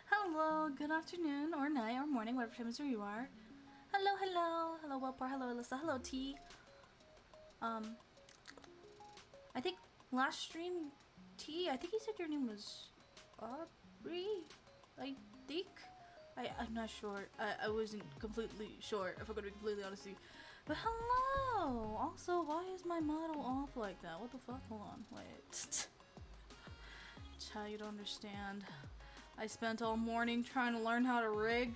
Hello, good afternoon, or night, or morning, whatever time is where you are. Hello, hello, hello, Wellpar, hello, Alyssa, hello, T. I think last stream, T, I think you said your name was Aubrey, I think? I'm not sure. I wasn't completely sure, if I'm gonna be completely honest with you. But hello! Also, why is my model off like that? What the fuck? Hold on, wait. Child, you don't understand. I spent all morning trying to learn how to rig,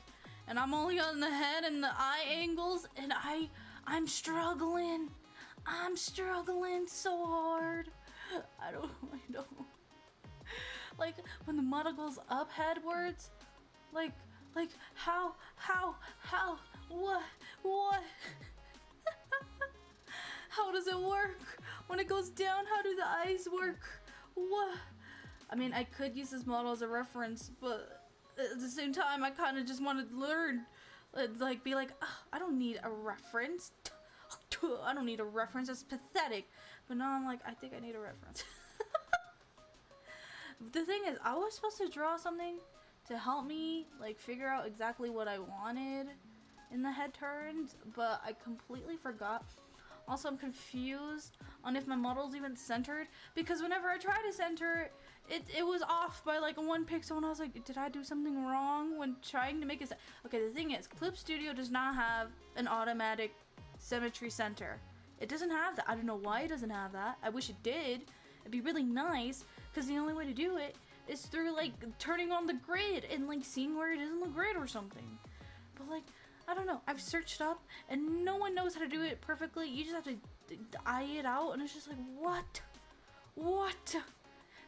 and I'm only on the head and the eye angles, and I'm struggling. I'm struggling so hard. I don't know. Like, when the model goes up headwards, like, how, what? How does it work? When it goes down, how do the eyes work? What? I mean, I could use this model as a reference, but at the same time, I kind of just wanted to learn. Like, be like, I don't need a reference. I don't need a reference, that's pathetic. But now I'm like, I think I need a reference. The thing is, I was supposed to draw something to help me, like, figure out exactly what I wanted in the head turns, but I completely forgot. Also, I'm confused on if my model's even centered, because whenever I try to center it, it was off by like 1 pixel, and I was like, did I do something wrong when trying to make it? Okay, the thing is, Clip Studio does not have an automatic symmetry center. It doesn't have that. I don't know why it doesn't have that. I wish it did. It'd be really nice, because the only way to do it is through like turning on the grid and like seeing where it is in the grid or something. But like, I don't know. I've searched up and no one knows how to do it perfectly. You just have to eye it out, and it's just like, what?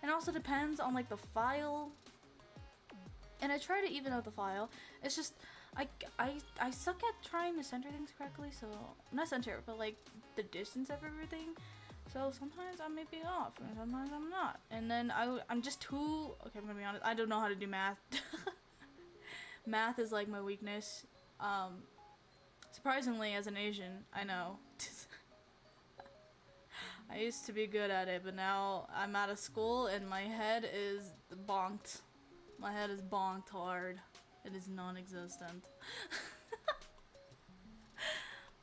And it also depends on like the file. And I try to even out the file. It's just I suck at trying to center things correctly. So not center, but like the distance of everything. So sometimes I may be off, and sometimes I'm not. And then I'm just too, okay, I'm gonna be honest, I don't know how to do math. Math is like my weakness. Surprisingly, as an Asian, I know. I used to be good at it, but now I'm out of school and my head is bonked. My head is bonked hard. It is non-existent.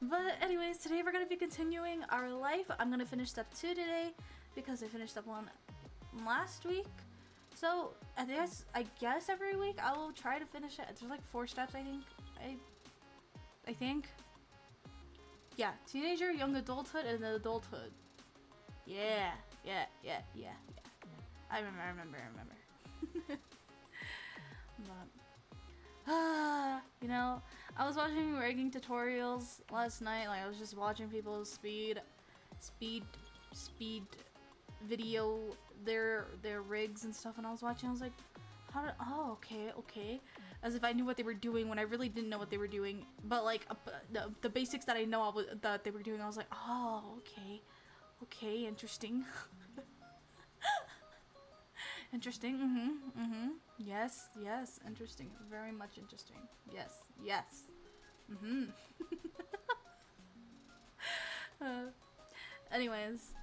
But anyways, today we're gonna be continuing our life. I'm gonna finish step 2 today because I finished step 1 last week. So I guess every week I will try to finish it. There's like 4 steps, I think. I think. Yeah, teenager, young adulthood, and then adulthood. Yeah. I remember. But, you know, I was watching rigging tutorials last night. Like, I was just watching people's speed video, their rigs and stuff, and I was watching. I was like, oh, okay. As if I knew what they were doing when I really didn't know what they were doing. But like the basics that I know that they were doing, I was like, oh, okay, interesting. Interesting. Yes, interesting. Very much interesting. Yes. Anyways,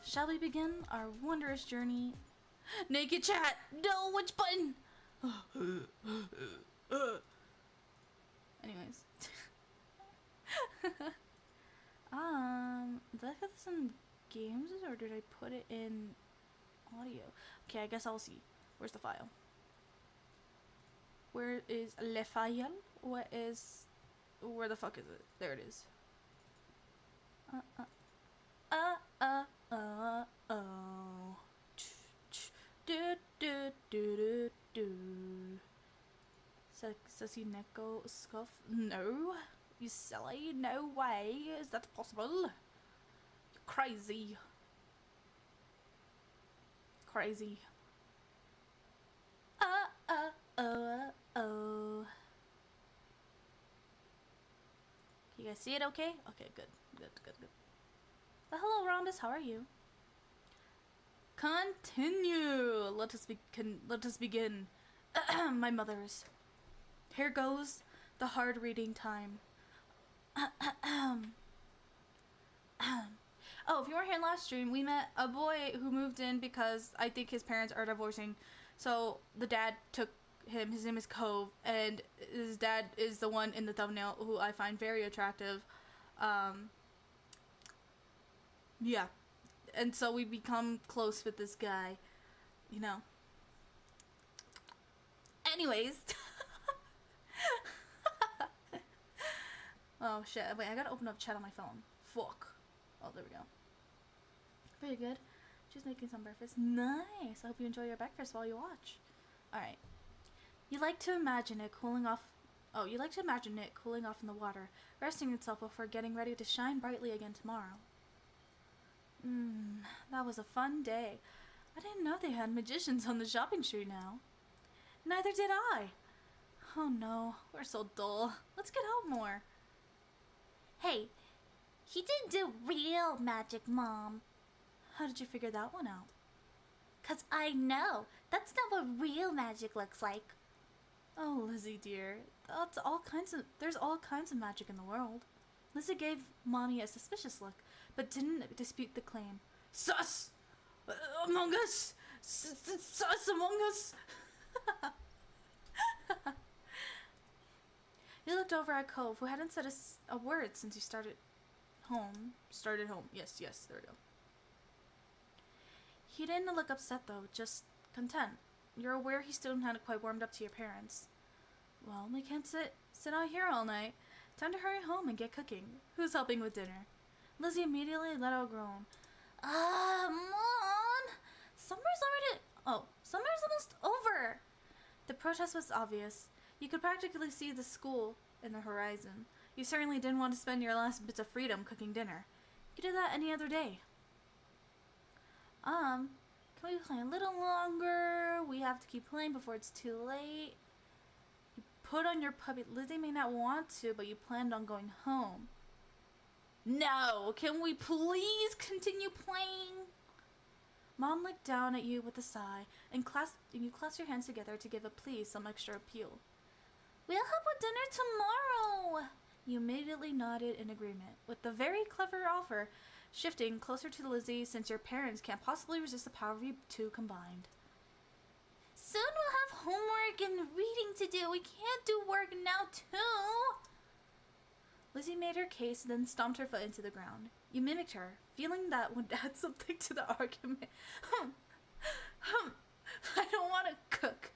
shall we begin our wondrous journey? Naked chat! No, which button? Anyways. Did I put this in games or did I put it in audio? Okay, I guess I'll see. Where's the file? Where is le file? Where the fuck is it? There it is. Sassy Neko scuff? No, you silly, no way, is that possible? You're crazy. Oh. You guys see it okay? Okay, good. But hello, Rhombus, how are you? Continue. Let us begin. My mothers. Here goes the hard reading time. Oh, if you weren't here last stream, we met a boy who moved in because I think his parents are divorcing. So the dad took him. His name is Cove, and his dad is the one in the thumbnail who I find very attractive. Yeah. And so we become close with this guy, you know. Anyways. Oh shit, wait, I gotta open up chat on my phone. Fuck. Oh, there we go. Very good. She's making some breakfast. Nice. I hope you enjoy your breakfast while you watch. Alright. You like to imagine it cooling off in the water, resting itself before getting ready to shine brightly again tomorrow. That was a fun day. I didn't know they had magicians on the shopping street now. Neither did I. Oh no, we're so dull. Let's get out more. Hey, he didn't do real magic, Mom. How did you figure that one out? 'Cause I know. That's not what real magic looks like. Oh, Lizzie dear, there's all kinds of magic in the world. Lizzie gave Mommy a suspicious look, but didn't dispute the claim. Sus! Among Us! Sus Among Us! He looked over at Cove, who hadn't said a word since he started home. Yes, there we go. He didn't look upset though, just content. You're aware he still hadn't quite warmed up to your parents. Well, we can't sit out here all night. Time to hurry home and get cooking. Who's helping with dinner? Lizzie immediately let out a groan. Mom! Summer's almost over. The protest was obvious. You could practically see the school in the horizon. You certainly didn't want to spend your last bits of freedom cooking dinner. You could do that any other day. Can we play a little longer? We have to keep playing before it's too late. You put on your puppy. Lizzie may not want to, but you planned on going home. No! Can we please continue playing? Mom looked down at you with a sigh, and you clasped your hands together to give a please some extra appeal. We'll help with dinner tomorrow. You immediately nodded in agreement, with the very clever offer shifting closer to Lizzie since your parents can't possibly resist the power of you two combined. Soon we'll have homework and reading to do. We can't do work now, too. Lizzie made her case, then stomped her foot into the ground. You mimicked her, feeling that would add something to the argument. I don't want to cook.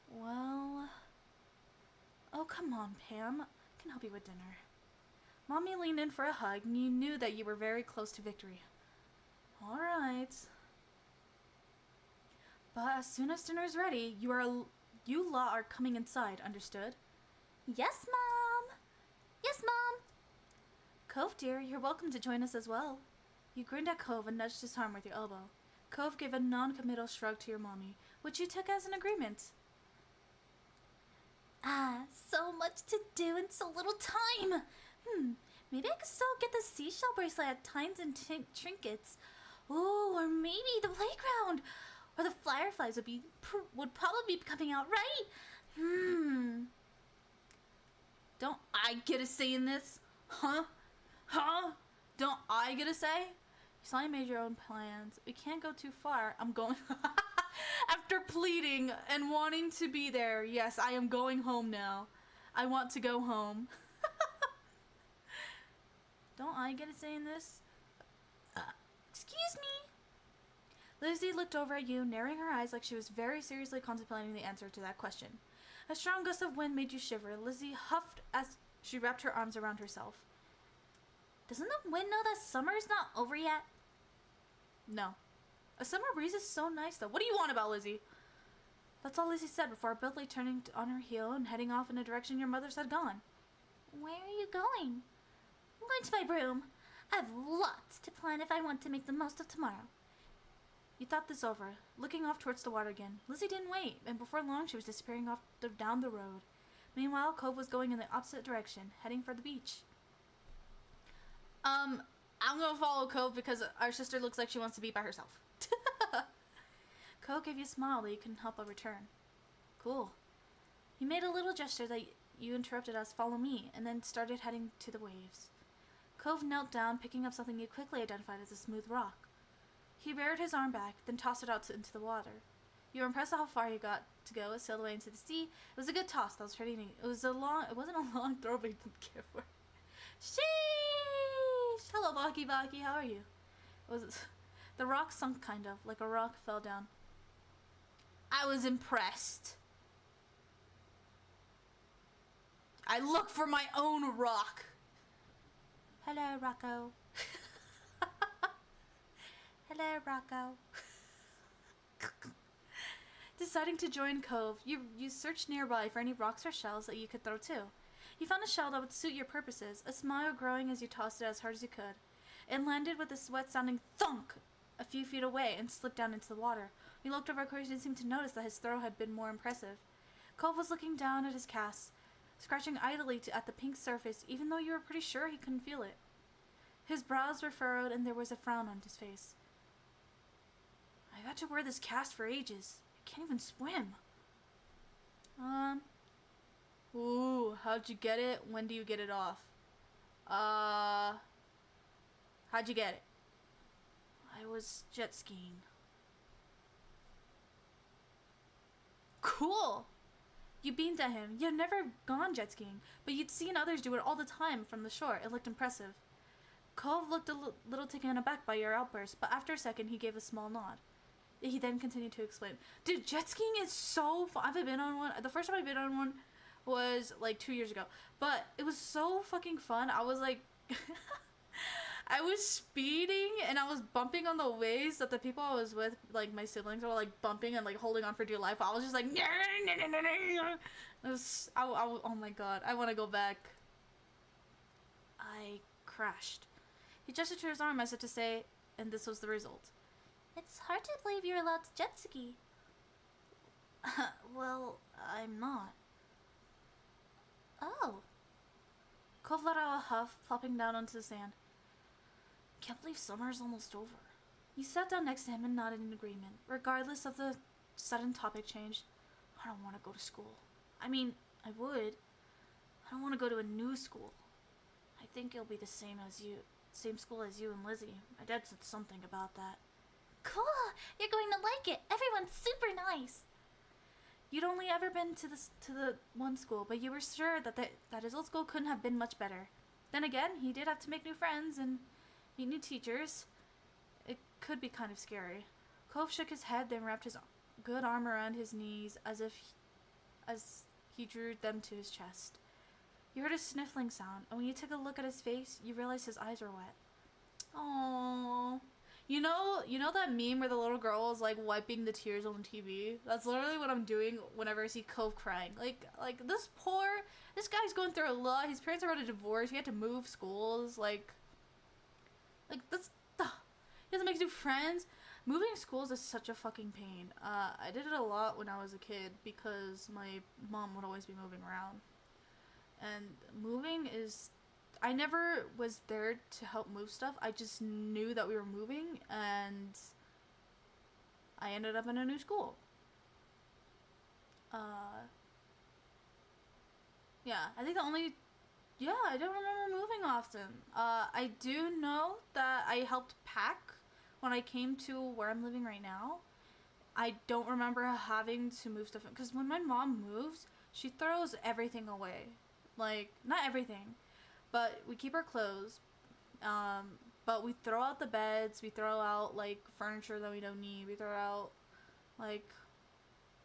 Well... Oh, come on, Pam. I can help you with dinner. Mommy leaned in for a hug, and you knew that you were very close to victory. All right. But as soon as dinner's ready, you lot are coming inside, understood? Yes, Mom. Yes, Mom. Cove, dear, you're welcome to join us as well. You grinned at Cove and nudged his arm with your elbow. Cove gave a non-committal shrug to your mommy, which you took as an agreement. So much to do in so little time. Maybe I could still get the seashell bracelet at times and trinkets. Ooh, or maybe the playground. Or the fireflies would probably be coming out, right? Don't I get a say in this? Huh? Don't I get a say? You saw you made your own plans. We can't go too far. I'm going... After pleading and wanting to be there, yes, I am going home now. I want to go home. Don't I get a say in this? Excuse me. Lizzie looked over at you, narrowing her eyes like she was very seriously contemplating the answer to that question. A strong gust of wind made you shiver. Lizzie huffed as she wrapped her arms around herself. Doesn't the wind know that summer is not over yet? No. A summer breeze is so nice, though. What do you want about Lizzie? That's all Lizzie said before abruptly turning on her heel and heading off in a direction your mother's had gone. Where are you going? I'm going to my room. I have lots to plan if I want to make the most of tomorrow. You thought this over, looking off towards the water again. Lizzie didn't wait, and before long she was disappearing down the road. Meanwhile, Cove was going in the opposite direction, heading for the beach. I'm gonna follow Cove because our sister looks like she wants to be by herself. Cove gave you a smile that you couldn't help but return. Cool. You made a little gesture that you interrupted us, follow me, and then started heading to the waves. Cove knelt down, picking up something you quickly identified as a smooth rock. He reared his arm back, then tossed it out into the water. You were impressed at how far he got to go. It sailed away into the sea. It was a good toss. That was pretty neat. It wasn't a long throw, but he didn't care for it. Sheesh! Hello, Baki Baki. How are you? The rock sunk kind of, like a rock fell down. I was impressed. I look for my own rock. Hello, Rocco. Hello, Rocco. Deciding to join Cove, you searched nearby for any rocks or shells that you could throw too. You found a shell that would suit your purposes, a smile growing as you tossed it as hard as you could. It landed with a sweat-sounding thunk a few feet away and slipped down into the water. When you looked over, of course, you didn't seem to notice that his throw had been more impressive. Cove was looking down at his cast, scratching idly at the pink surface, even though you were pretty sure he couldn't feel it. His brows were furrowed and there was a frown on his face. I've had to wear this cast for ages. I can't even swim. Ooh, how'd you get it? When do you get it off? How'd you get it? I was jet skiing. Cool! You beamed at him. You had never gone jet skiing, but you'd seen others do it all the time from the shore. It looked impressive. Cove looked a little taken aback by your outburst, but after a second he gave a small nod. He then continued to explain. Dude, jet skiing is so fun. I haven't been on one. The first time I've been on one was like 2 years ago. But it was so fucking fun. I was like... I was speeding and I was bumping on the waves that the people I was with, like my siblings, were like bumping and like holding on for dear life. I was just like... It was, oh my god. I want to go back. I crashed. He gestured to his arm as if to say, and this was the result. It's hard to believe you're allowed to jet ski. Well, I'm not. Oh. Cove let out a huff, plopping down onto the sand. Can't believe summer is almost over. You sat down next to him and nodded in agreement. Regardless of the sudden topic change, I don't want to go to school. I mean, I would. I don't want to go to a new school. I think it'll be the same school as you and Lizzie. My dad said something about that. Cool! You're going to like it. Everyone's super nice. You'd only ever been to the one school, but you were sure that his old school couldn't have been much better. Then again, he did have to make new friends and meet new teachers. It could be kind of scary. Cove shook his head, then wrapped his good arm around his knees as he drew them to his chest. You heard a sniffling sound, and when you took a look at his face, you realized his eyes were wet. Aww. You know that meme where the little girl is like wiping the tears on the TV? That's literally what I'm doing whenever I see Cove crying. Like this guy's going through a lot. His parents are about to divorce. He had to move schools. Like that's, he doesn't make new friends. Moving schools is such a fucking pain. I did it a lot when I was a kid because my mom would always be moving around. And moving is... I never was there to help move stuff. I just knew that we were moving, and I ended up in a new school. Yeah, I think I don't remember moving often. I do know that I helped pack when I came to where I'm living right now. I don't remember having to move stuff, because when my mom moves, she throws everything away. Like, not everything, but we keep our clothes, but we throw out the beds, we throw out, like, furniture that we don't need, we throw out, like,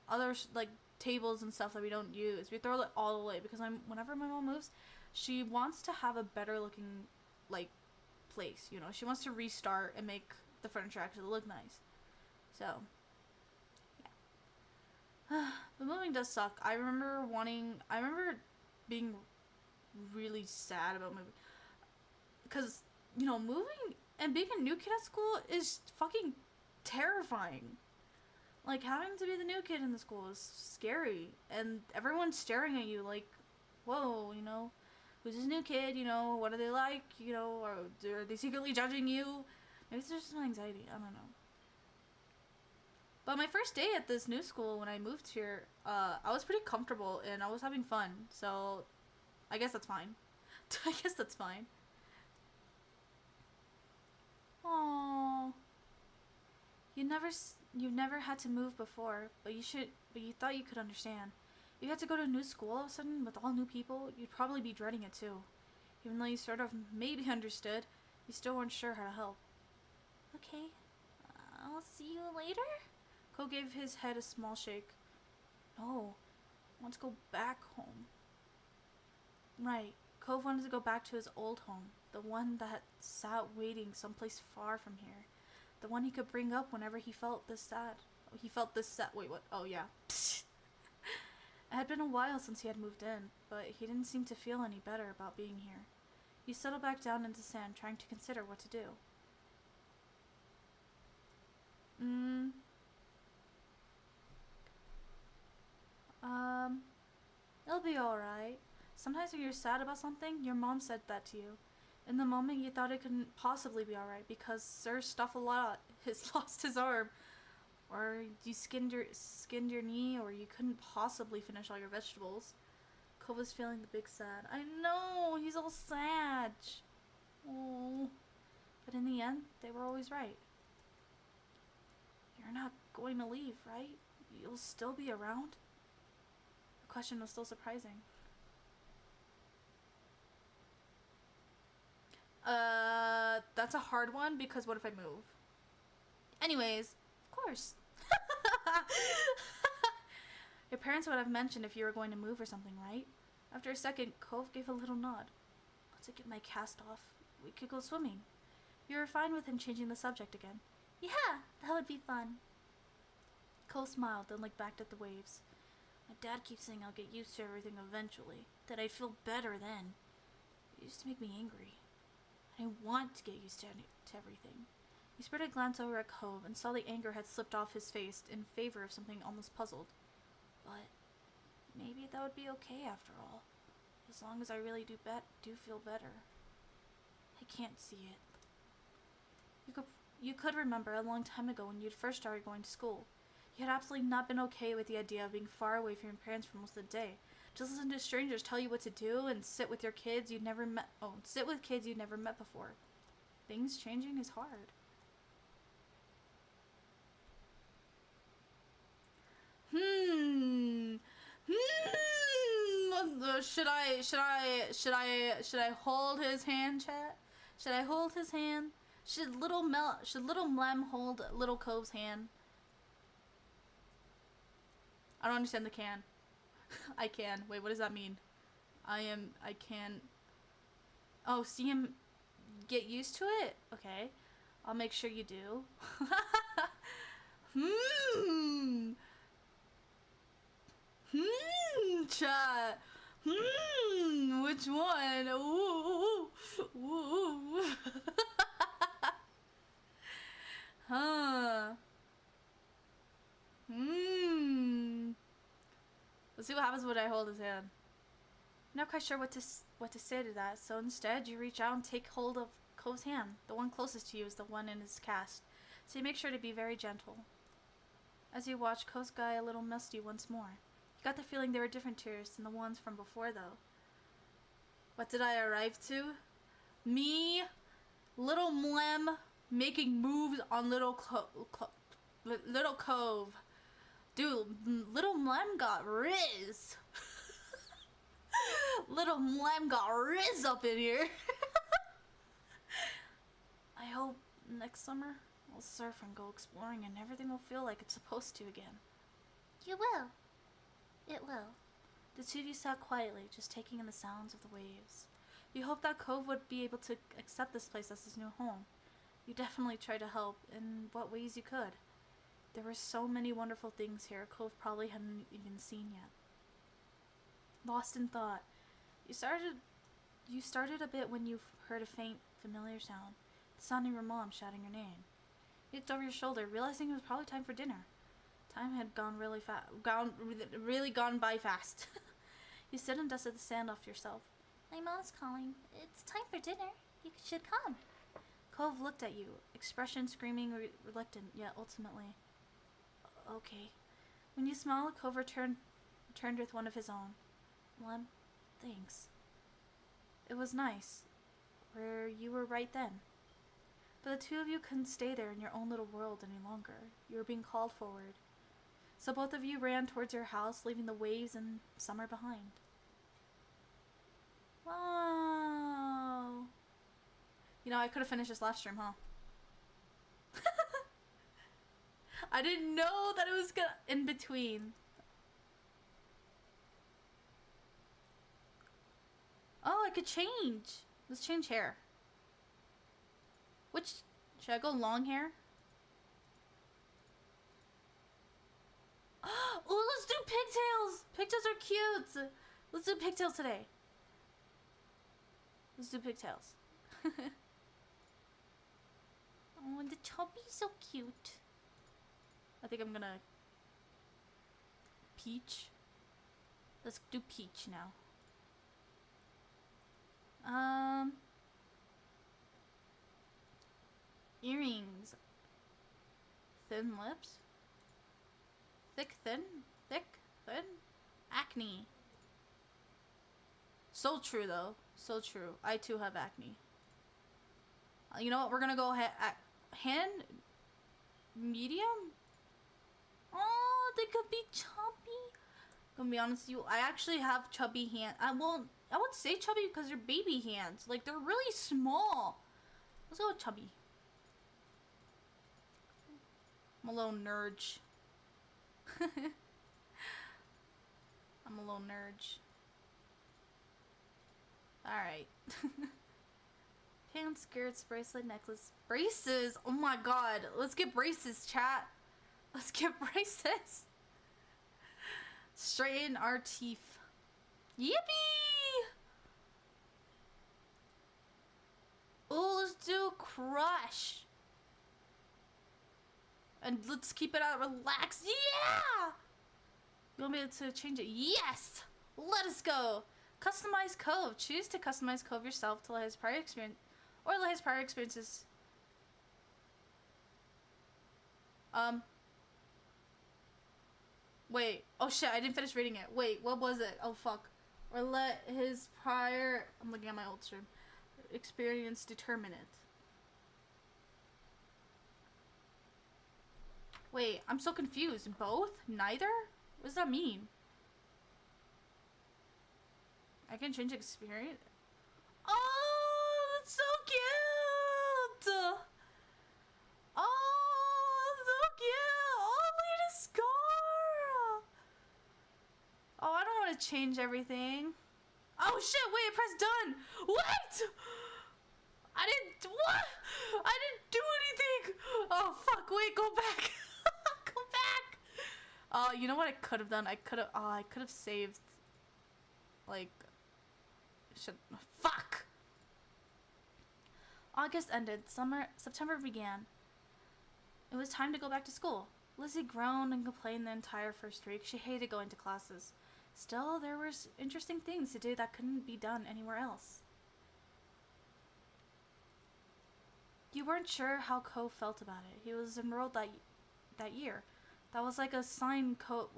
other, like, tables and stuff that we don't use. We throw it all away, because whenever my mom moves, she wants to have a better looking, like, place, you know? She wants to restart and make the furniture actually look nice. So, yeah. But moving does suck. I remember being really sad about moving, because, you know, moving and being a new kid at school is fucking terrifying. Like, having to be the new kid in the school is scary, and everyone's staring at you like, whoa, you know, who's this new kid, you know, what are they like, you know, are they secretly judging you? Maybe it's just some anxiety, I don't know. But my first day at this new school when I moved here, I was pretty comfortable and I was having fun, so I guess that's fine. I guess that's fine. Aww. You've never had to move before, but you thought you could understand. You had to go to a new school all of a sudden with all new people, you'd probably be dreading it too. Even though you sort of maybe understood, you still weren't sure how to help. Okay, I'll see you later? Cole gave his head a small shake. No, I want to go back home. Right, Cove wanted to go back to his old home, the one that sat waiting someplace far from here. The one he could bring up whenever he felt this sad. Wait, what? Oh, yeah. It had been a while since he had moved in, but he didn't seem to feel any better about being here. He settled back down into sand, trying to consider what to do. It'll be alright. Sometimes when you're sad about something, your mom said that to you. In the moment, you thought it couldn't possibly be alright because Sir Stuff-a-Lot has lost his arm. Or you skinned your knee, or you couldn't possibly finish all your vegetables. Cole was feeling the big sad. I know, he's all sad. Oh. But in the end, they were always right. You're not going to leave, right? You'll still be around? The question was still surprising. That's a hard one because what if I move? Anyways, of course. Your parents would have mentioned if you were going to move or something, right? After a second, Cove gave a little nod. Once I get my cast off, we could go swimming. You were fine with him changing the subject again. Yeah, that would be fun. Cole smiled, then looked back at the waves. My dad keeps saying I'll get used to everything eventually, that I'd feel better then. It used to make me angry. I didn't want to get used to everything. He spread a glance over at Cove and saw the anger had slipped off his face in favor of something almost puzzled. But maybe that would be okay after all, as long as I really do feel better. I can't see it. You could remember a long time ago when you'd first started going to school. You had absolutely not been okay with the idea of being far away from your parents for most of the day. Just listen to strangers tell you what to do and sit with kids you'd never met before. Things changing is hard. Should I hold his hand, chat? Should I hold his hand? Should little Mlem hold little Cove's hand? I don't understand the can. I can. Wait, what does that mean? I can. Oh, see him get used to it? Okay. I'll make sure you do. Chat. Which one? Ooh. Ooh. Huh. Let's see what happens when I hold his hand. I'm not quite sure what to say to that, so instead you reach out and take hold of Cove's hand. The one closest to you is the one in his cast, so you make sure to be very gentle. As you watch, Cove's got a little musty once more. You got the feeling there were different tears than the ones from before, though. What did I arrive to? Me, little Mlem, making moves on little Cove. Dude, little Mlem got riz. Little Mlem got riz up in here. I hope next summer we'll surf and go exploring and everything will feel like it's supposed to again. You will. It will. The two of you sat quietly, just taking in the sounds of the waves. You hoped that Cove would be able to accept this place as his new home. You definitely tried to help in what ways you could. There were so many wonderful things here Cove probably hadn't even seen yet. Lost in thought, you started a bit when you heard a faint, familiar sound, the sound of your mom shouting your name. You looked over your shoulder, realizing it was probably time for dinner. Time had gone by fast. You stood and dusted the sand off yourself. My mom's calling. It's time for dinner. You should come. Cove looked at you, expression screaming reluctant, yet ultimately. Okay. When you smiled, Cove turned with one of his own. Mlem, thanks. It was nice, where you were right then. But the two of you couldn't stay there in your own little world any longer. You were being called forward. So both of you ran towards your house, leaving the waves and summer behind. Wow. You know, I could have finished this last stream, huh? I didn't know that it was gonna in between. Oh, I could change. Let's change hair. Which should I go long hair? Oh, let's do pigtails. Pigtails are cute. Let's do pigtails today. Let's do pigtails. Oh, the chubby's so cute. I think I'm gonna peach. Let's do peach now. Earrings. Thin lips. Thick, thin. Thick, thin. Acne. So true though. So true. I too have acne. You know what? We're gonna go hand medium. Oh, they could be chubby. Gonna be honest with you, I actually have chubby hands. I won't say chubby because they're baby hands. Like, they're really small. Let's go with chubby. I'm a little nerd. I'm a little nerd. Alright. Pants, skirts, bracelet, necklace. Braces! Oh my god. Let's get braces, chat. Let's get braces. Straighten our teeth. Yippee! Oh, let's do crush. And let's keep it out relaxed. Yeah! You want me to change it? Yes! Let us go. Customize Cove. Choose to customize Cove yourself to let his prior experience or let his prior experiences. Wait. Oh shit, I didn't finish reading it. Wait, what was it? Oh fuck. Or let his prior, I'm looking at my old stream, experience determine it. Wait, I'm so confused. Both? Neither? What does that mean? I can change experience? Oh, that's so cute! Oh, so cute! Oh, look at his scar! Oh, I don't want to change everything. Oh shit, wait, press done! What? What? I didn't do anything! Oh fuck, wait, go back! Go back! Oh, you know what I could have done? I could have saved, like, fuck! August ended, September began. It was time to go back to school. Lizzie groaned and complained the entire first week. She hated going to classes. Still, there were interesting things to do that couldn't be done anywhere else. You weren't sure how Cove felt about it. He was enrolled that year. That was like a sign Cove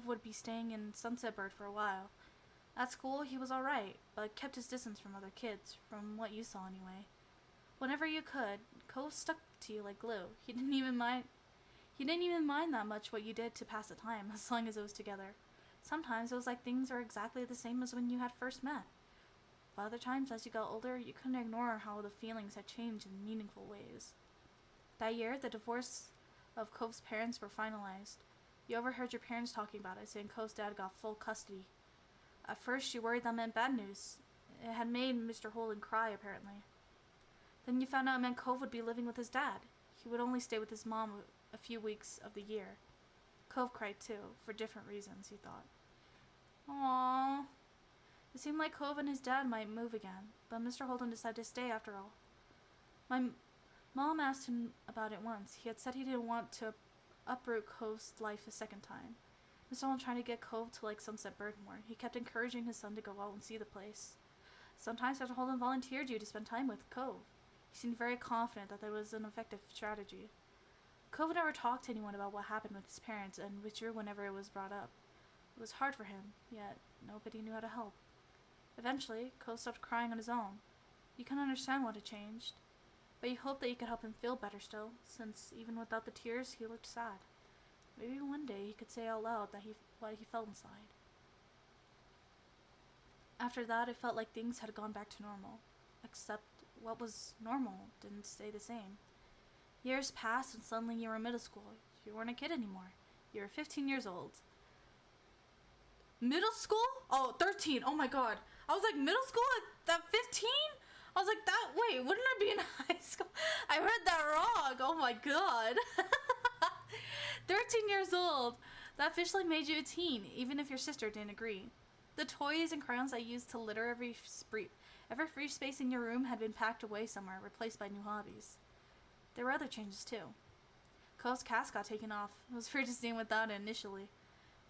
would be staying in Sunset Bird for a while. At school, he was alright, but kept his distance from other kids, from what you saw anyway. Whenever you could, Cove stuck to you like glue. He didn't even mind that much what you did to pass the time, as long as it was together. Sometimes it was like things were exactly the same as when you had first met. But other times, as you got older, you couldn't ignore how the feelings had changed in meaningful ways. That year, the divorce of Cove's parents were finalized. You overheard your parents talking about it, saying Cove's dad got full custody. At first, you worried that meant bad news. It had made Mr. Holden cry, apparently. Then you found out it meant Cove would be living with his dad. He would only stay with his mom a few weeks of the year. Cove cried too, for different reasons, he thought. Aww. It seemed like Cove and his dad might move again, but Mr. Holden decided to stay after all. My mom asked him about it once. He had said he didn't want to uproot Cove's life a second time. Mr. Holden trying to get Cove to like Sunset Bird more. He kept encouraging his son to go out and see the place. Sometimes Mr. Holden volunteered you to spend time with Cove. He seemed very confident that that was an effective strategy. Cove never talked to anyone about what happened with his parents and withdrew whenever it was brought up. It was hard for him, yet nobody knew how to help. Eventually, Ko stopped crying on his own. You can understand what had changed, but you hoped that you could help him feel better still, since even without the tears, he looked sad. Maybe one day he could say out loud that what he felt inside. After that, it felt like things had gone back to normal, except what was normal didn't stay the same. Years passed and suddenly you were in middle school. You weren't a kid anymore. You were 15 years old. Middle school? Oh, 13. Oh my god. I was like, middle school at 15? I was like, wait, wouldn't I be in high school? I heard that wrong. Oh my god. 13 years old. That officially made you a teen, even if your sister didn't agree. The toys and crayons I used to litter every free space in your room had been packed away somewhere, replaced by new hobbies. There were other changes too. Ko's cast got taken off. It was weird to see him without it initially.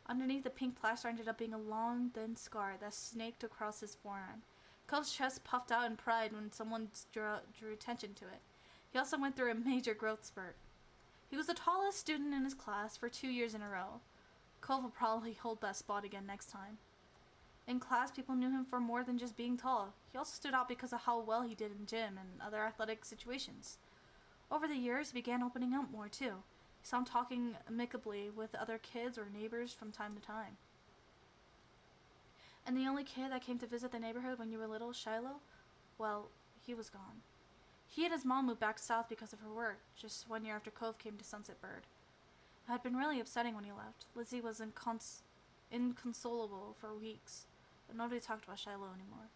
Underneath the pink plaster ended up being a long, thin scar that snaked across his forearm. Ko's chest puffed out in pride when someone drew attention to it. He also went through a major growth spurt. He was the tallest student in his class for 2 years in a row. Ko will probably hold that spot again next time. In class, people knew him for more than just being tall. He also stood out because of how well he did in gym and other athletic situations. Over the years, he began opening up more too. He saw him talking amicably with other kids or neighbors from time to time. And the only kid that came to visit the neighborhood when you were little, Shiloh, well, he was gone. He and his mom moved back south because of her work, just 1 year after Cove came to Sunset Bird. It had been really upsetting when he left. Lizzie was inconsolable for weeks, but nobody talked about Shiloh anymore.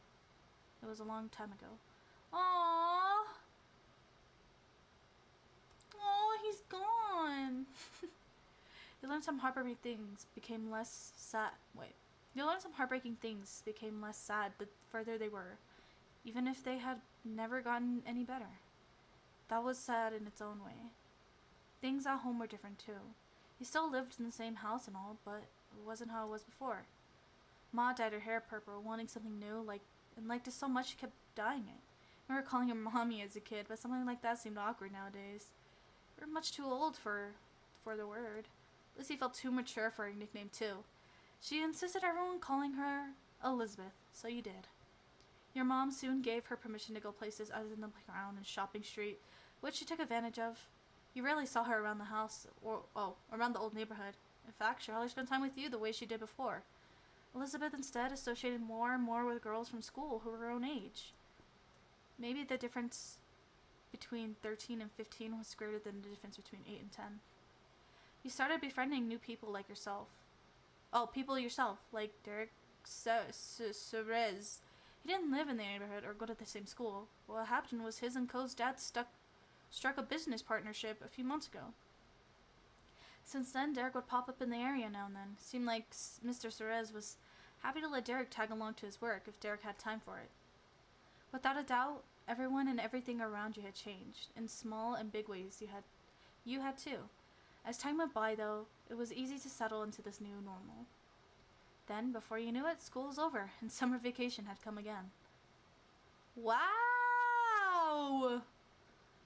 It was a long time ago. Aww! Oh, he's gone. You learned some heartbreaking things became less sad. You learned some heartbreaking things became less sad the further they were, even if they had never gotten any better. That was sad in its own way. Things at home were different too. He still lived in the same house and all, but it wasn't how it was before. Ma dyed her hair purple, wanting something new, and liked it so much she kept dyeing it. I remember calling her mommy as a kid, but something like that seemed awkward nowadays. We were much too old for the word. Lizzie felt too mature for a nickname too. She insisted everyone calling her Elizabeth, so you did. Your mom soon gave her permission to go places other than the playground and shopping street, which she took advantage of. You rarely saw her around the house, around the old neighborhood. In fact, she hardly spent time with you the way she did before. Elizabeth instead associated more and more with girls from school who were her own age. Maybe the difference between 13 and 15 was greater than the difference between 8 and 10. You started befriending new people like yourself. Oh, people yourself, like Derek Cerez. He didn't live in the neighborhood or go to the same school. What happened was his and Ko's dad struck a business partnership a few months ago. Since then, Derek would pop up in the area now and then. It seemed like Mr. Cerez was happy to let Derek tag along to his work if Derek had time for it. Without a doubt, everyone and everything around you had changed. In small and big ways, you had too. As time went by, though, it was easy to settle into this new normal. Then, before you knew it, school was over, and summer vacation had come again. Wow!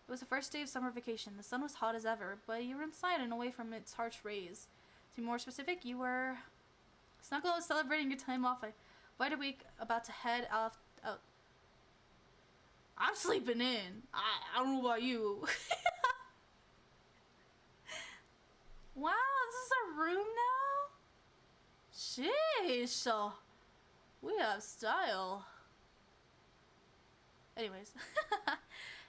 It was the first day of summer vacation. The sun was hot as ever, but you were inside and away from its harsh rays. To be more specific, you were snuggled celebrating your time off. Quite a week about to head out. I'm sleeping in. I don't know about you. Wow, this is our room now? Sheesh. We have style. Anyways.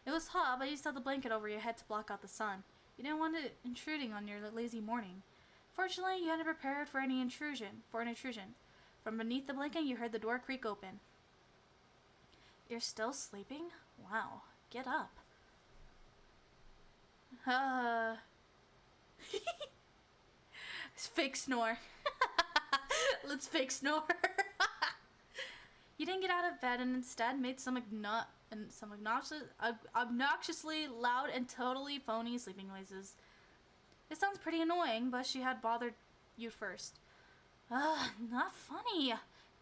It was hot, but you still had the blanket over your head to block out the sun. You didn't want it intruding on your lazy morning. Fortunately, you hadn't prepared for an intrusion. From beneath the blanket, you heard the door creak open. You're still sleeping? Wow. Get up. Fake snore. Let's fake snore. You didn't get out of bed and instead made some obnoxiously loud and totally phony sleeping noises. It sounds pretty annoying, but she had bothered you first. Not funny.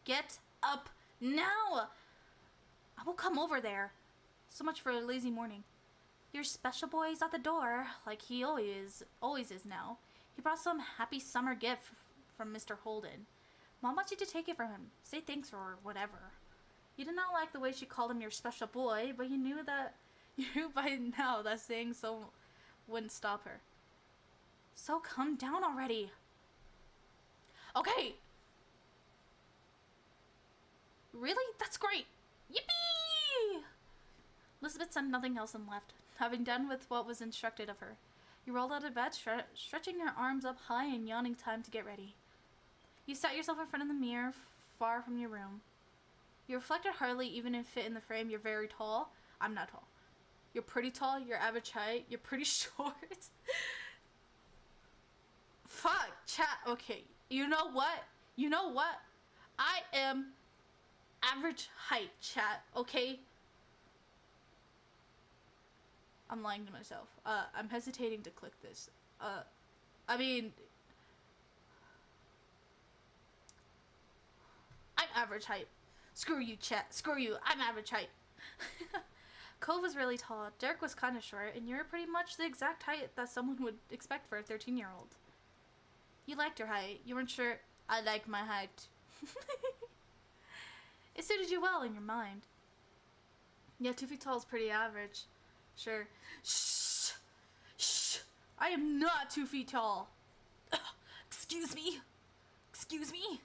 Get up now. I will come over there. So much for a lazy morning. Your special boy is at the door, like he always is now. He brought some happy summer gift from Mr. Holden. Mom wants you to take it from him. Say thanks or whatever. You did not like the way she called him your special boy, but you knew by now that saying so wouldn't stop her. So calm down already. Okay. Really? That's great. Yippee! Elizabeth said nothing else and left, having done with what was instructed of her. You rolled out of bed, stretching your arms up high and yawning time to get ready. You sat yourself in front of the mirror far from your room. You reflected hardly even if fit in the frame. You're very tall. I'm not tall. You're pretty tall. You're average height. You're pretty short. Fuck, chat. Okay, you know what? You know what? I am average height, chat, okay? I'm lying to myself. I'm hesitating to click this. I mean, I'm average height. Screw you, chat. Screw you. I'm average height. Cove was really tall. Derek was kind of short, and you were pretty much the exact height that someone would expect for a 13-year-old. You liked your height. You weren't sure. I like my height. It suited you well in your mind. Yeah, 2 feet tall is pretty average. Sure. Shh! Shh! I am not 2 feet tall. Excuse me. Excuse me.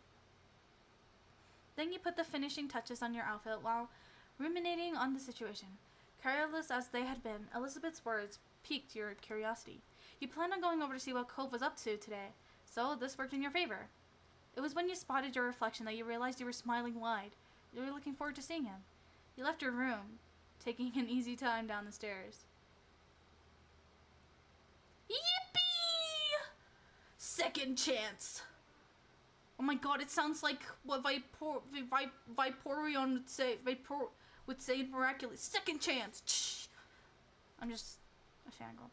Then you put the finishing touches on your outfit while ruminating on the situation. Careless as they had been, Elizabeth's words piqued your curiosity. You planned on going over to see what Cove was up to today, so this worked in your favor. It was when you spotted your reflection that you realized you were smiling wide. You were looking forward to seeing him. You left your room, taking an easy time down the stairs. Yippee! Second chance. Oh my god, it sounds like what Vaporeon would say miraculous. Second chance. Shh. I'm just a fangirl.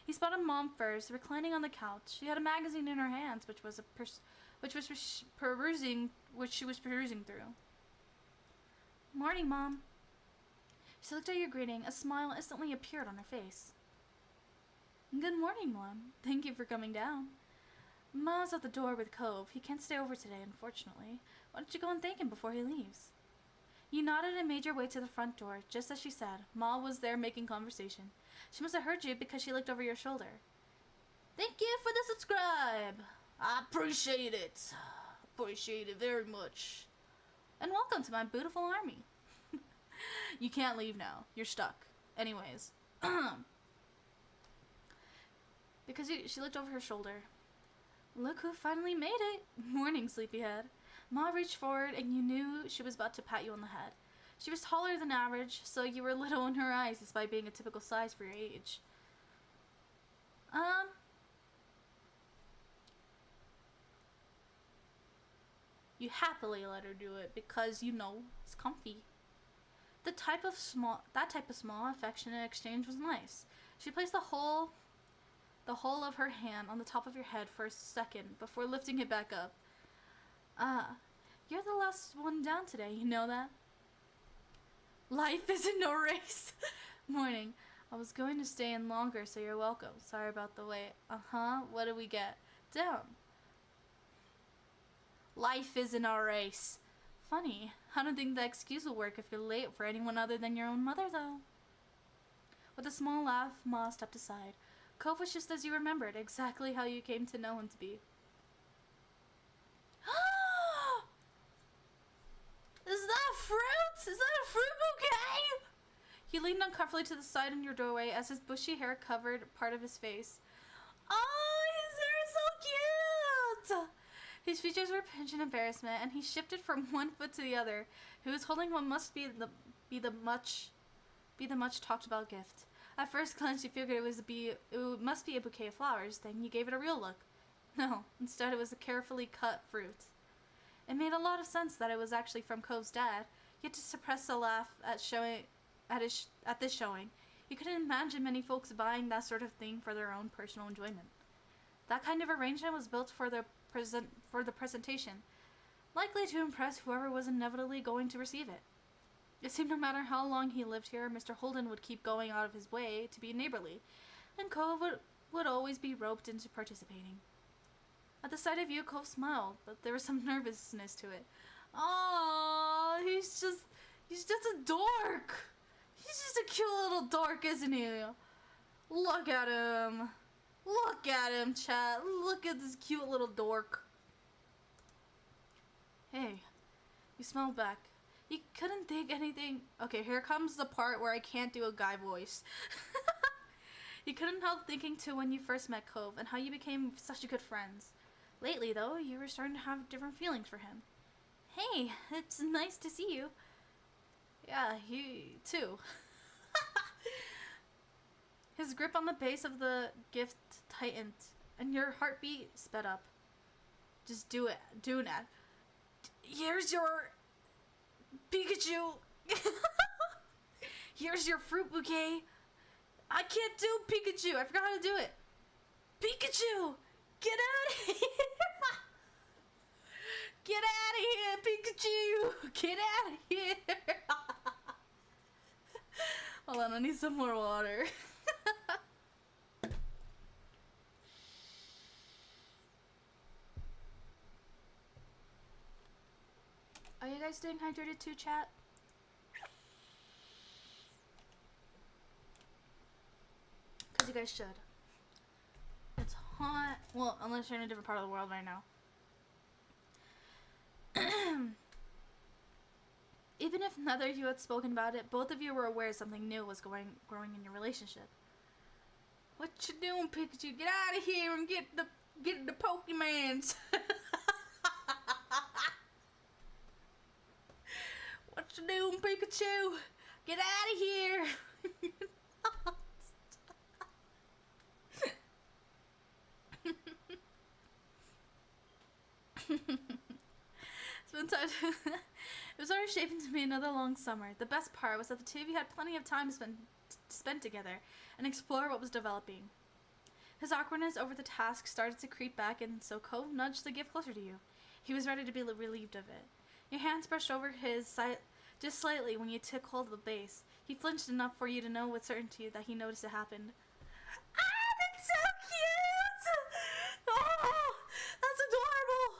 He spotted Mom first, reclining on the couch. She had a magazine in her hands, which she was perusing through. Morning, Mom. She looked at your greeting. A smile instantly appeared on her face. Good morning, Mom. Thank you for coming down. Ma's at the door with Cove. He can't stay over today, unfortunately. Why don't you go and thank him before he leaves? You nodded and made your way to the front door, just as she said. Ma was there making conversation. She must have heard you because she looked over your shoulder. Thank you for the subscribe. I appreciate it. Appreciate it very much. And welcome to my beautiful army. You can't leave now. You're stuck. Anyways. Because she looked over her shoulder. Look who finally made it. Morning, sleepyhead. Ma reached forward and you knew she was about to pat you on the head. She was taller than average, so you were little in her eyes despite being a typical size for your age. You happily let her do it because, you know, it's comfy. That type of small, affectionate exchange was nice. She placed the whole of her hand on the top of your head for a second before lifting it back up. You're the last one down today, you know that? Life isn't no race. Morning. I was going to stay in longer, so you're welcome. Sorry about the wait. What do we get? Down. Life isn't a race. Funny. I don't think that excuse will work if you're late for anyone other than your own mother, though. With a small laugh, Ma stepped aside. Cove was just as you remembered, exactly how you came to know him to be. Is that fruit? Is that a fruit bouquet? He leaned uncomfortably to the side in your doorway as his bushy hair covered part of his face. Oh, his hair is so cute! His features were pinched in embarrassment, and he shifted from one foot to the other. He was holding what must be the much talked about gift. At first glance, you figured it must be a bouquet of flowers. Then you gave it a real look. No, instead it was a carefully cut fruit. It made a lot of sense that it was actually from Cove's dad. You had to suppress a laugh at this showing. You couldn't imagine many folks buying that sort of thing for their own personal enjoyment. That kind of arrangement was built for the presentation, likely to impress whoever was inevitably going to receive it. It seemed no matter how long he lived here, Mr. Holden would keep going out of his way to be neighborly, and Cove would always be roped into participating. At the sight of you, Cove smiled, but there was some nervousness to it. Aww, He's just a dork. He's just a cute little dork, isn't he? Look at him. Look at him, chat. Look at this cute little dork. Hey, you smelled back. You couldn't think anything. Okay, here comes the part where I can't do a guy voice. You couldn't help thinking too when you first met Cove and how you became such good friends. Lately, though, you were starting to have different feelings for him. Hey, it's nice to see you. Yeah, you too. His grip on the base of the gift tightened, and your heartbeat sped up. Just do it. Do that. Here's your Pikachu. Here's your fruit bouquet. I can't do Pikachu. I forgot how to do it. Pikachu! Get out of here! Get out of here, Pikachu! Get out of here! Hold on, I need some more water. Are you guys staying hydrated too, chat? Because you guys should. It's hot. Well, unless you're in a different part of the world right now. Even if neither of you had spoken about it, both of you were aware something new was growing in your relationship. What you doing, Pikachu? Get out of here and get the Pokemons. What you doing, Pikachu? Get out of here. It was already shaping to be another long summer. The best part was that the two of you had plenty of time spent together and explore what was developing. His awkwardness over the task started to creep back, and so Cove nudged the gift closer to you. He was ready to be relieved of it. Your hands brushed over his just slightly when you took hold of the base. He flinched enough for you to know with certainty that he noticed it happened. Ah, that's so cute! Oh, that's adorable!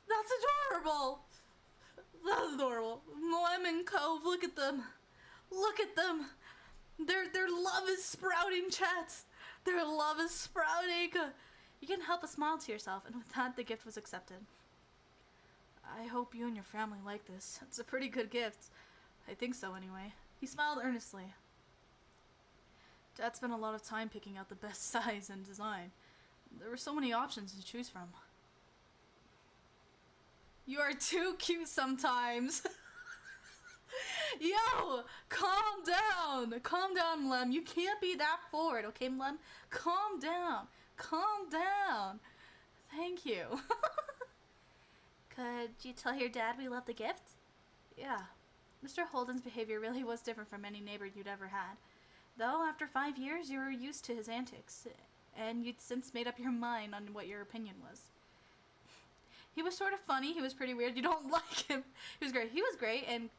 That's adorable! That's adorable. Lemon Cove, look at them. Look at them. Their love is sprouting, chats. Their love is sprouting. You couldn't help but smile to yourself, and with that, the gift was accepted. I hope you and your family like this. It's a pretty good gift. I think so, anyway. He smiled earnestly. Dad spent a lot of time picking out the best size and design. There were so many options to choose from. You are too cute sometimes. Yo, calm down. Calm down, Lem. You can't be that forward, okay, Lem? Calm down. Calm down. Thank you. Could you tell your dad we love the gift? Yeah. Mr. Holden's behavior really was different from any neighbor you'd ever had. Though, after 5 years, you were used to his antics, and you'd since made up your mind on what your opinion was. He was sort of funny. He was pretty weird. You don't like him. He was great. He was great and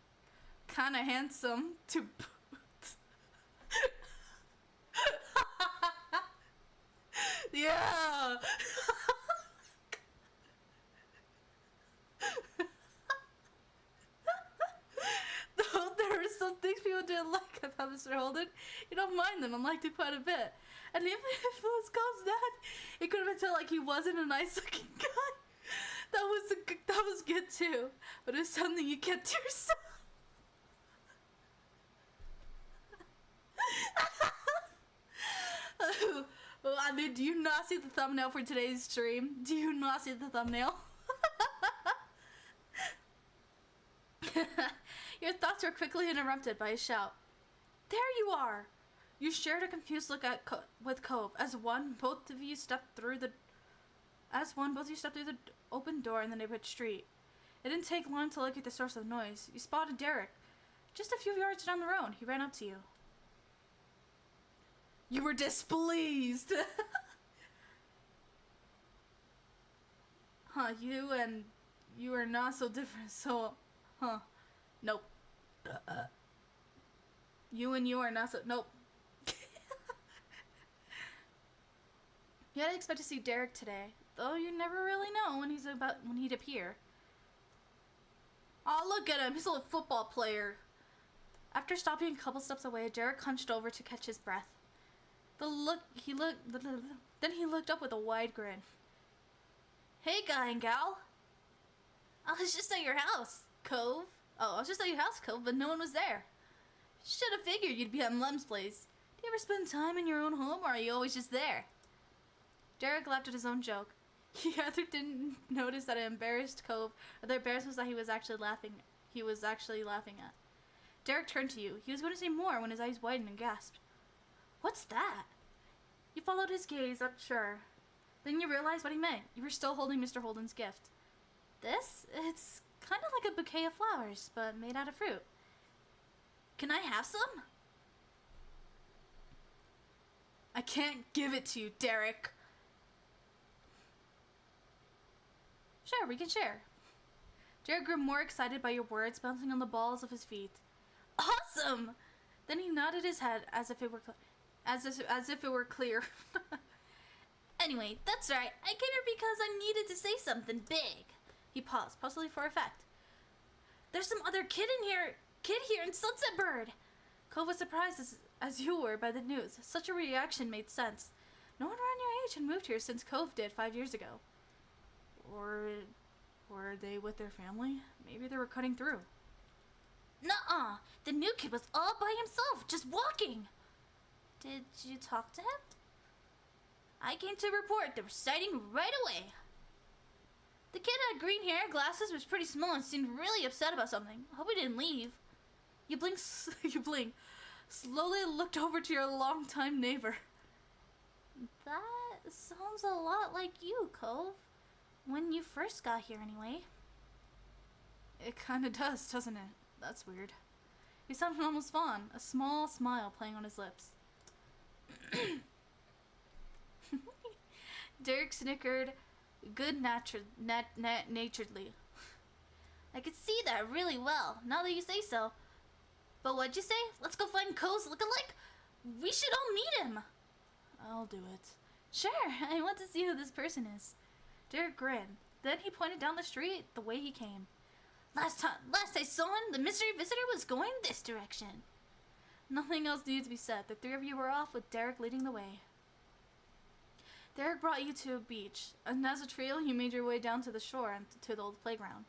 kind of handsome to boot. Yeah. Though there were some things people didn't like about Mr. Holden, you don't mind them and liked him quite a bit. And even if it was Cobb's dad, it could have been told like he wasn't a nice-looking guy. That was good too, but it was something you kept to yourself. Well, I mean, do you not see the thumbnail for today's stream? Do you not see the thumbnail? Your thoughts were quickly interrupted by a shout. There you are! You shared a confused look at with Cove as both of you stepped through the open door in the neighborhood street. It didn't take long to locate the source of the noise. You spotted Derek. Just a few yards down the road, he ran up to you. You were displeased! Huh, you are not so different, so... Huh. Nope. You are not so... Nope. You had to expect to see Derek today, though you never really know when he'd appear. Oh, look at him. He's a little football player. After stopping a couple steps away, Derek hunched over to catch his breath. Then he looked up with a wide grin. Hey, guy and gal. I was just at your house, Cove. Oh, I was just at your house, Cove, but no one was there. Should have figured you'd be at Lem's place. Do you ever spend time in your own home, or are you always just there? Derek laughed at his own joke. He either didn't notice that it embarrassed Cove, or the embarrassment was that he was actually laughing at. Derek turned to you. He was going to say more when his eyes widened and gasped. What's that? You followed his gaze, unsure. Then you realized what he meant. You were still holding Mr. Holden's gift. This? It's kind of like a bouquet of flowers, but made out of fruit. Can I have some? I can't give it to you, Derek. Sure, we can share. Derek grew more excited by your words bouncing on the balls of his feet. Awesome! Then he nodded his head as if it were clear. Anyway, that's right. I came here because I needed to say something big. He paused, possibly for effect. There's some other kid here in Sunset Bird. Cove was surprised as you were by the news. Such a reaction made sense. No one around your age had moved here since Cove did 5 years ago. Or were they with their family? Maybe they were cutting through. Nuh-uh. The new kid was all by himself, just walking. Did you talk to him? I came to report the sighting right away. The kid had green hair, glasses, was pretty small, and seemed really upset about something. I hope he didn't leave. You blink. Slowly looked over to your longtime neighbor. That sounds a lot like you, Cove. When you first got here, anyway. It kinda does, doesn't it? That's weird. He sounded almost fond, a small smile playing on his lips. Derek snickered good-naturedly. I could see that really well, now that you say so. But what'd you say? Let's go find Co's lookalike? We should all meet him. I'll do it. Sure, I want to see who this person is. Derek grinned. Then he pointed down the street the way he came. Last I saw him, the mystery visitor was going this direction. Nothing else needed to be said. The three of you were off with Derek leading the way. Derek brought you to a beach, and as a trio you made your way down to the shore and to the old playground.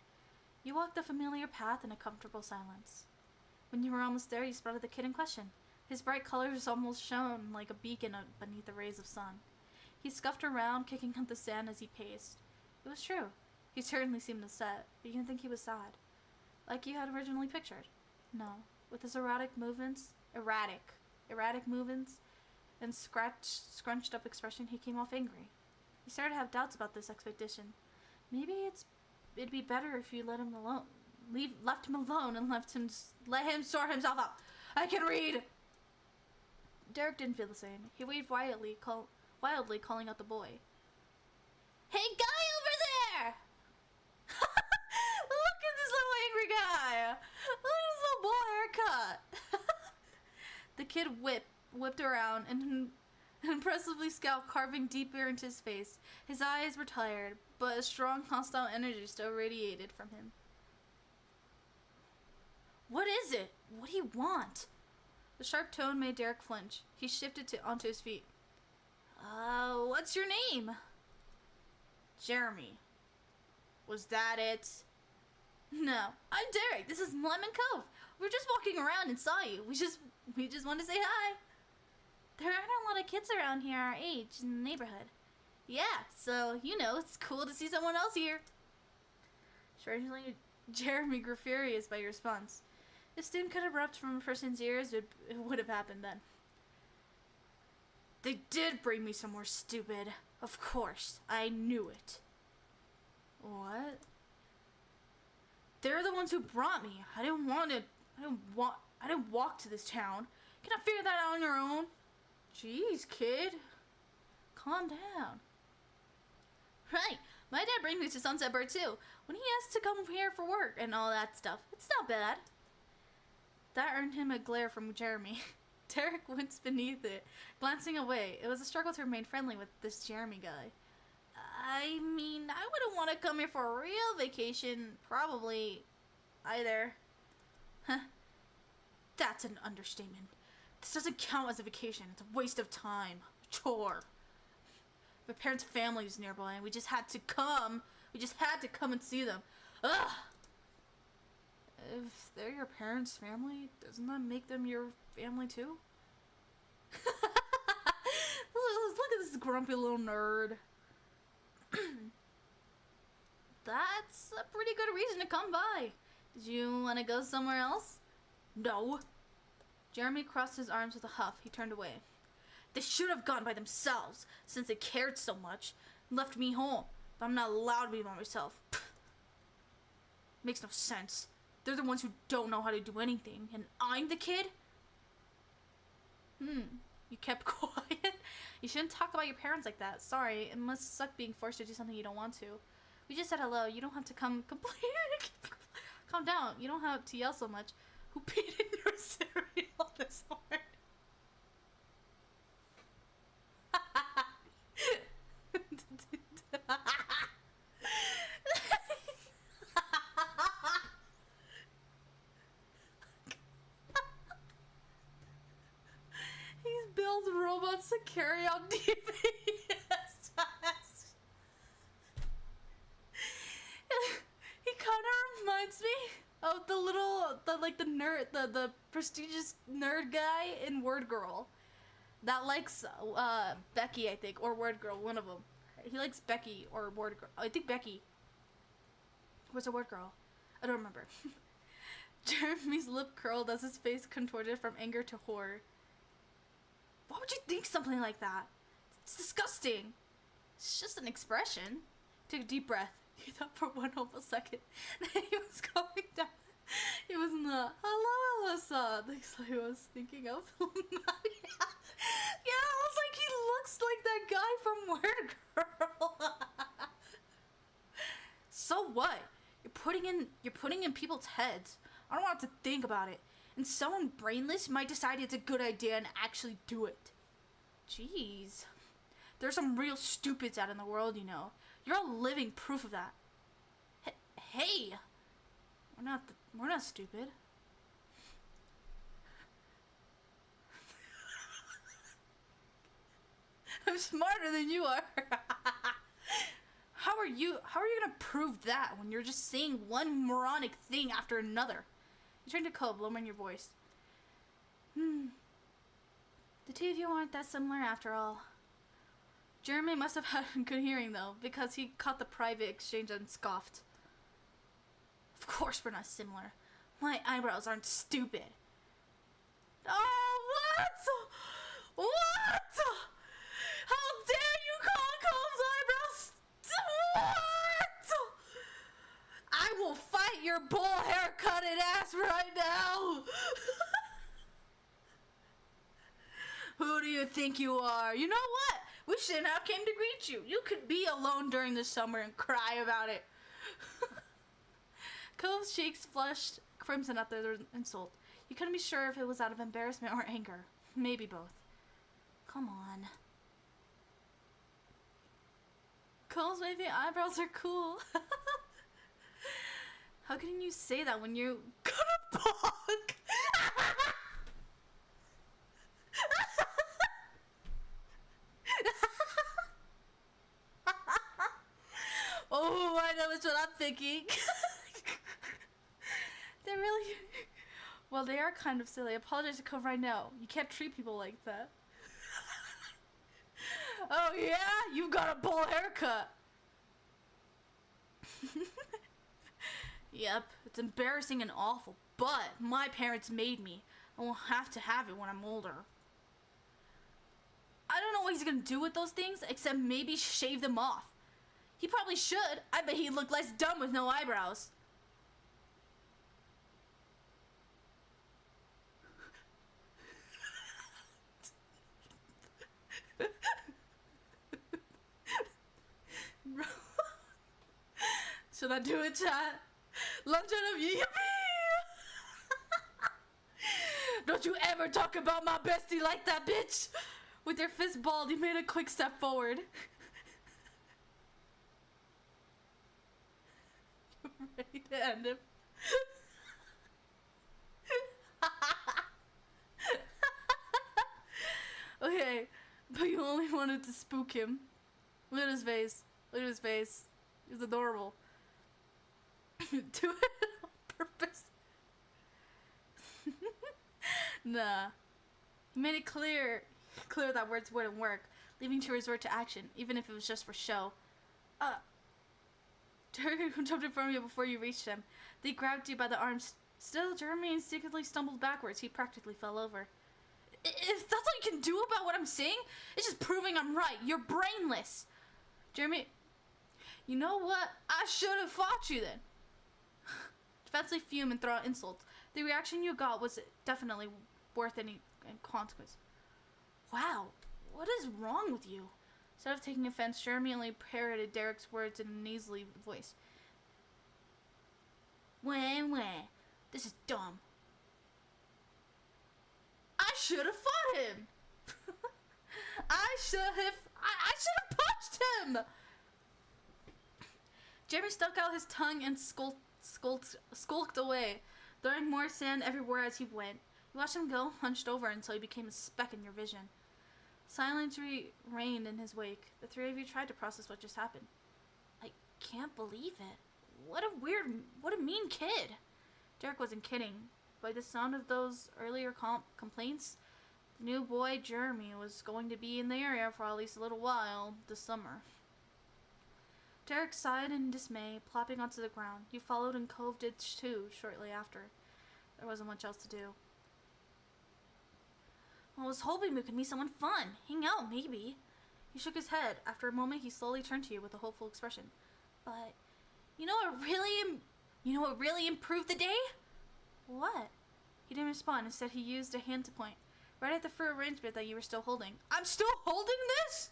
You walked the familiar path in a comfortable silence. When you were almost there, you spotted the kid in question. His bright colors almost shone like a beacon beneath the rays of sun. He scuffed around, kicking up the sand as he paced. It was true. He certainly seemed upset, but you didn't think he was sad, like you had originally pictured. No, with his erratic movements, and scrunched up expression, he came off angry. He started to have doubts about this expedition. Maybe it'd be better if you left him alone and let him sort himself out. I can read. Derek didn't feel the same. He waved wildly, calling out the boy. Hey, guy over there! Look at this little angry guy. Look at this little boy haircut. The kid whipped around and impressively scowled, carving deeper into his face. His eyes were tired, but a strong hostile energy still radiated from him. What is it? What do you want? The sharp tone made Derek flinch. He shifted onto his feet. What's your name? Jeremy. Was that it? No, I'm Derek. This is Lemon Cove. We were just walking around and saw you. We just wanted to say hi. There aren't a lot of kids around here our age in the neighborhood. Yeah, so, it's cool to see someone else here. Strangely, Jeremy grew furious by your response. If steam could erupt from a person's ears, it would have happened then. They did bring me somewhere, stupid. Of course, I knew it. What? They're the ones who brought me. I didn't walk to this town. You cannot figure that out on your own. Jeez, kid. Calm down. Right. My dad brings me to Sunset Bird too, when he has to come here for work and all that stuff. It's not bad. That earned him a glare from Jeremy. Derek winced beneath it, glancing away. It was a struggle to remain friendly with this Jeremy guy. I mean, I wouldn't want to come here for a real vacation, probably. either. Huh. That's an understatement. This doesn't count as a vacation. It's a waste of time. A chore. My parents' family was nearby and we just had to come. We just had to come and see them. Ugh! If they're your parents' family, doesn't that make them your family too? Look at this grumpy little nerd. That's a pretty good reason to come by. Did you want to go somewhere else? No. Jeremy crossed his arms with a huff. He turned away. They should have gone by themselves, since they cared so much, and left me home. But I'm not allowed to be by myself. Pfft. Makes no sense. They're the ones who don't know how to do anything, and I'm the kid? You kept quiet? You shouldn't talk about your parents like that. Sorry, it must suck being forced to do something you don't want to. We just said hello. You don't have to come complain. Calm down. You don't have to yell so much. Who peed in your cereal this morning? He's built robots to carry out DVS tasks. He kind of reminds me of the prestigious nerd guy in Word Girl that likes Becky, I think, or Word Girl, one of them. He likes Becky or Word Girl. I think Becky. Where's the Word Girl? I don't remember. Jeremy's lip curled as his face contorted from anger to horror. Why would you think something like that? It's disgusting. It's just an expression. Take a deep breath. He thought for one almost second that he was going down. He was not. Hello, Alyssa. That's what he was thinking of. Yeah, I was like, he looks like that guy from Word Girl. So what? You're putting in people's heads. I don't want to think about it. And someone brainless might decide it's a good idea and actually do it. Jeez. There's some real stupids out in the world, you know. You're all living proof of that. Hey! We're not stupid. I'm smarter than you are. How are you gonna prove that when you're just saying one moronic thing after another? You turned to Cove, lowering your voice. The two of you aren't that similar after all. Jeremy must have had good hearing though, because he caught the private exchange and scoffed. Of course we're not similar. My eyebrows aren't stupid. Oh, what? What? How dare you call Cole's eyebrows? What? I will fight your bull haircutted ass right now. Who do you think you are? You know what? We shouldn't have came to greet you. You could be alone during the summer and cry about it. Cove's cheeks flushed crimson at the insult. You couldn't be sure if it was out of embarrassment or anger. Maybe both. Come on. Cole's wavy eyebrows are cool. How can you say that when you got a bug? Oh, I know what I'm thinking. They're really... Well, they are kind of silly. Apologize to Cove right now. You can't treat people like that. Oh, yeah? You've got a bowl haircut. Yep, it's embarrassing and awful, but my parents made me. I won't have to have it when I'm older. I don't know what he's gonna do with those things, except maybe shave them off. He probably should. I bet he'd look less dumb with no eyebrows. Should I do it, chat? Lunch out of yippee! Don't you ever talk about my bestie like that, bitch! With your fist balled, he made a quick step forward. Ready to end him. Okay, but you only wanted to spook him. Look at his face. Look at his face. He's adorable. Do it on purpose. Nah. He made it clear that words wouldn't work, leaving to resort to action, even if it was just for show. Derek jumped in front of you before you reached him. They grabbed you by the arms. Still, Jeremy instinctively stumbled backwards. He practically fell over. If that's all you can do about what I'm saying, it's just proving I'm right. You're brainless. Jeremy, you know what? I should have fought you then. Defensively fume and throw out insults. The reaction you got was definitely worth any consequence. Wow, what is wrong with you? Instead of taking offense, Jeremy only parroted Derek's words in a nasally voice. Wah, this is dumb. I should have fought him. I should have punched him. Jeremy stuck out his tongue and skulked away, throwing more sand everywhere as he went. You watched him go, hunched over until he became a speck in your vision. Silence reigned in his wake. The three of you tried to process what just happened. I can't believe it. What a mean kid. Derek wasn't kidding. By the sound of those earlier complaints, the new boy, Jeremy, was going to be in the area for at least a little while this summer. Derek sighed in dismay, plopping onto the ground. You followed and Cove did too shortly after. There wasn't much else to do. I was hoping we could meet someone fun. Hang out, maybe. He shook his head. After a moment, he slowly turned to you with a hopeful expression. But, you know what really improved the day? What? He didn't respond. Instead, he used a hand to point. Right at the fur arrangement that you were still holding. I'm still holding this?!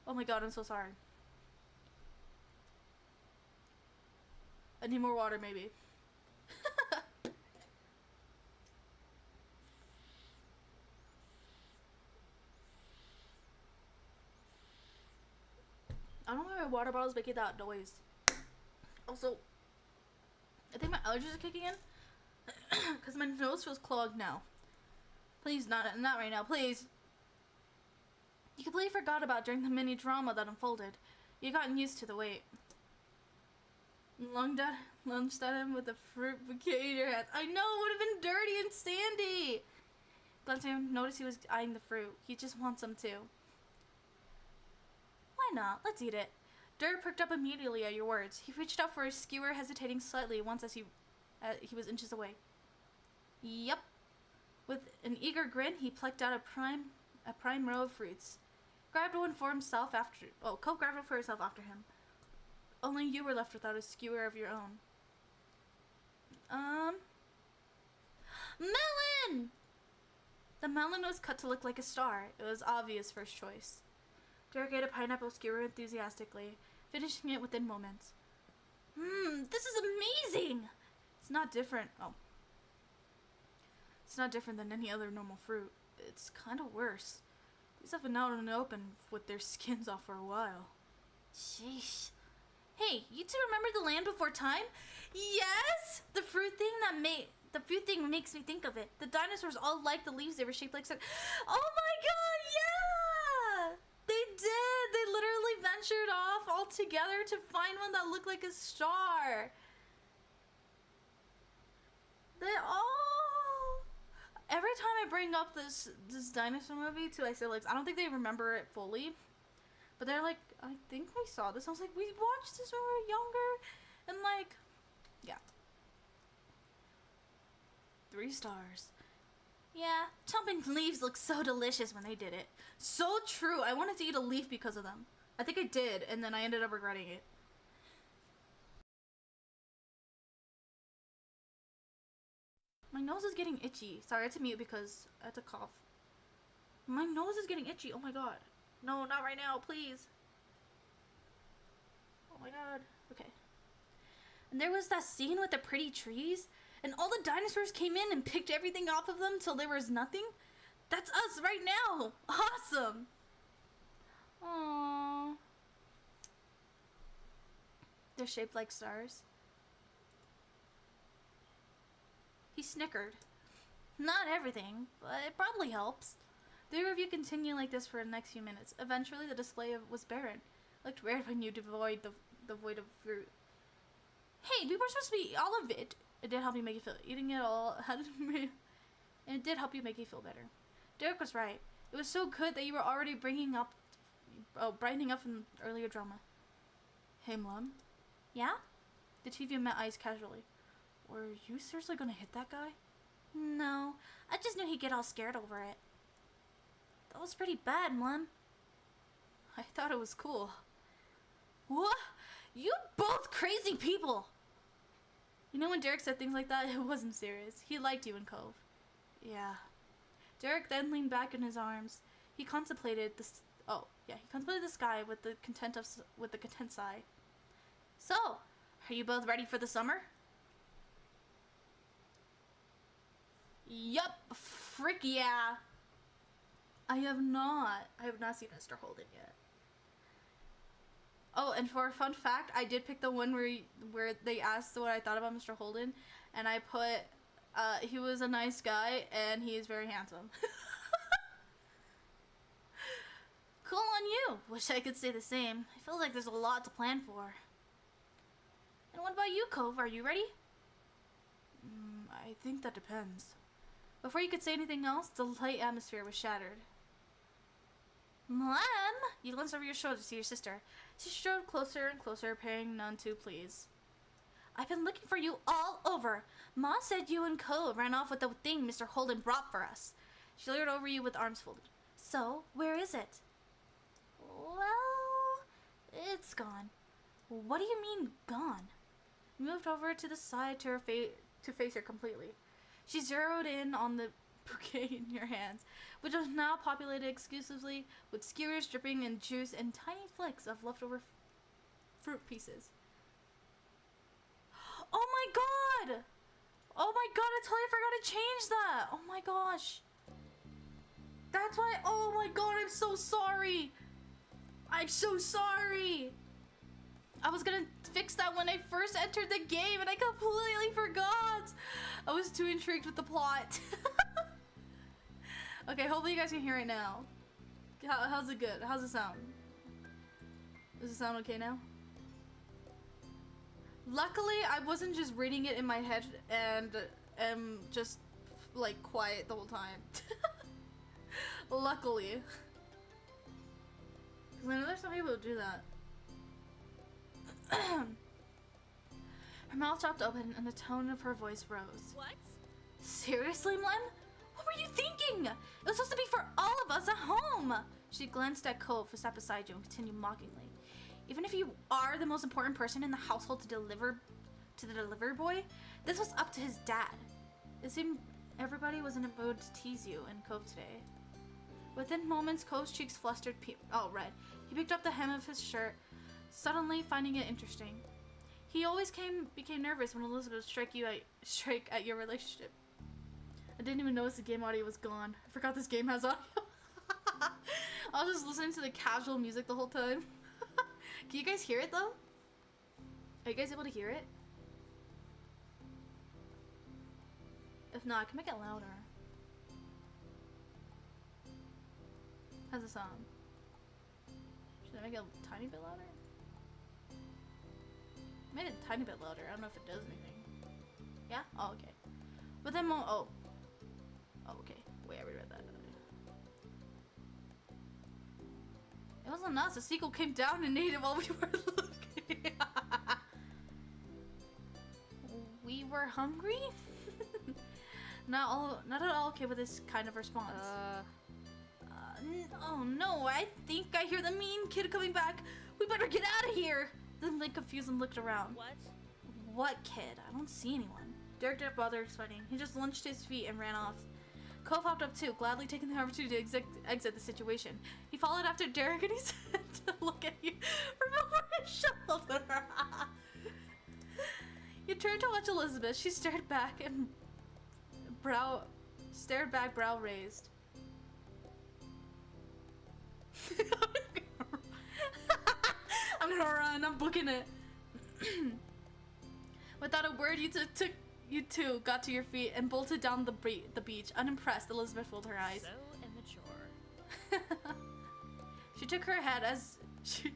Oh my god, I'm so sorry. I need more water, maybe. I don't know why my water bottle's making that noise. Also, I think my allergies are kicking in. Because my nose feels clogged now. Please, not right now, please. You completely forgot about during the mini drama that unfolded. You gotten used to the wait. Lunged at him with a fruit bouquet in your hand. I know, it would have been dirty and sandy. Glancing at him, noticed he was eyeing the fruit. He just wants some too. Why not? Let's eat it. Derek perked up immediately at your words. He reached out for his skewer, hesitating slightly once as he was inches away. Yep. With an eager grin, he plucked out a prime row of fruits. Grabbed one for himself after. Oh, Cove grabbed it for herself after him. Only you were left without a skewer of your own. Melon! The melon was cut to look like a star. It was obvious first choice. Derek ate a pineapple skewer enthusiastically, finishing it within moments. This is amazing! It's not different. Oh. It's not different than any other normal fruit. It's kind of worse. These have been out in the open with their skins off for a while. Sheesh. Hey, you two remember the land before time? Yes! The fruit thing makes me think of it. The dinosaurs all liked the leaves. They were shaped like sun. Oh my god, yeah! They did! They literally ventured off all together to find one that looked like a star. They all... Every time I bring up this dinosaur movie to my siblings, I don't think they remember it fully. But they're like, I think we saw this. I was like, we watched this when we were younger. And like, yeah. 3 stars. Yeah, chomping leaves look so delicious when they did it. So true. I wanted to eat a leaf because of them. I think I did, and then I ended up regretting it. My nose is getting itchy. Sorry, I had to mute because I had to cough. My nose is getting itchy. Oh my god. No, not right now, please. Oh my god. Okay. And there was that scene with the pretty trees, and all the dinosaurs came in and picked everything off of them till there was nothing. That's us right now. Awesome. Aww. They're shaped like stars. He snickered. Not everything, but it probably helps. The review continued like this for the next few minutes. Eventually, the display was barren. It looked weird when you devoid the void of fruit. Hey, we were supposed to eat all of it. It did help you make you feel. Eating it all had and it did help you make you feel better. Derek was right. It was so good that you were already brightening up from earlier drama. Hey, Mom. Yeah? The two of you met eyes casually. Were you seriously gonna hit that guy? No, I just knew he'd get all scared over it. That was pretty bad, Mom. I thought it was cool. What? You both crazy people! You know when Derek said things like that, it wasn't serious. He liked you in Cove. Yeah. Derek then leaned back in his arms. He contemplated the sky with the content sigh. So, are you both ready for the summer? Yup, frick yeah. I have not seen Mr. Holden yet. Oh, and for a fun fact, I did pick the one where they asked what I thought about Mr. Holden, and I put, he was a nice guy, and he is very handsome. Cool on you. Wish I could say the same. I feel like there's a lot to plan for. And what about you, Cove? Are you ready? I think that depends. Before you could say anything else, the light atmosphere was shattered. Mom! You glanced over your shoulder to see your sister. She strode closer and closer, paying none too pleased. I've been looking for you all over. Ma said you and Cove ran off with the thing Mr. Holden brought for us. She leered over you with arms folded. So, where is it? Well, it's gone. What do you mean, gone? You moved over to the side to face her completely. She zeroed in on the bouquet in your hands, which was now populated exclusively with skewers dripping in juice and tiny flecks of leftover fruit pieces. Oh my god! Oh my god, I totally forgot to change that! Oh my gosh. That's why, oh my god, I'm so sorry! I'm so sorry! I was gonna fix that when I first entered the game and I completely forgot! I was too intrigued with the plot. Okay, hopefully you guys can hear it now. How's it good? How's it sound? Does it sound okay now? Luckily, I wasn't just reading it in my head and am just like quiet the whole time. Luckily. Because I know there's some people who do that. Her mouth dropped open and the tone of her voice rose. What? Seriously, Mlem? What were you thinking? It was supposed to be for all of us at home. She glanced at Cove, who sat beside you, and continued mockingly. Even if you are the most important person in the household to the delivery boy, this was up to his dad. It seemed everybody was in a mood to tease you in Cove today. Within moments, Cove's cheeks flustered red. He picked up the hem of his shirt, suddenly finding it interesting. He always became nervous when Elizabeth strike at your relationship. I didn't even notice the game audio was gone. I forgot this game has audio. I was just listening to the casual music the whole time. Can you guys hear it though? Are you guys able to hear it? If not, I can make it louder. How's it sound? Should I make it a tiny bit louder? I made it a tiny bit louder. I don't know if it does anything. Yeah? Oh, okay. But then oh, okay. Wait, I reread that. It wasn't us. The sequel came down and ate it while we were looking. We were hungry? Not at all okay with this kind of response. Oh no, I think I hear the mean kid coming back. We better get out of here. Then Link confused and looked around. What? What kid? I don't see anyone. Derek didn't bother explaining. He just lunged his feet and ran off. Cove hopped up too, gladly taking the opportunity to exit the situation. He followed after Derek and he said to look at you from over his shoulder. You turned to watch Elizabeth. She stared back, brow raised. I'm gonna run. I'm booking it. Without a word, you You two got to your feet and bolted down the beach. Unimpressed, Elizabeth rolled her eyes. So immature. She took her head as she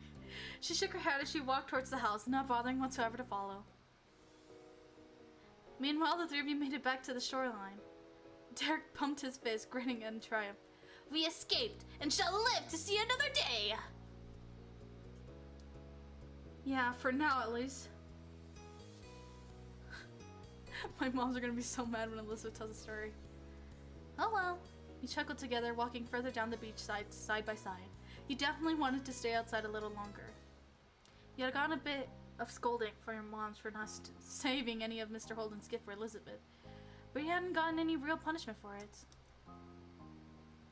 shook her head as she walked towards the house, not bothering whatsoever to follow. Meanwhile, the three of you made it back to the shoreline. Derek pumped his fist, grinning in triumph. We escaped and shall live to see another day. Yeah, for now at least. My moms are gonna be so mad when Elizabeth tells the story. Oh well. You chuckled together, walking further down the beach side by side. You definitely wanted to stay outside a little longer. You had gotten a bit of scolding from your moms for not saving any of Mr. Holden's gift for Elizabeth, but you hadn't gotten any real punishment for it.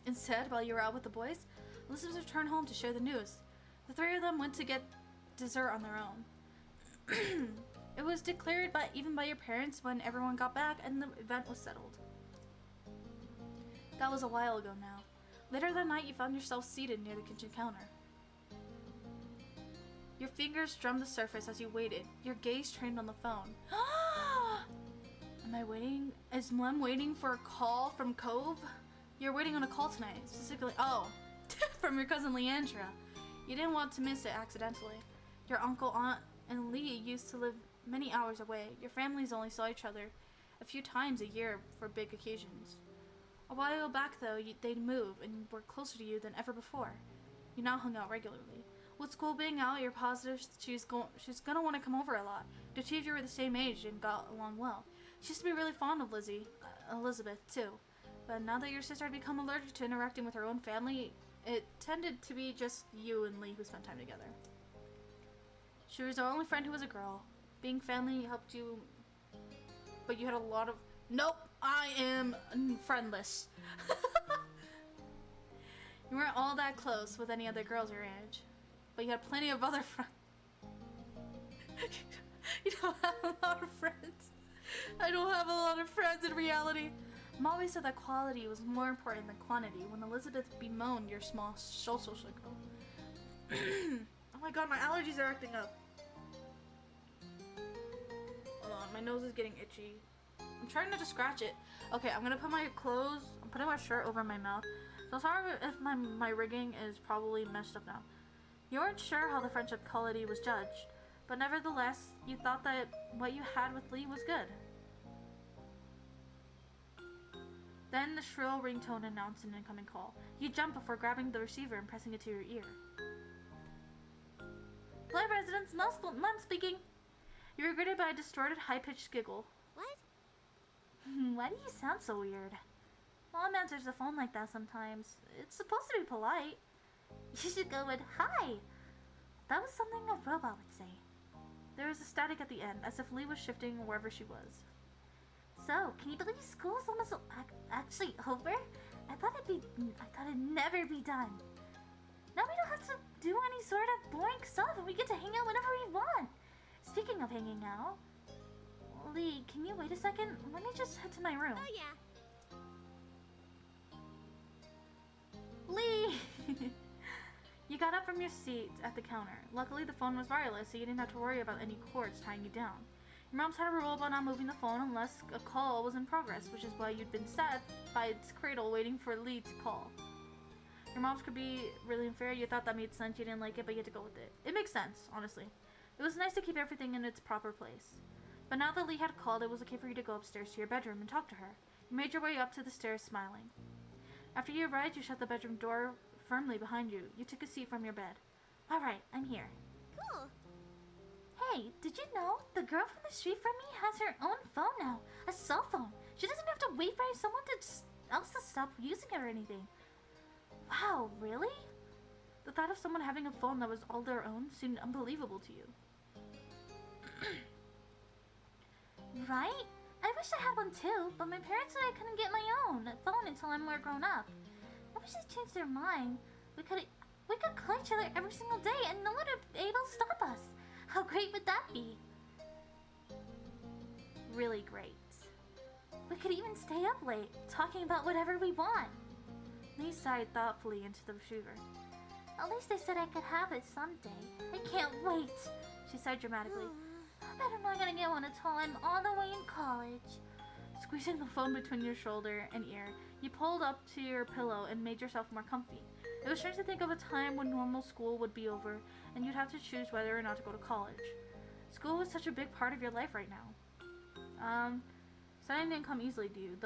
Instead, while you were out with the boys, Elizabeth returned home to share the news. The three of them went to get dessert on their own. It was declared even by your parents when everyone got back and the event was settled. That was a while ago now. Later that night, you found yourself seated near the kitchen counter. Your fingers strummed the surface as you waited, your gaze trained on the phone. Am I waiting? Is Mlem waiting for a call from Cove? You're waiting on a call tonight, specifically. Oh, from your cousin Leandra. You didn't want to miss it accidentally. Your uncle, aunt, and Lee used to live many hours away. Your families only saw each other a few times a year for big occasions. A while back, though, they'd moved and were closer to you than ever before. You now hung out regularly. With school being out, you're positive she's gonna want to come over a lot. The two of you were the same age and got along well. She used to be really fond of Elizabeth, too. But now that your sister had become allergic to interacting with her own family, it tended to be just you and Lee who spent time together. She was the only friend who was a girl. Being family helped you, but you had a lot of... Nope, I am friendless. You weren't all that close with any other girls your age, but you had plenty of other friends. You don't have a lot of friends. I don't have a lot of friends in reality. Mom always said that quality was more important than quantity when Elizabeth bemoaned your small social circle. Oh my god, my allergies are acting up. Hold on, my nose is getting itchy. I'm trying not to scratch it. Okay, I'm gonna put my clothes, I'm putting my shirt over my mouth. So sorry if my rigging is probably messed up now. You weren't sure how the friendship quality was judged, but nevertheless, you thought that what you had with Lee was good. Then the shrill ringtone announced an incoming call. You jumped before grabbing the receiver and pressing it to your ear. Hello, residents. Mom speaking. You were greeted by a distorted, high-pitched giggle. What? Why do you sound so weird? Mom answers the phone like that sometimes. It's supposed to be polite. You should go with hi. That was something a robot would say. There was a static at the end, as if Lee was shifting wherever she was. So, can you believe school's almost actually over? I thought it'd never be done. Now we don't have to do any sort of boring stuff, and we get to hang out whenever we want. Speaking of hanging out, Lee, can you wait a second? Let me just head to my room. Oh yeah. Lee! You got up from your seat at the counter. Luckily, the phone was wireless, so you didn't have to worry about any cords tying you down. Your mom's had a rule about not moving the phone unless a call was in progress, which is why you'd been sat by its cradle waiting for Lee to call. Your mom's could be really unfair. You thought that made sense. You didn't like it, but you had to go with it. It makes sense, honestly. It was nice to keep everything in its proper place. But now that Lee had called, it was okay for you to go upstairs to your bedroom and talk to her. You made your way up to the stairs smiling. After you arrived, you shut the bedroom door firmly behind you. You took a seat from your bed. All right, I'm here. Cool. Hey, did you know the girl from the street from me has her own phone now? A cell phone. She doesn't have to wait for someone else to stop using it or anything. Wow, really? The thought of someone having a phone that was all their own seemed unbelievable to you. Right? I wish I had one too, but my parents said I couldn't get my own phone until I'm more grown up. I wish they changed their mind. We could call each other every single day and no one would be able to stop us. How great would that be? Really great. We could even stay up late, talking about whatever we want. Lee sighed thoughtfully into the receiver. At least they said I could have it someday. I can't wait, she sighed dramatically. bet I'm not gonna get one until I'm all the way in college. Squeezing the phone between your shoulder and ear, you pulled up to your pillow and made yourself more comfy. It was strange to think of a time when normal school would be over and you'd have to choose whether or not to go to college. School was such a big part of your life right now. Studying didn't come easily to you.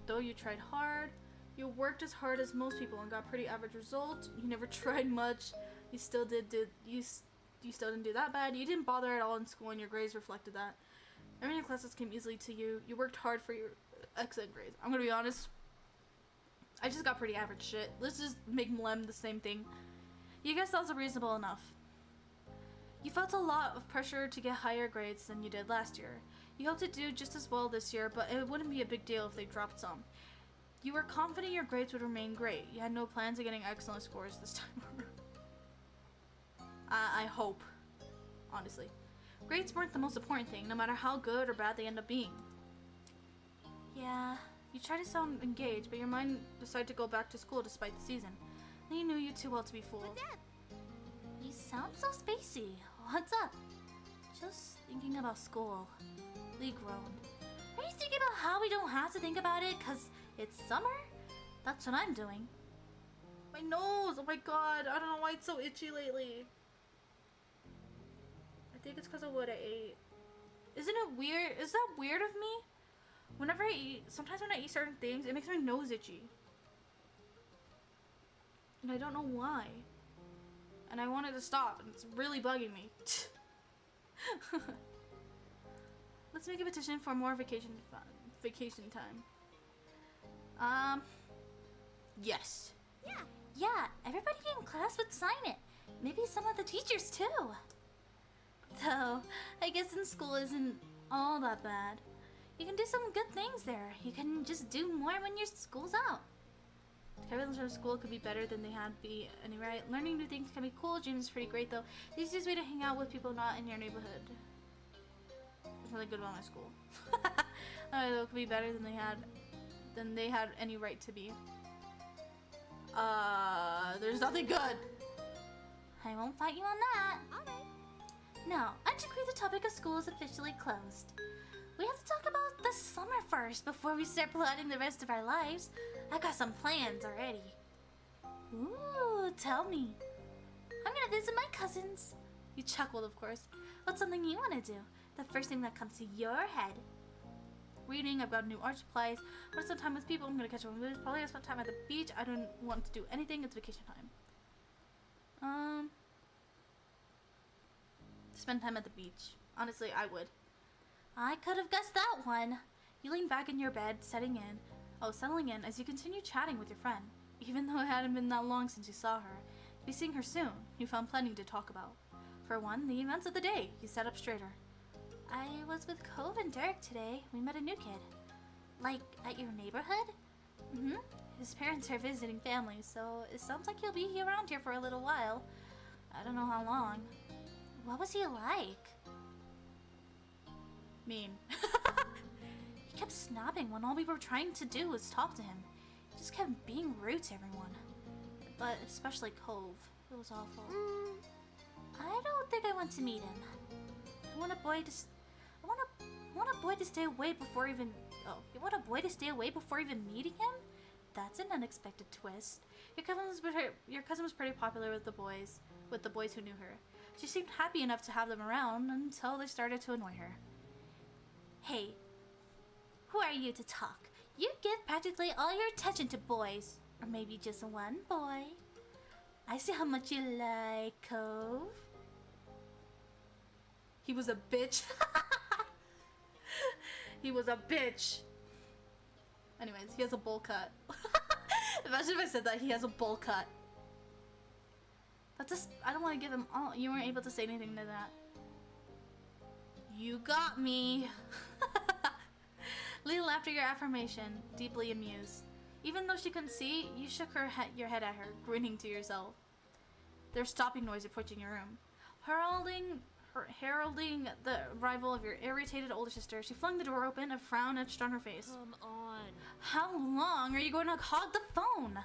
Though you tried hard, you worked as hard as most people and got pretty average results. You never tried much. You still didn't do that bad. You didn't bother at all in school and your grades reflected that. Every your classes came easily to you. You worked hard for your excellent grades. I'm gonna be honest. I just got pretty average shit. Let's just make Lem the same thing. You guess that was reasonable enough. You felt a lot of pressure to get higher grades than you did last year. You hoped to do just as well this year, but it wouldn't be a big deal if they dropped some. You were confident your grades would remain great. You had no plans of getting excellent scores this time around. I hope. Honestly. Grades weren't the most important thing, no matter how good or bad they end up being. Yeah, you tried to sound engaged, but your mind decided to go back to school despite the season. They knew you too well to be fooled. You sound so spacey. What's up? Just thinking about school. Lee groaned. Are you thinking about how we don't have to think about it because it's summer? That's what I'm doing. My nose! Oh my god, I don't know why it's so itchy lately. I think it's because of what I ate. Isn't it weird? Is that weird of me? Whenever I eat, sometimes when I eat certain things, it makes my nose itchy. And I don't know why. And I wanted to stop, and it's really bugging me. Let's make a petition for more vacation time. Yes. Yeah, everybody in class would sign it. Maybe some of the teachers too. Though, I guess in school isn't all that bad. You can do some good things there. You can just do more when your school's out. Everyone's from school could be better than they had be anyway. Learning new things can be cool. Dreams is pretty great though. The easiest way to hang out with people not in your neighborhood. It's really good about my school. It could be better than they had any right to be. There's nothing good. I won't fight you on that. Alright. Now, I decree the topic of school is officially closed. We have to talk about the summer first before we start plotting the rest of our lives. I got some plans already. Ooh, tell me. I'm gonna visit my cousins. You chuckled, of course. What's something you want to do? The first thing that comes to your head. Reading, I've got new art supplies. I want to spend time with people. I'm gonna catch up on movies. Probably gonna spend time at the beach. I don't want to do anything. It's vacation time. Spend time at the beach. Honestly, I would. I could have guessed that one. You lean back in your bed, settling in as you continue chatting with your friend. Even though it hadn't been that long since you saw her, you'll be seeing her soon. You found plenty to talk about. For one, the events of the day. You sat up straighter. I was with Cove and Derek today. We met a new kid. Like, at your neighborhood? Mm-hmm. His parents are visiting family, so it sounds like he'll be around here for a little while. I don't know how long. What was he like? Mean. He kept snapping when all we were trying to do was talk to him. He just kept being rude to everyone. But especially Cove. It was awful. I don't think I want to meet him. I want a boy to stay away before even... Oh, you want a boy to stay away before even meeting him? That's an unexpected twist. Your cousin was pretty popular with the boys who knew her. She seemed happy enough to have them around until they started to annoy her. Hey, who are you to talk? You give practically all your attention to boys. Or maybe just one boy. I see how much you like Cove. He was a bitch. He was a bitch. Anyways, he has a bowl cut. Imagine if I said that he has a bowl cut. That's just, I don't want to give him all. You weren't able to say anything to that. You got me. Lee laughed at your affirmation, deeply amused. Even though she couldn't see, you shook your head at her, grinning to yourself. There's stopping noise approaching your room. Heralding the arrival of your irritated older sister, she flung the door open, a frown etched on her face. Come on. How long are you going to hog the phone?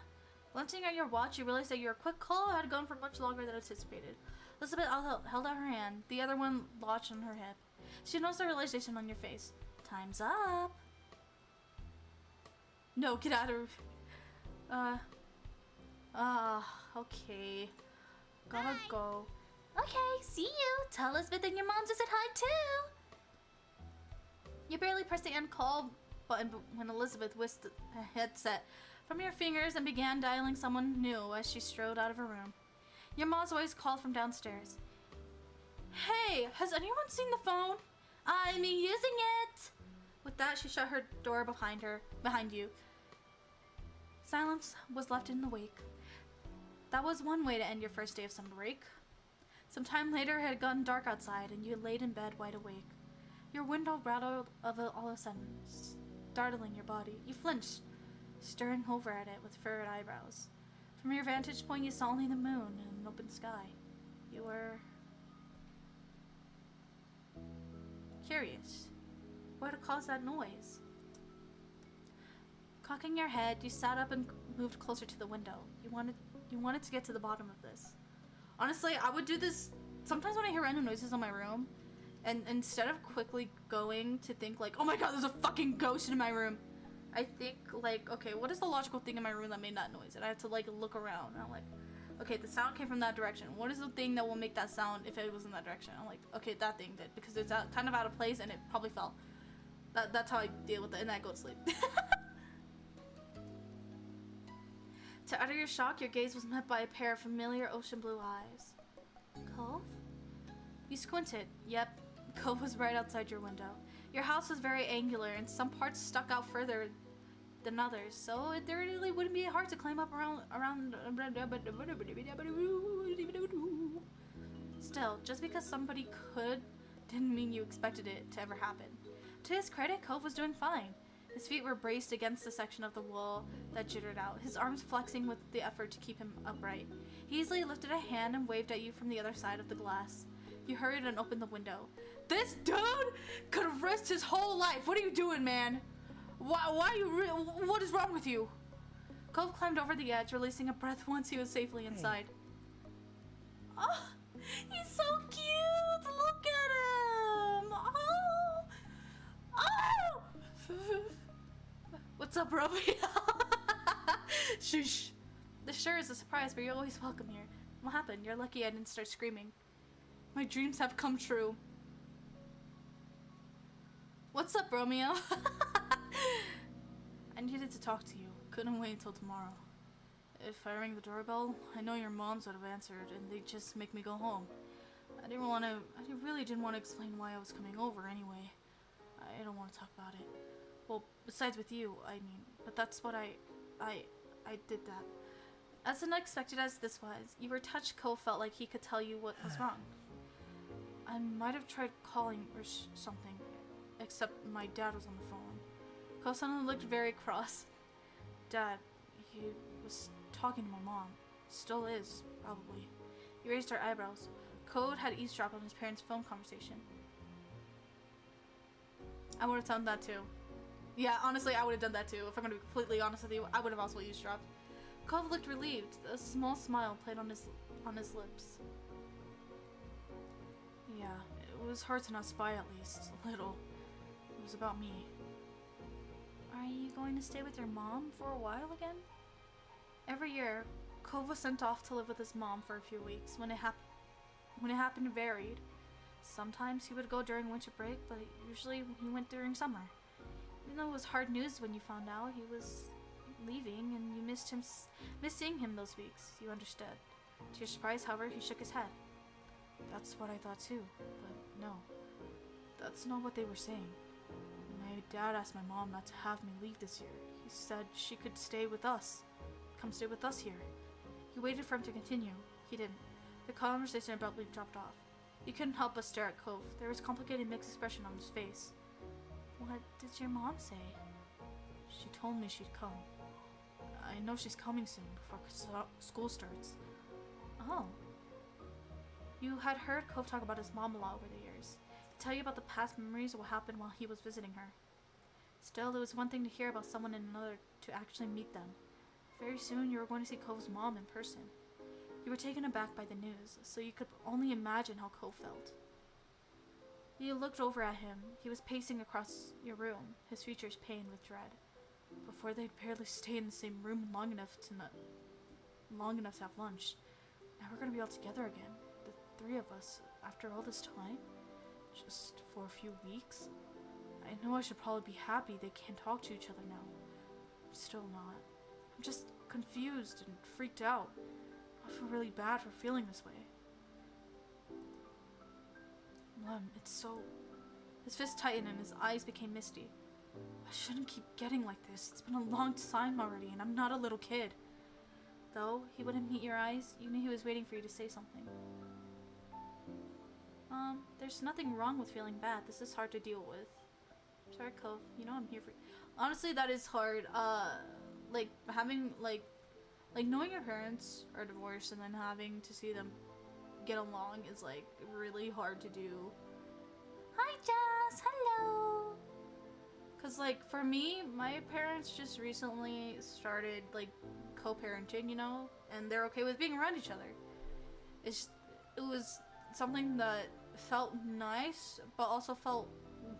Glancing at your watch, you realized that your quick call had gone for much longer than anticipated. Elizabeth held out her hand, the other one latched on her hip. She knows the realization on your face. Time's up. No, get out of... okay. Gotta go. Okay, see you. Tell Elizabeth and your mom to say hi too. You barely pressed the end call button when Elizabeth whisked a headset from your fingers and began dialing someone new as she strode out of her room. Your mom's voice called from downstairs. Hey, has anyone seen the phone? I'm using it. With that, she shut her door behind you. Silence was left in the wake. That was one way to end your first day of summer break. Some time later, it had gotten dark outside, and you laid in bed wide awake. Your window rattled all of a sudden, startling your body. You flinched, staring over at it with furrowed eyebrows. From your vantage point, you saw only the moon and an open sky. You were... curious. What had caused that noise? Cocking your head, you sat up and moved closer to the window. You wanted to get to the bottom of this. Honestly, I would do this sometimes when I hear random noises in my room, and instead of quickly going to think like, oh my god, there's a fucking ghost in my room, I think like, okay, what is the logical thing in my room that made that noise? And I have to like look around, and I'm like, okay, the sound came from that direction. What is the thing that will make that sound if it was in that direction? I'm like, okay, that thing did, because it's kind of out of place and it probably fell. That's how I deal with it, and I go to sleep. To utter your shock, your gaze was met by a pair of familiar ocean blue eyes. Cove? You squinted. Yep, Cove was right outside your window. Your house was very angular, and some parts stuck out further than others, so it really wouldn't be hard to climb up around. Still, just because somebody could didn't mean you expected it to ever happen. To his credit, Cove was doing fine. His feet were braced against the section of the wall that jittered out, his arms flexing with the effort to keep him upright. He easily lifted a hand and waved at you from the other side of the glass. You hurried and opened the window. This dude could have risked his whole life. What are you doing, man? Why are you what is wrong with you? Cove climbed over the edge, releasing a breath once he was safely inside. Oh, he's so cute! Look at him! Oh! Oh! What's up, Romeo? Shush. This sure is a surprise, but you're always welcome here. What happened? You're lucky I didn't start screaming. My dreams have come true. What's up, Romeo? I needed to talk to you. Couldn't wait until tomorrow. If I rang the doorbell, I know your moms would have answered, and they'd just make me go home. I really didn't want to explain why I was coming over anyway. I don't want to talk about it. Well, besides with you, I mean, but that's what I did that. As unexpected as this was, you were touched. Cole felt like he could tell you what was wrong. I might have tried calling or something, except my dad was on the phone. Cole suddenly looked very cross. Dad, he was talking to my mom. Still is, probably. You raised her eyebrows. Code had eavesdropped on his parents' phone conversation. I would have done that too. Yeah, honestly, I would have done that too. If I'm gonna be completely honest with you, I would have also eavesdropped. Cove looked relieved. A small smile played on his lips. Yeah, it was hard to not spy at least, a little. It was about me. Are you going to stay with your mom for a while again? Every year, Cove was sent off to live with his mom for a few weeks. When it happened, it varied. Sometimes he would go during winter break, but usually he went during summer. Even though it was hard news when you found out he was leaving and you missed seeing him those weeks, you understood. To your surprise, however, he shook his head. That's what I thought too, but no. That's not what they were saying. My dad asked my mom not to have me leave this year. He said she could stay with us. Come stay with us here. You waited for him to continue. He didn't. The conversation abruptly dropped off. You couldn't help but stare at Cove. There was a complicated mixed expression on his face. What did your mom say? She told me she'd come. I know she's coming soon, before school starts. Oh. You had heard Cove talk about his mom a lot over the years. To tell you about the past memories of what happened while he was visiting her. Still, it was one thing to hear about someone and another to actually meet them. Very soon, you were going to see Cove's mom in person. You were taken aback by the news, so you could only imagine how Cove felt. You looked over at him. He was pacing across your room, his features pained with dread. Before they'd barely stay in the same room long enough to have lunch. Now we're gonna be all together again, the three of us, after all this time? Just for a few weeks? I know I should probably be happy they can't talk to each other now. I'm still not. I'm just confused and freaked out. I feel really bad for feeling this way. It's so... His fist tightened and his eyes became misty. I shouldn't keep getting like this. It's been a long time already and I'm not a little kid. Though he wouldn't meet your eyes, you knew he was waiting for you to say something. There's nothing wrong with feeling bad. This is hard to deal with. Sorry, Cove. You know I'm here for you. Honestly, that is hard. Like, having, like knowing your parents are divorced and then having to see them get along is, like, really hard to do. Hi, Jazz. Hello. Because, like, for me, my parents just recently started, like, co-parenting, you know? And they're okay with being around each other. It was something that felt nice, but also felt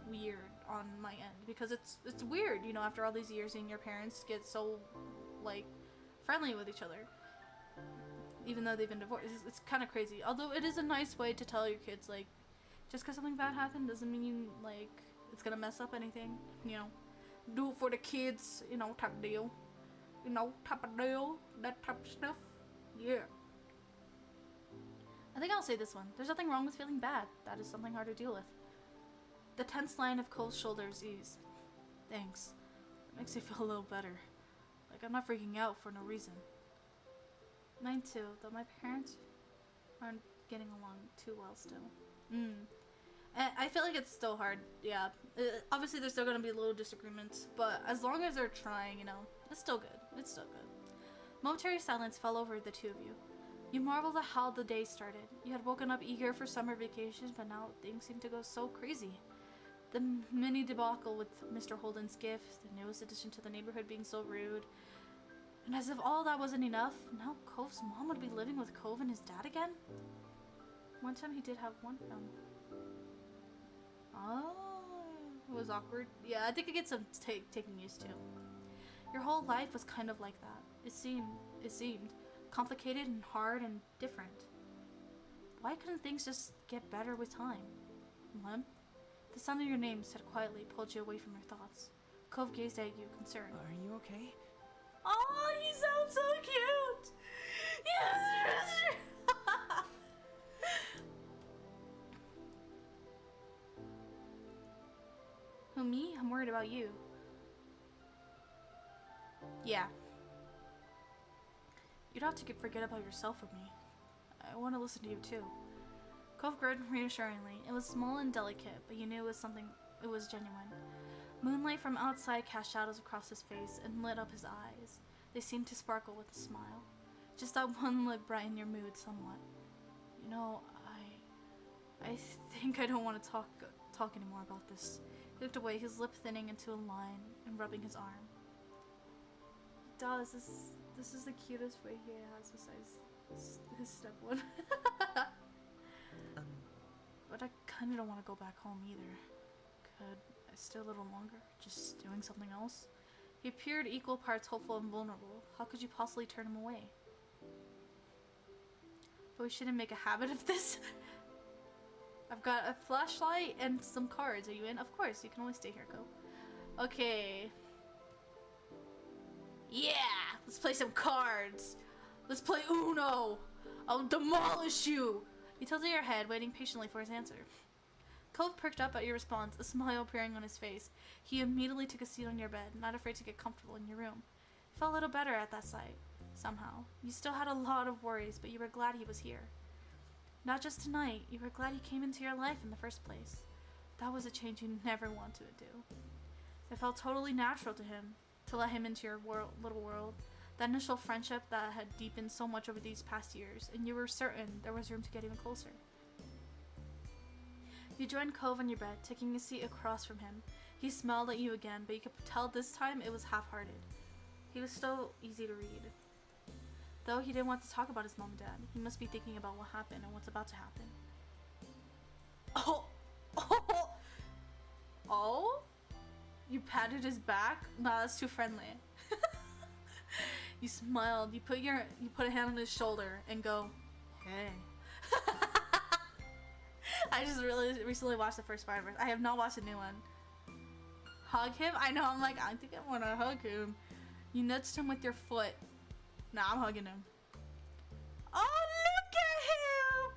weird on my end. Because it's weird, you know, after all these years seeing your parents get so, like, friendly with each other. Even though they've been divorced. It's kind of crazy. Although it is a nice way to tell your kids, like, just because something bad happened doesn't mean, like, it's gonna mess up anything, you know. Do it for the kids, you know, type of deal. You know, type of deal. That type of stuff. Yeah. I think I'll say this one. There's nothing wrong with feeling bad. That is something hard to deal with. The tense line of Cole's shoulders eased. Thanks. It makes me feel a little better. Like I'm not freaking out for no reason. Mine too, though my parents aren't getting along too well still. And I feel like it's still hard, yeah. Obviously there's still gonna be little disagreements, but as long as they're trying, you know, it's still good. It's still good. Momentary silence fell over the two of you. You marveled at how the day started. You had woken up eager for summer vacation, but now things seemed to go so crazy. The mini debacle with Mr. Holden's gift, the newest addition to the neighborhood being so rude. And as if all that wasn't enough, now Cove's mom would be living with Cove and his dad again? One time he did have one. Oh, it was awkward. Yeah, I think it gets some taking used to. Your whole life was kind of like that. It seemed complicated and hard and different. Why couldn't things just get better with time? Lem? The sound of your name said quietly pulled you away from your thoughts. Cove gazed at you, concerned. Are you okay? Oh, you sound so cute! Yes! Who, me? I'm worried about you. Yeah. You don't have to forget about yourself with me. I want to listen to you too. Cove grinned reassuringly. It was small and delicate, but you knew it was genuine. Moonlight from outside cast shadows across his face and lit up his eyes. They seemed to sparkle with a smile. Just that one look brightened your mood somewhat. You know, I think I don't want to talk anymore about this. He looked away, his lip thinning into a line and rubbing his arm. He does. This is the cutest way he has besides his step one. But I kind of don't want to go back home either. Could I stay a little longer, just doing something else? He appeared equal parts hopeful and vulnerable. How could you possibly turn him away? But we shouldn't make a habit of this. I've got a flashlight and some cards. Are you in? Of course, you can always stay here, Go. Okay. Yeah! Let's play some cards! Let's play Uno! I'll demolish you! You tilted your head, waiting patiently for his answer. Cove perked up at your response, a smile appearing on his face. He immediately took a seat on your bed, not afraid to get comfortable in your room. He felt a little better at that sight, somehow. You still had a lot of worries, but you were glad he was here. Not just tonight, you were glad he came into your life in the first place. That was a change you never wanted to do. It felt totally natural to him, to let him into your little world. That initial friendship that had deepened so much over these past years, and you were certain there was room to get even closer. You joined Cove on your bed, taking a seat across from him. He smiled at you again, but you could tell this time it was half-hearted. He was still easy to read. Though he didn't want to talk about his mom and dad, he must be thinking about what happened and what's about to happen. Oh! Oh? You patted his back? Nah, that's too friendly. You smiled. You put a hand on his shoulder and go, hey. I just really recently watched the first Spider-Verse. I have not watched a new one. Hug him? I know, I'm like, I think I want to hug him. You nudged him with your foot. Nah, I'm hugging him. Oh, look at him!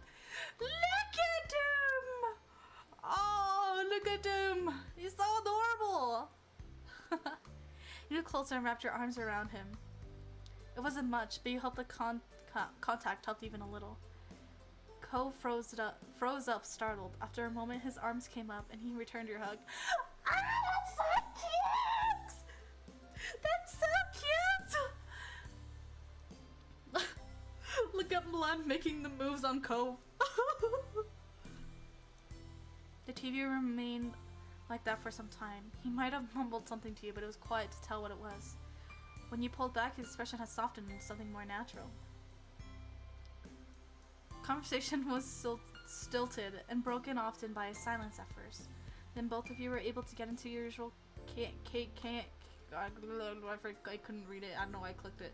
Look at him! Oh, look at him! He's so adorable! You moved closer and wrapped your arms around him. It wasn't much, but you helped the contact helped even a little. Cove froze up, startled. After a moment, his arms came up and he returned your hug. Ah, that's so cute! That's so cute! Look at Milan making the moves on Cove. The TV remained like that for some time. He might have mumbled something to you, but it was quiet to tell what it was. When you pulled back, his expression had softened into something more natural. Conversation was stilted and broken often by a silence at first. Then both of you were able to get into your usual I couldn't read it. I don't know why I clicked it.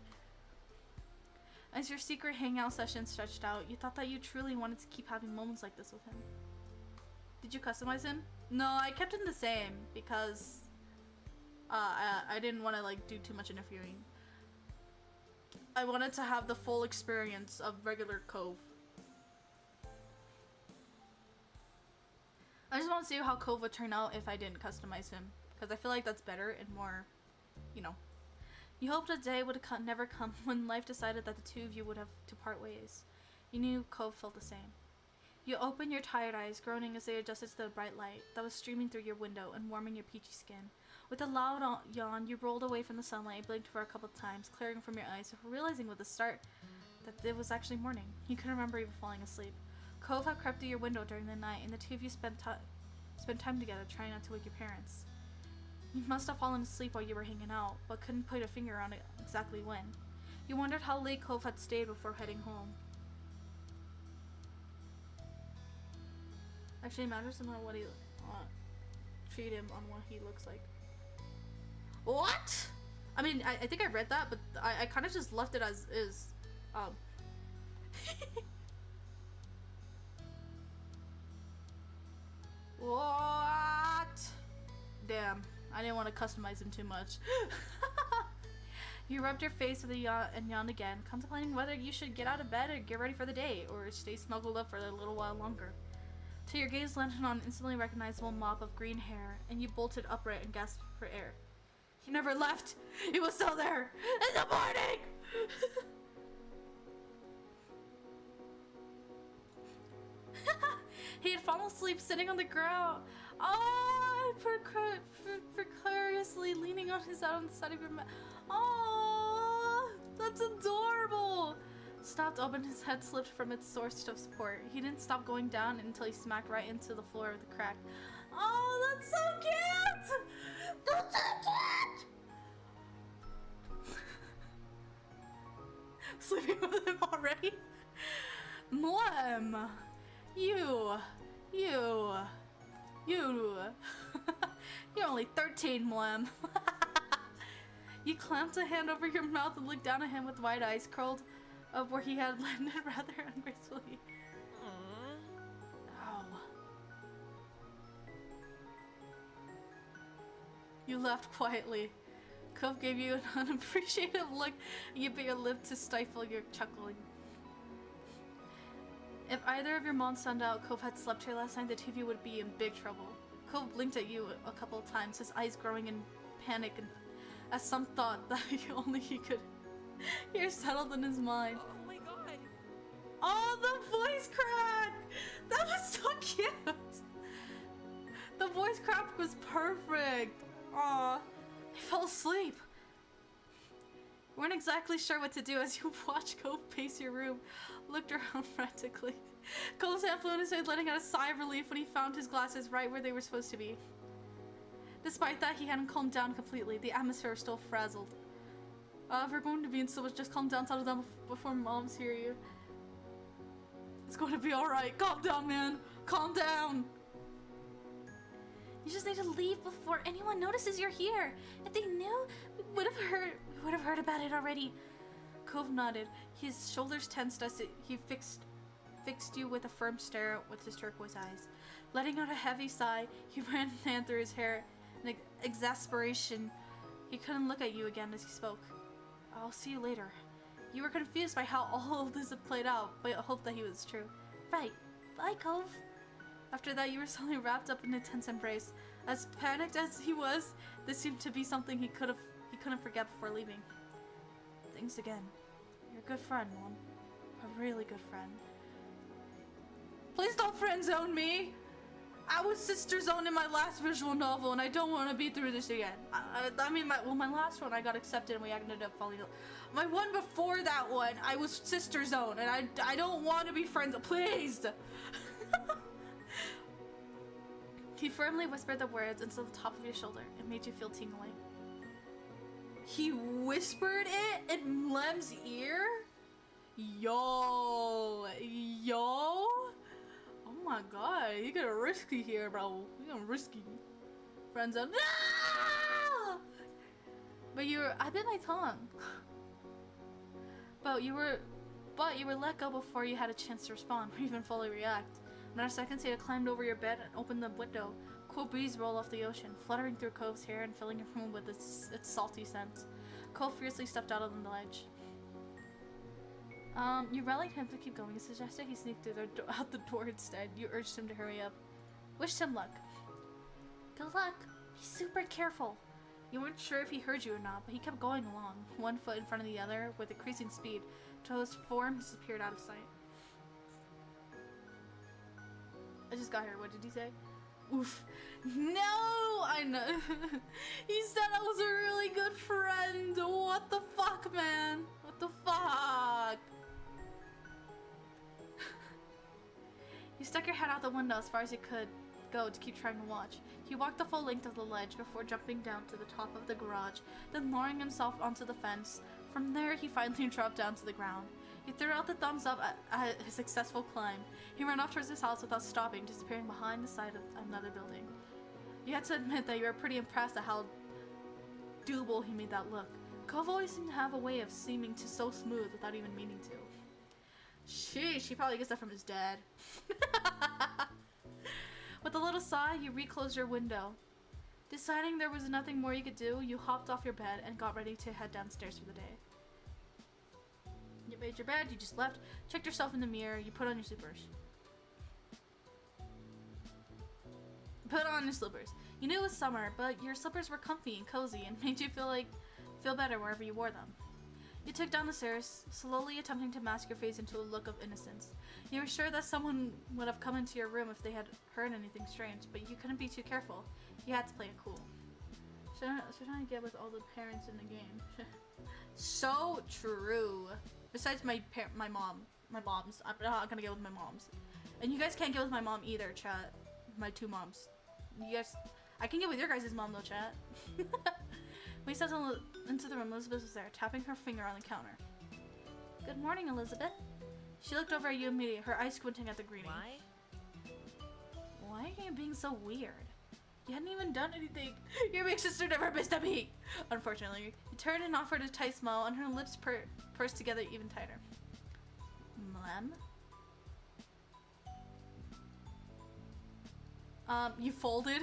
As your secret hangout session stretched out, you thought that you truly wanted to keep having moments like this with him. Did you customize him? No, I kept him the same because I didn't want to like do too much interfering. I wanted to have the full experience of regular Cove. I just want to see how Cove would turn out if I didn't customize him, because I feel like that's better and more, you know. You hoped a day would never come when life decided that the two of you would have to part ways. You knew Cove felt the same. You opened your tired eyes, groaning as they adjusted to the bright light that was streaming through your window and warming your peachy skin. With a loud yawn, you rolled away from the sunlight and blinked for a couple times, clearing from your eyes before realizing with a start that it was actually morning. You couldn't remember even falling asleep. Cove had crept through your window during the night, and the two of you spent time together trying not to wake your parents. You must have fallen asleep while you were hanging out, but couldn't put a finger on it exactly when. You wondered how late Cove had stayed before heading home. Actually, it matters to know what he treat him on what he looks like. What? I mean, I think I read that, but I kind of just left it as is. What? Damn, I didn't want to customize him too much. You rubbed your face with a yawn and yawned again, contemplating whether you should get out of bed or get ready for the day, or stay snuggled up for a little while longer. Till your gaze landed on an instantly recognizable mop of green hair, and you bolted upright and gasped for air. He never left! He was still there! In the morning! He had fallen asleep sitting on the ground. Oh, precariously leaning on his out on the side of your mouth. Oh, that's adorable! Stopped open, his head slipped from its source of support. He didn't stop going down until he smacked right into the floor of the crack. Oh, that's so cute! That's so cute! Sleeping with him already? Mwem! You. You're only 13, Mwem. You clamped a hand over your mouth and looked down at him with wide eyes curled up where he had landed rather ungracefully. Oh. You laughed quietly. Cove gave you an unappreciative look and you bit your lip to stifle your chuckling. If either of your moms found out Cove had slept here last night, the two of you would be in big trouble. Cove blinked at you a couple of times, his eyes growing in panic and as some thought that only he could hear settled in his mind. Oh my god! Oh, the voice crack! That was so cute! The voice crack was perfect! Aw, I fell asleep. You weren't exactly sure what to do as you watched Cove pace your room, looked around frantically. Cove's hand flew in his head, letting out a sigh of relief when he found his glasses right where they were supposed to be. Despite that, he hadn't calmed down completely. The atmosphere was still frazzled. If you're going to be in so much, just calm down, settle down before moms hear you. It's going to be alright. Calm down, man. Calm down. You just need to leave before anyone notices you're here. If they knew, we would have heard about it already. Cove nodded. His shoulders tensed as he fixed you with a firm stare with his turquoise eyes. Letting out a heavy sigh, he ran his hand through his hair in exasperation. He couldn't look at you again as he spoke. I'll see you later. You were confused by how all of this had played out, but hoped that he was true. Right. Bye, Cove. After that, you were suddenly wrapped up in a tense embrace. As panicked as he was, this seemed to be something he couldn't forget before leaving. Thanks again. You're a good friend, Mom. A really good friend. Please don't friend zone me! I was sister zoned in my last visual novel, and I don't want to be through this again. I mean, my last one, I got accepted and we ended up falling. My one before that one, I was sister zoned, and I don't want to be friends. Please! He firmly whispered the words into the top of your shoulder. It made you feel tingling. He whispered it in Lem's ear? Yo! Oh my god, you getting risky here, bro. You getting risky. Friends are no! But I bit my tongue. But you were let go before you had a chance to respond or even fully react. Another second, he had climbed over your bed and opened the window. Cool breeze rolled off the ocean, fluttering through Cove's hair and filling your room with its salty scent. Cove fiercely stepped out on the ledge. You rallied him to keep going and suggested he sneak out the door instead. You urged him to hurry up. Wished him luck. Good luck. Be super careful. You weren't sure if he heard you or not, but he kept going along, one foot in front of the other, with increasing speed, till his form disappeared out of sight. I just got here. What did he say? Oof. No! I know. He said I was a really good friend. What the fuck, man? What the fuck? You stuck your head out the window as far as you could go to keep trying to watch. He walked the full length of the ledge before jumping down to the top of the garage, then lowering himself onto the fence. From there, he finally dropped down to the ground. He threw out the thumbs up at his successful climb. He ran off towards his house without stopping, disappearing behind the side of another building. You had to admit that you were pretty impressed at how doable he made that look. Cove always seemed to have a way of seeming to so smooth without even meaning to. Sheesh, he probably gets that from his dad. With a little sigh, you reclosed your window. Deciding there was nothing more you could do, you hopped off your bed and got ready to head downstairs for the day. You made your bed, you just left, checked yourself in the mirror, you put on your slippers. You knew it was summer, but your slippers were comfy and cozy and made you feel better wherever you wore them. You took down the stairs, slowly attempting to mask your face into a look of innocence. You were sure that someone would have come into your room if they had heard anything strange, but you couldn't be too careful. You had to play it cool. Should I get with all the parents in the game? So true. Besides my moms. I'm not gonna get with my moms. And you guys can't get with my mom either, chat. My two moms. You guys, I can get with your guys' mom though, chat. We stepped into the room. Elizabeth was there, tapping her finger on the counter. Good morning, Elizabeth. She looked over at you immediately, her eyes squinting at the greeting. Why are you being so weird? You hadn't even done anything. Your big sister never missed a beat. Unfortunately, you turned and offered a tight smile, and her lips pursed together even tighter. Mlem? You folded?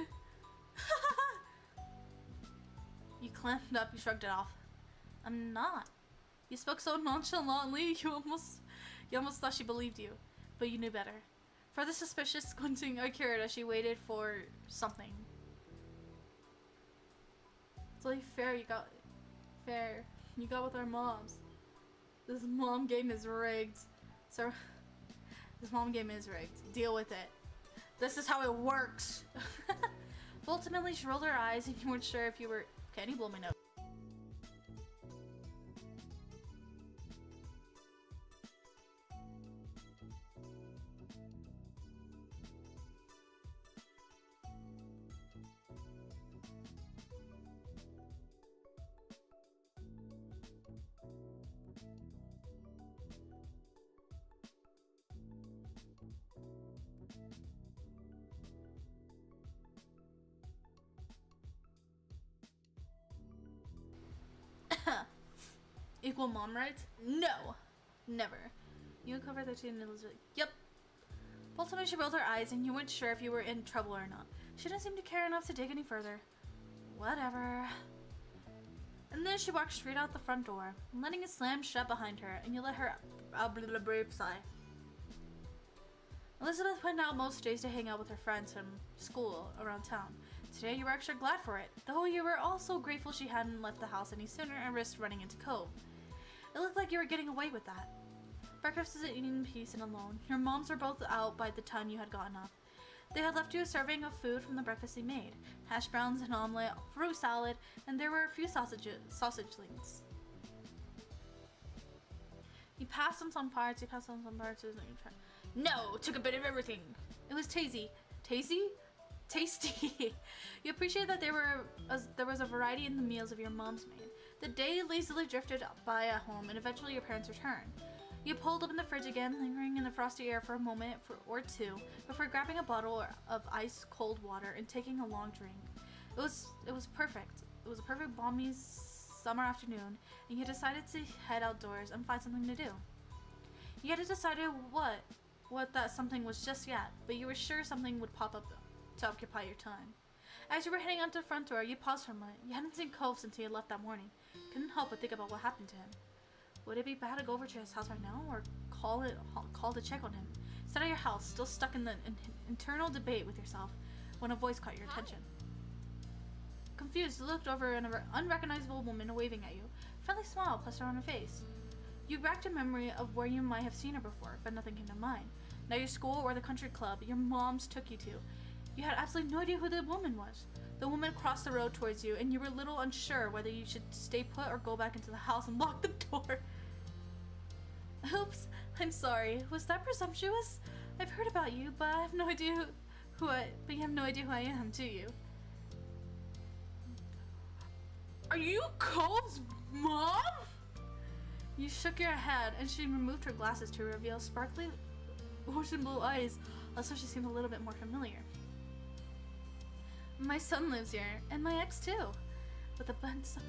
You clammed up, you shrugged it off. I'm not. You spoke so nonchalantly, you almost thought she believed you, but you knew better. Further suspicious squinting occurred as she waited for something. It's only fair you got with our moms. This mom game is rigged. So, this mom game is rigged. Deal with it. This is how it works. But ultimately, she rolled her eyes and you weren't sure if you were... Okay, I need to blow my nose. Equal mom rights? No. Never. You uncovered 13 and Elizabeth. Yep. Ultimately, she rolled her eyes and you weren't sure if you were in trouble or not. She didn't seem to care enough to dig any further. Whatever. And then she walked straight out the front door, letting it slam shut behind her, and you let her out with a brave sigh. Elizabeth went out most days to hang out with her friends from school around town. Today you were extra glad for it, though you were also grateful she hadn't left the house any sooner and risked running into Cove. It looked like you were getting away with that. Breakfast was eaten in peace and alone. Your moms were both out by the time you had gotten up. They had left you a serving of food from the breakfast they made. Hash browns, an omelet, fruit salad, and there were a few sausage links. You passed on some parts, No, took a bit of everything. It was tasty. Tasty? Tasty. You appreciate that there was a variety in the meals of your mom's made. The day lazily drifted by at home and eventually your parents returned. You pulled open the fridge again, lingering in the frosty air for a moment or two before grabbing a bottle of ice cold water and taking a long drink. It was perfect. It was a perfect balmy summer afternoon, and you decided to head outdoors and find something to do. You hadn't decided what that something was just yet, but you were sure something would pop up to occupy your time. As you were heading out the front door, you paused for a moment. You hadn't seen Cove since he had left that morning. Couldn't help but think about what happened to him. Would it be bad to go over to his house right now, or call to check on him? Sat at your house, still stuck in the internal debate with yourself, when a voice caught your attention. Confused, you looked over at an unrecognizable woman waving at you. A friendly smile plastered on her face. You racked a memory of where you might have seen her before, but nothing came to mind. Not your school or the country club your moms took you to. You had absolutely no idea who the woman was. The woman crossed the road towards you, and you were a little unsure whether you should stay put or go back into the house and lock the door. Oops, I'm sorry. Was that presumptuous? I've heard about you, but I have no idea but you have no idea who I am, do you? Are you Cole's mom? You shook your head, and she removed her glasses to reveal sparkly ocean blue eyes. Also, she seemed a little bit more familiar. My son lives here, and my ex too. With a bunch of...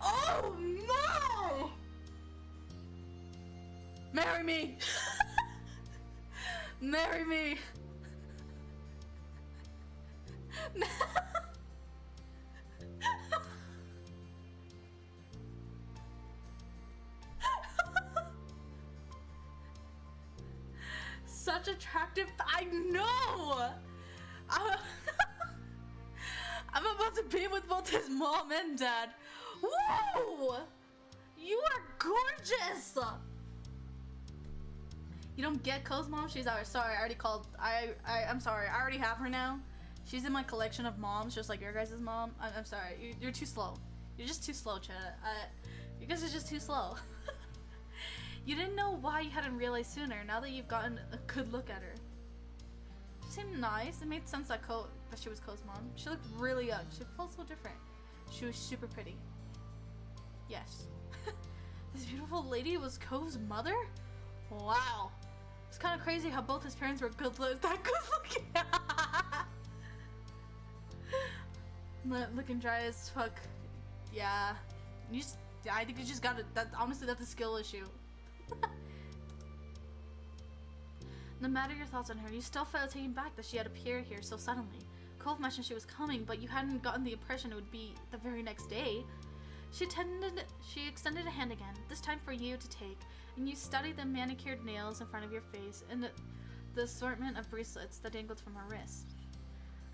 Oh no! Marry me! Marry me! Such attractive... I know! I'm about to be with both his mom and dad. Whoa! You are gorgeous! You don't get Cole's mom? She's ours. Sorry, I already called. I'm sorry. I already have her now. She's in my collection of moms, just like your guys' mom. I'm sorry. You're too slow. You're just too slow, Chad. You guys are just too slow. You didn't know why you hadn't realized sooner, now that you've gotten a good look at her. She seemed nice. It made sense that she was Cole's mom. She looked really young. She felt so different. She was super pretty. Yes. This beautiful lady was Cole's mother? Wow. It's kind of crazy how both his parents were that good looking. Looking dry as fuck. Yeah. I think you just gotta, honestly, that's a skill issue. No matter your thoughts on her, you still felt taken back that she had appeared here so suddenly. Cove mentioned she was coming, but you hadn't gotten the impression it would be the very next day. She extended a hand again, this time for you to take, and you studied the manicured nails in front of your face and the assortment of bracelets that dangled from her wrist.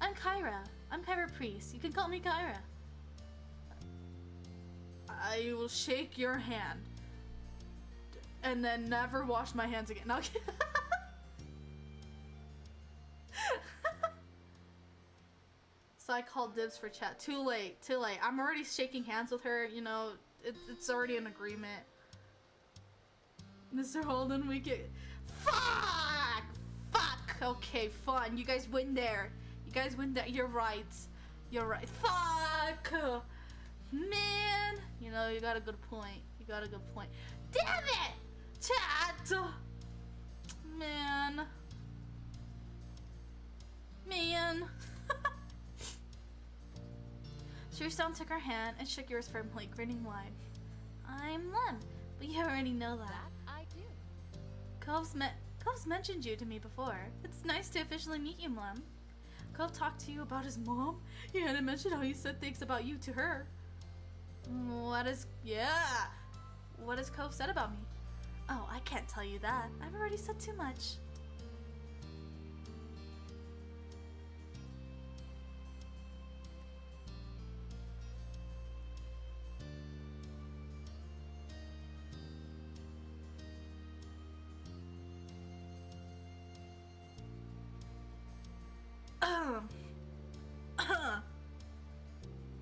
I'm Kyra. I'm Kyra Priest. You can call me Kyra. I will shake your hand and then never wash my hands again. No. So I called dibs for chat. Too late. I'm already shaking hands with her, you know, it's already an agreement. Mr. Holden, we get... Fuck! Okay, fun. You guys win there. You're right. Fuck! Man! You know, you got a good point. Damn it! Chat! Man. Shusan took her hand and shook yours firmly, grinning wide. I'm Lem, but you already know that. That I do. Cove's mentioned you to me before. It's nice to officially meet you, Lem. Cove talked to you about his mom? He hadn't mentioned how he said things about you to her. What has Cove said about me? Oh, I can't tell you that. I've already said too much.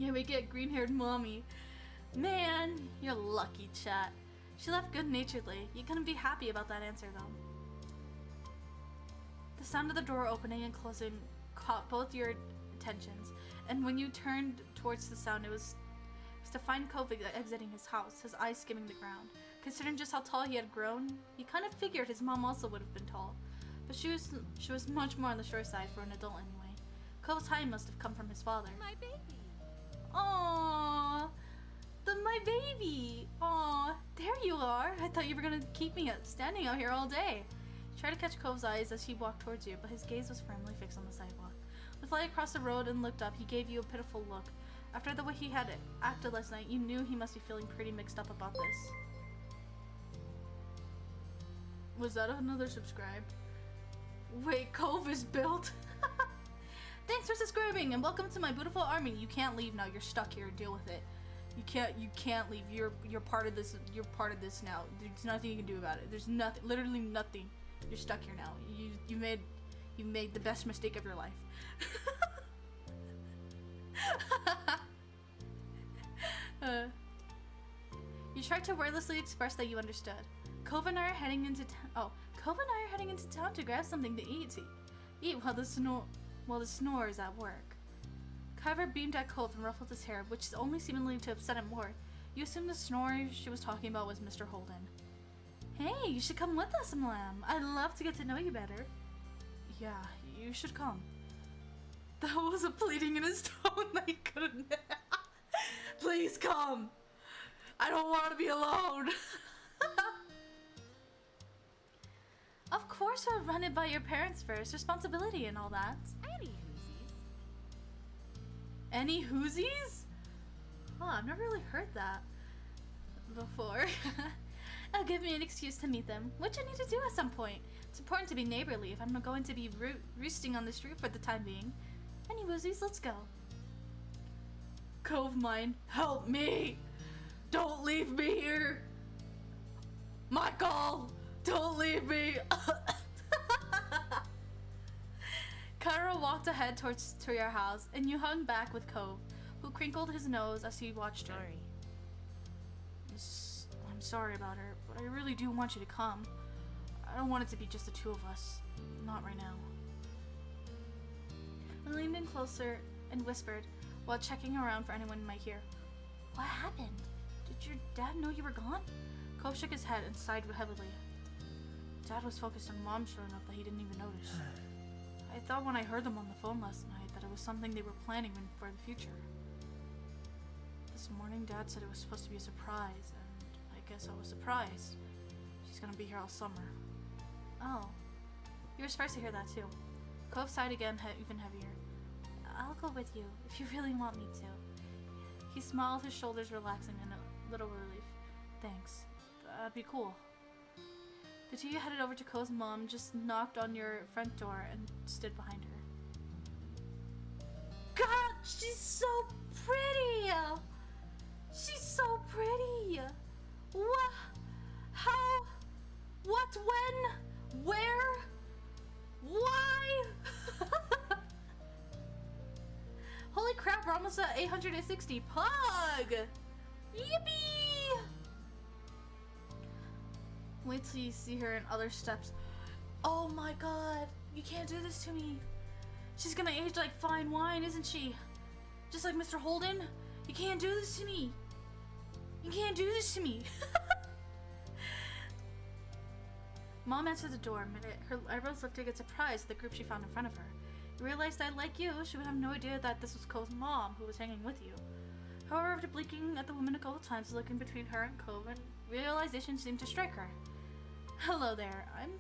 Yeah, we get green-haired mommy. Man, you're lucky, chat. She left good-naturedly. You couldn't be happy about that answer, though. The sound of the door opening and closing caught both your attentions, and when you turned towards the sound, it was to find Cove exiting his house, his eyes skimming the ground. Considering just how tall he had grown, he kind of figured his mom also would have been tall, but she was much more on the short side for an adult anyway. Cove's height must have come from his father. My baby. Aww, my baby. Aww, there you are. I thought you were gonna keep me standing out here all day. You tried to catch Cove's eyes as he walked towards you, but his gaze was firmly fixed on the sidewalk. When you fly across the road and looked up, he gave you a pitiful look. After the way he had acted last night, you knew he must be feeling pretty mixed up about this. Was that another subscribed? Wait, Cove is built? Thanks for subscribing and welcome to my beautiful army. You can't leave now. You're stuck here. Deal with it. You can't leave. You're part of this. You're part of this now. There's nothing you can do about it. There's nothing. Literally nothing. You're stuck here now. You made the best mistake of your life. You tried to wordlessly express that you understood. Cove and I are heading into town to grab something to eat. While the snore is at work. Kyver beamed at Cove and ruffled his hair, which only seemingly to upset him more. You assumed the snore she was talking about was Mr. Holden. Hey, you should come with us, Mlam. I'd love to get to know you better. Yeah, you should come. That was a pleading in his tone I couldn't. Please come. I don't want to be alone. Of course we'll run it by your parents first. Responsibility and all that. Any whoosies? Any whoosies? Oh, I've never really heard that before. It'll give me an excuse to meet them, which I need to do at some point. It's important to be neighborly if I'm not going to be roosting on the street for the time being. Any whoosies, let's go. Cove mine, help me! Don't leave me here! Michael! Don't leave me! Kyra walked ahead to your house, and you hung back with Cove, who crinkled his nose as he watched her. I'm sorry about her, but I really do want you to come. I don't want it to be just the two of us. Not right now. I leaned in closer and whispered, while checking around for anyone who might hear. What happened? Did your dad know you were gone? Cove shook his head and sighed heavily. Dad was focused on Mom showing up that he didn't even notice. I thought when I heard them on the phone last night that it was something they were planning for the future. This morning Dad said it was supposed to be a surprise, and I guess I was surprised. She's gonna be here all summer. Oh. You were surprised to hear that too. Cove sighed again, even heavier. I'll go with you, if you really want me to. He smiled, his shoulders relaxing in a little relief. Thanks. That'd be cool. The two of you headed over to Cove's mom, just knocked on your front door and stood behind her. God, she's so pretty! She's so pretty! What? How? What? When? Where? Why? Holy crap, we're almost at 860. Pug! Yippee! Wait till you see her in other steps. Oh my god, you can't do this to me. She's gonna age like fine wine, isn't she? Just like Mr. Holden. You can't do this to me. You can't do this to me. Mom answered the door a minute, her eyebrows lifted at surprise at the group she found in front of her. You realized that, like you, she would have no idea that this was Cole's mom who was hanging with you. However, after blinking at the woman a couple times, looking between her and Cove, and realization seemed to strike her. Hello there, I'm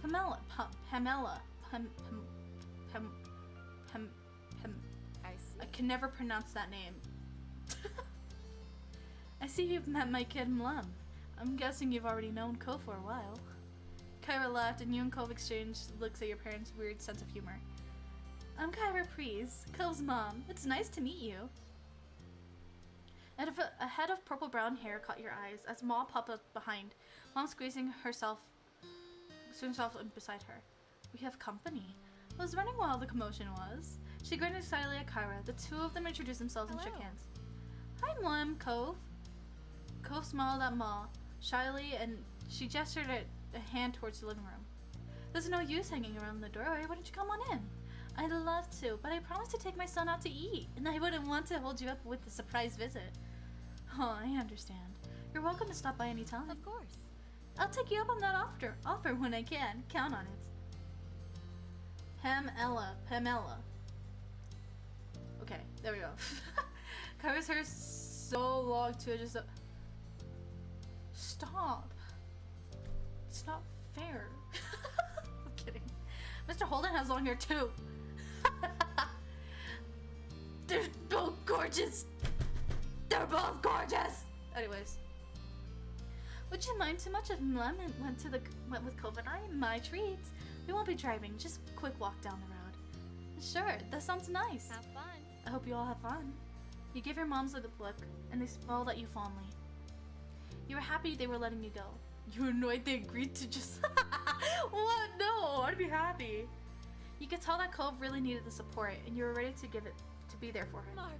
Pamela. I see. I can never pronounce that name. I see you've met my kid Mlem. I'm guessing you've already known Cove for a while. Kyra laughed, and you and Cove exchanged looks at your parents' weird sense of humor. I'm Kyra Prees, Cove's mom. It's nice to meet you. A head of purple-brown hair caught your eyes as Ma popped up behind, Mom squeezing herself beside her. We have company. I was running while the commotion was. She grinned excitedly at Kyra. The two of them introduced themselves and shook hands. Hi, Mom, Cove. Cove smiled at Ma shyly, and she gestured a hand towards the living room. There's no use hanging around the doorway. Why don't you come on in? I'd love to, but I promised to take my son out to eat, and I wouldn't want to hold you up with a surprise visit. Oh, I understand. You're welcome to stop by any time. Of course. I'll take you up on that offer when I can. Count on it. Pamela. Okay, there we go. Covers her so long to just... Stop. It's not fair. I'm kidding. Mr. Holden has long hair too. They're both gorgeous. They're both gorgeous. Anyways. Would you mind too much if Mlem went with Cove and I? My treat. We won't be driving, just a quick walk down the road. Sure, that sounds nice. Have fun. I hope you all have fun. You gave your moms a look, and they smiled at you fondly. You were happy they were letting you go. You were annoyed they agreed to just... What? No, I'd be happy. You could tell that Cove really needed the support, and you were ready to be there for her. Marvelous.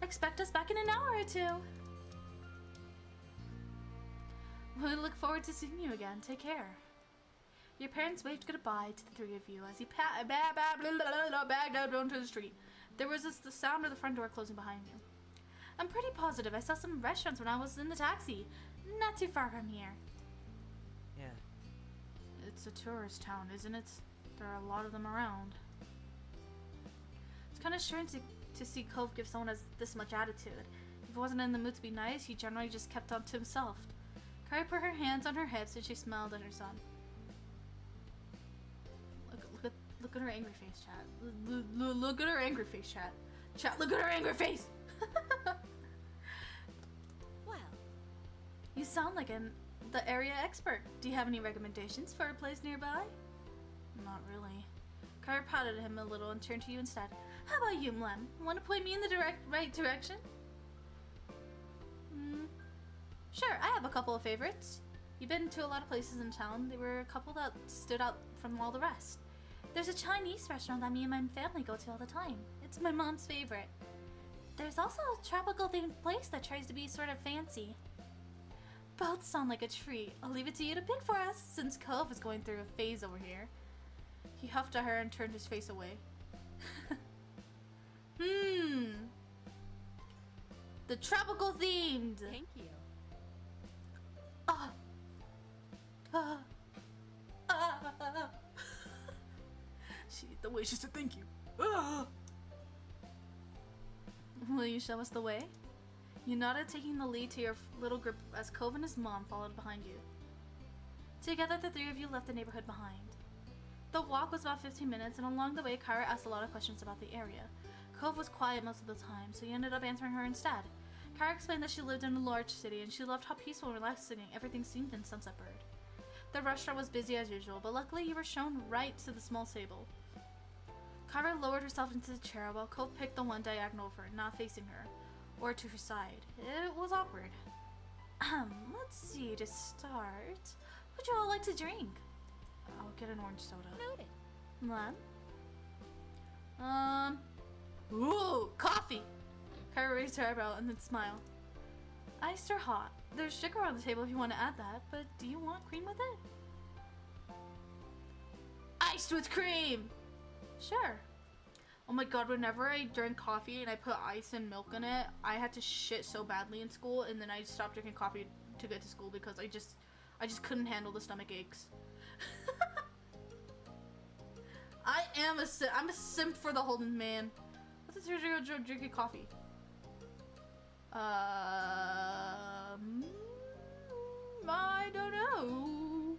Expect us back in an hour or two. We look forward to seeing you again. Take care. Your parents waved goodbye to the three of you as he bagged out onto the street. There was the sound of the front door closing behind you. I'm pretty positive I saw some restaurants when I was in the taxi. Not too far from here. Yeah. It's a tourist town, isn't it? There are a lot of them around. It's kind of strange to see Cove give someone this much attitude. If he wasn't in the mood to be nice, he generally just kept on to himself. Kari put her hands on her hips and she smiled at her son. Look at her angry face, chat. Look at her angry face, chat. Chat, look at her angry face! Well, You sound like the area expert. Do you have any recommendations for a place nearby? Not really. Kari patted him a little and turned to you instead. How about you, Mlem? Want to point me in the right direction? Sure, I have a couple of favorites. You've been to a lot of places in town. There were a couple that stood out from all the rest. There's a Chinese restaurant that me and my family go to all the time. It's my mom's favorite. There's also a tropical themed place that tries to be sort of fancy. Both sound like a treat. I'll leave it to you to pick for us, since Cove is going through a phase over here. He huffed at her and turned his face away. The tropical themed! thank you. The way she said thank you. Will you show us the way? You nodded, taking the lead to your little group as Cove and his mom followed behind you. Together, the three of you left the neighborhood behind. The walk was about 15 minutes, and along the way, Kyra asked a lot of questions about the area. Cove was quiet most of the time, so you ended up answering her instead. Kyra explained that she lived in a large city, and she loved how peaceful and relaxing everything seemed in Sunset Bird. The restaurant was busy as usual, but luckily you were shown right to the small table. Kyra lowered herself into the chair while Cove picked the one diagonal of her, not facing her, or to her side. It was awkward. Let's see, to start, what would you all like to drink? I'll get an orange soda. Noted. Mlem? Ooh, coffee! Kyra raised her eyebrow and then smiled. Iced or hot? There's sugar on the table if you want to add that, but do you want cream with it? Iced with cream! Sure. Oh my god, whenever I drank coffee and I put ice and milk in it, I had to shit so badly in school, and then I stopped drinking coffee to get to school because I just couldn't handle the stomach aches. I'm a simp for the Holden man. What's the drinking coffee? I don't know.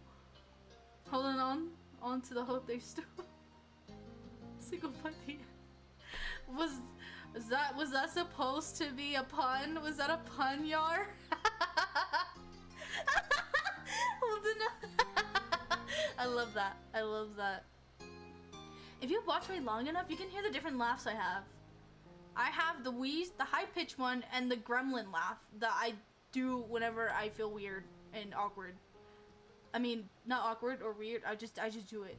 Holding on to the hope they still single by the end. Was that supposed to be a pun? Was that a pun, Yar? I love that. I love that. If you watch me long enough, you can hear the different laughs I have. I have the wheeze, the high-pitched one, and the gremlin laugh that I do whenever I feel weird and awkward. I mean, not awkward or weird. I just do it.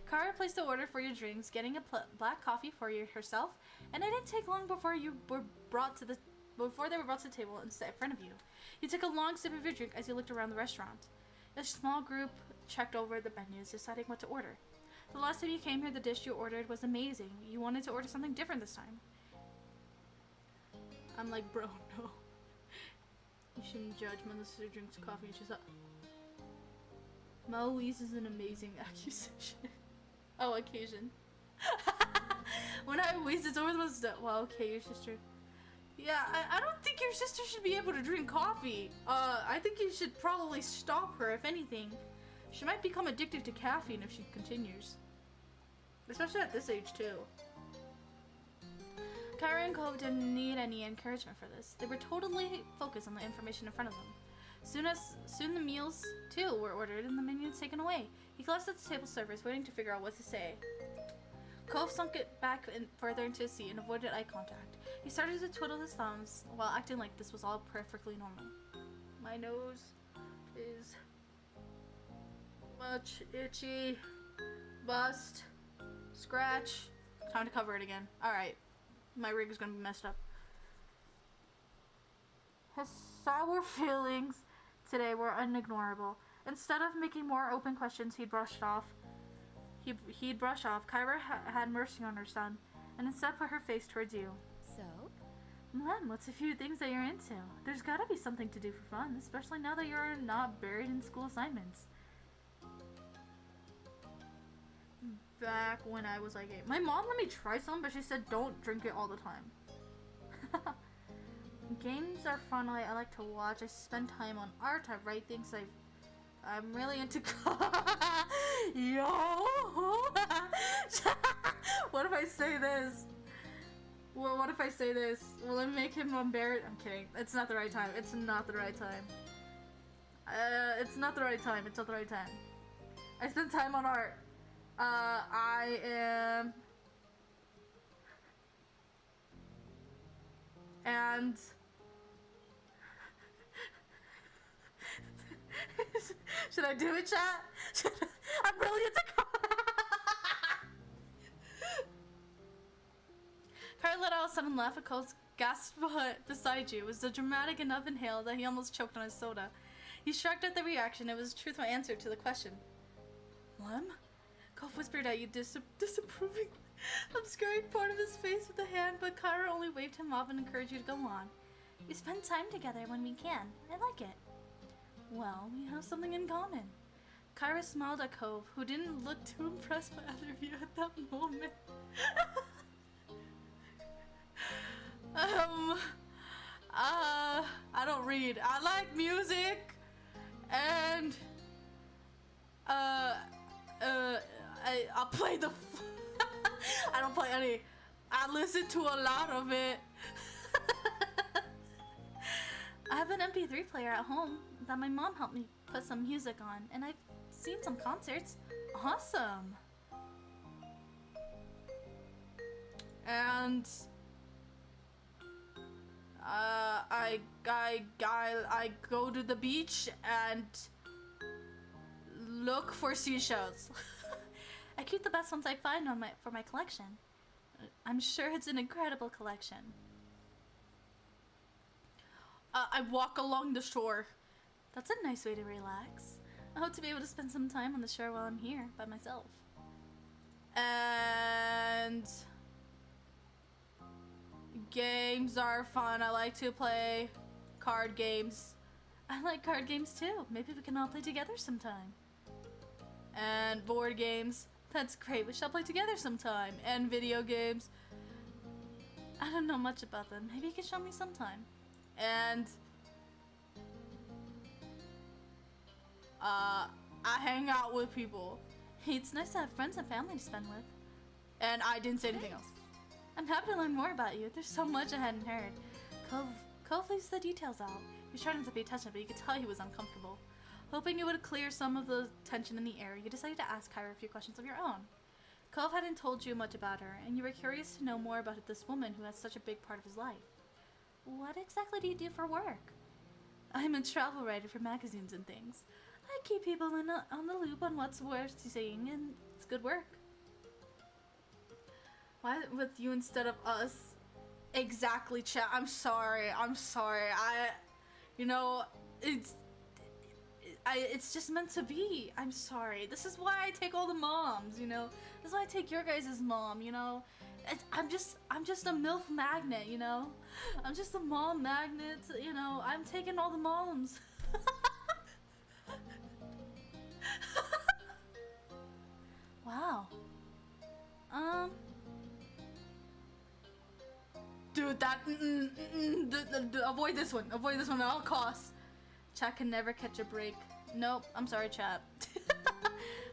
Kara placed the order for your drinks, getting a black coffee for herself, and it didn't take long before they were brought to the table and set in front of you. You took a long sip of your drink as you looked around the restaurant. A small group checked over the menus, deciding what to order. The last time you came here, the dish you ordered was amazing. You wanted to order something different this time. I'm like, bro, no. You shouldn't judge when the sister drinks coffee. She's like, Moise is an amazing accusation. Oh, occasion. When I wheezed, it's always supposed to. Well, okay, your sister. Yeah, I don't think your sister should be able to drink coffee. I think you should probably stop her, if anything. She might become addicted to caffeine if she continues. Especially at this age, too. Kyra and Cove didn't need any encouragement for this. They were totally focused on the information in front of them. Soon the meals, too, were ordered and the menus taken away. He glanced at the table servers, waiting to figure out what to say. Cove sunk it back further into his seat and avoided eye contact. He started to twiddle his thumbs while acting like this was all perfectly normal. My nose is much itchy. Bust. Scratch. Time to cover it again. Alright. My rig is gonna be messed up. His sour feelings today were unignorable. Instead of making more open questions, he'd brush off. Kyra had mercy on her son, and instead put her face towards you. So? Lem, what's a few things that you're into? There's gotta be something to do for fun, especially now that you're not buried in school assignments. Back when I was like 8. My mom let me try some, but she said don't drink it all the time. Games are fun. I like to watch. I spend time on art. I write things. I'm really into yo. What if I say this? Well, what if I say this? Will it make him embarrassed? I'm kidding. It's not the right time. It's not the right time. It's not the right time. It's not the right time. I spend time on art. I am... And... Should I do it, chat? I'm really into... Carl let out a sudden laugh at Cole's gasp beside you. It was a dramatic enough inhale that he almost choked on his soda. He shrugged at the reaction. It was a truthful answer to the question. Lem? Cole whispered at you, disapproving, obscuring part of his face with a hand, but Kyra only waved him off and encouraged you to go on. We spend time together when we can. I like it. Well, we have something in common. Kyra smiled at Cove, who didn't look too impressed by either of you at that moment. I don't read. I like music, and, I'll play the I don't play any. I listen to a lot of it. I have an MP3 player at home that my mom helped me put some music on, and I've seen some concerts. Awesome. And I go to the beach and look for seashells. I keep the best ones I find for my collection. I'm sure it's an incredible collection. I walk along the shore. That's a nice way to relax. I hope to be able to spend some time on the shore while I'm here by myself. And games are fun. I like to play card games. I like card games too. Maybe we can all play together sometime. And board games. That's great. We shall play together sometime. And video games. I don't know much about them. Maybe you can show me sometime. And I hang out with people. It's nice to have friends and family to spend with. And I didn't say anything else. I'm happy to learn more about you. There's so much I hadn't heard. Cove leaves the details out. He was trying not to pay attention, but you could tell he was uncomfortable. Hoping it would clear some of the tension in the air, you decided to ask Kyra a few questions of your own. Cove hadn't told you much about her, and you were curious to know more about this woman who has such a big part of his life. What exactly do you do for work? I'm a travel writer for magazines and things. I keep people on the loop on what's worth seeing, and it's good work. Why with you instead of us? Exactly, chat. I'm sorry. You know, it's just meant to be. I'm sorry. This is why I take all the moms, you know? This is why I take your guys' mom, you know? I'm just a MILF magnet, you know? I'm just a mom magnet, you know? I'm taking all the moms. Wow. Dude, that avoid this one at all costs. Chat can never catch a break. Nope, I'm sorry, chat.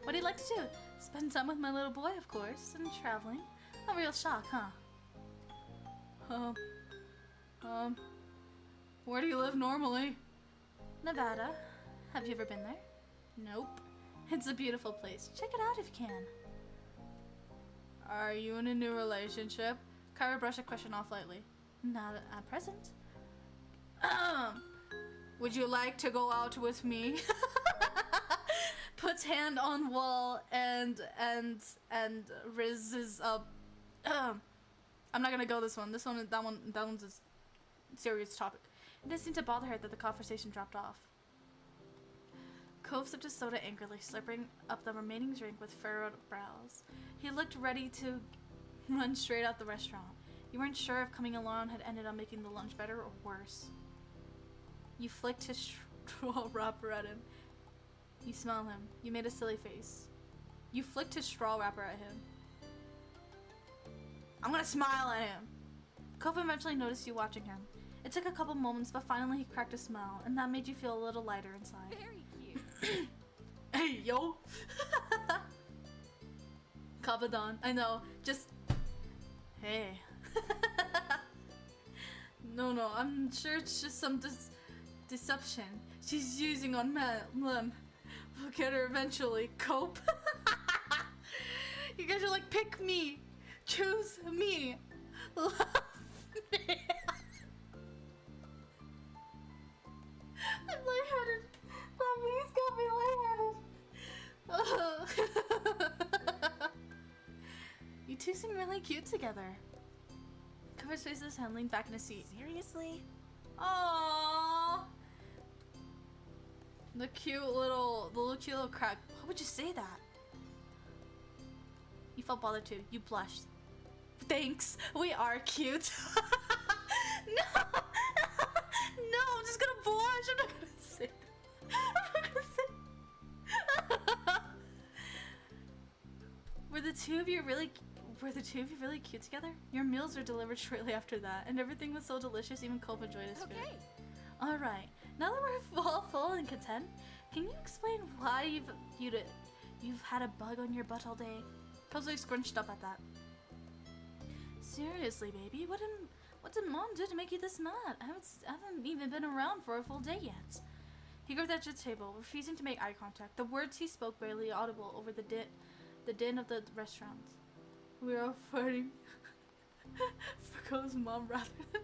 What do you like to do? Spend time with my little boy, of course, and traveling. A real shock, huh? Where do you live normally? Nevada. Have you ever been there? Nope. It's a beautiful place. Check it out if you can. Are you in a new relationship? Kyra brushed a question off lightly. Not at present. Would you like to go out with me? Puts hand on wall and rizzes up. I'm not gonna go this one. That one's a serious topic. It didn't seem to bother her that the conversation dropped off. Cove sipped his soda angrily, slurping up the remaining drink with furrowed brows. He looked ready to run straight out the restaurant. You weren't sure if coming alone had ended up making the lunch better or worse. You flicked his straw wrapper at him. You smelled him. You made a silly face. You flicked his straw wrapper at him. I'm gonna smile at him. Cove eventually noticed you watching him. It took a couple moments, but finally he cracked a smile, and that made you feel a little lighter inside. Very cute. Hey, yo! Kabadon. I know, just... Hey. No, I'm sure it's just some deception she's using on Lem. We'll get her eventually. Cope. You guys are like, pick me. Choose me. Love me. I'm lightheaded. That me's got me lightheaded. You two seem really cute together. Covers face his hand, leaned back in his seat. Seriously? Aww. The cute little crack. Why would you say that? You felt bothered too. You blushed. Thanks. We are cute. No. No, I'm just gonna blush. I'm not gonna say that. I'm not gonna say. Were the two of you really cute together? Your meals were delivered shortly after that, and everything was so delicious, even Cope enjoyed his food. Okay. Alright, now that we're all full and content, can you explain why you've had a bug on your butt all day? Cope's like scrunched up at that. Seriously, baby, what did Mom do to make you this mad? I haven't even been around for a full day yet. He grabbed at the table, refusing to make eye contact. The words he spoke barely audible over the din of the restaurant. We are fighting for Cove's mom rather than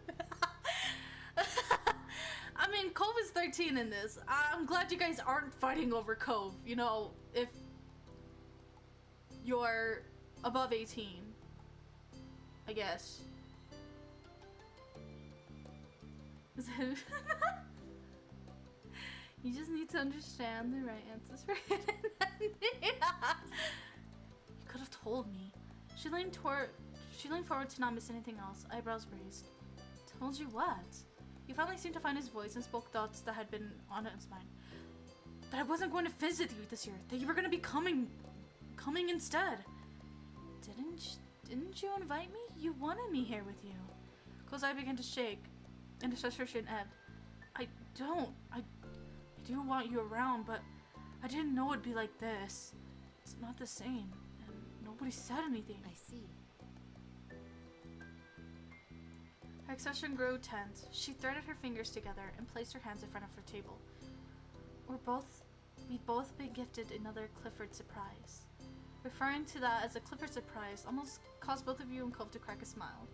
I mean, Cove is 13 in this. I'm glad you guys aren't fighting over Cove. You know, if you're above 18, I guess. You just need to understand the right answers for it. You could have told me. She leaned forward to not miss anything else, eyebrows raised. Told you what? He finally seemed to find his voice and spoke thoughts that had been on his mind. That I wasn't going to visit you this year. That you were going to be coming instead. Didn't you invite me? You wanted me here with you. Cole's eye began to shake, and his frustration ebbed. I do want you around, but I didn't know it'd be like this. It's not the same, and nobody said anything. I see. Her expression grew tense. She threaded her fingers together and placed her hands in front of her table. We've both been gifted another Clifford surprise. Referring to that as a Clifford surprise almost caused both of you and Cove to crack a smile.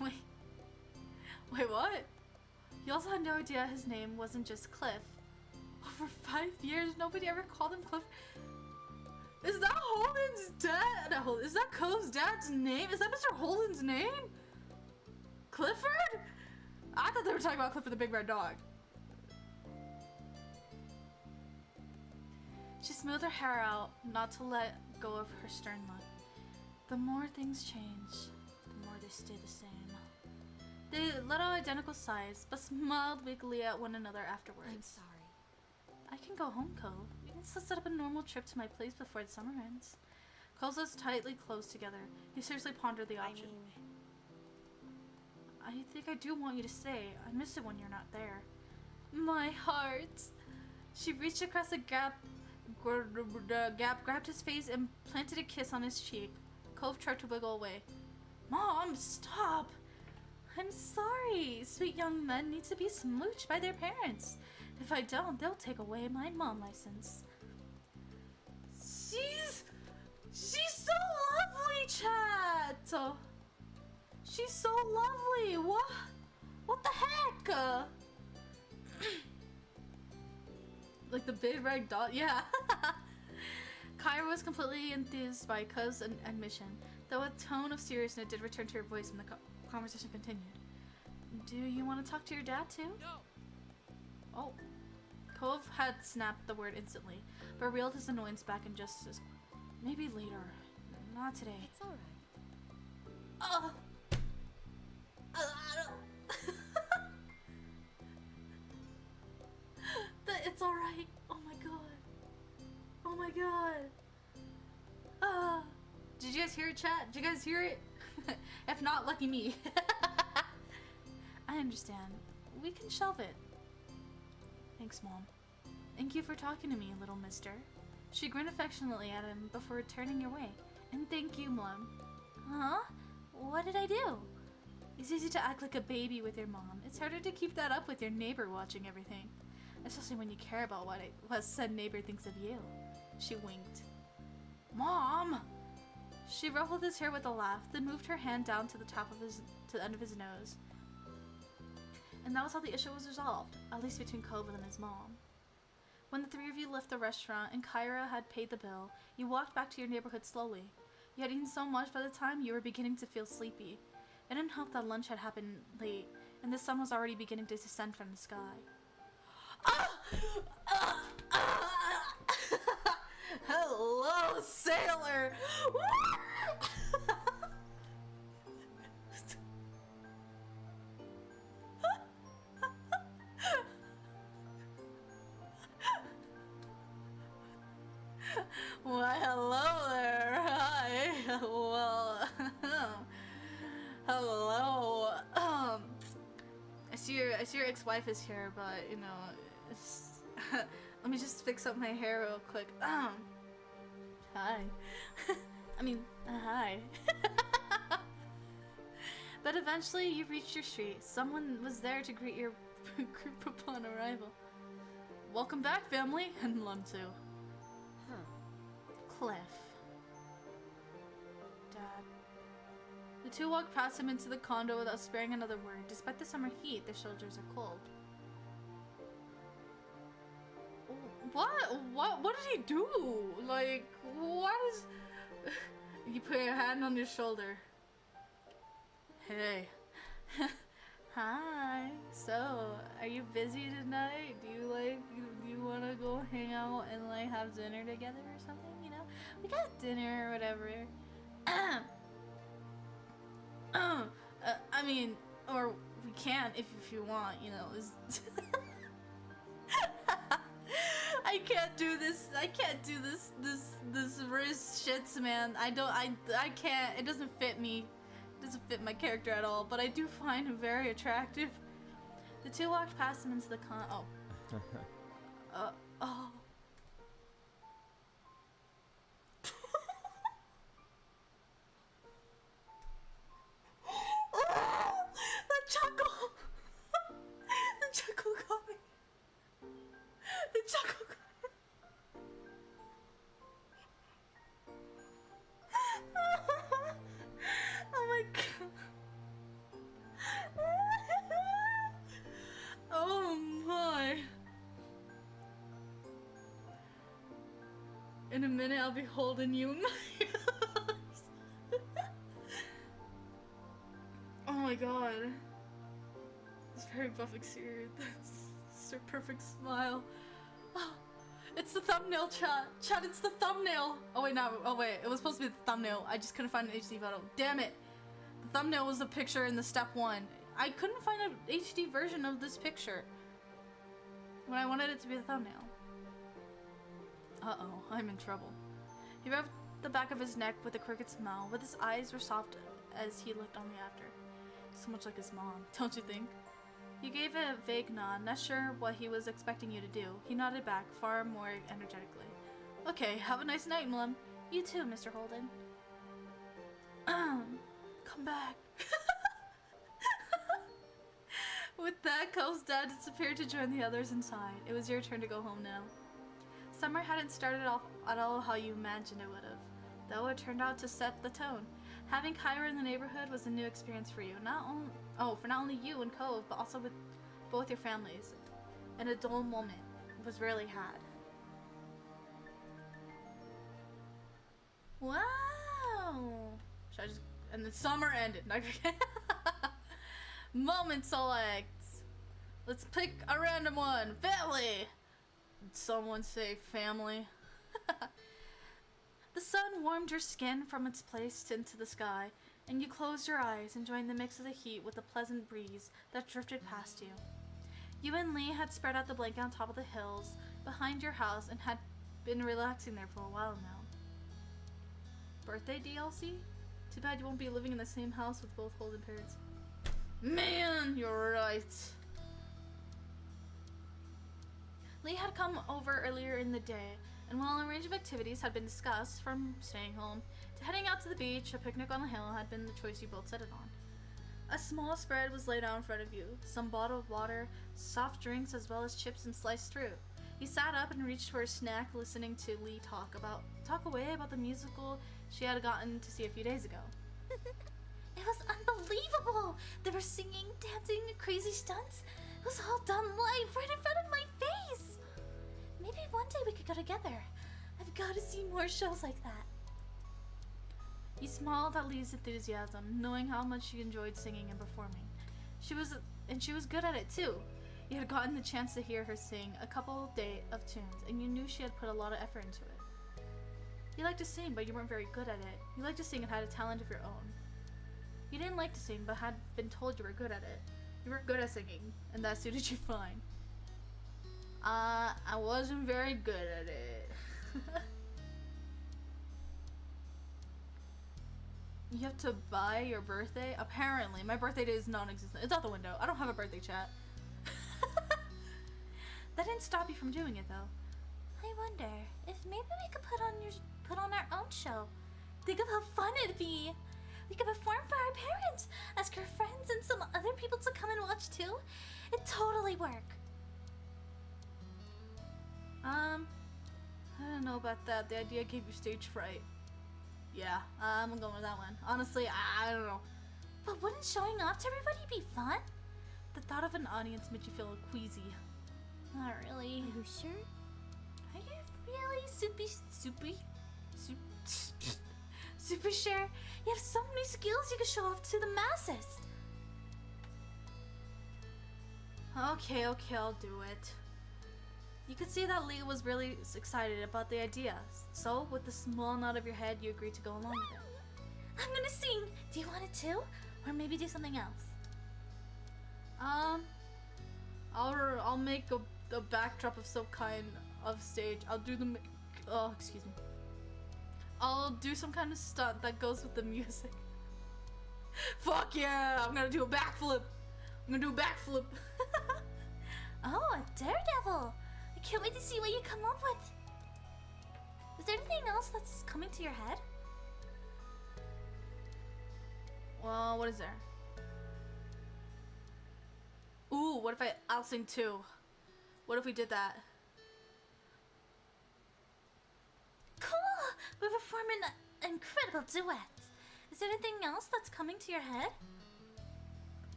Wait, what? You also had no idea his name wasn't just Cliff. Over 5 years, nobody ever called him Cliff. Is that Holden's dad? No, is that Cove's dad's name? Is that Mr. Holden's name? Clifford? I thought they were talking about Clifford the big red dog. She smoothed her hair out, not to let go of her stern look. The more things change, the more they stay the same. They let out identical sighs, but smiled weakly at one another afterwards. I'm sorry. I can go home, Cove. We can still set up a normal trip to my place before the summer ends. Cove's lips tightly closed together. He seriously pondered the option. I think I do want you to stay. I miss it when you're not there. My heart. She reached across the gap, grabbed his face, and planted a kiss on his cheek. Cove tried to wiggle away. Mom, stop! I'm sorry. Sweet young men need to be smooched by their parents. If I don't, they'll take away my mom license. She's so lovely, chat. She's so lovely. What the heck? Like the big red dot. Yeah. Kyra was completely enthused by Cove's admission, though a tone of seriousness did return to her voice when the conversation continued. Do you want to talk to your dad too? No. Oh. Cove had snapped the word instantly, but reeled his annoyance back in just as maybe later. Not today. It's alright. It's alright. Oh my god. Oh my god. Did you guys hear it, chat? Did you guys hear it? If not, lucky me. I understand. We can shelve it. Thanks, Mom. Thank you for talking to me, little mister. She grinned affectionately at him before turning your way. And thank you, Mom. Huh? What did I do? It's easy to act like a baby with your mom. It's harder to keep that up with your neighbor watching everything. Especially when you care about what said neighbor thinks of you. She winked. Mom! She ruffled his hair with a laugh, then moved her hand down to the end of his nose. And that was how the issue was resolved, at least between Cove and his mom. When the three of you left the restaurant and Kyra had paid the bill, you walked back to your neighborhood slowly. You had eaten so much by the time you were beginning to feel sleepy. It didn't help that lunch had happened late, and the sun was already beginning to descend from the sky. Hello, sailor! Why, hello there. Hi. Well, hello. I see your ex-wife is here, but you know, let me just fix up my hair real quick. Hi. I mean, hi. But eventually, you reached your street. Someone was there to greet your group upon arrival. Welcome back, family, and Lum too. Cliff. Dad. The two walked past him into the condo without sparing another word. Despite the summer heat, their shoulders are cold. What did he do? Like, what is... You put your hand on your shoulder. Hey. Hi. So, are you busy tonight? Do you want to go hang out and like have dinner together or something? You know, we got dinner or whatever. I mean, or we can if you want. You know. I can't do this. I can't do this wrist shits, man. I can't. It doesn't fit me. doesn't fit my character at all, but I do find him very attractive. The two walked past him into the oh. Oh. The chuckle! The chuckle got me. The chuckle got me. Oh my god. Oh my. In a minute I'll be holding you in my arms. Oh my god. It's very buff exterior. That's a perfect smile. Oh, it's the thumbnail, chat. Chat, it's the thumbnail. Oh wait, no. Oh wait, it was supposed to be the thumbnail. I just couldn't find an HD photo. Damn it. The thumbnail was the picture in the step 1. I couldn't find an HD version of this picture when I wanted it to be the thumbnail. Uh-oh, I'm in trouble. He rubbed the back of his neck with a crooked smile, but his eyes were soft as he looked on the after. So much like his mom, don't you think? You gave a vague nod, not sure what he was expecting you to do. He nodded back, far more energetically. Okay, have a nice night, Mlem. You too, Mr. Holden. Come back. With that, Cole's dad disappeared to join the others inside. It was your turn to go home now. Summer hadn't started off at all how you imagined it would have, though it turned out to set the tone. Having Kyra in the neighborhood was a new experience for you, for not only you and Cove, but also with both your families. And a dull moment was rarely had. Wow! Should I just... And the summer ended. Moment selects! Let's pick a random one. Family! Did someone say family? The sun warmed your skin from its place into the sky, and you closed your eyes, enjoying the mix of the heat with the pleasant breeze that drifted past you. You and Lee had spread out the blanket on top of the hills behind your house and had been relaxing there for a while now. Birthday DLC? Too bad you won't be living in the same house with both Holden parents. Man, you're right. Lee had come over earlier in the day, and while a range of activities had been discussed, from staying home to heading out to the beach, a picnic on the hill had been the choice you both settled on. A small spread was laid out in front of you, some bottled water, soft drinks, as well as chips and sliced fruit. You sat up and reached for a snack, listening to Lee talk away about the musical she had gotten to see a few days ago. It was unbelievable! They were singing, dancing, crazy stunts. It was all done live right in front of my face! Maybe one day we could go together. I've got to see more shows like that. You smiled at Lee's enthusiasm, knowing how much she enjoyed singing and performing. She was good at it too. You had gotten the chance to hear her sing a couple of tunes, and you knew she had put a lot of effort into it. You liked to sing, but you weren't very good at it. You liked to sing and had a talent of your own. You didn't like to sing, but had been told you were good at it. You were good at singing, and that suited you fine. I wasn't very good at it. You have to buy your birthday? Apparently. My birthday day is non-existent. It's out the window. I don't have a birthday, chat. That didn't stop you from doing it, though. I wonder if maybe we could put on our own show. Think of how fun it'd be. We could perform for our parents, ask our friends and some other people to come and watch too. It'd totally work. I don't know about that. The idea gave you stage fright. Yeah, I'm going with that one. Honestly, I don't know. But wouldn't showing off to everybody be fun? The thought of an audience made you feel queasy. Not really. Are you sure? Are you really super sure? You have so many skills you can show off to the masses. Okay, I'll do it. You could see that Lee was really excited about the idea, so with a small nod of your head, you agreed to go along with it. I'm gonna sing. Do you want it too? Or maybe do something else? I'll make a backdrop of some kind of stage. I'll do excuse me. I'll do some kind of stunt that goes with the music. Fuck yeah! I'm gonna do a backflip. I'm gonna do a backflip. Oh, a daredevil! I can't wait to see what you come up with. Is there anything else that's coming to your head? Well, what is there? Ooh, what if I'll sing too? What if we did that? Cool! We perform an incredible duet. Is there anything else that's coming to your head?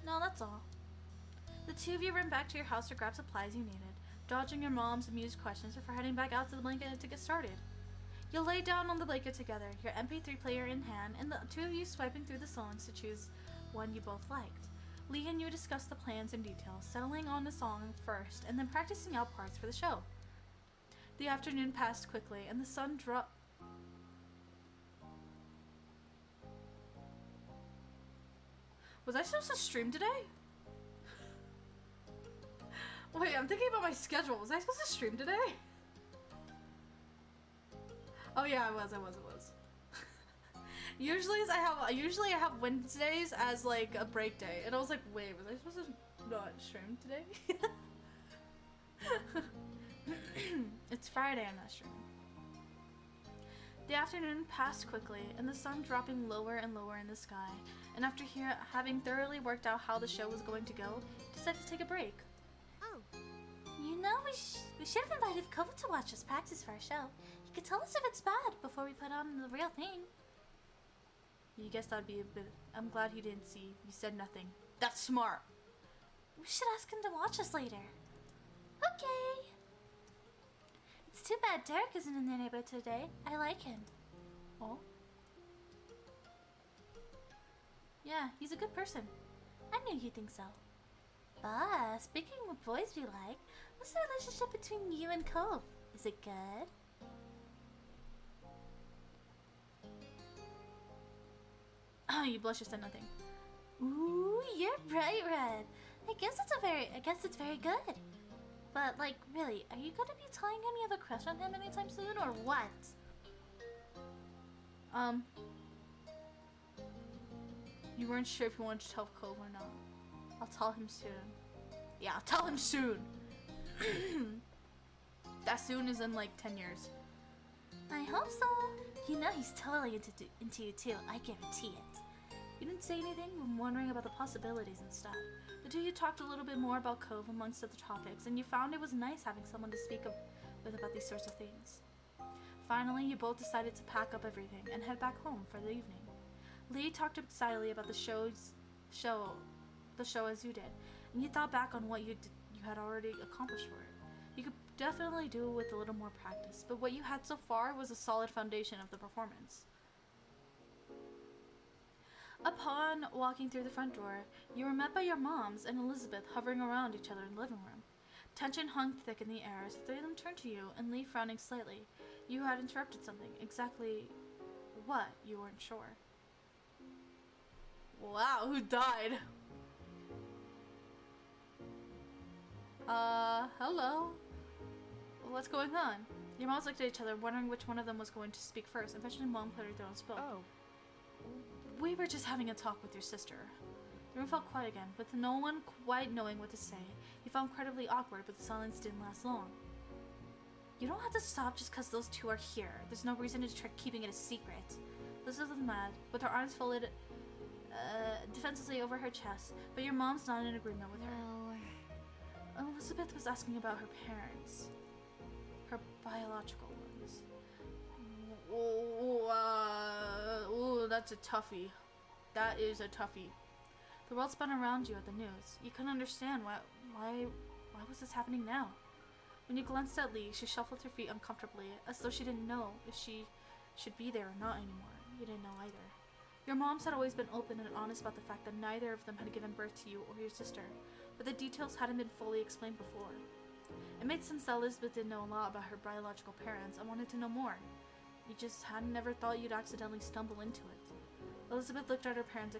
No, that's all. The two of you run back to your house to grab supplies you needed, dodging your mom's amused questions before heading back out to the blanket to get started. You'll lay down on the blanket together, your MP3 player in hand, and the two of you swiping through the songs to choose one you both liked. Lee and you discuss the plans in detail, settling on the song first, and then practicing out parts for the show. The afternoon passed quickly, and the sun dropped. Was I supposed to stream today? Wait, I'm thinking about my schedule. Was I supposed to stream today? Oh yeah, I was. Usually I have Wednesdays as like a break day, and I was like, wait, was I supposed to not stream today? It's Friday, I'm not streaming. The afternoon passed quickly, and the sun dropping lower and lower in the sky, and after having thoroughly worked out how the show was going to go, decided to take a break. Oh. You know, we should have invited Kova to watch us practice for our show. He could tell us if it's bad before we put on the real thing. You guess that'd be a bit... I'm glad he didn't see. You said nothing. That's smart. We should ask him to watch us later. Okay. It's too bad Derek isn't in the neighborhood today. I like him. Oh? Yeah, he's a good person. I knew you'd think so. But, speaking of what boys we like, what's the relationship between you and Cove? Is it good? Oh, you blush, you said nothing. Ooh, you're bright red. I guess it's very good. But, like, really, are you gonna be telling him you have a crush on him anytime soon, or what? You weren't sure if you wanted to tell Cove or not. I'll tell him soon. Yeah, I'll tell him soon! That soon is in, like, 10 years. I hope so. You know he's totally into you too, I guarantee it. You didn't say anything? I'm wondering about the possibilities and stuff. The two of you talked a little bit more about Cove amongst other topics, and you found it was nice having someone to speak with about these sorts of things. Finally, you both decided to pack up everything and head back home for the evening. Lee talked excitedly about the show as you did, and you thought back on what you had already accomplished for it. You could definitely do it with a little more practice, but what you had so far was a solid foundation of the performance. Upon walking through the front door, you were met by your moms and Elizabeth hovering around each other in the living room. Tension hung thick in the air as the three of them turned to you, and Lee frowning slightly. You had interrupted something. Exactly what, you weren't sure. Wow, who died? Hello? What's going on? Your moms looked at each other, wondering which one of them was going to speak first. Eventually, Mom cleared her throat and spoke. Oh. We were just having a talk with your sister. The room felt quiet again, with no one quite knowing what to say. You felt incredibly awkward, but the silence didn't last long. You don't have to stop just because those two are here. There's no reason to try keeping it a secret. Elizabeth was mad, with her arms folded defensively over her chest, but your mom's not in agreement with her. Elizabeth was asking about her parents. Her biological ones. Ooh, that's a toughie. That is a toughie. The world spun around you at the news. You couldn't understand why was this happening now? When you glanced at Lee, she shuffled her feet uncomfortably, as though she didn't know if she should be there or not anymore. You didn't know either. Your moms had always been open and honest about the fact that neither of them had given birth to you or your sister, but the details hadn't been fully explained before. It made sense that Elizabeth didn't know a lot about her biological parents and wanted to know more. You just hadn't never thought you'd accidentally stumble into it. Elizabeth looked at her parents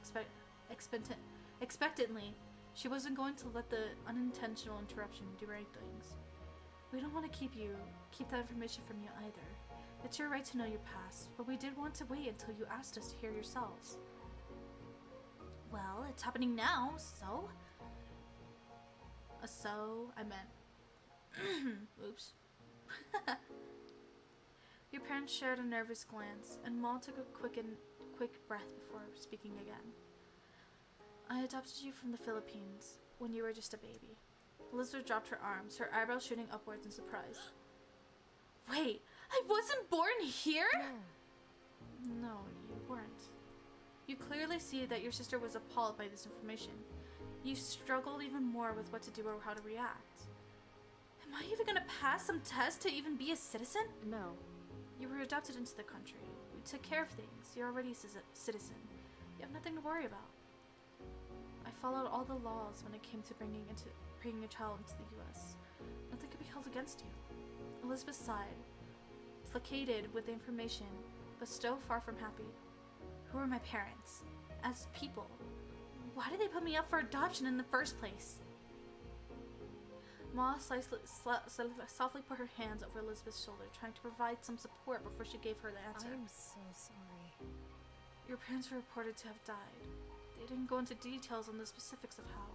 expectantly. She wasn't going to let the unintentional interruption derail things. We don't want to keep that information from you either. It's your right to know your past, but we did want to wait until you asked us to hear yourselves. Well, it's happening now, so... I meant... Oops. Your parents shared a nervous glance, and Ma took a quick breath before speaking again. I adopted you from the Philippines when you were just a baby. Elizabeth dropped her arms, her eyebrows shooting upwards in surprise. Wait, I wasn't born here? No, you weren't. You clearly see that your sister was appalled by this information. You struggled even more with what to do or how to react. Am I even gonna pass some test to even be a citizen? No. You were adopted into the country. We took care of things. You're already a citizen. You have nothing to worry about. I followed all the laws when it came to bringing a child into the U.S. Nothing could be held against you. Elizabeth sighed, placated with the information, but still far from happy. Who are my parents? As people. Why did they put me up for adoption in the first place? Ma softly put her hands over Elizabeth's shoulder, trying to provide some support before she gave her the answer. I'm so sorry. Your parents were reported to have died. They didn't go into details on the specifics of how,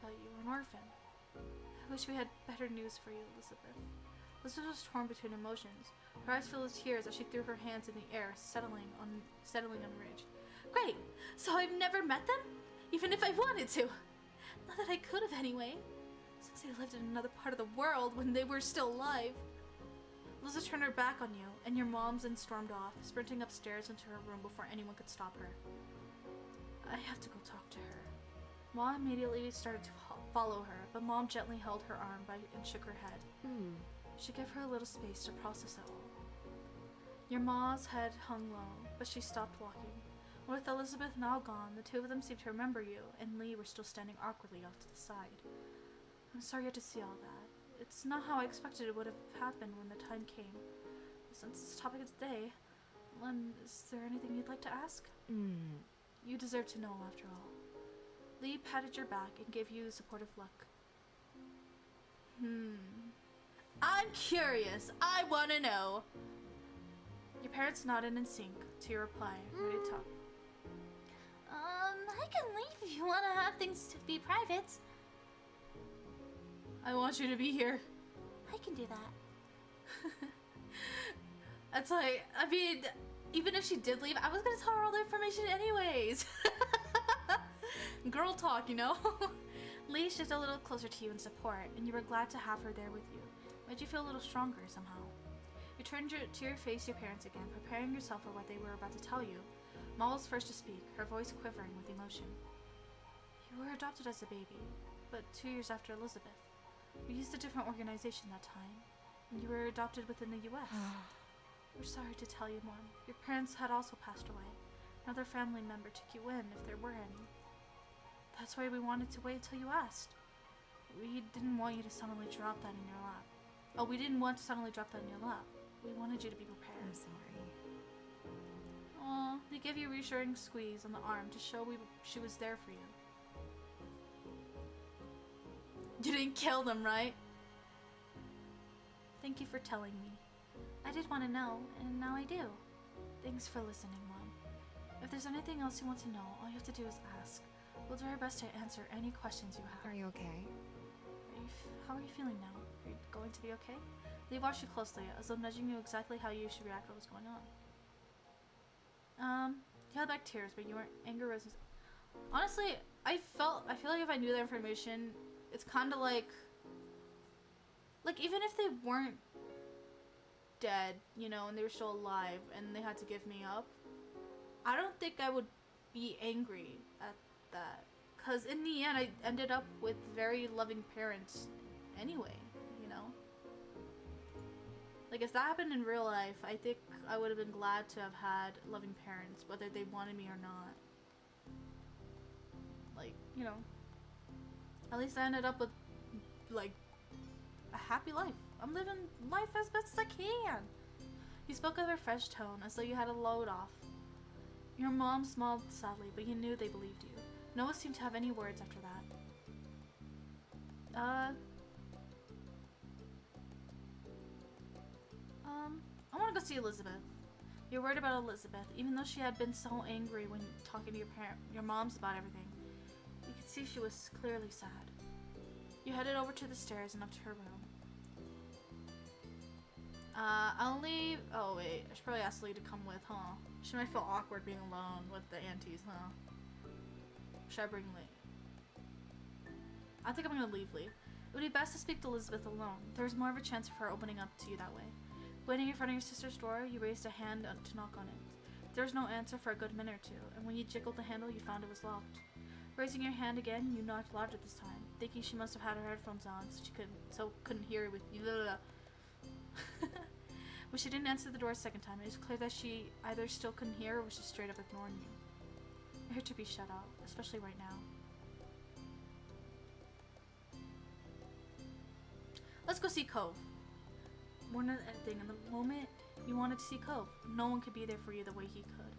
but you were an orphan. I wish we had better news for you, Elizabeth. Elizabeth was torn between emotions. Her eyes filled with tears as she threw her hands in the air, settling on Ridge. Great! So I've never met them? Even if I wanted to! Not that I could have anyway. Since they lived in another part of the world when they were still alive. Elizabeth turned her back on you, and your moms and stormed off, sprinting upstairs into her room before anyone could stop her. I have to go talk to her. Ma immediately started to follow her, but Mom gently held her arm and shook her head. She gave her a little space to process it all. Your Ma's head hung low, but she stopped walking. With Elizabeth now gone, the two of them seemed to remember you, and Lee were still standing awkwardly off to the side. I'm sorry you had to see all that. It's not how I expected it would have happened when the time came. Since this topic is today, Len, is there anything you'd like to ask? You deserve to know, after all. Lee patted your back and gave you a supportive look. I'm curious. I want to know. Your parents nodded in sync to your reply, ready to talk. I can leave if you want to have things to be private. I want you to be here. I can do that. It's like, I mean, even if she did leave, I was gonna tell her all the information anyways. Girl talk, you know? Lee stood a little closer to you in support, and you were glad to have her there with you. Made you feel a little stronger somehow. You turned to face your parents again, preparing yourself for what they were about to tell you. Ma was first to speak, her voice quivering with emotion. You were adopted as a baby, but 2 years after Elizabeth. We used a different organization that time, and you were adopted within the U.S. We're sorry to tell you, Mom. Your parents had also passed away. Another family member took you in, if there were any. That's why we wanted to wait till you asked. We didn't want you to suddenly drop that in your lap. Oh, we didn't want to suddenly drop that in your lap. We wanted you to be prepared. I'm sorry. Aw, they gave you a reassuring squeeze on the arm to show she was there for you. You didn't kill them, right? Thank you for telling me. I did want to know, and now I do. Thanks for listening, Mom. If there's anything else you want to know, all you have to do is ask. We'll do our best to answer any questions you have. Are you okay? How are you feeling now? Are you going to be okay? Lee watched you closely, as though nudging you exactly how you should react to what was going on. You held back tears, but you weren't anger rose. Honestly, I feel like if I knew that information, it's kind of like even if they weren't dead, you know, and they were still alive, and they had to give me up, I don't think I would be angry at that, because in the end, I ended up with very loving parents anyway, you know? Like, if that happened in real life, I think I would have been glad to have had loving parents, whether they wanted me or not. Like, you know, at least I ended up with, like, a happy life. I'm living life as best as I can. You spoke with a fresh tone, as though you had a load off. Your mom smiled sadly, but you knew they believed you. No one seemed to have any words after that. I want to go see Elizabeth. You're worried about Elizabeth, even though she had been so angry when talking to your moms about everything. see she was clearly sad. You headed over to the stairs and up to her room. I'll leave. Oh wait, I should probably ask Lee to come with, huh? She might feel awkward being alone with the aunties, huh? Should I bring Lee? I think I'm gonna leave Lee. It would be best to speak to Elizabeth alone. There's more of a chance of her opening up to you that way. Waiting in front of your sister's door, you raised a hand to knock on it. There was no answer for a good minute or two, and when you jiggled the handle, you found it was locked. Raising your hand again, you knocked louder this time, thinking she must have had her headphones on so couldn't hear it with you. When she didn't answer the door a second time, it was clear that she either still couldn't hear or was just straight up ignoring you. It hurt to be shut out, especially right now. Let's go see Cove. More than anything, in the moment you wanted to see Cove, no one could be there for you the way he could.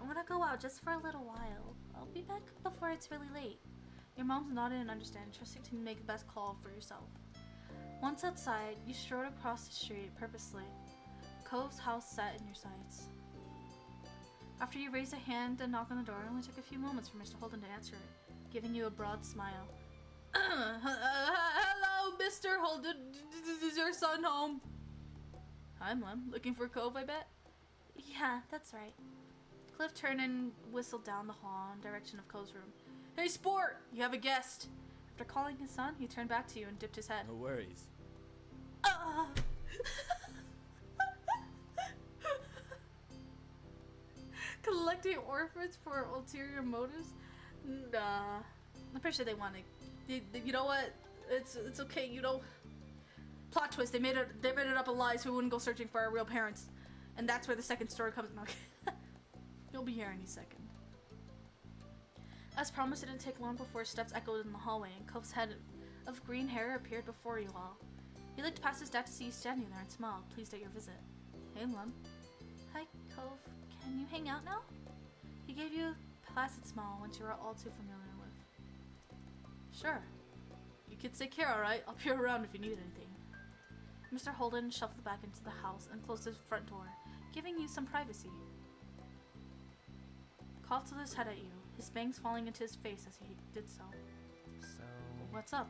I want to go out just for a little while. I'll be back before it's really late. Your mom's nodded in understanding, trusting to make the best call for yourself. Once outside, you strode across the street purposely. Cove's house sat in your sights. After you raised a hand and knocked on the door, it only took a few moments for Mr. Holden to answer it, giving you a broad smile. Hello, Mr. Holden. Is your son home? Hi, Mom. Looking for Cove, I bet? Yeah, that's right. Cliff turned and whistled down the hall in direction of Cove's room. Hey, sport! You have a guest. After calling his son, he turned back to you and dipped his head. No worries. Collecting orphans for ulterior motives? Nah. I'm pretty sure they want to. You know what? It's okay. You know. Plot twist. They made it up a lie so we wouldn't go searching for our real parents, and that's where the second story comes. No. You'll be here any second. As promised, it didn't take long before steps echoed in the hallway, and Cove's head of green hair appeared before you all. He looked past his desk to see you standing there and smiled, pleased at your visit. Hey, Lum. Hi, Cove. Can you hang out now? He gave you a placid smile, which you were all too familiar with. Sure. You kids take care, alright? I'll be around if you need anything. Mr. Holden shuffled back into the house and closed his front door, giving you some privacy. Coughed till his head at you, his bangs falling into his face as he did so. So... What's up?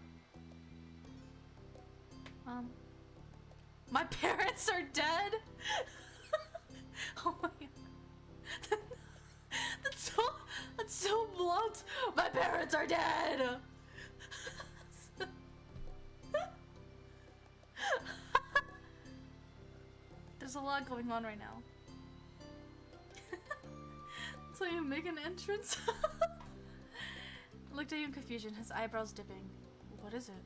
My parents are dead? Oh my god. That's so blunt. My parents are dead! There's a lot going on right now. So you make an entrance? Looked at you in confusion, his eyebrows dipping. What is it?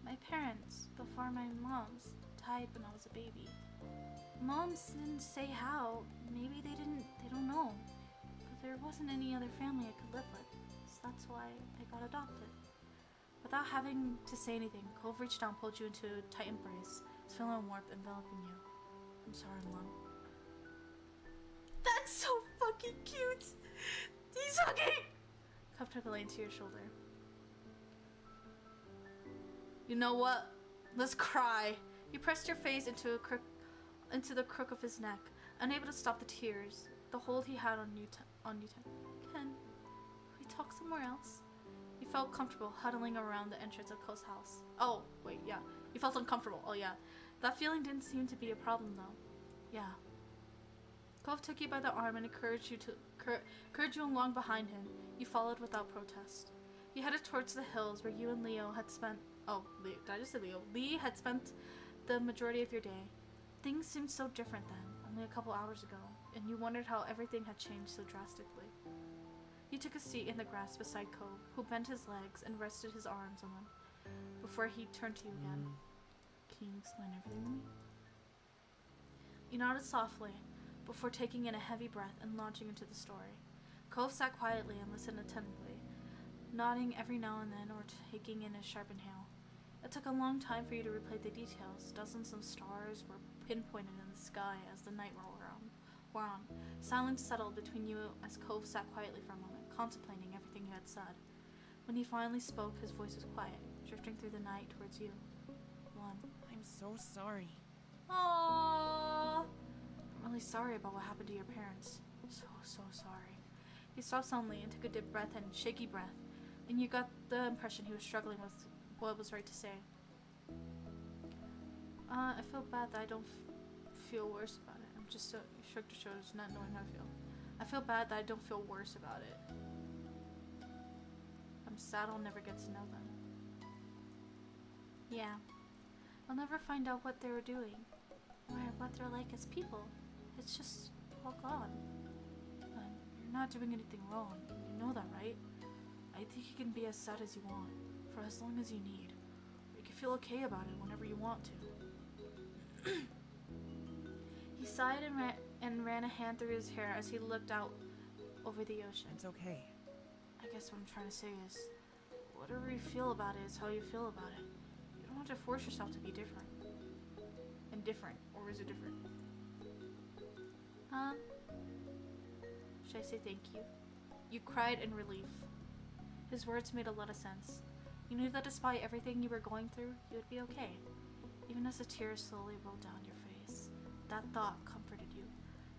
My parents, before my mom's, died when I was a baby. Moms didn't say how. Maybe they don't know. But there wasn't any other family I could live with, so that's why I got adopted. Without having to say anything, Cove reached down and pulled you into a tight embrace, his feeling warmth enveloping you. I'm sorry, Mom. That's so fucking cute! He's hugging! Cove took a lane to your shoulder. You know what? Let's cry. You pressed your face into the crook of his neck, unable to stop the tears. The hold he had on you. Can we talk somewhere else? You felt comfortable huddling around the entrance of Cove's house. Oh, wait, yeah. You felt uncomfortable. Oh, yeah. That feeling didn't seem to be a problem, though. Yeah. Cove took you by the arm and encouraged you along behind him. You followed without protest. You headed towards the hills where you and Leo had spent... Oh, did I just say Leo? Lee had spent the majority of your day. Things seemed so different then, only a couple hours ago, and you wondered how everything had changed so drastically. You took a seat in the grass beside Cove, who bent his legs and rested his arms on them, before he turned to you again. Can you explain everything to me? You nodded softly, before taking in a heavy breath and launching into the story. Cove sat quietly and listened attentively, nodding every now and then or taking in a sharp inhale. It took a long time for you to replay the details. Dozens of stars were pinpointed in the sky as the night wore on. Silence settled between you as Cove sat quietly for a moment, contemplating everything you had said. When he finally spoke, his voice was quiet, drifting through the night towards you. One. I'm so sorry. Aww. I'm really sorry about what happened to your parents. So sorry. He stopped suddenly and took a deep breath and shaky breath, and you got the impression he was struggling with what was right to say. I feel bad that I don't feel worse about it. I'm just so shrugged her shoulders, not knowing how to feel. I feel bad that I don't feel worse about it. I'm sad I'll never get to know them. Yeah. I'll never find out what they were doing, or what they're like as people. It's just all gone. You're not doing anything wrong. You know that, right? I think you can be as sad as you want, for as long as you need. You can feel okay about it whenever you want to. He sighed and ran a hand through his hair as he looked out over the ocean. It's okay. I guess what I'm trying to say is, whatever you feel about it is how you feel about it. You don't have to force yourself to be different. Indifferent, or is it different? Should I say thank you? You cried in relief. His words made a lot of sense. You knew that despite everything you were going through, you would be okay. Even as the tears slowly rolled down your face, that thought comforted you.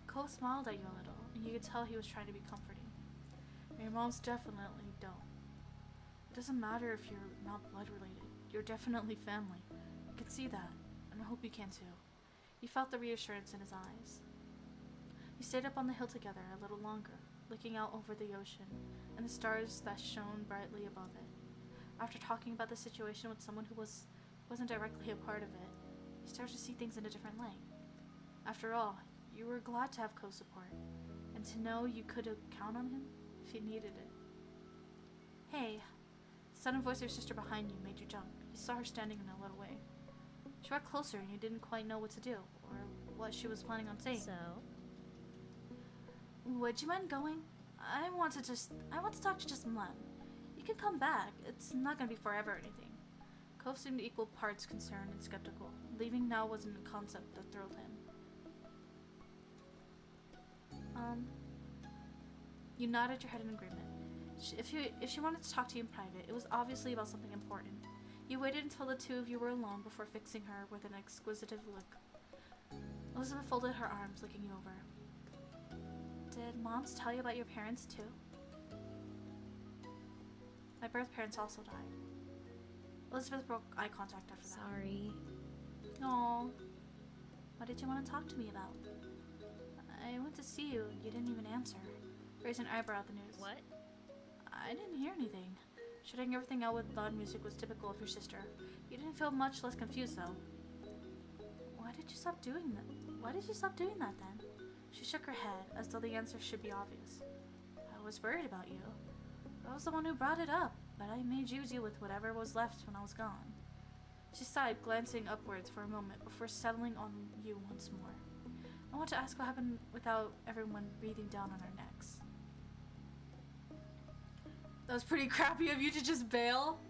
Cole smiled at you a little, and you could tell he was trying to be comforting. Your moms definitely don't. It doesn't matter if you're not blood related. You're definitely family. I can see that, and I hope you can too. You felt the reassurance in his eyes. You stayed up on the hill together a little longer, looking out over the ocean and the stars that shone brightly above it. After talking about the situation with someone who wasn't directly a part of it, you started to see things in a different light. After all, you were glad to have co-support, and to know you could count on him if you needed it. Hey, the sudden voice of your sister behind you made you jump. You saw her standing in a little way. She got closer and you didn't quite know what to do, or what she was planning on saying. So? Would you mind going? I want to talk to just Mlem. You can come back. It's not gonna be forever or anything. Cove seemed equal parts concerned and skeptical. Leaving now wasn't a concept that thrilled him. You nodded your head in agreement. If she wanted to talk to you in private, it was obviously about something important. You waited until the two of you were alone before fixing her with an exquisitive look. Elizabeth folded her arms, looking you over. Did moms tell you about your parents too? My birth parents also died. Elizabeth broke eye contact after that. Sorry. Aww. What did you want to talk to me about? I went to see you and you didn't even answer. Raised an eyebrow at the news. What? I didn't hear anything. Shutting everything out with loud music was typical of your sister. You didn't feel much less confused though. Why did you stop doing that? Why did you stop doing that then? She shook her head, as though the answer should be obvious. I was worried about you. I was the one who brought it up, but I made you deal with whatever was left when I was gone. She sighed, glancing upwards for a moment before settling on you once more. I want to ask what happened without everyone breathing down on our necks. That was pretty crappy of you to just bail.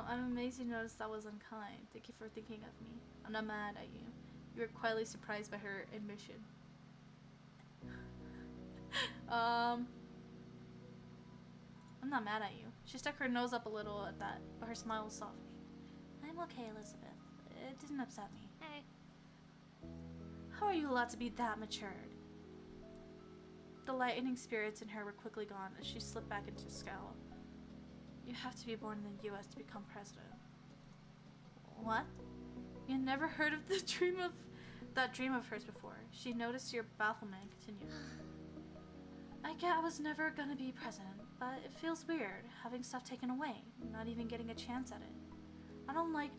I'm amazed you noticed that was unkind. Thank you for thinking of me. I'm not mad at you. You were quietly surprised by her admission. I'm not mad at you. She stuck her nose up a little at that, but her smile was soft. I'm okay, Elizabeth. It didn't upset me. Hey. How are you allowed to be that matured? The lightning spirits in her were quickly gone as she slipped back into a scowl. You have to be born in the U.S. to become president. What? You had never heard of that dream of hers before. She noticed your bafflement and continued. I get I was never gonna be president, but it feels weird, having stuff taken away, not even getting a chance at it. I don't like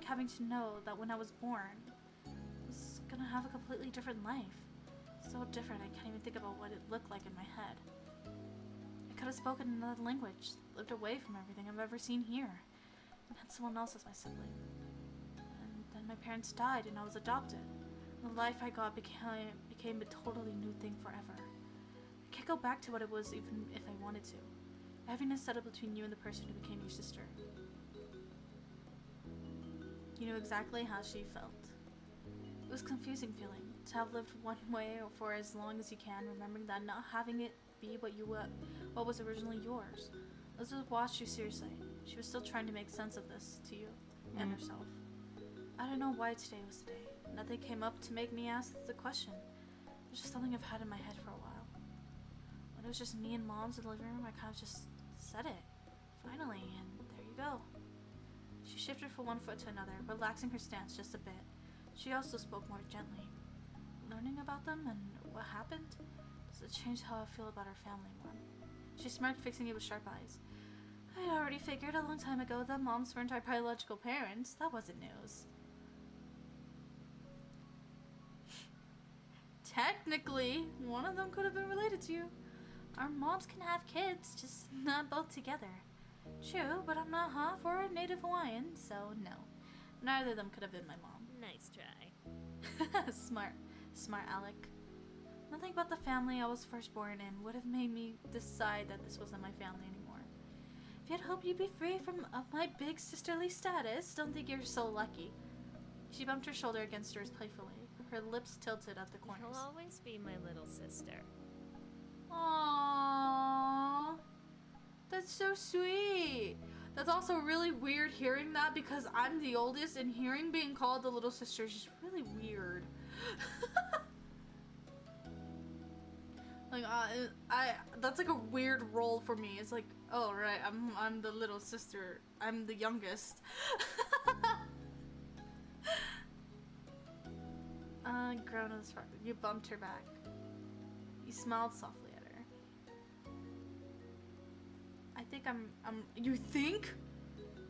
having to know that when I was born, I was gonna have a completely different life. So different I can't even think about what it looked like in my head. I could have spoken another language, lived away from everything I've ever seen here, and had someone else as my sibling. And then my parents died and I was adopted. The life I got became a totally new thing forever. I can't go back to what it was even if I wanted to. Happiness settled between you and the person who became your sister. You knew exactly how she felt. It was a confusing feeling, to have lived one way for as long as you can, remembering that not having it be what was originally yours. Elizabeth watched you seriously. She was still trying to make sense of this to you and herself. I don't know why today was today. Nothing came up to make me ask the question. It was just something I've had in my head for a while. When it was just me and Mom's in the living room, I kind of just said it. Finally, and there you go. She shifted from one foot to another, relaxing her stance just a bit. She also spoke more gently. Learning about them and what happened, does it change how I feel about our family, Mom? She smirked, fixing me with sharp eyes. I already figured a long time ago that moms weren't our biological parents. That wasn't news. Technically, one of them could have been related to you. Our moms can have kids, just not both together. True, but I'm not half or a native Hawaiian, so no. Neither of them could have been my mom. Nice try. Smart Alec. Nothing about the family I was first born in would have made me decide that this wasn't my family anymore. If you'd hoped you'd be free from my big sisterly status, don't think you're so lucky. She bumped her shoulder against hers playfully, her lips tilted at the corners. You'll always be my little sister. Aww. That's so sweet. That's also really weird hearing that because I'm the oldest and hearing being called the little sister is just really weird. Like that's like a weird role for me. It's like, oh right, I'm the little sister. I'm the youngest. Grown as far. You bumped her back. You smiled softly at her. I think you think?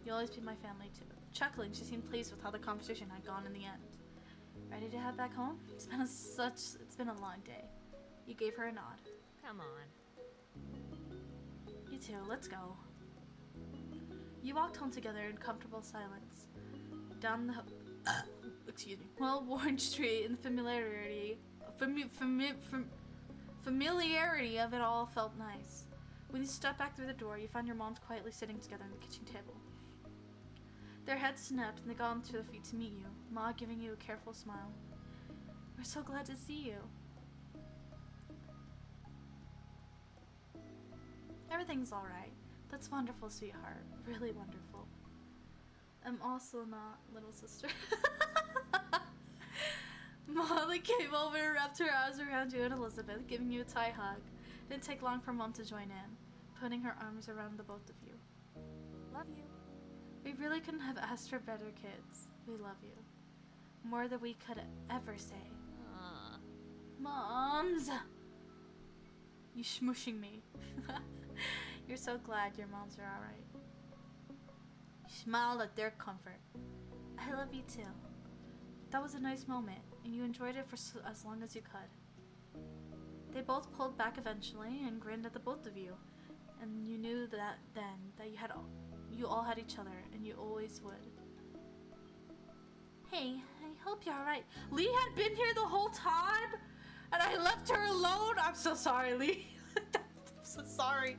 You'll always be my family too. Chuckling, she seemed pleased with how the conversation had gone in the end. Ready to head back home? It's been a long day. You gave her a nod. Come on. You too, let's go. You walked home together in comfortable silence. Down the well-worn street, and the familiarity of it all felt nice. When you stepped back through the door, you found your moms quietly sitting together at the kitchen table. Their heads snapped and they got onto their feet to meet you, Ma giving you a careful smile. We're so glad to see you. Everything's alright. That's wonderful, sweetheart. Really wonderful. I'm also not little sister. Molly came over and wrapped her arms around you and Elizabeth, giving you a tight hug. It didn't take long for Mom to join in, putting her arms around the both of you. Love you. We really couldn't have asked for better kids. We love you. More than we could ever say. Moms! You smushing me. You're so glad your moms are alright. You smiled at their comfort. I love you too. That was a nice moment, and you enjoyed it for as long as you could. They both pulled back eventually and grinned at the both of you, and you knew that then that you all had each other, and you always would. Hey, I hope you're alright. Lee had been here the whole time, and I left her alone. I'm so sorry, Lee. I'm so sorry.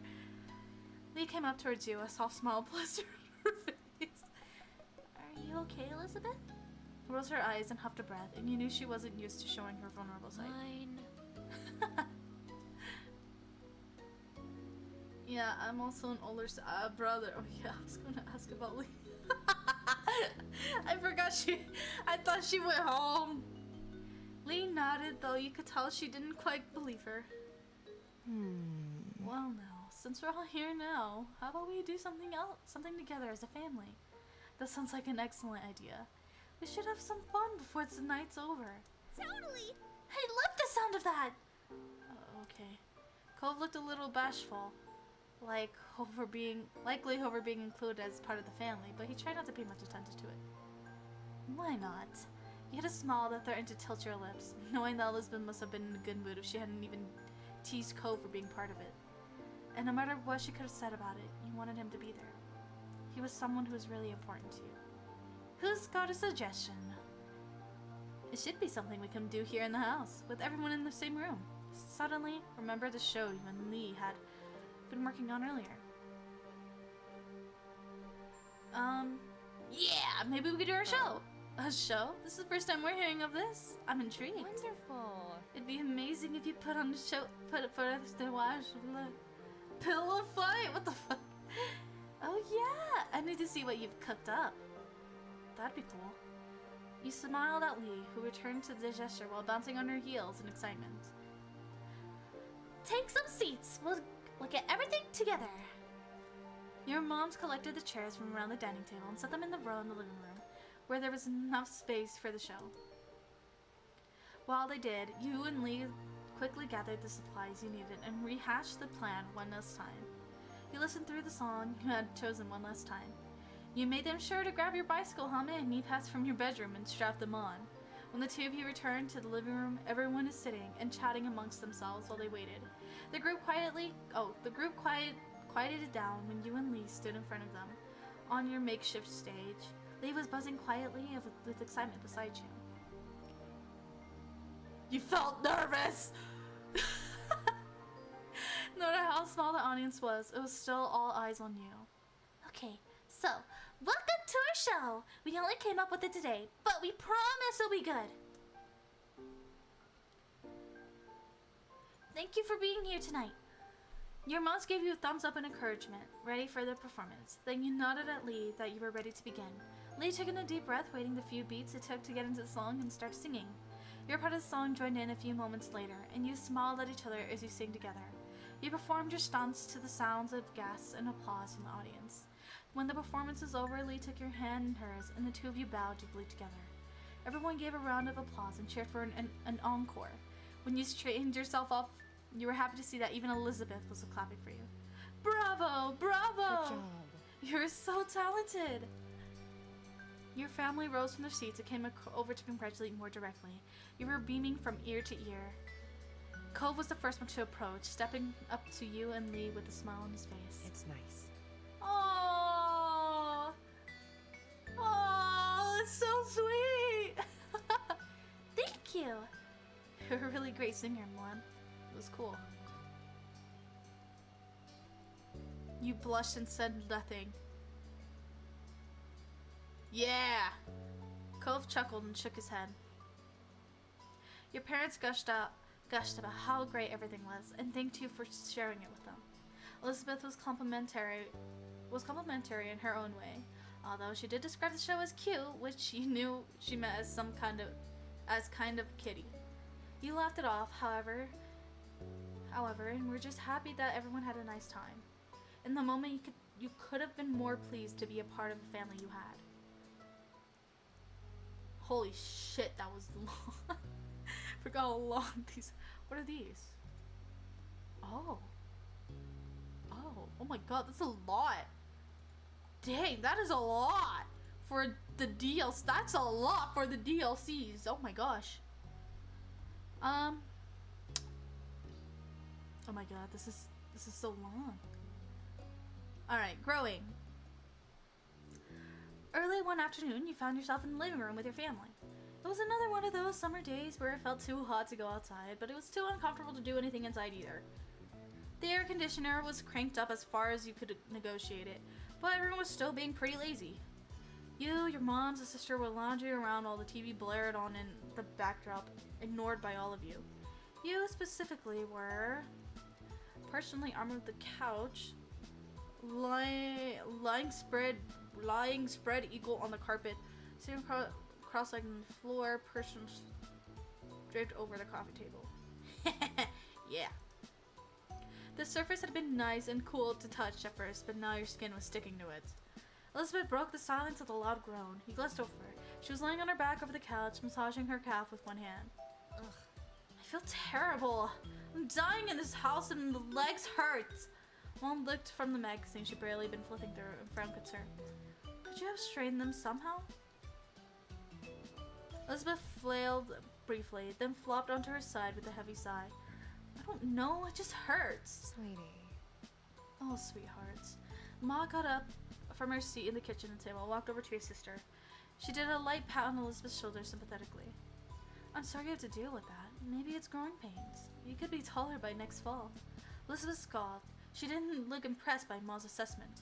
Lee came up towards you, a soft smile plastered on her face. Are you okay, Elizabeth? Rose her eyes and huffed a breath, and you knew she wasn't used to showing her vulnerable side. Fine. Yeah, I'm also an older brother. Oh yeah, I was gonna ask about Lee. I thought she went home. Lee nodded, though you could tell she didn't quite believe her. Well now, since we're all here now, how about we do something together as a family? That sounds like an excellent idea. We should have some fun before the night's over. Totally! I love the sound of that! Okay. Cove looked a little bashful, likely over being included as part of the family, but he tried not to pay much attention to it. Why not? You had a smile that threatened to tilt your lips, knowing that Elizabeth must have been in a good mood if she hadn't even teased Cove for being part of it. And no matter what she could have said about it, you wanted him to be there. He was someone who was really important to you. Who's got a suggestion? It should be something we can do here in the house, with everyone in the same room. Suddenly, remember the show you and Lee had been working on earlier. Yeah, maybe we could do our show. A show? This is the first time we're hearing of this. I'm intrigued. Wonderful. It'd be amazing if you put on the show, put it for us to watch. Pillow fight? What the fuck? Oh yeah, I need to see what you've cooked up. That'd be cool. You smiled at Lee, who returned to the gesture while bouncing on her heels in excitement. take some seats. We'll get everything together. Your moms collected the chairs from around the dining table and set them in the row in the living room, where there was enough space for the show. While they did, you and Lee quickly gathered the supplies you needed and rehashed the plan one last time. You listened through the song you had chosen one last time. You made them sure to grab your bicycle helmet and knee pads from your bedroom and strap them on. When the two of you returned to the living room, everyone is sitting and chatting amongst themselves while they waited. The group quieted down when you and Lee stood in front of them on your makeshift stage. Lee was buzzing quietly with excitement beside you. You felt nervous! No matter how small the audience was, it was still all eyes on you. Okay, so, welcome to our show. We only came up with it today, but we promise it'll be good. Thank you for being here tonight. Your moms gave you a thumbs up and encouragement, ready for the performance. Then you nodded at Lee that you were ready to begin. Lee took in a deep breath, waiting the few beats it took to get into the song and start singing. Your part of the song joined in a few moments later, and you smiled at each other as you sang together. You performed your stunts to the sounds of gasps and applause from the audience. When the performance was over, Lee took your hand in hers, and the two of you bowed deeply together. Everyone gave a round of applause and cheered for an encore. When you straightened yourself up, you were happy to see that even Elizabeth was clapping for you. Bravo! Bravo! Good job. You're so talented! Your family rose from their seats and came over to congratulate you more directly. You were beaming from ear to ear. Cove was the first one to approach, stepping up to you and Lee with a smile on his face. It's nice. Oh, it's so sweet. Thank you. You're a really great singer, Mom. It was cool. You blushed and said nothing. Yeah. Cove chuckled and shook his head. Your parents gushed about how great everything was and thanked you for sharing it with them. Elizabeth was complimentary in her own way, although she did describe the show as cute, which you knew she meant as kind of kitty. You laughed it off, however, and were just happy that everyone had a nice time. In the moment, you could have been more pleased to be a part of the family you had. Holy shit, that was long. Forgot how long these. What are these? Oh my god, that's a lot. Dang, that is a lot for the DLC. That's a lot for the DLCs. Oh my gosh. Oh my god, this is so long. Alright, growing. Early one afternoon, you found yourself in the living room with your family. It was another one of those summer days where it felt too hot to go outside, but it was too uncomfortable to do anything inside either. The air conditioner was cranked up as far as you could negotiate it, but everyone was still being pretty lazy. You, your moms, and sister were lounging around while the TV blared on in the backdrop, ignored by all of you. You specifically were partially armored the couch, lying spread eagle on the carpet, sitting cross-legged on the floor, persons draped over the coffee table. Yeah. The surface had been nice and cool to touch at first, but now your skin was sticking to it. Elizabeth broke the silence with a loud groan. He glanced over. She was laying on her back over the couch, massaging her calf with one hand. Ugh. I feel terrible. I'm dying in this house and the legs hurt. Mom looked from the magazine she'd barely been flipping through and frowned concern. Could you have straightened them somehow? Elizabeth flailed briefly, then flopped onto her side with a heavy sigh. I don't know, it just hurts. Sweetie. Oh, sweethearts. Ma got up from her seat in the kitchen table and walked over to your sister. She did a light pat on Elizabeth's shoulder sympathetically. I'm sorry you have to deal with that. Maybe it's growing pains. You could be taller by next fall. Elizabeth scoffed. She didn't look impressed by Ma's assessment.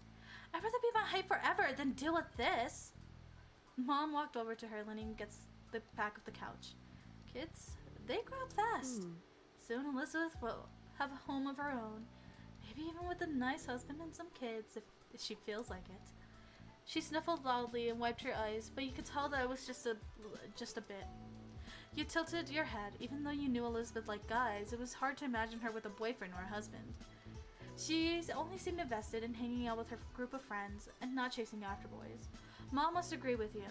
I'd rather be my height forever than deal with this. Mom walked over to her, leaning against the back of the couch. Kids, they grow up fast. Soon Elizabeth will have a home of her own. Maybe even with a nice husband and some kids, if she feels like it. She sniffled loudly and wiped her eyes, but you could tell that it was just a bit. You tilted your head. Even though you knew Elizabeth liked guys, it was hard to imagine her with a boyfriend or a husband. She only seemed invested in hanging out with her group of friends and not chasing after boys. Mom must agree with you,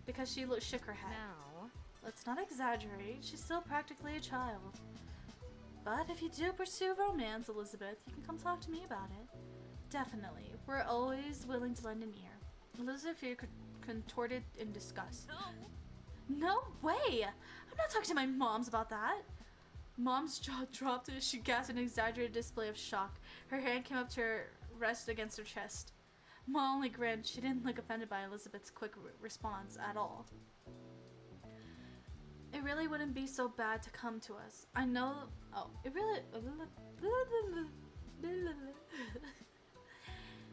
because she shook her head. No. Let's not exaggerate. She's still practically a child. But if you do pursue romance, Elizabeth, you can come talk to me about it. Definitely. We're always willing to lend an ear. Elizabeth contorted in disgust. No way! I'm not talking to my moms about that. Mom's jaw dropped as she gasped in an exaggerated display of shock. Her hand came up to her rest against her chest. Mom only grinned. She didn't look offended by Elizabeth's quick response at all. It really wouldn't be so bad to come to us. I know. Oh, it really.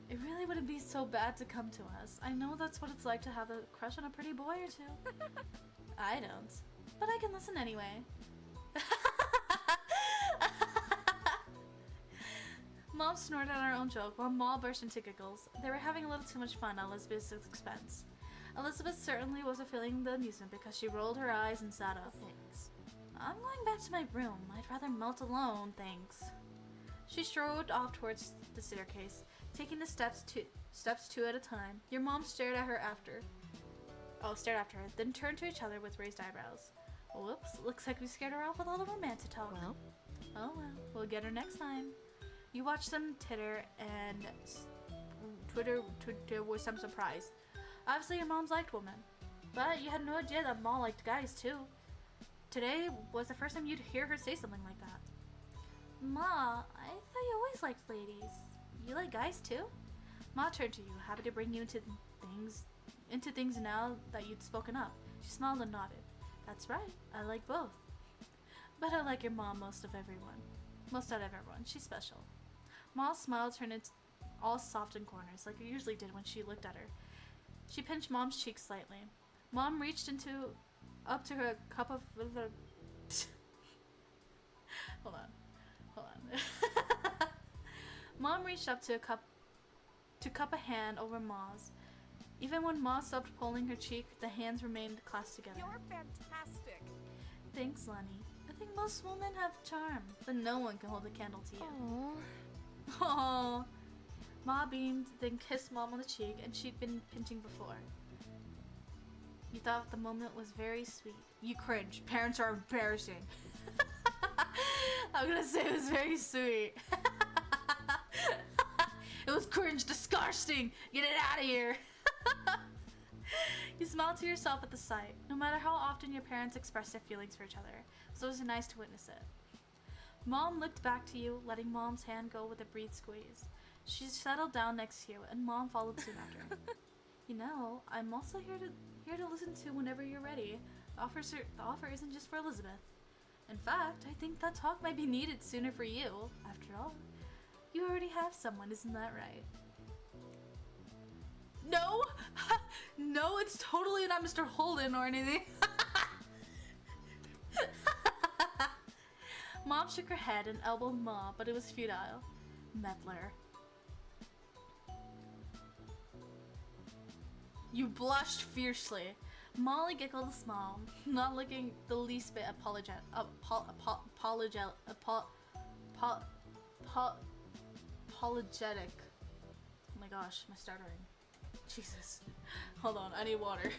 It really wouldn't be so bad to come to us. I know that's what it's like to have a crush on a pretty boy or two. I don't. But I can listen anyway. Mom snorted at her own joke while Ma burst into giggles. They were having a little too much fun at Elizabeth's expense. Elizabeth certainly wasn't feeling the amusement because she rolled her eyes and sat up. Thanks. I'm going back to my room. I'd rather melt alone, thanks. She strode off towards the staircase, taking the steps two at a time. Your mom stared after her, then turned to each other with raised eyebrows. Whoops, looks like we scared her off with all the romantic talk. Well? Oh well, we'll get her next time. You watched them titter and Twitter with some surprise. Obviously your mom's liked women, but you had no idea that Ma liked guys too. Today was the first time you'd hear her say something like that. Ma, I thought you always liked ladies. You like guys too? Ma turned to you, happy to bring you into things now that you'd spoken up. She smiled and nodded. That's right, I like both. But I like your mom most out of everyone. She's special. Ma's smile turned all soft in corners, like it usually did when she looked at her. She pinched Mom's cheek slightly. Mom reached up to her cup of Hold on. Mom reached up to cup a hand over Ma's. Even when Ma stopped pulling her cheek, the hands remained clasped together. You're fantastic. Thanks, Lenny. I think most women have charm, but no one can hold a candle to you. Aww. Ma beamed, then kissed Mom on the cheek, and she'd been pinching before. You thought the moment was very sweet. You cringed. Parents are embarrassing. I'm gonna say it was very sweet. It was cringe, disgusting. Get it out of here. You smiled to yourself at the sight. No matter how often your parents expressed their feelings for each other, so it was nice to witness it. Mom looked back to you, letting Mom's hand go with a brief squeeze. She settled down next to you, and Mom followed soon after. You know, I'm also here to listen to whenever you're ready. The offer isn't just for Elizabeth. In fact, I think that talk might be needed sooner for you. After all, you already have someone, isn't that right? No! No, it's totally not Mr. Holden or anything. Mom shook her head and elbowed Ma, but it was futile. Meddler. You blushed fiercely. Molly giggled a smile, not looking the least bit apologetic. Oh my gosh, my stuttering. Jesus. Hold on, I need water.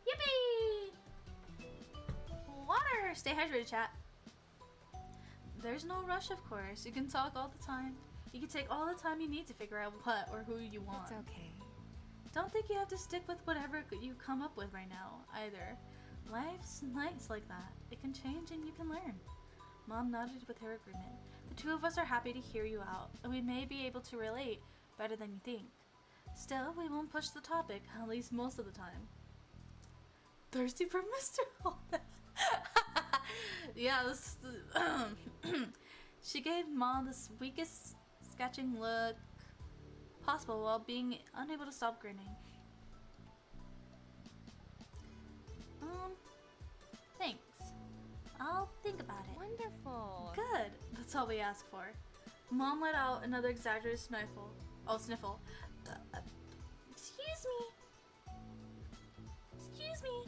Yippee! Water! Stay hydrated, chat. There's no rush, of course. You can talk all the time. You can take all the time you need to figure out what or who you want. It's okay. Don't think you have to stick with whatever you come up with right now, either. Life's nice like that. It can change and you can learn. Mom nodded with her agreement. The two of us are happy to hear you out, and we may be able to relate better than you think. Still, we won't push the topic, at least most of the time. Thirsty for Mr. Holden. Yeah, she gave Mom the weakest sketching look possible while being unable to stop grinning. Thanks. I'll think about it. Wonderful. That's all we ask for. Mom let out another exaggerated sniffle. Oh, sniffle. Excuse me. Excuse me.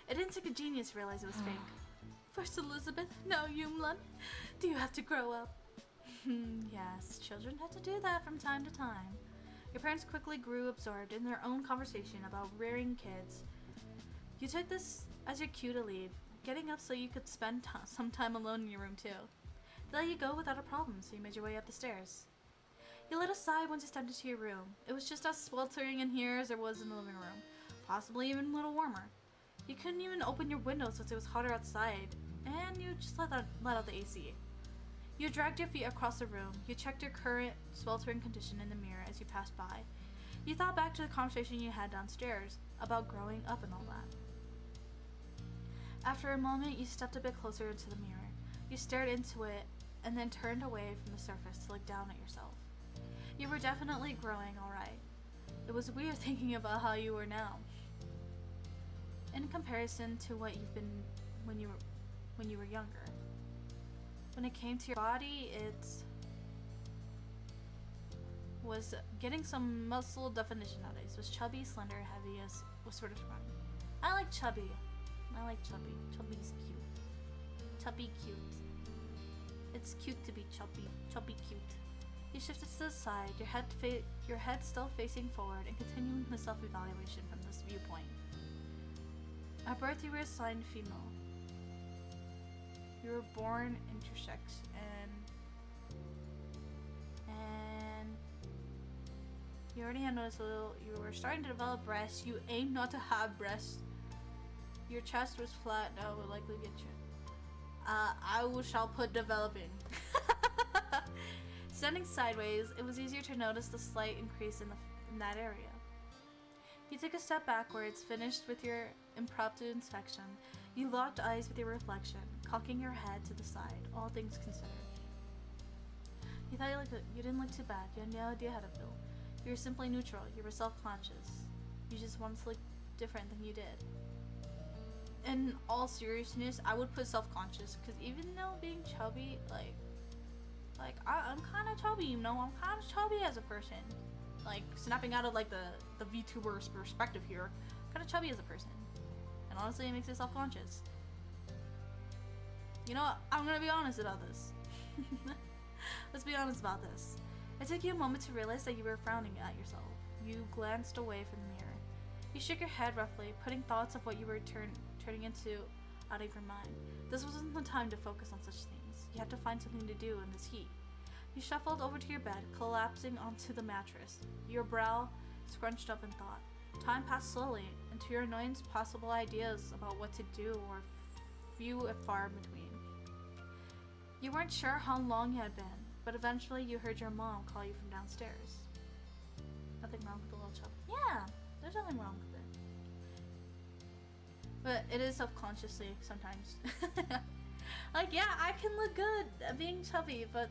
It didn't take a genius to realize it was fake. First Elizabeth, now Yumlun. Do you have to grow up? Yes, children have to do that from time to time. Your parents quickly grew absorbed in their own conversation about rearing kids. You took this as your cue to leave, getting up so you could spend some time alone in your room too. They let you go without a problem, so you made your way up the stairs. You let a sigh once you stepped into your room. It was just as sweltering in here as there was in the living room, possibly even a little warmer. You couldn't even open your window since it was hotter outside, and you just let out the AC. You dragged your feet across the room. You checked your current sweltering condition in the mirror as you passed by. You thought back to the conversation you had downstairs about growing up and all that. After a moment, you stepped a bit closer into the mirror. You stared into it and then turned away from the surface to look down at yourself. You were definitely growing alright. It was weird thinking about how you were now, in comparison to what you've been when you were younger. When it came to your body, it was getting some muscle definition nowadays. It was chubby, slender, heavy, was sort of running. I like chubby. I like chubby. Chubby's cute. Chubby cute. It's cute to be chubby. Chubby cute. You shifted to the side, your head still facing forward and continuing the self-evaluation from this viewpoint. At birth, you were assigned female. You were born intersex and you already had noticed you were starting to develop breasts. You aimed not to have breasts. Your chest was flat. That would likely get you. Shall put developing. Standing sideways, it was easier to notice the slight increase in that area. You took a step backwards, finished with your impromptu inspection. You locked eyes with your reflection, cocking your head to the side, all things considered. You thought you didn't look too bad. You had no idea how to feel. You were simply neutral. You were self-conscious. You just wanted to look different than you did. In all seriousness, I would put self-conscious, because even though being chubby, I'm kind of chubby, you know? I'm kind of chubby as a person. Like, snapping out of, like, the VTuber's perspective here. Kind of chubby as a person. And honestly, it makes it self-conscious. You know what? I'm gonna be honest about this. Let's be honest about this. It took you a moment to realize that you were frowning at yourself. You glanced away from the mirror. You shook your head roughly, putting thoughts of what you were turning into out of your mind. This wasn't the time to focus on such things. You had to find something to do in this heat. You shuffled over to your bed, collapsing onto the mattress, your brow scrunched up in thought. Time passed slowly, and to your annoyance, possible ideas about what to do were few and far between. You weren't sure how long you had been, but eventually you heard your mom call you from downstairs. Nothing wrong with the little chub. Yeah, there's nothing wrong with it. But it is self-consciously sometimes. Like, yeah, I can look good at being chubby, but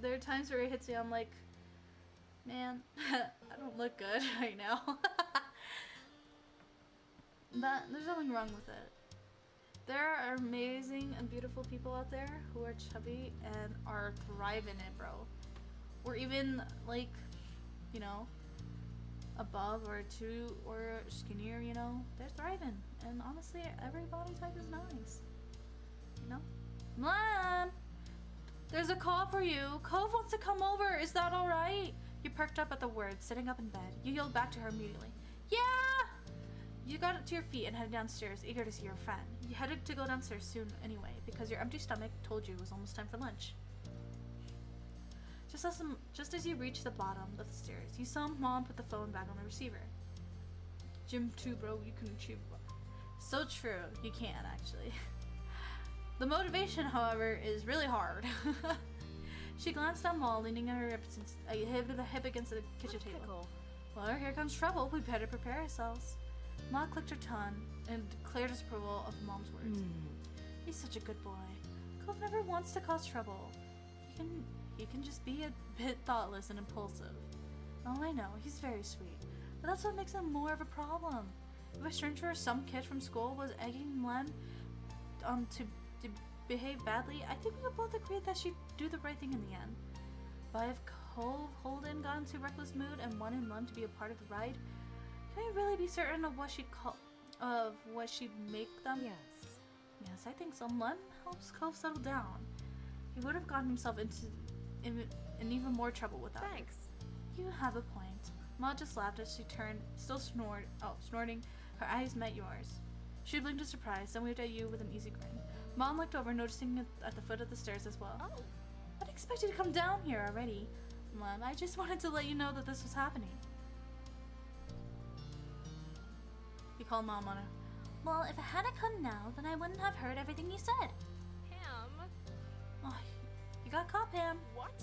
there are times where it hits me, I'm like, man, I don't look good right now. But there's nothing wrong with it. There are amazing and beautiful people out there who are chubby and are thriving it, bro. Or even, like, you know, above or two or skinnier, you know, they're thriving. And honestly, every body type is nice. You know? Mom! There's a call for you. Cove wants to come over. Is that alright? You perked up at the word, sitting up in bed. You yelled back to her immediately. Yeah! You got to your feet and headed downstairs, eager to see your friend. You headed to go downstairs soon anyway, because your empty stomach told you it was almost time for lunch. Just as you reached the bottom of the stairs, you saw Mom put the phone back on the receiver. Gym too, bro. You can achieve. So true. You can, actually. The motivation, however, is really hard. She glanced at Maul, leaning on her hip against the kitchen table. Well, here comes trouble. We better prepare ourselves. Ma clicked her tongue and declared his approval of Mom's words. He's such a good boy. Cove never wants to cause trouble. He can just be a bit thoughtless and impulsive. Oh, I know. He's very sweet. But that's what makes him more of a problem. If a stranger or some kid from school was egging Len behaved badly, I think we could both agree that she'd do the right thing in the end. But if Holden got into a reckless mood and wanted Lem to be a part of the ride, can we really be certain of what she'd make them? Yes. Yes, I think so. Lem helps Cove settle down. He would have gotten himself in even more trouble without her. Thanks. You have a point. Ma just laughed as she turned, still snorting. Her eyes met yours. She blinked in surprise, then waved at you with an easy grin. Mom looked over, noticing it at the foot of the stairs as well. Oh. I'd expect you to come down here already. Mom, I just wanted to let you know that this was happening. You called Mom on her. Well, if it hadn't come now, then I wouldn't have heard everything you said. Pam. Oh, you got caught, Pam. What?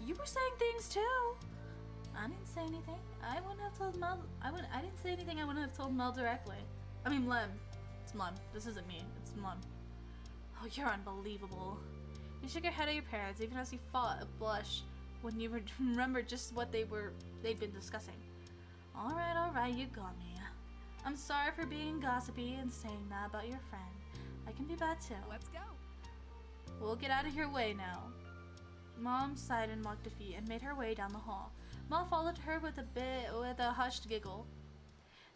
You were saying things too. I didn't say anything. I wouldn't have told Mel. I didn't say anything. I wouldn't have told Mel directly. I mean, Lem. It's Lem. This isn't me. It's Lem. Oh, you're unbelievable. You shook your head at your parents, even as you fought a blush when you remembered just what they'd been discussing. All right, you got me. I'm sorry for being gossipy and saying that about your friend. I can be bad too. Let's go. We'll get out of your way now. Mom sighed in mock defeat and made her way down the hall. Ma followed her with a hushed giggle.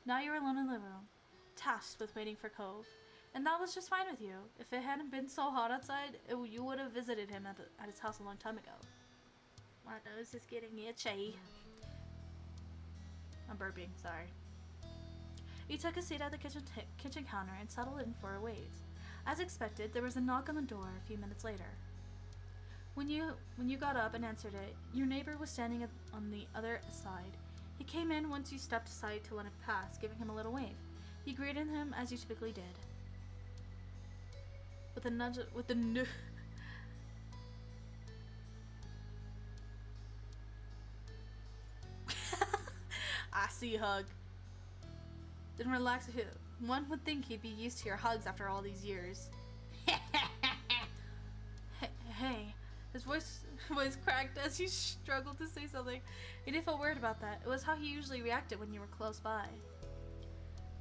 Now you're alone in the room, tasked with waiting for Cove. And that was just fine with you. If it hadn't been so hot outside, you would have visited him at his house a long time ago. My nose is getting itchy. I'm burping, sorry. You took a seat at the kitchen counter and settled in for a wait. As expected, there was a knock on the door a few minutes later. When you got up and answered it, your neighbor was standing on the other side. He came in once you stepped aside to let him pass, giving him a little wave. You greeted him as you typically did. With a nudge, I see hug. Then relax. One would think he'd be used to your hugs after all these years. Hey. His voice cracked as he struggled to say something. He didn't feel weird about that. It was how he usually reacted when you were close by.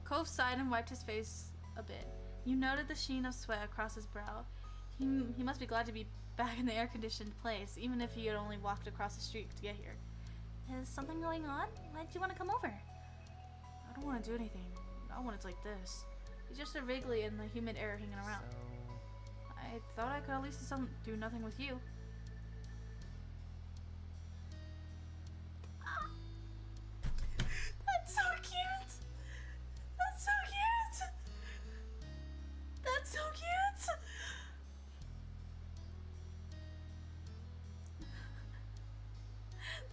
Cove sighed and wiped his face a bit. You noted the sheen of sweat across his brow. He must be glad to be back in the air-conditioned place, even if he had only walked across the street to get here. Is something going on? Why did you want to come over? I don't want to do anything. Not when it's like this. It's just so vaguely in the humid air hanging around. I thought I could at least do nothing with you. That's so cute! That's so cute! That's so cute!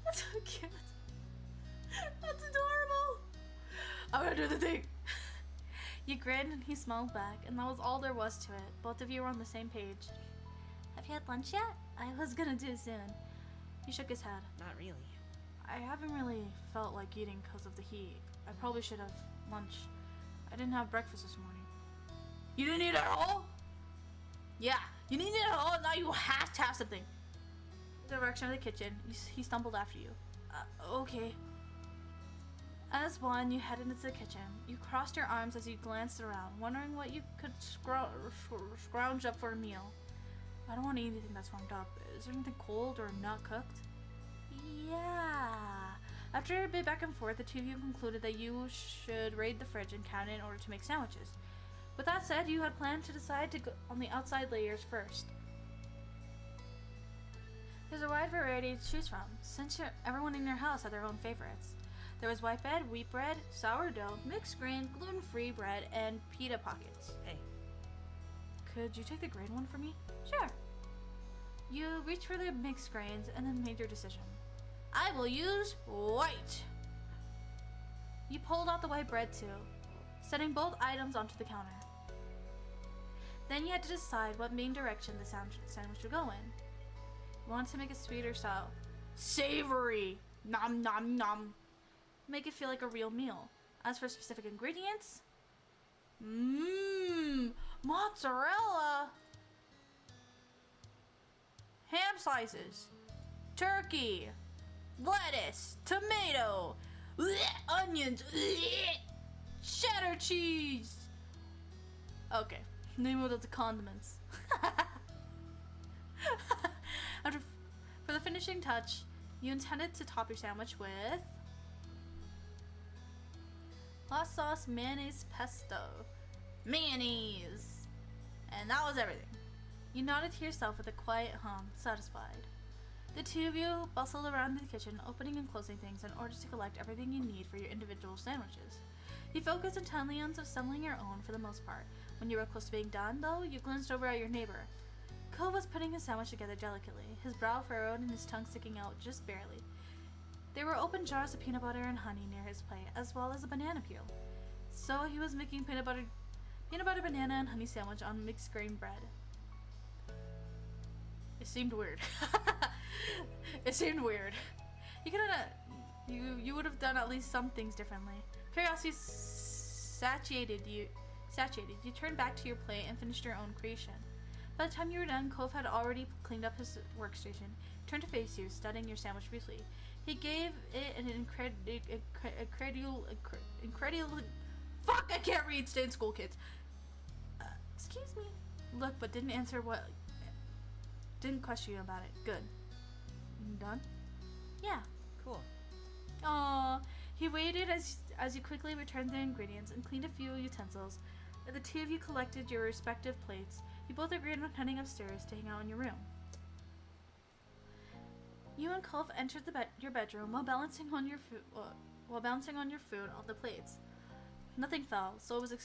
That's so cute. That's adorable! I'm gonna do the thing! You grinned and he smiled back, and that was all there was to it. Both of you were on the same page. Have you had lunch yet? I was gonna do soon. He shook his head. Not really. I haven't really felt like eating because of the heat. I probably should have lunch. I didn't have breakfast this morning. You didn't eat at all? Yeah, you didn't eat at all, now you have to have something. The direction of the kitchen, he stumbled after you. Okay. As one, you headed into the kitchen. You crossed your arms as you glanced around, wondering what you could scrounge up for a meal. I don't want to eat anything that's warmed up. Is there anything cold or not cooked? Yeah. After a bit back and forth, the two of you concluded that you should raid the fridge and count it in order to make sandwiches. With that said, you had planned to decide to go on the outside layers first. There's a wide variety to choose from, since everyone in your house had their own favorites. There was white bread, wheat bread, sourdough, mixed grain, gluten-free bread, and pita pockets. Hey. Could you take the grain one for me? Sure. You reached for the mixed grains and then made your decision. I will use white. You pulled out the white bread too, setting both items onto the counter. Then you had to decide what main direction the sandwich would go in. You wanted to make it sweet or sour. Savory! Nom nom nom. Make it feel like a real meal. As for specific ingredients, mozzarella, ham slices, turkey, lettuce, tomato, onions, cheddar cheese. Okay, they moved up to condiments. finishing touch, you intended to top your sandwich with hot sauce, mayonnaise, pesto. Mayonnaise! And that was everything. You nodded to yourself with a quiet hum, satisfied. The two of you bustled around the kitchen, opening and closing things in order to collect everything you need for your individual sandwiches. You focused intently on assembling your own for the most part. When you were close to being done, though, you glanced over at your neighbor. Cove was putting his sandwich together delicately, his brow furrowed and his tongue sticking out just barely. There were open jars of peanut butter and honey near his plate, as well as a banana peel. So he was making peanut butter, banana, and honey sandwich on mixed grain bread. It seemed weird. It seemed weird. You could have, you would have done at least some things differently. Curiosity satiated you. You turned back to your plate and finished your own creation. By the time you were done, Cove had already cleaned up his workstation. He turned to face you, studying your sandwich briefly. He gave it an incredible. Fuck! I can't read. Stay in school, kids. Excuse me. Look, but didn't answer what. Didn't question you about it. Good. You done? Yeah. Cool. Aww. He waited as you quickly returned the ingredients and cleaned a few utensils. The two of you collected your respective plates. You both agreed on heading upstairs to hang out in your room. You and Cove entered your bedroom while balancing on your food on the plates. Nothing fell, so it was a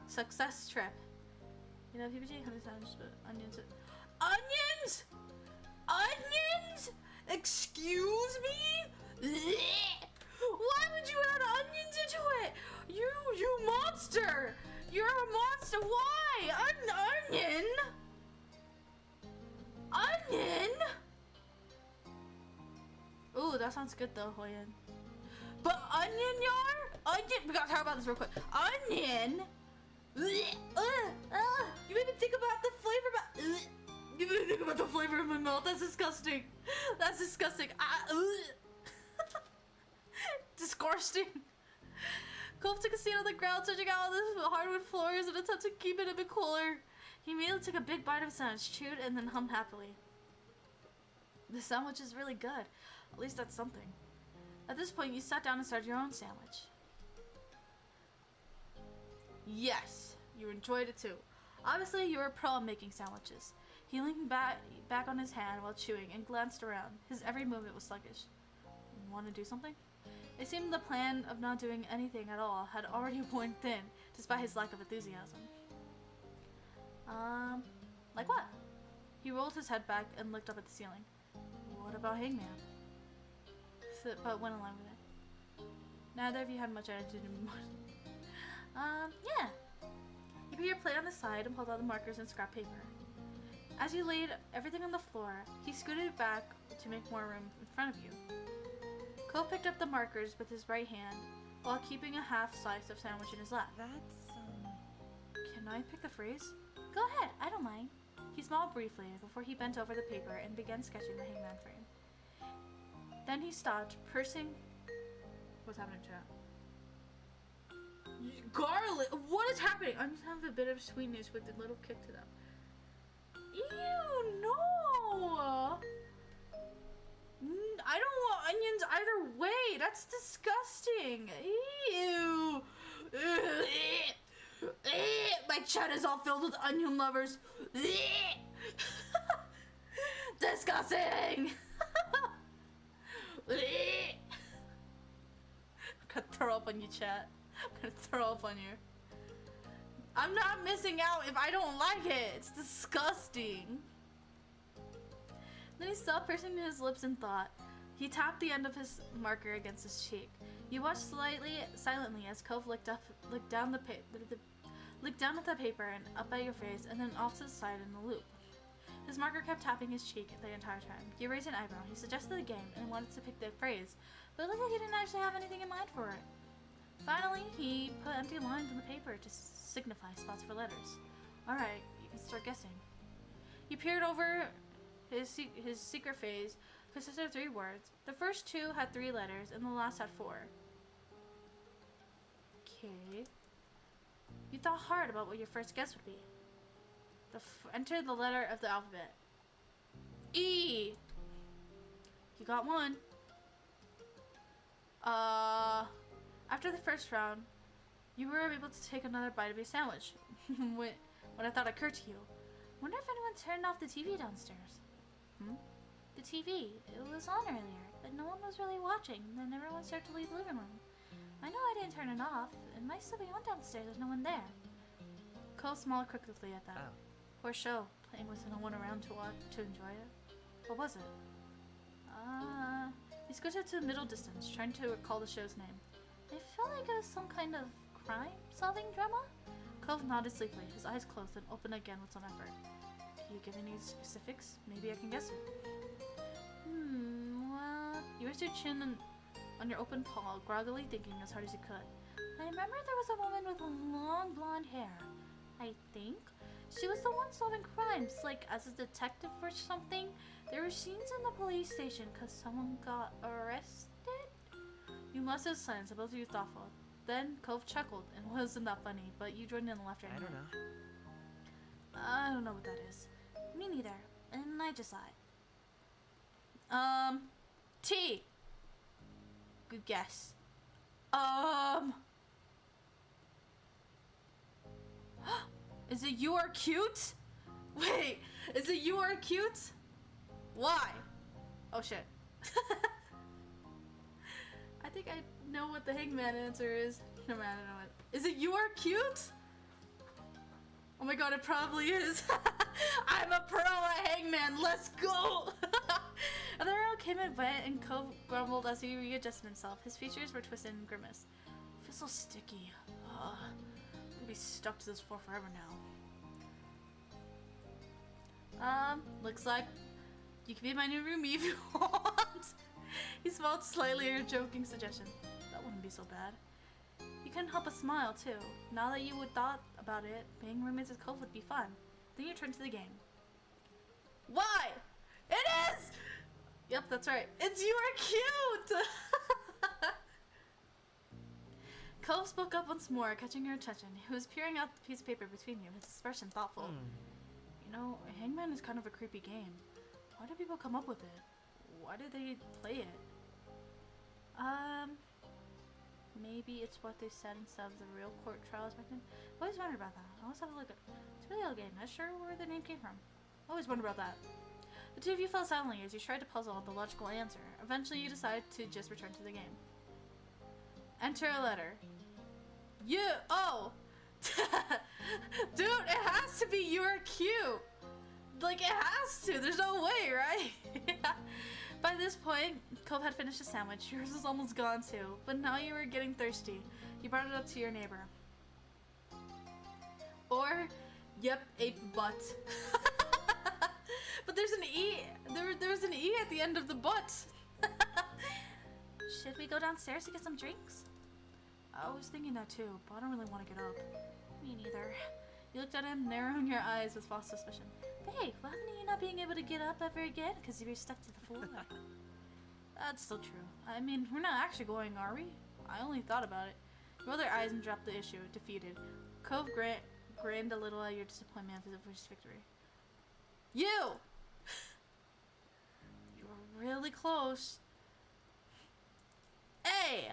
success trip. You know, PBJ honey sandwich, but onions. Onions! Onions! Excuse me? Why would you add onions into it? You monster! You're a monster. Why? Onion? Onion? Ooh, that sounds good though, Hoyen. But onion yar? Onion? We gotta talk about this real quick. Onion? You made me think about the flavor. You made me think about the flavor in my mouth. That's disgusting. That's disgusting. Disgusting. Cove took a seat on the ground, searching out the hardwood floors in an attempt to keep it a bit cooler. He immediately took a big bite of his sandwich, chewed, and then hummed happily. The sandwich is really good. At least that's something. At this point, you sat down and started your own sandwich. Yes, you enjoyed it too. Obviously, you were a pro at making sandwiches. He leaned back on his hand while chewing and glanced around. His every movement was sluggish. Want to do something? It seemed the plan of not doing anything at all had already worn thin, despite his lack of enthusiasm. Like what? He rolled his head back and looked up at the ceiling. What about Hangman? But went along with it. Neither of you had much attitude anymore. Yeah. You put your plate on the side and pulled out the markers and scrap paper. As you laid everything on the floor, he scooted back to make more room in front of you. Cole picked up the markers with his right hand while keeping a half slice of sandwich in his lap. That's, Can I pick the phrase? Go ahead, I don't mind. He smiled briefly before he bent over the paper and began sketching the hangman frame. Then he stopped, pursing. What's happening, chat? Garlic! What is happening? I'm just having a bit of sweetness with a little kick to them. Ew, no! I don't want onions either way. That's disgusting. Ew. My chat is all filled with onion lovers. Disgusting. I'm gonna throw up on you, chat. I'm gonna throw up on you. I'm not missing out if I don't like it. It's disgusting. Then he stopped pursing his lips in thought. He tapped the end of his marker against his cheek. You watched silently as Cove looked down at the paper and up at your face, and then off to the side in a loop. His marker kept tapping his cheek the entire time. You raised an eyebrow. He suggested a game and wanted to pick the phrase, but it looked like he didn't actually have anything in mind for it. Finally, he put empty lines on the paper to signify spots for letters. Alright, you can start guessing. He peered over. His secret phrase consisted of 3 words. The first 2 had 3 letters, and the last had 4. Okay. You thought hard about what your first guess would be. Enter the letter of the alphabet. E. You got one. After the first round, you were able to take another bite of your sandwich. when a thought occurred to you. Wonder if anyone turned off the TV downstairs. The TV. It was on earlier, but no one was really watching. Then everyone started to leave the living room. I know I didn't turn it off. It might still be on downstairs. There's no one there. Cole smiled quickly at that. Oh. Poor show. Playing with no one around to enjoy it. What was it? He squinted to the middle distance, trying to recall the show's name. I felt like it was some kind of crime-solving drama? Cove nodded sleepily, his eyes closed and opened again with some effort. Can you give any specifics? Maybe I can guess it. Well... You rested your chin on your open paw, groggily thinking as hard as you could. I remember there was a woman with long blonde hair. I think. She was the one solving crimes, like as a detective or something. There were scenes in the police station because someone got arrested? You must have silence, both of you thoughtful. Then Cove chuckled, and wasn't that funny, but you joined in the laughter. I don't know. I don't know what that is. Me neither, and I just sighed. T. Good guess. Is it you are cute? Wait, is it you are cute? Why? Oh shit. I think I know what the hangman answer is. No man, I don't know it. Is it you are cute? Oh my god, it probably is. I'm a pro at hangman, let's go! Another round came and went, and Cove grumbled as he readjusted himself. His features were twisted and grimace. I feel so sticky. Ugh. I'm gonna be stuck to this floor forever now. Looks like you can be my new roomie if you want. He smiled slightly at your joking suggestion. That wouldn't be so bad. You couldn't help but smile too. Now that you would thought about it, being roommates with Cove would be fun. Then you turned to the game. Why? It is! Yep, that's right. It's you are cute! Cove spoke up once more, catching your attention. He was peering out the piece of paper between you, his expression thoughtful. You know, Hangman is kind of a creepy game. Why do people come up with it? Why do they play it? Maybe it's what they said instead of the real court trials back then. I always wondered about that. I always have a look at it. It's a really old game. Not sure where the name came from. I always wondered about that. The two of you fell silently as you tried to puzzle out the logical answer. Eventually you decided to just return to the game. Enter a letter. Oh! Dude, it has to be you're cute! Like, it has to! There's no way, right? By this point, Cove had finished his sandwich. Yours was almost gone too, but now you were getting thirsty. You brought it up to your neighbor. Or, yep, ape butt. But there's an E. There's an E at the end of the butt. Should we go downstairs to get some drinks? I was thinking that too, but I don't really want to get up. Me neither. You looked at him, narrowing your eyes with false suspicion. Hey, what happened to you not being able to get up ever again? Because you were stuck to the floor. That's still true. I mean, we're not actually going, are we? I only thought about it. You rolled their eyes and dropped the issue, defeated. Cove grinned a little at your disappointment for his victory. You! You were really close. A!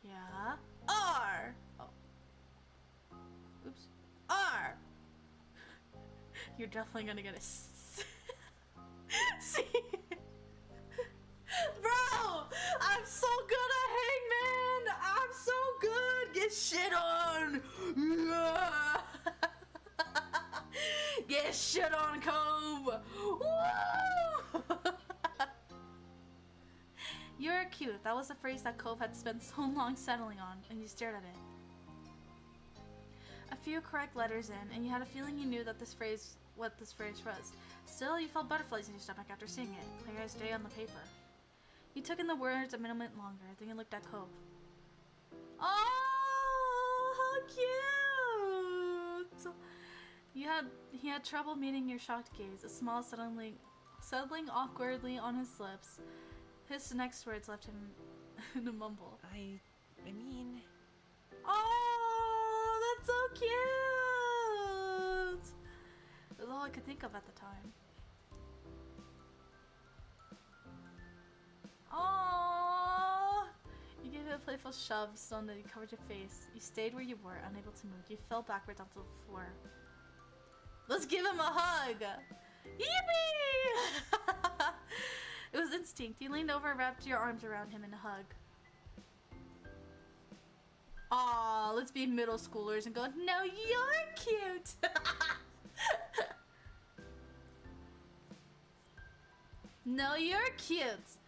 Yeah. R! Oh. Oops. R! You're definitely gonna get a C. Bro! I'm so good at Hangman! I'm so good! Get shit on! Get shit on, Cove! Woo! You're cute. That was the phrase that Cove had spent so long settling on, and you stared at it. A few correct letters in, and you had a feeling you knew that what this phrase was. Still, you felt butterflies in your stomach after seeing it, clear as day on the paper. You took in the words a minute longer, then you looked at Cove. Oh, how cute! He had trouble meeting your shocked gaze, a smile settling awkwardly on his lips. His next words left him in a mumble. I mean... Oh, that's so cute! That's all I could think of at the time. playful shoves on the covered your face. You stayed where you were, unable to move. You fell backwards onto the floor. Let's give him a hug! Yippee! It was instinct. You leaned over and wrapped your arms around him in a hug. Aw, let's be middle schoolers and go, no, you're cute! No, you're cute!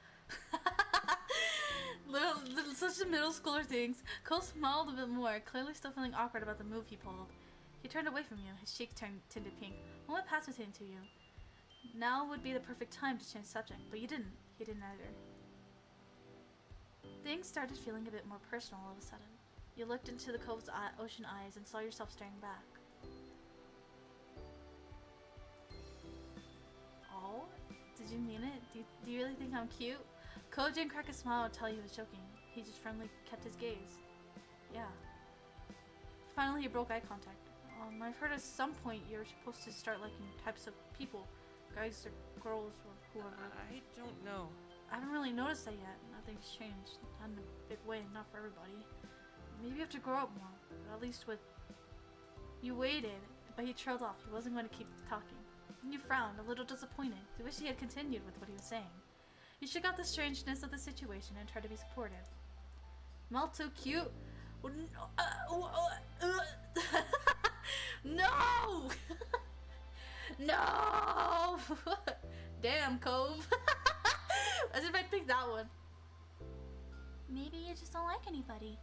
little, such a middle schooler things. Cole smiled a bit more, clearly still feeling awkward about the move he pulled. He turned away from you, his cheek turned tinted pink. A moment passed between to you. Now would be the perfect time to change subject, but you didn't. He didn't either. Things started feeling a bit more personal all of a sudden. You looked into the cove's ocean eyes and saw yourself staring back. Oh? Did you mean it? Do you really think I'm cute? Cove didn't crack a smile and tell you he was joking. He just firmly kept his gaze. Yeah. Finally, he broke eye contact. I've heard at some point you're supposed to start liking types of people. Guys or girls or whoever. I don't know. I haven't really noticed that yet. Nothing's changed. Not in a big way, not for everybody. Maybe you have to grow up more. But at least with... You waited, but he trailed off. He wasn't going to keep talking. And you frowned, a little disappointed. You wish he had continued with what he was saying. You shook out the strangeness of the situation and tried to be supportive. Mel too cute? No! No! Damn, Cove. As if I'd pick that one. Maybe you just don't like anybody.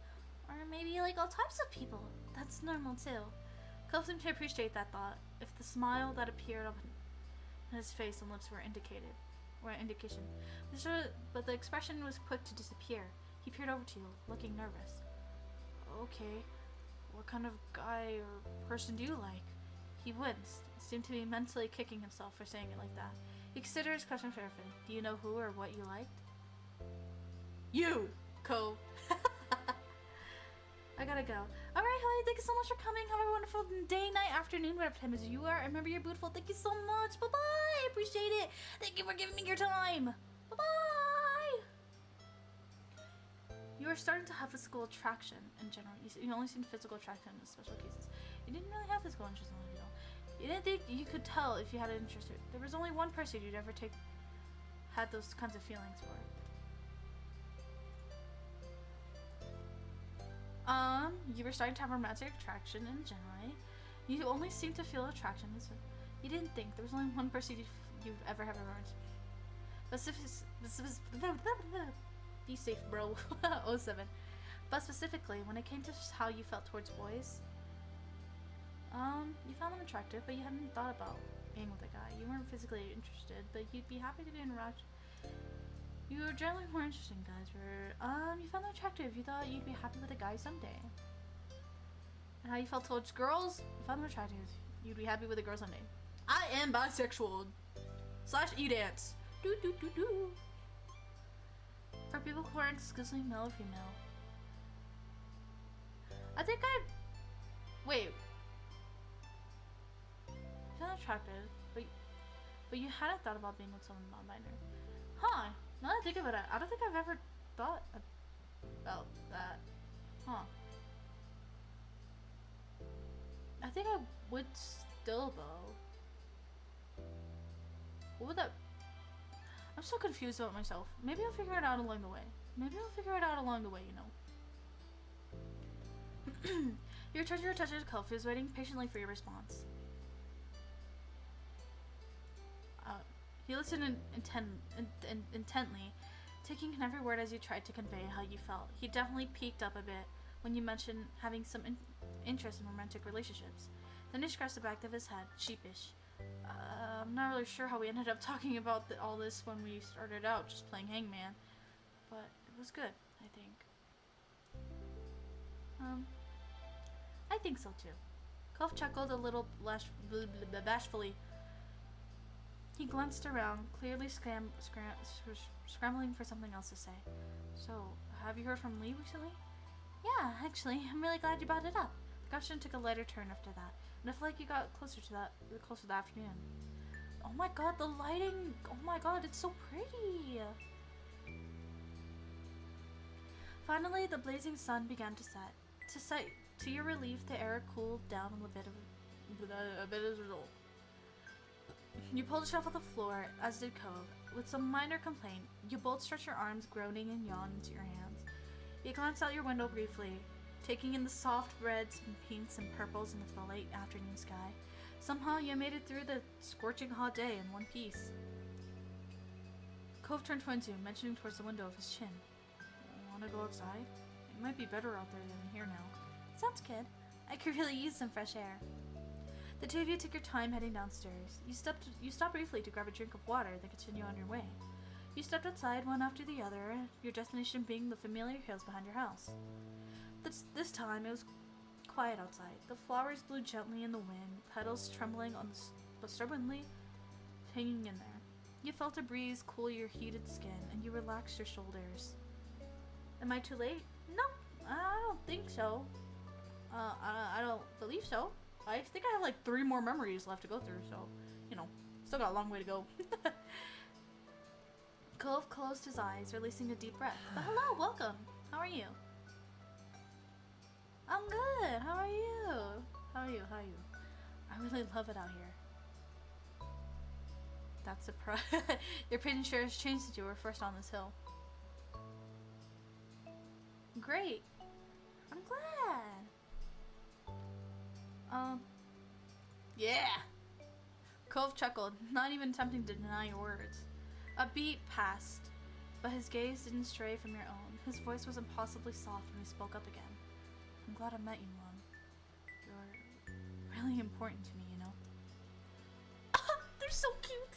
Or maybe you like all types of people. That's normal too. Cove seemed to appreciate that thought. If the smile that appeared on his face and lips were indication. But the expression was quick to disappear. He peered over to you, looking nervous. Okay, what kind of guy or person do you like? He winced, seemed to be mentally kicking himself for saying it like that. He considered his question carefully. Do you know who or what you liked? You, Cove. I gotta go. Alright, Holly, thank you so much for coming. Have a wonderful day, night, afternoon, whatever time is you are. Remember, you're beautiful. Thank you so much. Bye-bye. I appreciate it. Thank you for giving me your time. Bye-bye. You are starting to have physical attraction in general. You only seen physical attraction in special cases. You didn't really have physical interest in it, you didn't think you could tell if you had an interest. There was only one person you'd ever had those kinds of feelings for. You were starting to have romantic attraction in general. You only seemed to feel attraction. You didn't think there was only one person you've ever had a romantic. Be safe, bro. 07. But specifically, when it came to how you felt towards boys, you found them attractive, but you hadn't thought about being with a guy. You weren't physically interested, but you'd be happy to be interacted. You were generally more interested in guys. You found them attractive. You thought you'd be happy with a guy someday. And how you felt towards girls, you found them attractive. You'd be happy with a girl someday. I am bisexual. / e-dance. Do do do do. For people who are exclusively male or female. I think wait. You found attractive, but you hadn't thought about being with someone non-binary. Huh. Now that I think about it, I don't think I've ever thought about that. Huh. I think I would still, though. What would that... I'm so confused about myself. Maybe I'll figure it out along the way. You know. You returned your attention to Kelf, who was waiting patiently for your response. He listened intently, taking in every word as you tried to convey how you felt. He definitely peaked up a bit when you mentioned having some interest in romantic relationships. Then he scratched the back of his head, sheepish. I'm not really sure how we ended up talking about all this when we started out just playing Hangman, but it was good, I think. I think so too. Kelf chuckled a little bashfully. He glanced around, clearly scrambling for something else to say. So, have you heard from Lee recently? Yeah, actually, I'm really glad you brought it up. The conversation took a lighter turn after that, and I feel like you got closer to the afternoon. Oh my god, the lighting! Oh my god, it's so pretty! Finally, the blazing sun began to set. To your relief, the air cooled down a bit as a result. You pulled a shelf off the floor, as did Cove. With some minor complaint, you both stretched your arms, groaning and yawned into your hands. You glanced out your window briefly, taking in the soft reds and pinks and purples in the late afternoon sky. Somehow, you made it through the scorching hot day in one piece. Cove turned towards you, mentioning towards the window of his chin. Wanna go outside? It might be better out there than here now. Sounds good. I could really use some fresh air. The two of you took your time heading downstairs. You stopped briefly to grab a drink of water, then continue on your way. You stepped outside one after the other, your destination being the familiar hills behind your house. This time, it was quiet outside. The flowers blew gently in the wind, petals trembling but stubbornly hanging in there. You felt a breeze cool your heated skin, and you relaxed your shoulders. Am I too late? No. I don't think so. I don't believe so. I think I have like 3 more memories left to go through, so, you know, still got a long way to go. Cove closed his eyes, releasing a deep breath. But hello, welcome. How are you? I'm good. How are you? How are you? I really love it out here. That's surprise. Your opinion sure has changed since you were first on this hill. Great. I'm glad. Yeah. Cove chuckled, not even attempting to deny your words. A beat passed, but his gaze didn't stray from your own. His voice was impossibly soft when he spoke up again. I'm glad I met you, Mom. You're really important to me, you know? They're so cute.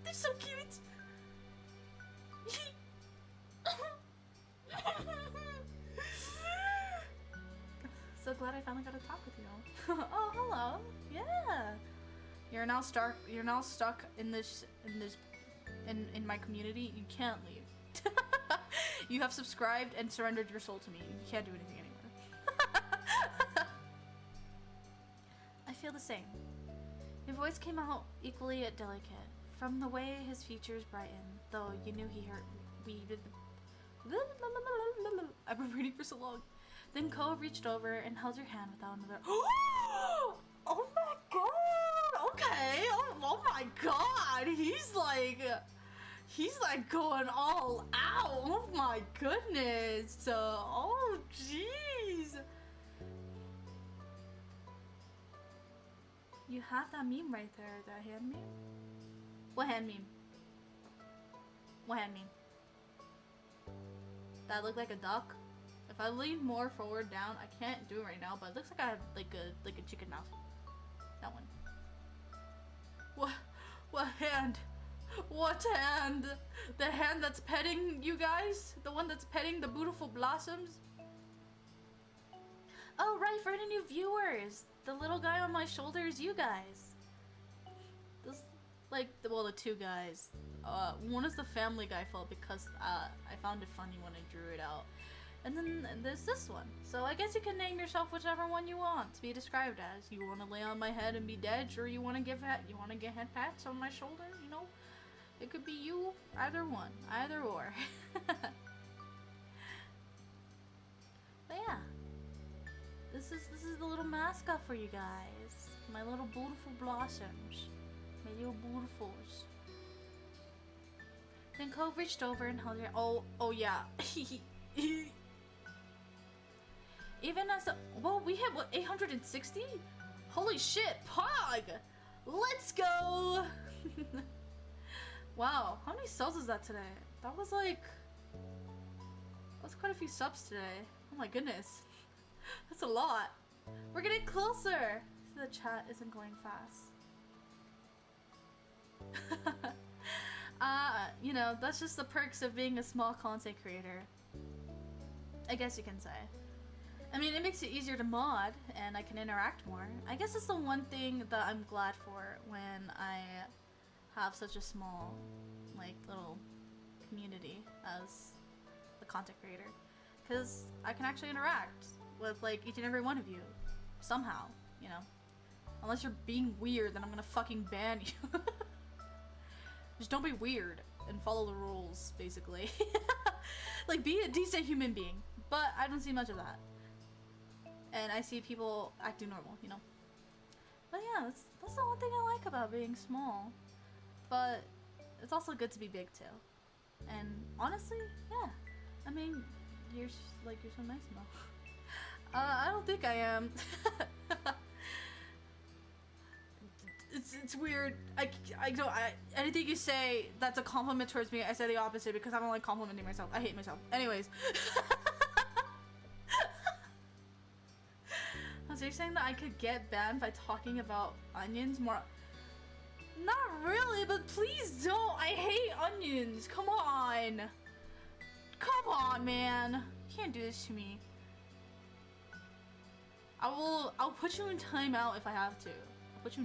They're so cute. So glad I finally got to talk with you all. Oh, hello. Yeah. You're now stuck in my community. You can't leave. You have subscribed and surrendered your soul to me. You can't do anything anymore. I feel the same. Your voice came out equally delicate. From the way his features brightened, though you knew he hurt. I've been reading for so long. Then Cove reached over and held your hand without another. Oh my god! Okay. Oh my god! He's like going all out. Oh my goodness. Oh jeez. You have that meme right there. That hand meme. What hand meme? What hand meme? That looked like a duck. If I lean more forward down, I can't do it right now, but it looks like I have like a chicken mouth. That one. What hand? What hand? The hand that's petting you guys? The one that's petting the beautiful blossoms? Oh right, for any new viewers, the little guy on my shoulder is you guys. This, like, well, the 2 guys. One is the Family Guy fault because I found it funny when I drew it out. And then there's this one. So I guess you can name yourself whichever one you want to be described as. You want to lay on my head and be dead, or you want to get head pats on my shoulder, you know? It could be you, either one, either or. But yeah. This is the little mascot for you guys. My little beautiful blossoms. My little beautifuls. Then Cove reached over and held your oh yeah. Even as the we hit what 860? Holy shit, Pog! Let's go! Wow, how many subs is that today? That was quite a few subs today. Oh my goodness. That's a lot. We're getting closer! The chat isn't going fast. You know, that's just the perks of being a small content creator. I guess you can say. I mean, it makes it easier to mod, and I can interact more. I guess it's the one thing that I'm glad for when I have such a small, like, little community as a content creator. Because I can actually interact with, like, each and every one of you. Somehow, you know. Unless you're being weird, then I'm gonna fucking ban you. Just don't be weird and follow the rules, basically. Like, be a decent human being. But I don't see much of that. And I see people acting normal, you know? But yeah, that's the one thing I like about being small. But it's also good to be big too. And honestly, yeah. I mean, you're so nice, Mo. I don't think I am. It's weird. Anything you say that's a compliment towards me, I say the opposite because I don't like complimenting myself. I hate myself. Anyways. So you're saying that I could get banned by talking about onions more? Not really, but please don't. I hate onions. Come on. Come on, man. You can't do this to me. I'll put you in timeout if I have to. I'll put you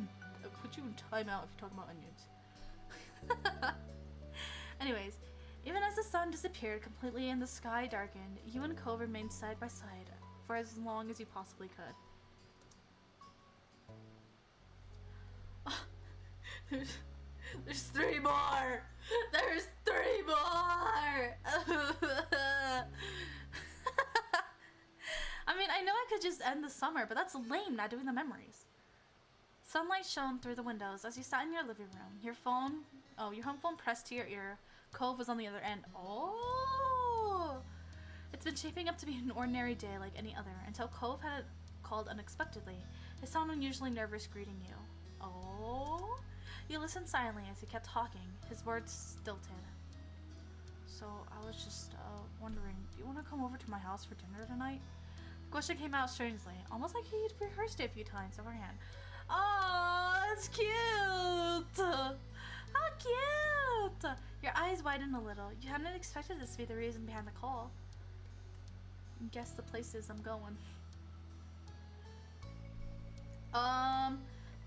in timeout if you talk about onions. Anyways, even as the sun disappeared completely and the sky darkened, you and Cove remained side by side for as long as you possibly could. There's 3 more! There's 3 more! I mean, I know I could just end the summer, but that's lame, not doing the memories. Sunlight shone through the windows as you sat in your living room. Your home phone pressed to your ear. Cove was on the other end. Oh! It's been shaping up to be an ordinary day like any other, until Cove had called unexpectedly. His sound unusually nervous greeting you. Oh? You listened silently as he kept talking, his words stilted. So, I was just, wondering, do you want to come over to my house for dinner tonight? The question came out strangely, almost like he'd rehearsed it a few times beforehand. Oh, that's cute! How cute! Your eyes widened a little. You hadn't expected this to be the reason behind the call. Guess the places I'm going.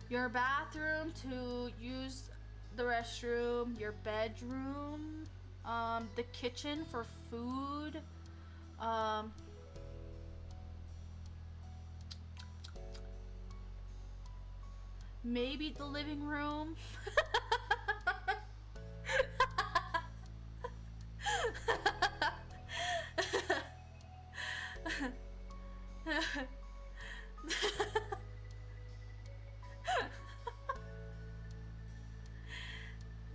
Your bathroom to use the restroom, your bedroom, the kitchen for food, maybe the living room.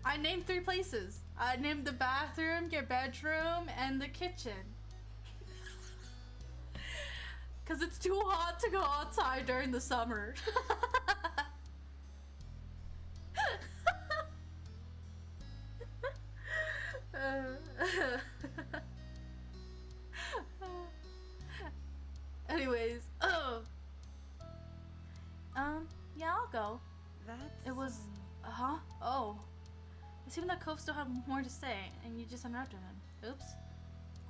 I named 3 places. I named the bathroom, your bedroom, and the kitchen. Cause it's too hot to go outside during the summer. Anyways, yeah, I'll go. It was, oh. It seemed that Cove still had more to say, and you just interrupted him. Oops.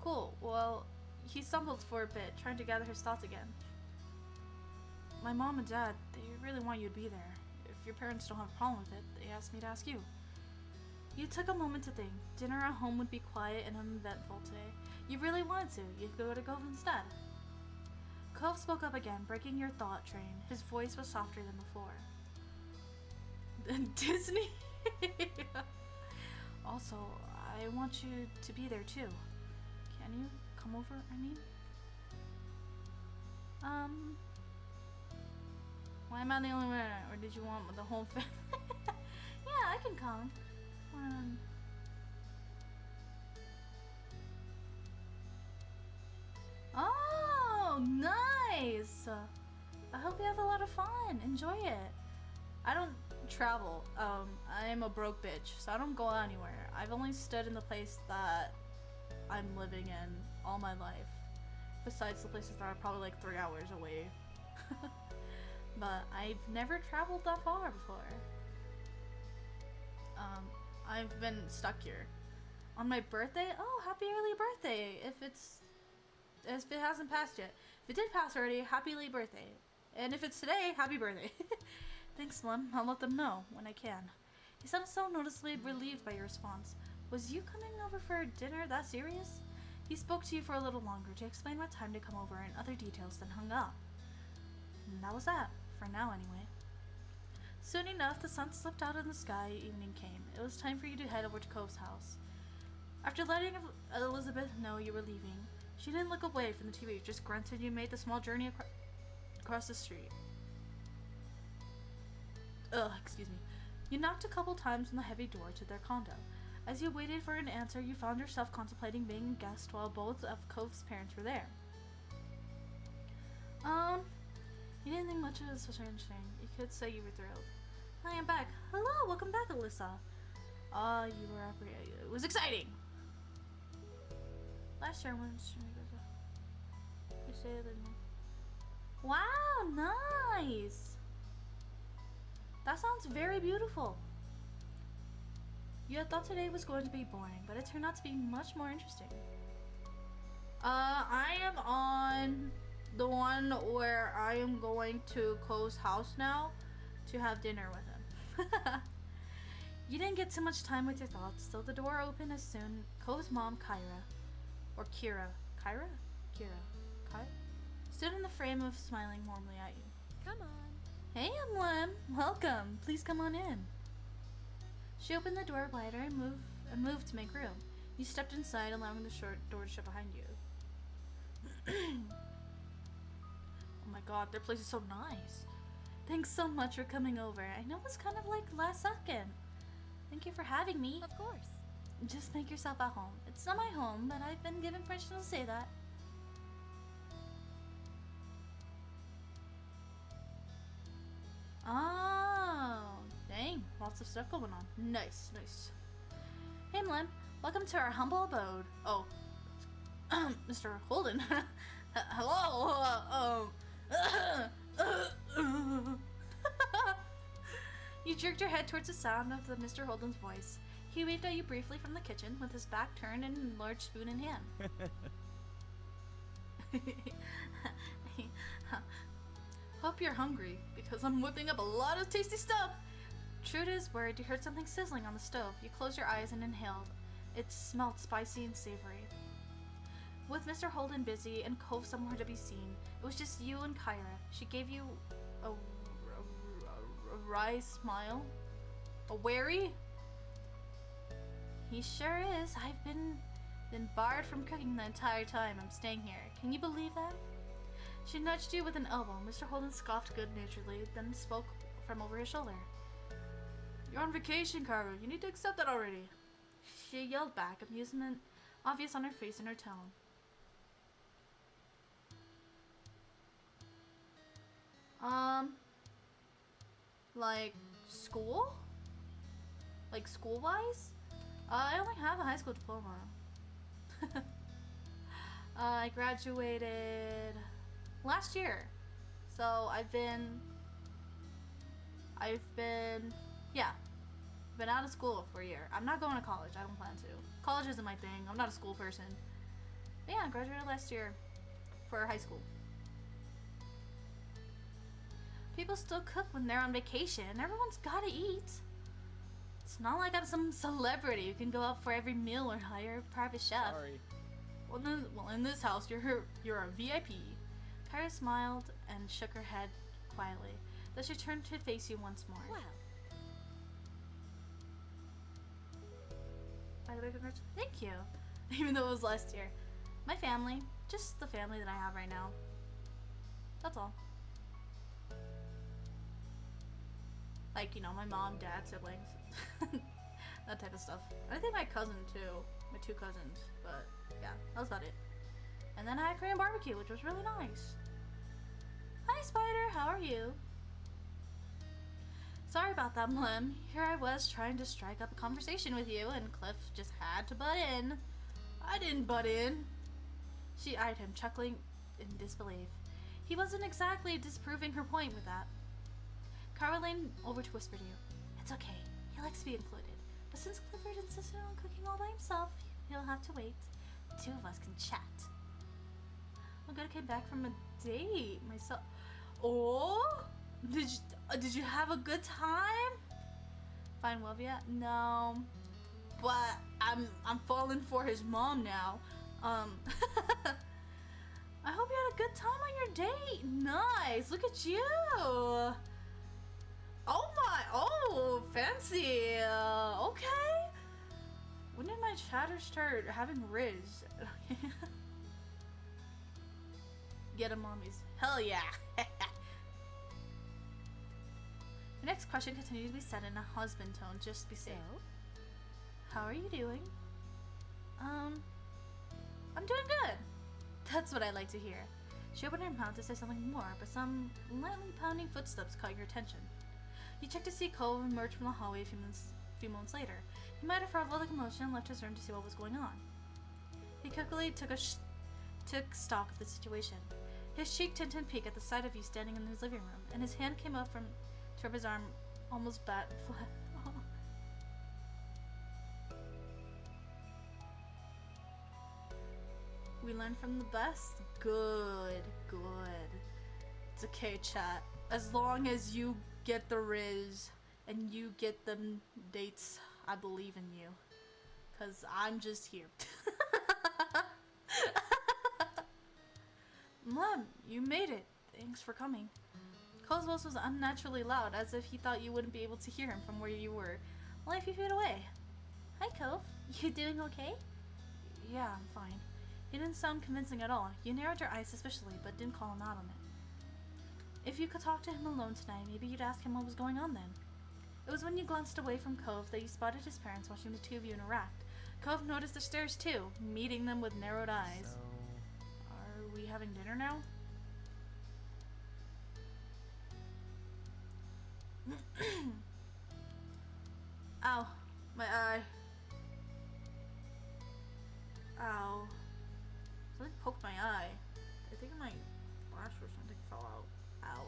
Cool, well, he stumbled for a bit, trying to gather his thoughts again. My mom and dad, they really want you to be there. If your parents don't have a problem with it, they asked me to ask you. You took a moment to think. Dinner at home would be quiet and uneventful today. You really wanted to. You'd go to Cove instead. Cove spoke up again, breaking your thought train. His voice was softer than before. Disney? Also, I want you to be there too. Can you come over, I mean? Why am I the only one? Or did you want the whole family? Yeah, I can come. Oh, nice! I hope you have a lot of fun. Enjoy it. I don't travel. I am a broke bitch, so I don't go anywhere. I've only stood in the place that I'm living in all my life. Besides the places that are probably like 3 hours away. But I've never traveled that far before. I've been stuck here. On my birthday? Oh, happy early birthday! If it hasn't passed yet. If it did pass already, happy late birthday. And if it's today, happy birthday. Thanks, Slim. I'll let them know when I can. He sounded so noticeably relieved by your response. Was you coming over for dinner that serious? He spoke to you for a little longer to explain what time to come over and other details, then hung up. And that was that. For now, anyway. Soon enough, the sun slipped out in the sky. Evening came. It was time for you to head over to Cove's house. After letting Elizabeth know you were leaving, she didn't look away from the TV, just grunted. You made the small journey across the street. Excuse me. You knocked a couple times on the heavy door to their condo. As you waited for an answer, you found yourself contemplating being a guest while both of Cove's parents were there. You didn't think much of it was so interesting. You could say you were thrilled. Hi, I'm back. Hello, welcome back, Alyssa. You were apprehensive. It was exciting. Last year, you say that. Wow, nice. That sounds very beautiful. You had thought today was going to be boring, but it turned out to be much more interesting. I am on the one where I am going to Cole's house now to have dinner with him. You didn't get too much time with your thoughts, so the door opened as soon. Cole's mom, Kira, stood in the frame of smiling warmly at you. Come on. Hey, Emlem, welcome. Please come on in. She opened the door wider and moved to make room. You stepped inside, allowing the short door to shut behind you. Oh my god, their place is so nice. Thanks so much for coming over. I know it's kind of like last second. Thank you for having me. Of course. Just make yourself at home. It's not my home, but I've been given permission to say that. Oh, dang. Lots of stuff going on. Nice, nice. Hey, Mlem. Welcome to our humble abode. Oh, Mr. Holden. Hello. You jerked your head towards the sound of Mr. Holden's voice. He waved at you briefly from the kitchen with his back turned and a large spoon in hand. Hope you're hungry, because I'm whipping up a lot of tasty stuff. True to his word, you heard something sizzling on the stove. You closed your eyes and inhaled. It smelled spicy and savory. With Mr. Holden busy and Cove somewhere to be seen, it was just you and Kyra. She gave you a wry smile. A wary? He sure is. I've been barred from cooking the entire time I'm staying here. Can you believe that? She nudged you with an elbow. Mr. Holden scoffed good-naturedly, then spoke from over his shoulder. You're on vacation, Kyra. You need to accept that already. She yelled back, amusement obvious on her face and her tone. Like school? Like school-wise? I only have a high school diploma. I graduated last year. So I've been out of school for a year. I'm not going to college. I don't plan to. College isn't my thing. I'm not a school person. But yeah, I graduated last year for high school. People still cook when they're on vacation. Everyone's gotta eat. It's not like I'm some celebrity who can go out for every meal or hire a private chef. Sorry. Well, in this house, you're a VIP. Kyra smiled and shook her head quietly. Then she turned to face you once more. Well. By the way, thank you. Even though it was last year. My family, just the family that I have right now. That's all. Like, you know, my mom, dad, siblings. That type of stuff. I think my cousin too. My two cousins. But yeah, that was about it. And then I had Korean barbecue, which was really nice. Hi, Spider. How are you? Sorry about that, Mlem. Here I was trying to strike up a conversation with you, and Cliff just had to butt in. I didn't butt in. She eyed him, chuckling in disbelief. He wasn't exactly disproving her point with that. Kyra leaned over to whisper to you. It's okay. He likes to be included. But since Clifford insisted on cooking all by himself, he'll have to wait. The two of us can chat. I'm gonna came back from a date myself. Oh, did you have a good time? Find love yet? No, but I'm falling for his mom now. I hope you had a good time on your date. Nice. Look at you. Oh my. Oh, fancy. Okay. When did my my chatter start having Riz. Get him, mommies. Hell yeah. The next question continued to be said in a husband tone, just to be safe. So? How are you doing? I'm doing good. That's what I like to hear. She opened her mouth to say something more, but some lightly pounding footsteps caught your attention. You checked to see Cole emerge from the hallway a few moments later. He might have felt all the commotion and left his room to see what was going on. He quickly took stock of the situation. His cheek tinted and peaked at the sight of you standing in his living room, and his hand came up to rub his arm, almost bat flat. We learn from the best? Good, good. It's okay, chat. As long as you get the Riz and you get them dates, I believe in you. Cause I'm just here. Mom, you made it. Thanks for coming. Cole's voice was unnaturally loud, as if he thought you wouldn't be able to hear him from where you were, only a few feet away. Hi, Cove. You doing okay? Yeah, I'm fine. He didn't sound convincing at all. You narrowed your eyes suspiciously, but didn't call him out on it. If you could talk to him alone tonight, maybe you'd ask him what was going on then. It was when you glanced away from Cove that you spotted his parents watching the two of you interact. Cove noticed the stairs too, meeting them with narrowed eyes. So, Are we having dinner now? Ow, my eye. Ow. Something poked my eye. I think my lash or something fell out. Ow.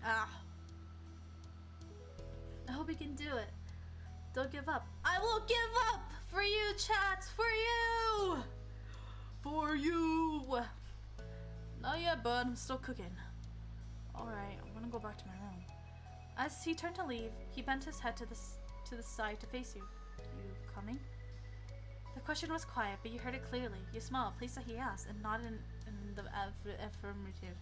Ah. I hope you can do it. Don't give up. I won't give up! For you, chats! For you! For you! Not yet, bud. I'm still cooking. Alright, I'm gonna go back to my room. As he turned to leave, he bent his head to the side to face you. You coming? The question was quiet, but you heard it clearly. You smiled, pleased that he asked, and nodded in the affirmative.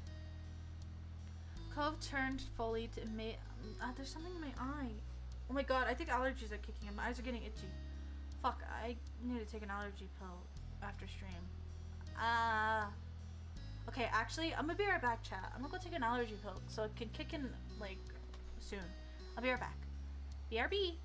Cove turned fully to there's something in my eye. Oh my god, I think allergies are kicking in. My eyes are getting itchy. Fuck, I need to take an allergy pill after stream. Okay, actually, I'm gonna be right back, chat. I'm gonna go take an allergy pill so it can kick in, like, soon. I'll be right back. BRB!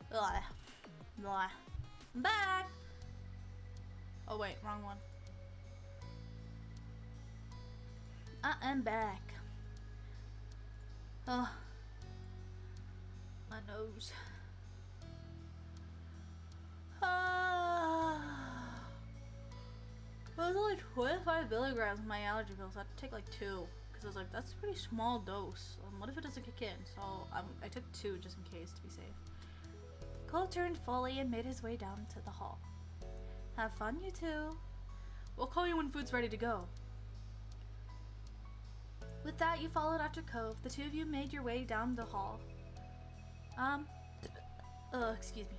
Blah. Blah. I'm back! Oh wait, wrong one. I am back. Oh. My nose. Ah. It was only like 25 milligrams of my allergy pills. I had to take like 2 because I was like, that's a pretty small dose. What if it doesn't kick in? So I took 2 just in case to be safe. Cole turned fully and made his way down to the hall. Have fun, you two. We'll call you when food's ready to go. With that, you followed after Cove. The two of you made your way down the hall. Excuse me.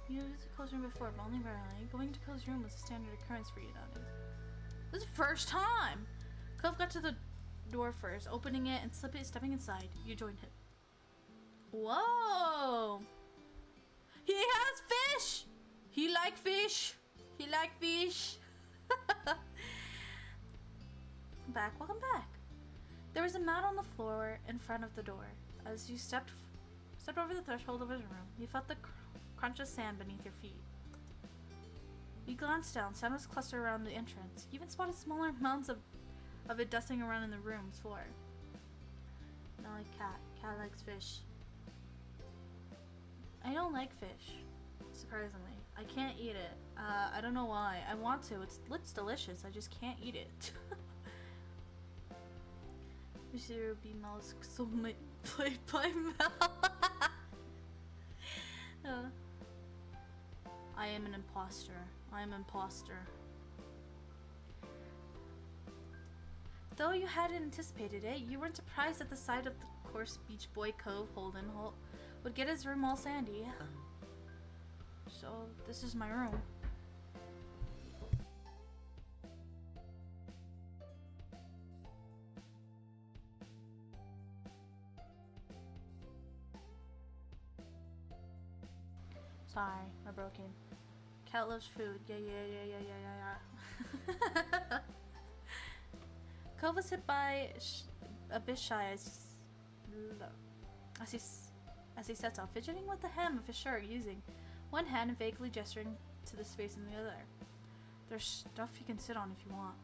You used Cole's room before, but only rarely. Going to Cole's room was a standard occurrence for you nowadays. This is the first time! Cove got to the door first, opening it and stepping inside. You joined him. Whoa! He has fish! He like fish! He like fish! Welcome back. There was a mat on the floor in front of the door. As you stepped over the threshold of his room, you felt the crunch of sand beneath your feet. You glanced down. Sand was clustered around the entrance. You even spotted smaller amounts of it dusting around in the room's floor. Not like cat. Cat likes fish. I don't like fish, surprisingly. I can't eat it. I don't know why. I want to. It looks delicious. I just can't eat it. Monsieur B. Mel's soulmate played by Mel. I am an imposter. I am imposter. Though you hadn't anticipated it, you weren't surprised at the sight of the coarse beach boy Cove Holden would get his room all sandy. So, this is my room. Sorry, I broke in. Cat loves food. Yeah. Cove was hit by a bit shy as he sets off, fidgeting with the hem of his shirt, using one hand and vaguely gesturing to the space in the other. There's stuff you can sit on if you want.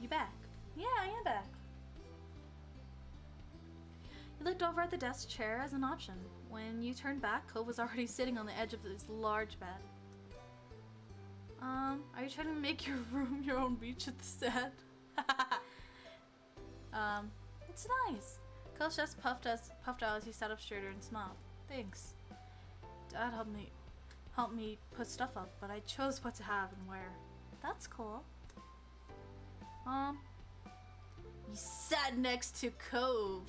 You back? Yeah, I am back. You looked over at the desk chair as an option. When you turned back, Cove was already sitting on the edge of his large bed. Are you trying to make your room your own beach with the sand? It's nice. Cove's chest puffed out as he sat up straighter and smiled. Thanks. Dad helped me put stuff up, but I chose what to have and where. That's cool. You sat next to Cove.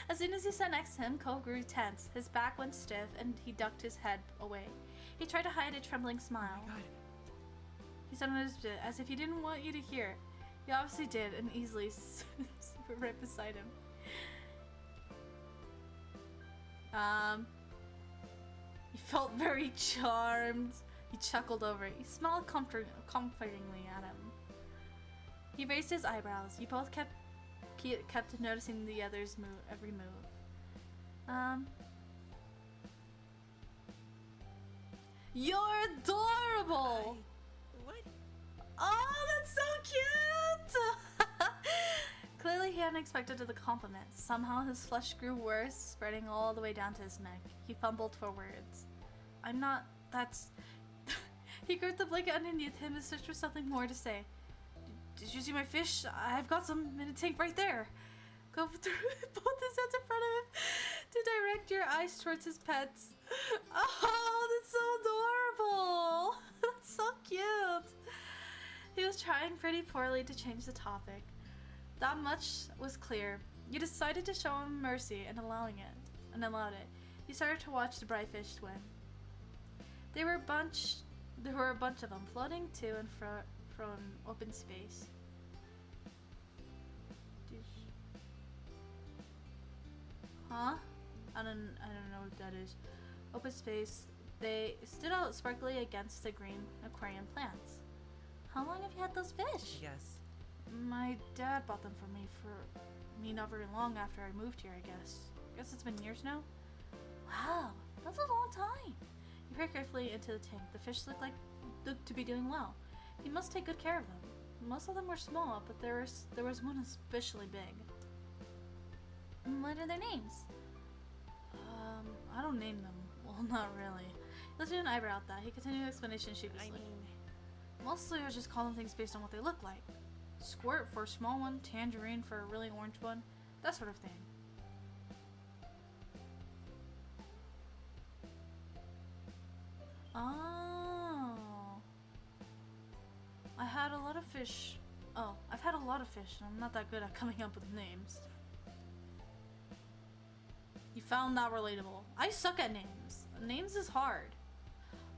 As soon as you sat next to him, Cole grew tense. His back went stiff and he ducked his head away. He tried to hide a trembling smile. Oh my God. He said on his bit, as if he didn't want you to hear. He obviously did, and easily right beside him. He felt very charmed. He chuckled over it. He smiled comfortingly at him. He raised his eyebrows. You both kept noticing the other's every move. You're adorable! What? Oh, that's so cute! Clearly he hadn't expected the compliment. Somehow his flush grew worse, spreading all the way down to his neck. He fumbled for words. He gripped the blanket underneath him and searched for something more to say. Did you see my fish? I've got some in a tank right there. Go through both his hands in front of him to direct your eyes towards his pets. Oh, that's so adorable. That's so cute. He was trying pretty poorly to change the topic. That much was clear. You decided to show him mercy and allowed it. You started to watch the bright fish swim. There were a bunch of them floating to and from open space. Huh? I don't know what that is. Open space. They stood out sparkly against the green aquarium plants. How long have you had those fish? Yes. My dad bought them for me not very long after I moved here, I guess. Guess it's been years now? Wow, that's a long time. You peered carefully into the tank. The fish looked to be doing well. You must take good care of them. Most of them were small, but there was one especially big. What are their names? I don't name them. Well, Well, not really. He lifted an eyebrow at that. He continued the explanation sheepishly. I mean, Mostly I just call them things based on what they look like. Squirt for a small one, tangerine for a really orange one, that sort of thing. Oh. I had a lot of fish. Oh, I've had a lot of fish and I'm not that good at coming up with names. You found that relatable. I suck at names. Names is hard.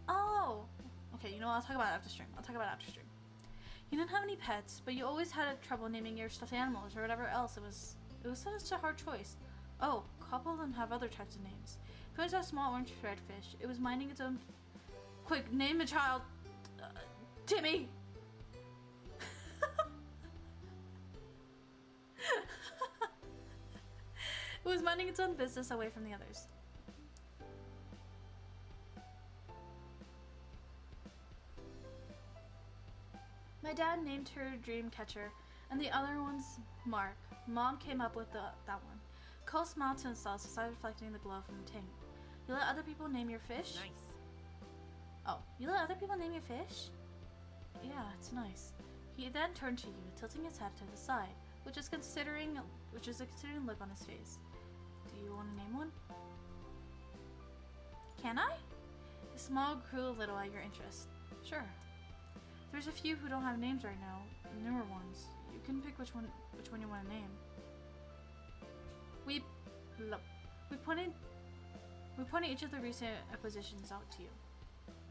Oh. Okay, you know what? I'll talk about it after stream. You didn't have any pets, but you always had trouble naming your stuffed animals or whatever else. It was such a hard choice. Oh, a couple of them have other types of names. It pointed to a small orange redfish. It was minding its own. Quick, name a child. Timmy. It was minding its own business away from the others. My dad named her Dreamcatcher, and the other one's Mark. Mom came up with that one. Cole smiled to himself, aside reflecting the glow from the tank. You let other people name your fish? nice. Oh, you let other people name your fish? Yeah, it's nice. He then turned to you, tilting his head to the side, which is a considering look on his face. Do you want to name one? Can I? His smile grew a little at your interest. Sure. There's a few who don't have names right now, newer ones. You can pick which one you want to name. We pointed each of the recent acquisitions out to you.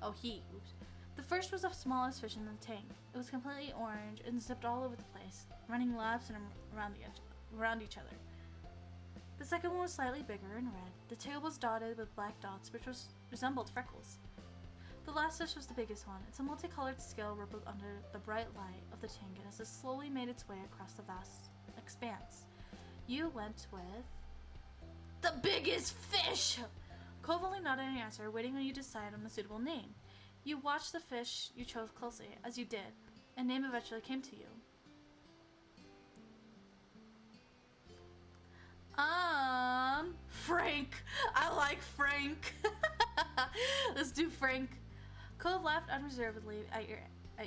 Oh, oops. The first was the smallest fish in the tank. It was completely orange and zipped all over the place, running laps and around each other. The second one was slightly bigger and red. The tail was dotted with black dots, which resembled freckles. The last fish was the biggest one. Its a multicolored scale rippled under the bright light of the tank as it slowly made its way across the vast expanse. You went with the biggest fish! Cove only nodded in answer, waiting when you decide on a suitable name. You watched the fish you chose closely. As you did, a name eventually came to you. Frank! I like Frank! Let's do Frank. Cove laughed unreservedly at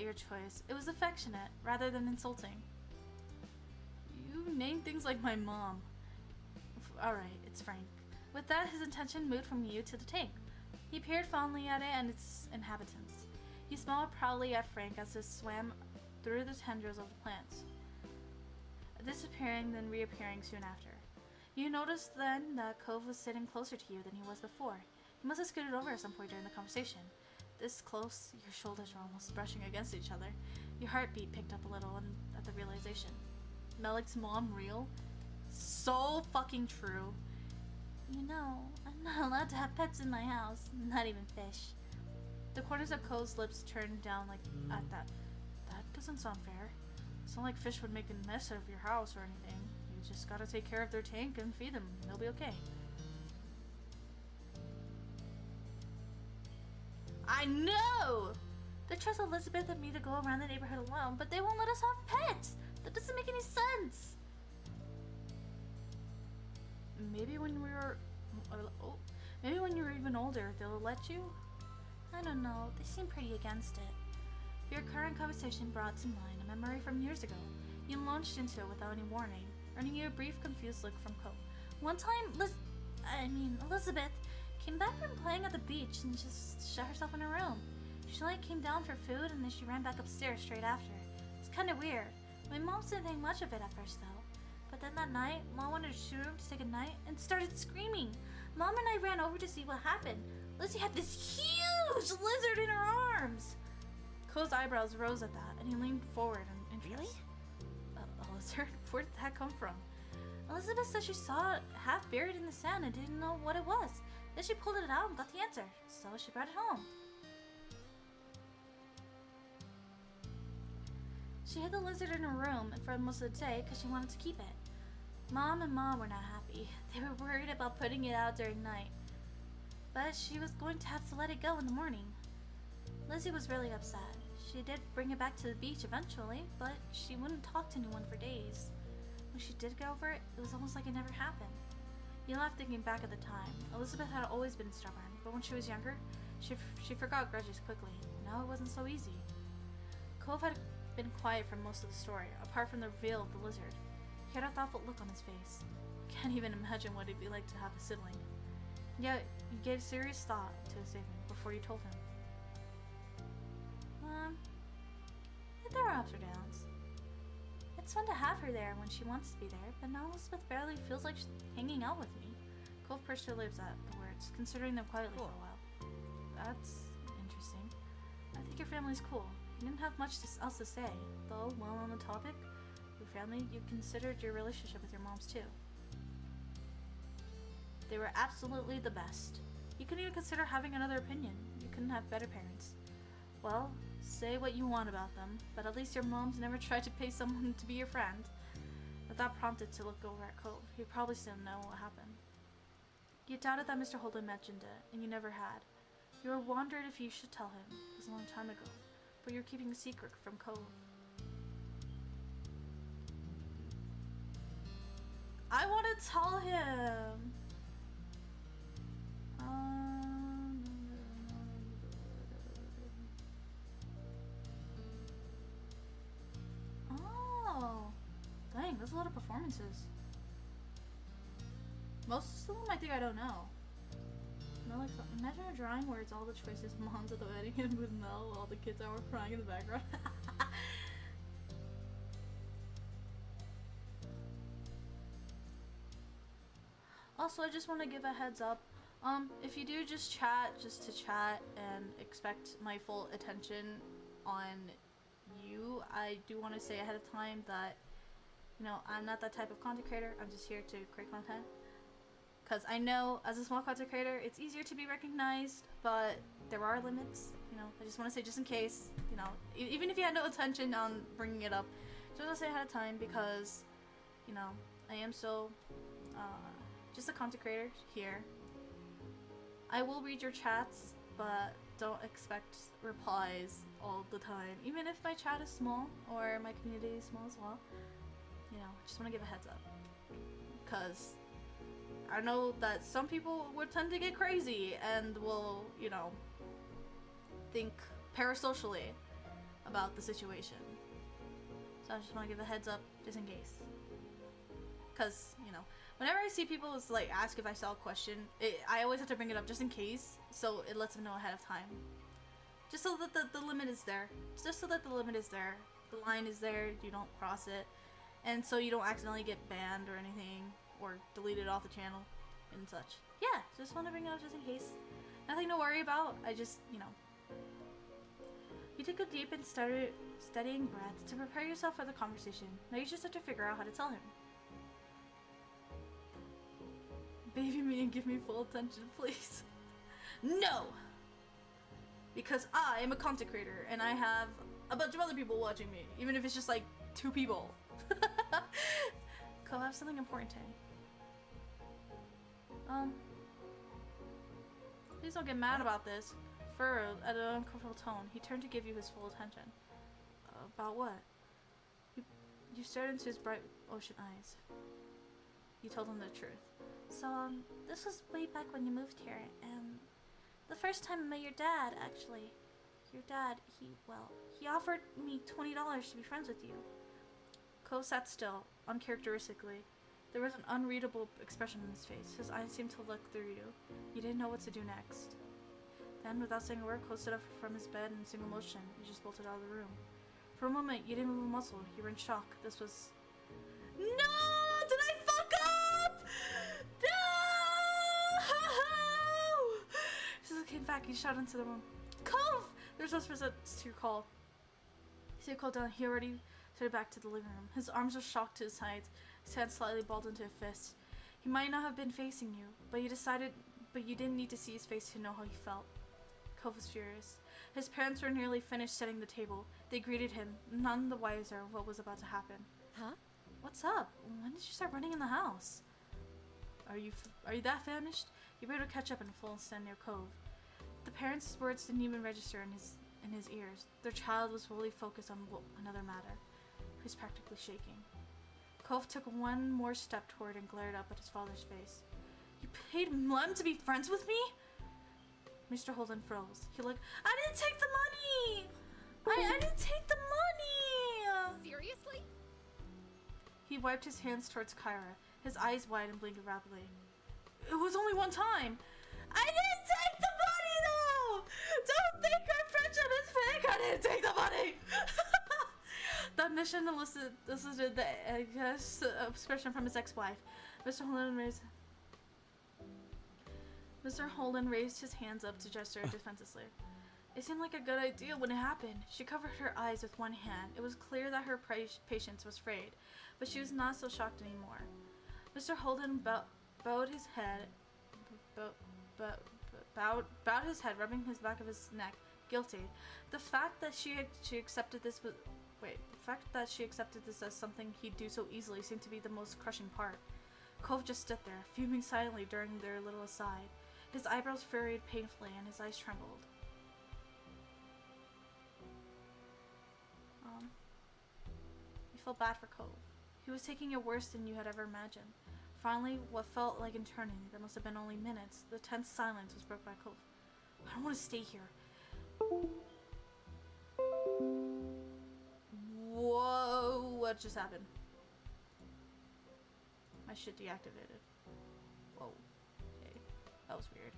your choice. It was affectionate, rather than insulting. You name things like my mom. Alright, it's Frank. With that, his attention moved from you to the tank. He peered fondly at it and its inhabitants. He smiled proudly at Frank as it swam through the tendrils of the plants, disappearing then reappearing soon after. You noticed then that Cove was sitting closer to you than he was before. He must have scooted over at some point during the conversation. This close, your shoulders were almost brushing against each other. Your heartbeat picked up a little at the realization. Melik's mom real? So fucking true. You know, I'm not allowed to have pets in my house, not even fish. The corners of Cove's lips turned down like at that. That doesn't sound fair. It's not like fish would make a mess of your house or anything. You just gotta take care of their tank and feed them. They'll be okay. I know! They trust Elizabeth and me to go around the neighborhood alone, but they won't let us have pets! That doesn't make any sense! Maybe when you were even older, they'll let you? I don't know, they seem pretty against it. Your current conversation brought to mind a memory from years ago. You launched into it without any warning, earning you a brief, confused look from Cove. One time, Elizabeth came back from playing at the beach and just shut herself in her room. She came down for food and then she ran back upstairs straight after. It's kind of weird. My mom didn't think much of it at first though. But then that night, Mom went to the room to say goodnight and started screaming. Mom and I ran over to see what happened. Lizzie had this huge lizard in her arms. Cole's eyebrows rose at that, and he leaned forward in interest. Really? A lizard? Where did that come from? Elizabeth said she saw it half buried in the sand and didn't know what it was. Then she pulled it out and got the answer, so she brought it home. She hid the lizard in her room for most of the day because she wanted to keep it. Mom and Mom were not happy. They were worried about putting it out during night. But she was going to have to let it go in the morning. Lizzie was really upset. She did bring it back to the beach eventually, but she wouldn't talk to anyone for days. When she did get over it, it was almost like it never happened. He laughed thinking back at the time. Elizabeth had always been stubborn, but when she was younger, she forgot grudges quickly. Now it wasn't so easy. Cove had been quiet for most of the story, apart from the reveal of the lizard. He had a thoughtful look on his face. Can't even imagine what it'd be like to have a sibling. Yet, you gave serious thought to his saving before you told him. There are ups or downs. It's fun to have her there when she wants to be there, but now Elizabeth barely feels like she's hanging out with me. Cove pursed her lips at the words, considering them quietly for a while. That's interesting. I think your family's cool. You didn't have much else to say, though, while on the topic, your family, you considered your relationship with your moms too. They were absolutely the best. You couldn't even consider having another opinion. You couldn't have better parents. Well, say what you want about them, but at least your moms never tried to pay someone to be your friend. But that prompted to look over at Cove. He probably still didn't know what happened. You doubted that Mr. Holden mentioned it, and you never had. You were wondered if you should tell him. It was a long time ago, but you're keeping a secret from Cove. I want to tell him! Oh, dang, that's a lot of performances. Most of them I think I don't know. No, like, imagine a drawing where it's all the choices moms at the wedding and with Mel while the kids are crying in the background. Also, I just want to give a heads up. If you do just chat to chat and expect my full attention on you, I do want to say ahead of time that, you know, I'm not that type of content creator. I'm just here to create content. Because I know, as a small content creator, it's easier to be recognized, but there are limits. You know, I just want to say, just in case, you know, even if you had no intention on bringing it up, just want to say ahead of time because, you know, I am so, just a content creator here. I will read your chats, but don't expect replies all the time. Even if my chat is small, or my community is small as well, you know, just want to give a heads up. Because I know that some people would tend to get crazy and will, you know, think parasocially about the situation. So I just want to give a heads up, just in case. Because, you know, whenever I see people like ask if I saw a question, I always have to bring it up just in case, so it lets them know ahead of time. Just so that the limit is there. Just so that the limit is there. The line is there, you don't cross it. And so you don't accidentally get banned or anything, or deleted off the channel and such. Yeah, just want to bring it up just in case. Nothing to worry about, I just, you know. You took a deep and started studying breath to prepare yourself for the conversation. Now you just have to figure out how to tell him. Baby me and give me full attention, please. No! Because I am a content creator and I have a bunch of other people watching me, even if it's just like 2 people. Cole, I have something important to you. Please don't get mad about this. Furrowed at an uncomfortable tone, he turned to give you his full attention. About what? You stared into his bright ocean eyes. You told him the truth. So, this was way back when you moved here, and the first time I met your dad, actually. Your dad, he offered me $20 to be friends with you. Cove sat still, uncharacteristically. There was an unreadable expression on his face. His eyes seemed to look through you. You didn't know what to do next. Then, without saying a word, Cove stood up from his bed in single motion. You just bolted out of the room. For a moment, you didn't move a muscle. You were in shock. This was... No! Did I fuck up? No! He came back. He shot into the room. Cove! There's no response to your call. He said, called down. He already started back to the living room. His arms were shocked to his sides. His hand slightly balled into a fist. He might not have been facing you, but you didn't need to see his face to know how he felt. Cove was furious. His parents were nearly finished setting the table. They greeted him, none the wiser of what was about to happen. Huh? What's up? When did you start running in the house? Are you that famished? You better catch up and full stand near Cove. The parents' words didn't even register in his ears. Their child was fully focused on another matter. He was practically shaking. Cove took one more step toward and glared up at his father's face. paid Mlem to be friends with me? Mr. Holden froze. He looked, I didn't take the money! I didn't take the money! Seriously? He wiped his hands towards Kyra, his eyes wide and blinking rapidly. It was only one time. I didn't take the money though! Don't think our friendship is fake! I didn't take the money! The admission elicited the expression from his ex-wife. Mr. Holden raised his hands up to gesture defensively. It seemed like a good idea when it happened. She covered her eyes with one hand. It was clear that her patience was frayed, but she was not so shocked anymore. Mr. Holden bowed his head, rubbing his back of his neck, guilty. The fact that she accepted this as something he'd do so easily seemed to be the most crushing part. Cove just stood there, fuming silently during their little aside. His eyebrows furrowed painfully and his eyes trembled. You felt bad for Cove. He was taking it worse than you had ever imagined. Finally, what felt like eternity, that must have been only minutes, the tense silence was broken by Cove. I don't want to stay here. Whoa, what just happened? My shit deactivated. Whoa. Okay. That was weird.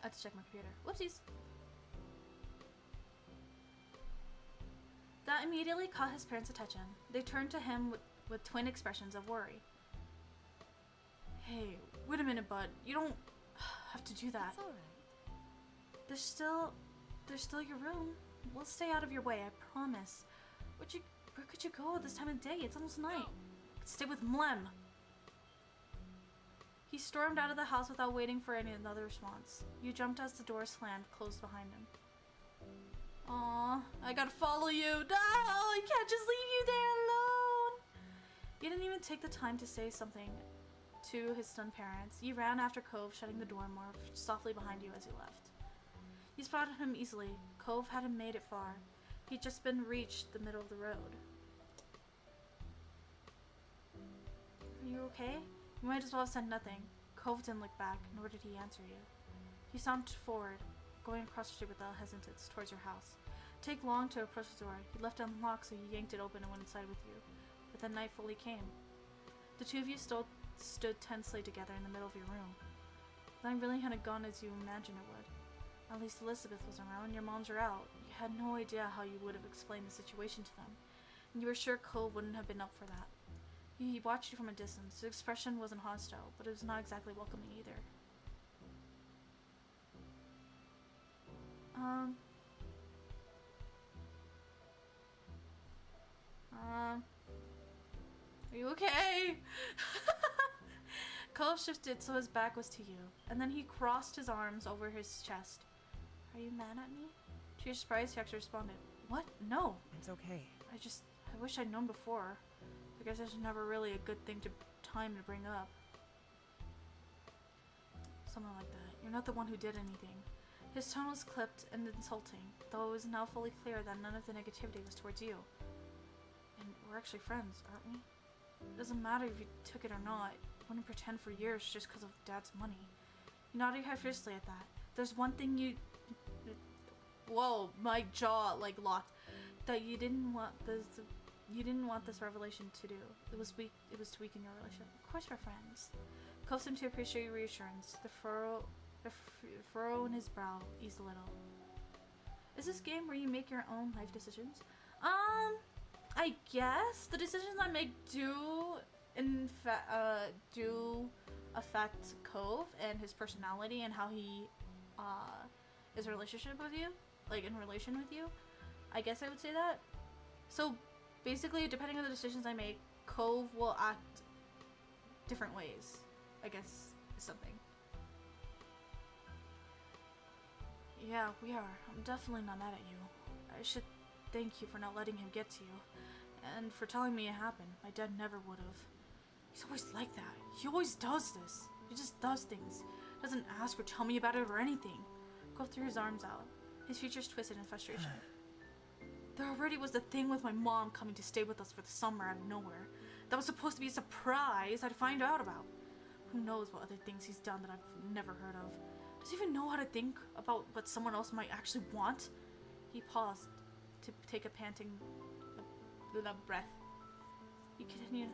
I have to check my computer. Whoopsies. That immediately caught his parents' attention. They turned to him with twin expressions of worry. Hey, wait a minute, bud. You don't have to do that. It's alright. There's still your room. We'll stay out of your way, I promise. Where could you go at this time of day? It's almost night. Stay with Mlem. He stormed out of the house without waiting for any other response. You jumped as the door slammed closed behind him. Aw, I gotta follow you. No, I can't just leave you there alone. You didn't even take the time to say something to his stunned parents. You ran after Cove, shutting the door more softly behind you as you left. You spotted him easily. Cove hadn't made it far. He'd just been reached the middle of the road. Are you okay? You might as well have said nothing. Cove didn't look back, nor did he answer you. He stomped forward, going across the street without hesitance towards your house. Take long to approach the door. He left it unlocked, so you yanked it open and went inside with you. But then night fully came. The two of you stood tensely together in the middle of your room. Nothing really hadn't gone as you imagined it would. At least Elizabeth was around, your moms were out. You had no idea how you would have explained the situation to them, and you were sure Cole wouldn't have been up for that. He watched you from a distance. His expression wasn't hostile, but it was not exactly welcoming either. Are you okay? Cole shifted so his back was to you, and then he crossed his arms over his chest. Are you mad at me? To your surprise, he actually responded. What? No. It's okay. I wish I'd known before. I guess there's never really a good time to bring up. Something like that. You're not the one who did anything. His tone was clipped and insulting, though it was now fully clear that none of the negativity was towards you. And we're actually friends, aren't we? It doesn't matter if you took it or not. I wouldn't pretend for years just because of Dad's money. You nodded your head fiercely at that. There's one thing you... Whoa, my jaw like locked. That you didn't want this revelation to do. It was to weaken your relationship. Of course we're friends. Cove seemed to appreciate your reassurance. The furrow in his brow eased a little. Is this game where you make your own life decisions? I guess the decisions I make do affect Cove and his personality and how he is in relationship with you, like in relation with you. I guess I would say that. So basically, depending on the decisions I make, Cove will act different ways, I guess is something. Yeah, we are. I'm definitely not mad at you. I should thank you for not letting him get to you. And for telling me it happened. My dad never would have. He's always like that. He always does this. He just does things. Doesn't ask or tell me about it or anything. Cove threw his arms out. His features twisted in frustration. There already was the thing with my mom coming to stay with us for the summer out of nowhere. That was supposed to be a surprise I'd find out about. Who knows what other things he's done that I've never heard of. Does he even know how to think about what someone else might actually want? He paused to take a panting breath. He continued.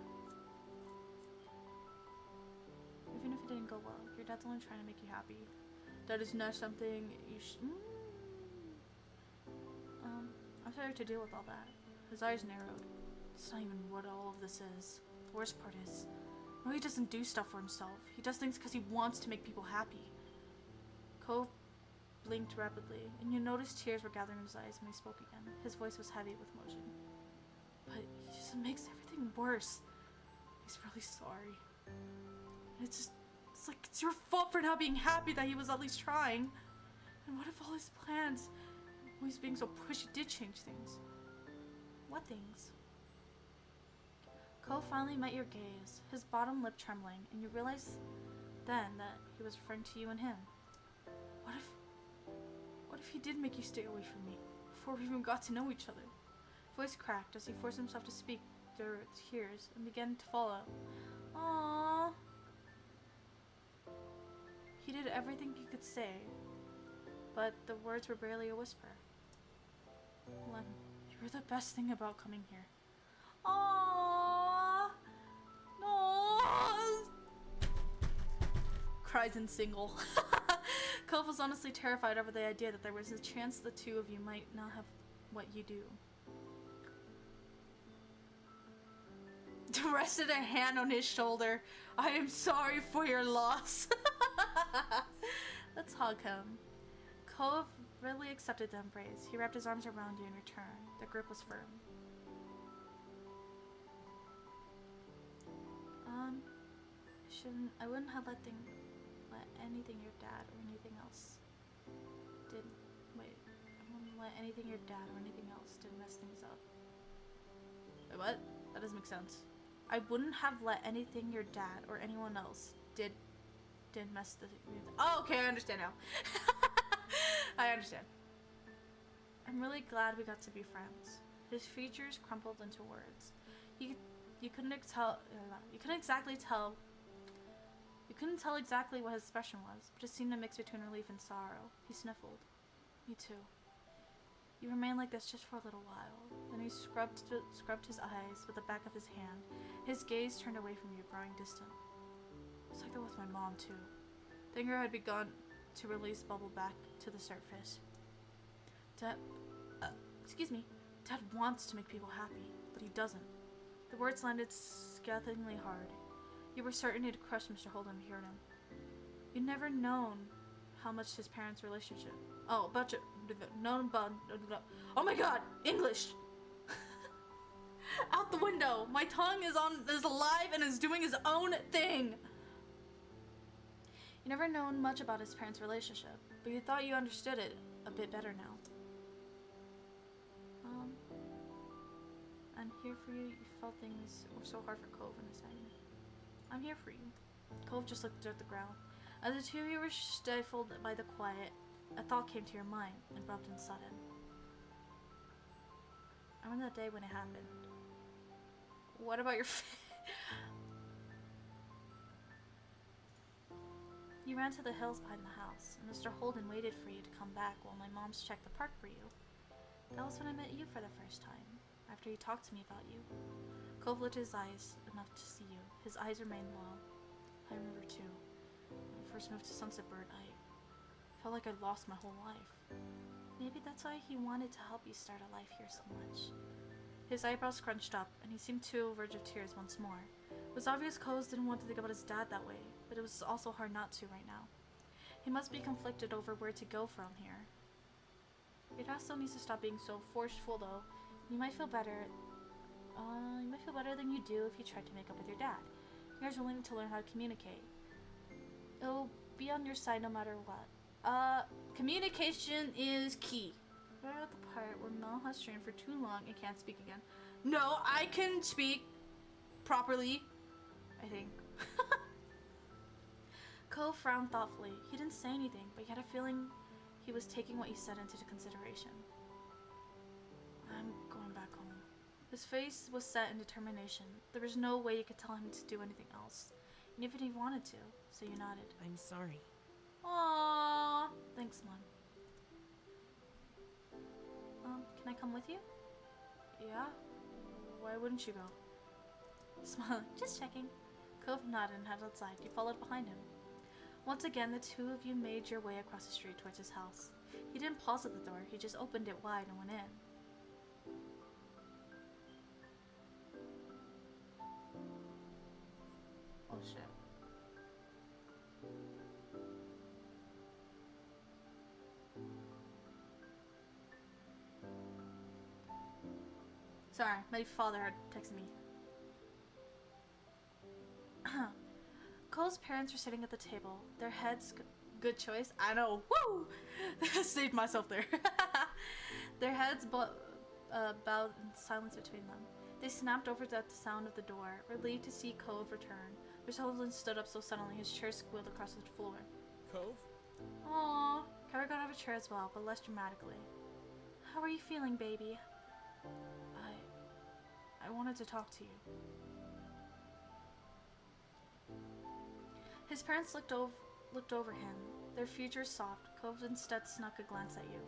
Even if it didn't go well, your dad's only trying to make you happy. That is not something you should... I'm sorry to deal with all that. His eyes narrowed. It's not even what all of this is. The worst part is, no, he doesn't do stuff for himself. He does things because he wants to make people happy. Cove blinked rapidly, and you noticed tears were gathering in his eyes when he spoke again. His voice was heavy with emotion. But he just makes everything worse. He's really sorry. It's like it's your fault for not being happy that he was at least trying. And what if all his plans, he's being so pushy, did change things? What things? Cole finally met your gaze, his bottom lip trembling, and you realized then that he was referring to you and him. What if he did make you stay away from me before we even got to know each other? Voice cracked as he forced himself to speak through tears and began to fall out. Aww. He did everything he could say, but the words were barely a whisper. Len, you were the best thing about coming here. Aww. No. Cries in single. Cove was honestly terrified over the idea that there was a chance the two of you might not have what you do. Rested a hand on his shoulder. I am sorry for your loss. Let's hug him. Cove really accepted the embrace. He wrapped his arms around you in return. The grip was firm. I wouldn't have let anything your dad or anything else did. Wait, I wouldn't let anything your dad or anything else did mess things up. Wait, what? That doesn't make sense. I wouldn't have let anything your dad or anyone else did mess the... Oh, okay, I understand now. I understand. I'm really glad we got to be friends. His features crumpled into words. You couldn't tell exactly what his expression was, but it seemed a mix between relief and sorrow. He sniffled. Me too. You remained like this just for a little while. Then he scrubbed his eyes with the back of his hand. His gaze turned away from you, growing distant. It's like that with my mom too. The anger had begun to release bubble back to the surface. Dad wants to make people happy, but he doesn't. The words landed scathingly hard. You were certain he'd crush Mr. Holden if you heard him. You'd never known how much his parents' relationship... Oh my god! English! Out the window! My tongue is alive and is doing his own thing! You never known much about his parents' relationship, but you thought you understood it a bit better now. I'm here for you. You felt things were so hard for Cove in a second. I'm here for you. Cove just looked at the ground. As the two of you were stifled by the quiet, a thought came to your mind, abrupt and sudden. I remember that day when it happened. What about your You ran to the hills behind the house, and Mr. Holden waited for you to come back while my mom's checked the park for you. That was when I met you for the first time, after he talked to me about you. Cove lifted his eyes enough to see you. His eyes remained low. I remember too. When I first moved to Sunset Bird, I felt like I'd lost my whole life. Maybe that's why he wanted to help you start a life here so much. His eyebrows scrunched up, and he seemed to verge of tears once more. It was obvious Cove didn't want to think about his dad that way, but it was also hard not to right now. He must be conflicted over where to go from here. Your dad still needs to stop being so forceful, though. You might feel better. You might feel better than you do if you tried to make up with your dad. You guys are willing to learn how to communicate. It'll be on your side no matter what. Communication is key. We're at the part where Mel has strained for too long and can't speak again. No, I can speak properly, I think. Cove frowned thoughtfully. He didn't say anything, but he had a feeling he was taking what you said into consideration. I'm going back home. His face was set in determination. There was no way you could tell him to do anything else. even if he wanted to, so you nodded. I'm sorry. Aww. Thanks, Mom. Can I come with you? Yeah? Why wouldn't you go? Smiling. Just checking. Cove nodded and headed outside. You followed behind him. Once again, the two of you made your way across the street towards his house. He didn't pause at the door. He just opened it wide and went in. Oh shit. Sorry, my father had texted me. Cole's parents were sitting at the table. Their heads... Good choice. I know. Woo! Saved myself there. Their heads bowed in silence between them. They snapped over at the sound of the door, relieved to see Cove return. Mr. Holden stood up so suddenly his chair squealed across the floor. Cove? Aww. Kyra got out of a chair as well, but less dramatically. How are you feeling, baby? I wanted to talk to you. His parents looked over him, their features soft. Cove instead snuck a glance at you.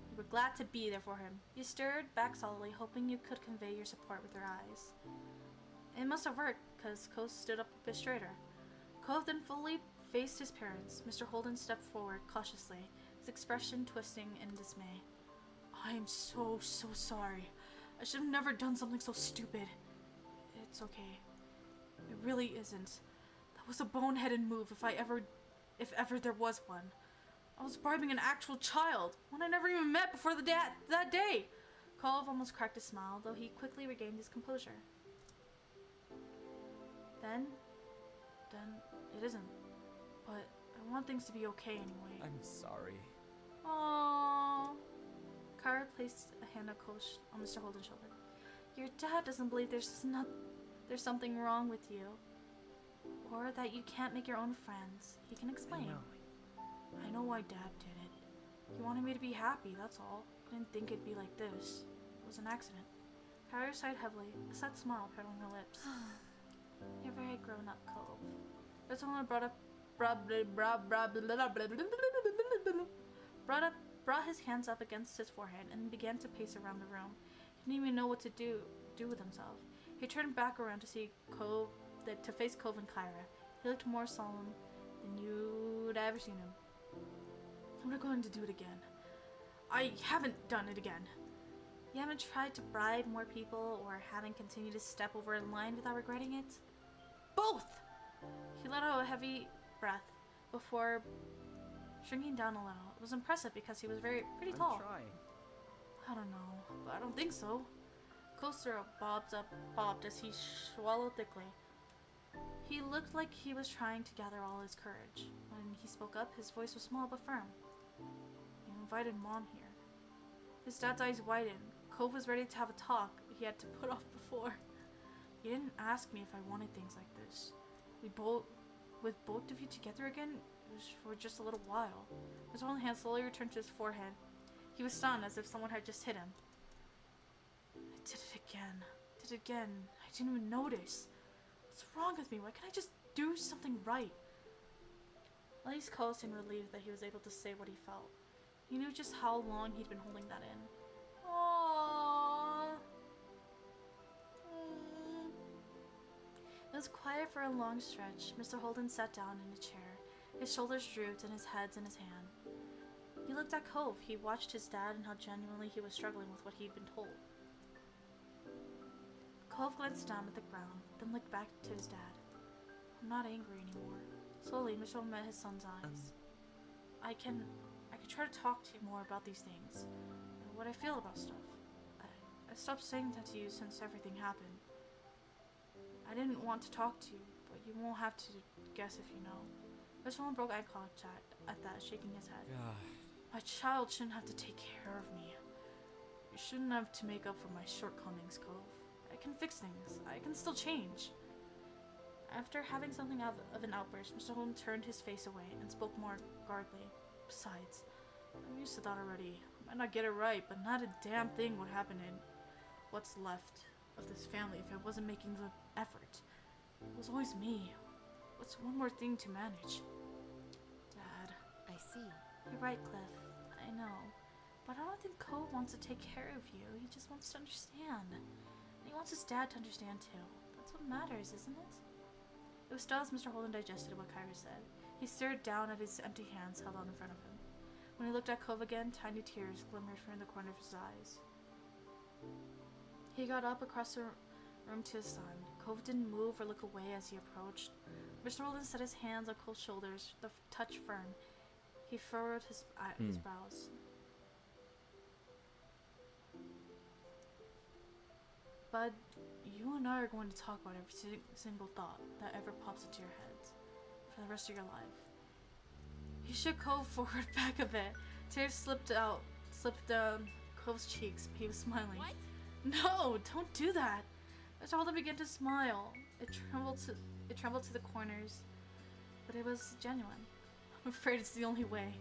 You were glad to be there for him. You stared back solidly, hoping you could convey your support with your eyes. It must have worked, because Cove stood up a bit straighter. Cove then fully faced his parents. Mr. Holden stepped forward cautiously, his expression twisting in dismay. I am so sorry. I should have never done something so stupid. It's okay. It really isn't. That was a boneheaded move if ever there was one. I was bribing an actual child, one I never even met before that day. Cove almost cracked a smile, though he quickly regained his composure. Then it isn't. But I want things to be okay anyway. I'm sorry. Aww. Kara placed a hand on Mr. Holden's shoulder. Your dad doesn't believe there's something wrong with you. Or that you can't make your own friends. He can explain. I know why Dad did it. He wanted me to be happy, that's all. I didn't think it'd be like this. It was an accident. Kara sighed heavily, a sad smile curling her lips. You're very grown up, Cove. There's someone brought his hands up against his forehead and began to pace around the room. He didn't even know what to do with himself. He turned back around to see to face Cove and Kyra. He looked more solemn than you'd ever seen him. I'm not going to do it again. I haven't done it again. You haven't tried to bribe more people or haven't continued to step over a line without regretting it? Both! He let out a heavy breath before shrinking down a little. It was impressive because he was pretty tall. I'm trying. I don't know, but I don't think so. Cove's throat bobbed as he swallowed thickly. He looked like he was trying to gather all his courage. When he spoke up, his voice was small but firm. You invited Mom here. His dad's eyes widened. Cove was ready to have a talk he had to put off before. He didn't ask me if I wanted things like this. With both of you together again, it was for just a little while. His one hand slowly returned to his forehead. He was stunned as if someone had just hit him. I did it again. I didn't even notice. What's wrong with me? Why can't I just do something right? At least Cole seemed relieved that he was able to say what he felt. He knew just how long he'd been holding that in. Aww. It was quiet for a long stretch. Mr. Holden sat down in a chair. His shoulders drooped and his head's in his hand. He looked at Cove. He watched his dad and how genuinely he was struggling with what he'd been told. Cove glanced down at the ground, then looked back to his dad. I'm not angry anymore. Slowly, Mitchell met his son's eyes. I could try to talk to you more about these things. What I feel about stuff. I stopped saying that to you since everything happened. I didn't want to talk to you, but you won't have to guess if you know. Mitchell broke eye contact at that, shaking his head. My child shouldn't have to take care of me. You shouldn't have to make up for my shortcomings, Cove. I can fix things. I can still change. After having something of an outburst, Mr. Holden turned his face away and spoke more guardedly. Besides, I'm used to that already. I might not get it right, but not a damn thing would happen in what's left of this family if I wasn't making the effort. It was always me. What's one more thing to manage? Dad. I see. You're right, Cliff. I know. But I don't think Cove wants to take care of you. He just wants to understand. And he wants his dad to understand too. That's what matters, isn't it? It was still as Mr. Holden digested what Kyra said. He stared down at his empty hands held out in front of him. When he looked at Cove again, tiny tears glimmered from the corner of his eyes. He got up across the room to his son. Cove didn't move or look away as he approached. Mr. Holden set his hands on Cove's shoulders, the touch firm. He furrowed his brows. Bud, you and I are going to talk about every single thought that ever pops into your heads for the rest of your life. He shook Cove forward back a bit. Tears slipped down Cove's cheeks, but he was smiling. What? No, don't do that. Mr. Holden began to smile. It trembled to the corners, but it was genuine. I'm afraid it's the only way.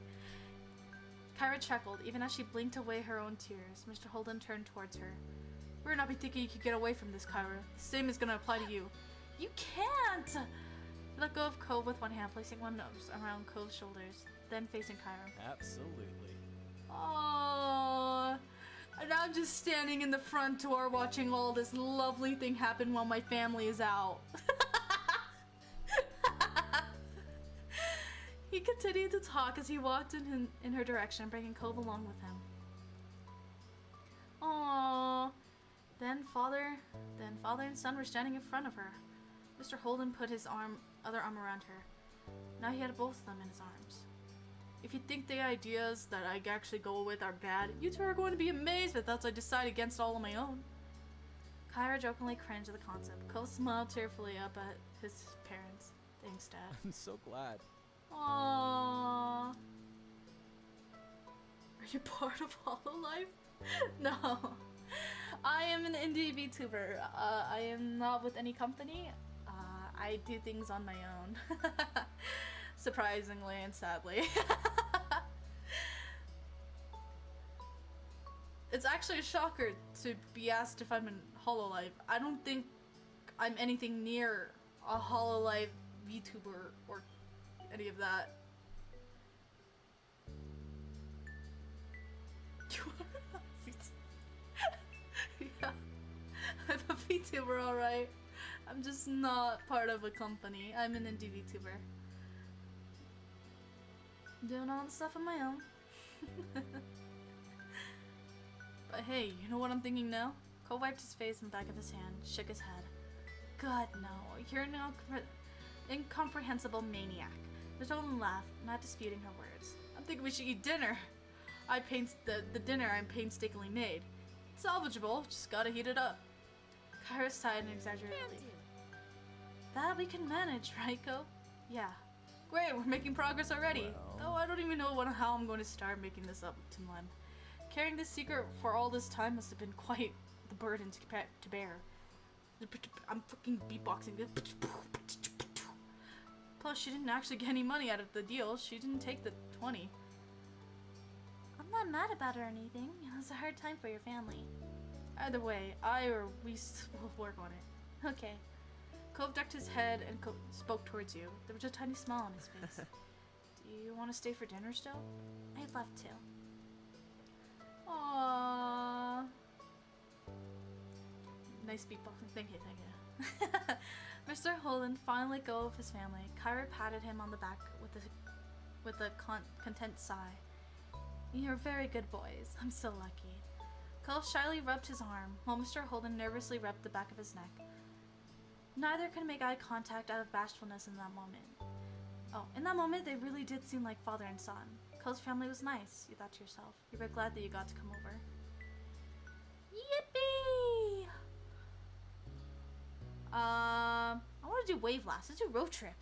Kyra chuckled, even as she blinked away her own tears. Mr. Holden turned towards her. You better not be thinking you could get away from this, Kyra. The same is gonna apply to you. You can't! He let go of Cove with one hand, placing one around Cove's shoulders, then facing Kyra. Absolutely. Aww. And I'm just standing in the front door watching all this lovely thing happen while my family is out. He continued to talk as he walked in her direction, bringing Cove along with him. Aww. Then father and son were standing in front of her. Mr. Holden put his other arm around her. Now he had both of them in his arms. If you think the ideas that I actually go with are bad, you two are going to be amazed at that I decide against all on my own. Kyra jokingly cringed at the concept. Cole smiled tearfully up at his parents. Thanks, Dad. I'm so glad. Aww. Are you part of Hololive? No. I am an indie VTuber. I am not with any company. I do things on my own. Surprisingly and sadly. It's actually a shocker to be asked if I'm in Hololive. I don't think I'm anything near a Hololive VTuber or any of that. Yeah, I'm a VTuber, alright. I'm just not part of a company. I'm an indie VTuber. Doing all the stuff on my own. But hey, you know what I'm thinking now? Cole wiped his face in the back of his hand, shook his head. God, no. You're an incomprehensible maniac. Miss Holden laughed, not disputing her words. I'm thinking we should eat dinner. The dinner I painstakingly made. It's salvageable, just gotta heat it up. Kyra sighed in exaggerated relief. That we can manage, right, Cole? Yeah. Great, we're making progress already. Well. Oh, I don't even know how I'm going to start making this up to Len. Carrying this secret for all this time must have been quite the burden to bear. I'm fucking beatboxing. Plus, she didn't actually get any money out of the deal. She didn't take the 20. I'm not mad about it or anything. It was a hard time for your family. Either way, we will work on it. Okay. Cove ducked his head and spoke towards you. There was a tiny smile on his face. Do you want to stay for dinner still? I'd love to. Aww. Nice beatboxing. Thank you. Mr. Holden finally let go of his family. Kyra patted him on the back with a content sigh. You're very good boys. I'm so lucky. Cole shyly rubbed his arm, while Mr. Holden nervously rubbed the back of his neck. Neither could make eye contact out of bashfulness in that moment. Oh, in that moment, they really did seem like father and son. Cole's family was nice, you thought to yourself. You were glad that you got to come over. Yippee! I want to do wave blast. Let's do road trip.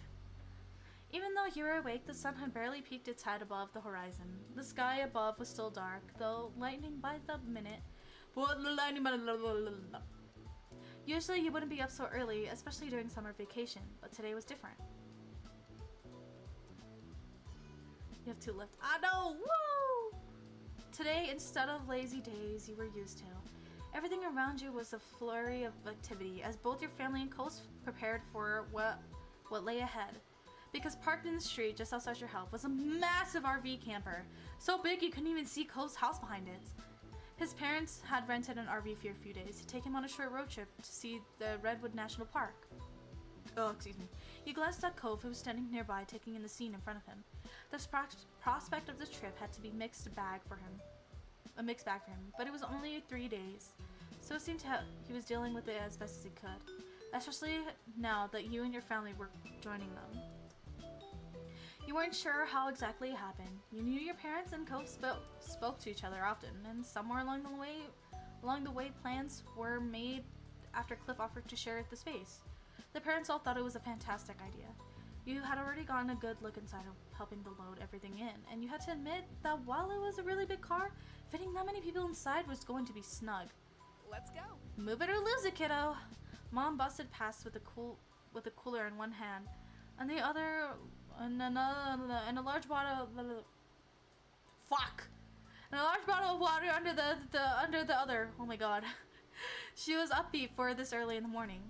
Even though you were awake, the sun had barely peeked its head above the horizon. The sky above was still dark, though lightning by the minute. Usually you wouldn't be up so early, especially during summer vacation, but today was different. You have 2 left. I know! Woo! Today, instead of lazy days you were used to, Everything around you was a flurry of activity as both your family and Coast prepared for what lay ahead. Because parked in the street just outside your house was a massive RV camper, so big you couldn't even see Coast's house behind it. His parents had rented an RV for a few days to take him on a short road trip to see the Redwood National Park. Oh, excuse me. You glanced at Cove, who was standing nearby taking in the scene in front of him. The prospect of the trip had to be a mixed bag for him, but it was only 3 days, so it seemed he was dealing with it as best as he could, especially now that you and your family were joining them. You weren't sure how exactly it happened. You knew your parents and Cove spoke to each other often, and somewhere along the way plans were made after Cliff offered to share the space. The parents all thought it was a fantastic idea. You had already gotten a good look inside of helping to load everything in, and you had to admit that while it was a really big car, fitting that many people inside was going to be snug. Let's go. Move it or lose it, kiddo. Mom busted past with a cooler in one hand, and the other, and a large bottle. Fuck. And a large bottle of water under the other. Oh my god. She was upbeat for this early in the morning.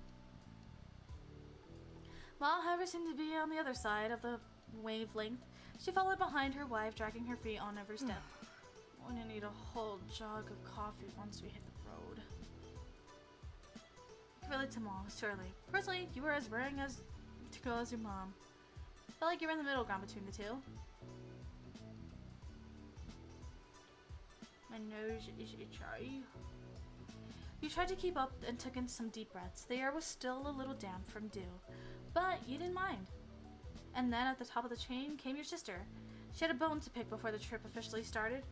While however seemed to be on the other side of the wavelength, she followed behind her wife, dragging her feet on every step. We're gonna need a whole jug of coffee once we hit the road. Really, tomorrow, surely. Personally, you were as raring as to go as your mom. Felt like you were in the middle ground between the two. My nose is itchy. You tried to keep up and took in some deep breaths. The air was still a little damp from dew, but you didn't mind. And then at the top of the chain came your sister. She had a bone to pick before the trip officially started.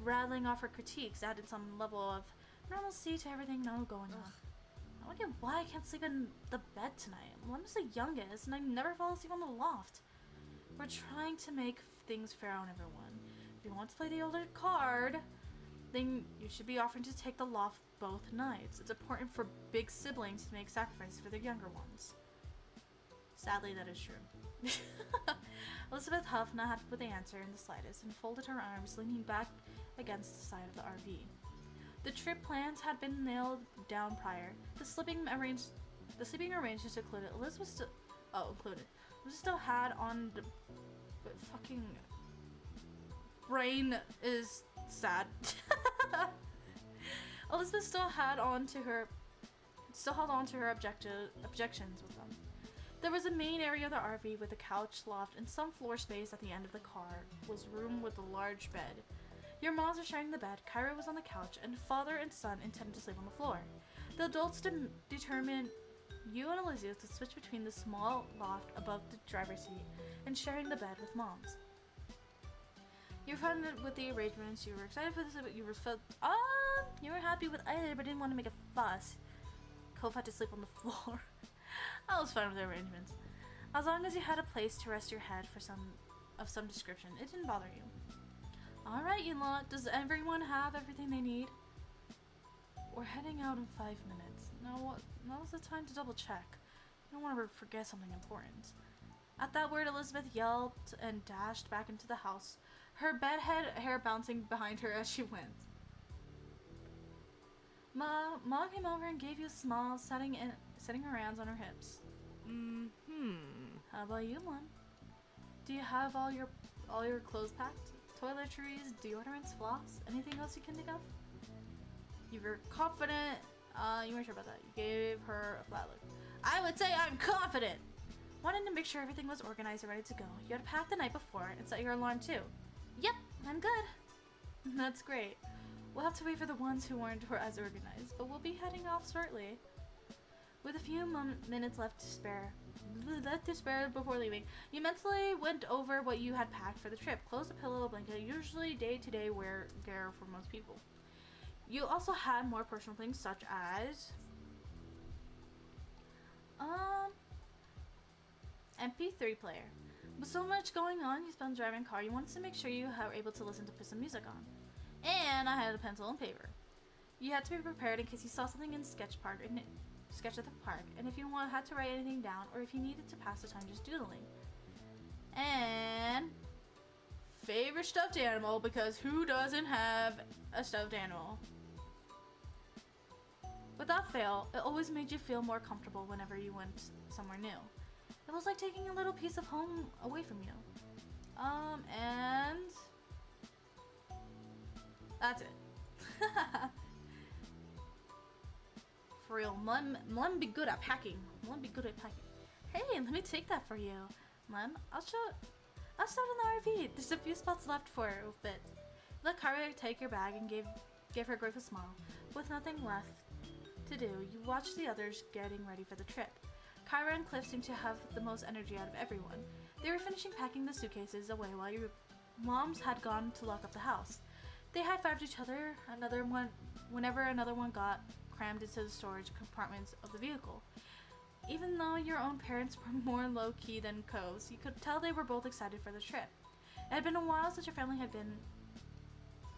Rattling off her critiques added some level of normalcy to everything now going on. I don't get why I can't sleep in the bed tonight. Well, I'm just the youngest, and I never fall asleep on the loft. We're trying to make things fair on everyone. If you want to play the older card, then you should be offering to take the loft both nights. It's important for big siblings to make sacrifices for their younger ones. Sadly, that is true. Elizabeth huffed, not happy with the answer in the slightest, and folded her arms, leaning back against the side of the RV. The trip plans had been nailed down prior. The sleeping arrangements included. Elizabeth still had on the fucking brain is sad. Elizabeth still held on to her objections with them. There was a main area of the RV with a couch, loft, and some floor space at the end of the car was room with a large bed. Your moms were sharing the bed, Kyra was on the couch, and father and son intended to sleep on the floor. The adults determined you and Elizabeth to switch between the small loft above the driver's seat and sharing the bed with moms. You were fine with the arrangements, you were excited for this, but you were happy with either but didn't want to make a fuss. Cove had to sleep on the floor. I was fine with the arrangements. As long as you had a place to rest your head of some description, it didn't bother you. Alright, you lot, does everyone have everything they need? We're heading out in 5 minutes. Now's the time to double check. You don't want to forget something important. At that word, Elizabeth yelped and dashed back into the house, her bedhead hair bouncing behind her as she went. Ma came over and gave you a smile, setting her hands on her hips. How about you, Mom? Do you have all your clothes packed? Toiletries, deodorants, floss, anything else you can think of? You were confident. You weren't sure about that. You gave her a flat look. I would say I'm confident! Wanted to make sure everything was organized and ready to go. You had packed the night before and set your alarm too. Yep, I'm good. That's great. We'll have to wait for the ones who weren't as organized, but we'll be heading off shortly. With a few minutes left to spare before leaving, you mentally went over what you had packed for the trip. Clothes, a pillow, a blanket, usually day-to-day wear gear for most people. You also had more personal things such as MP3 player. With so much going on, you spent driving a car, you wanted to make sure you were able to listen to put some music on. And I had a pencil and paper. You had to be prepared in case you saw something in sketch at the park, and if you had to write anything down, or if you needed to pass the time just doodling. And favorite stuffed animal, because who doesn't have a stuffed animal? Without fail, it always made you feel more comfortable whenever you went somewhere new. It was like taking a little piece of home away from you. And that's it. For real, Mum be good at packing. Mum be good at packing. Hey, let me take that for you. Mum, I'll start in the RV. There's a few spots left for it. Let Kara take your bag and give her a grateful smile. With nothing left to do, you watch the others getting ready for the trip. Kyra and Cliff seemed to have the most energy out of everyone. They were finishing packing the suitcases away while your moms had gone to lock up the house. They high-fived each other whenever another one got crammed into the storage compartments of the vehicle. Even though your own parents were more low-key than Coves, you could tell they were both excited for the trip. It had been a while since your family had been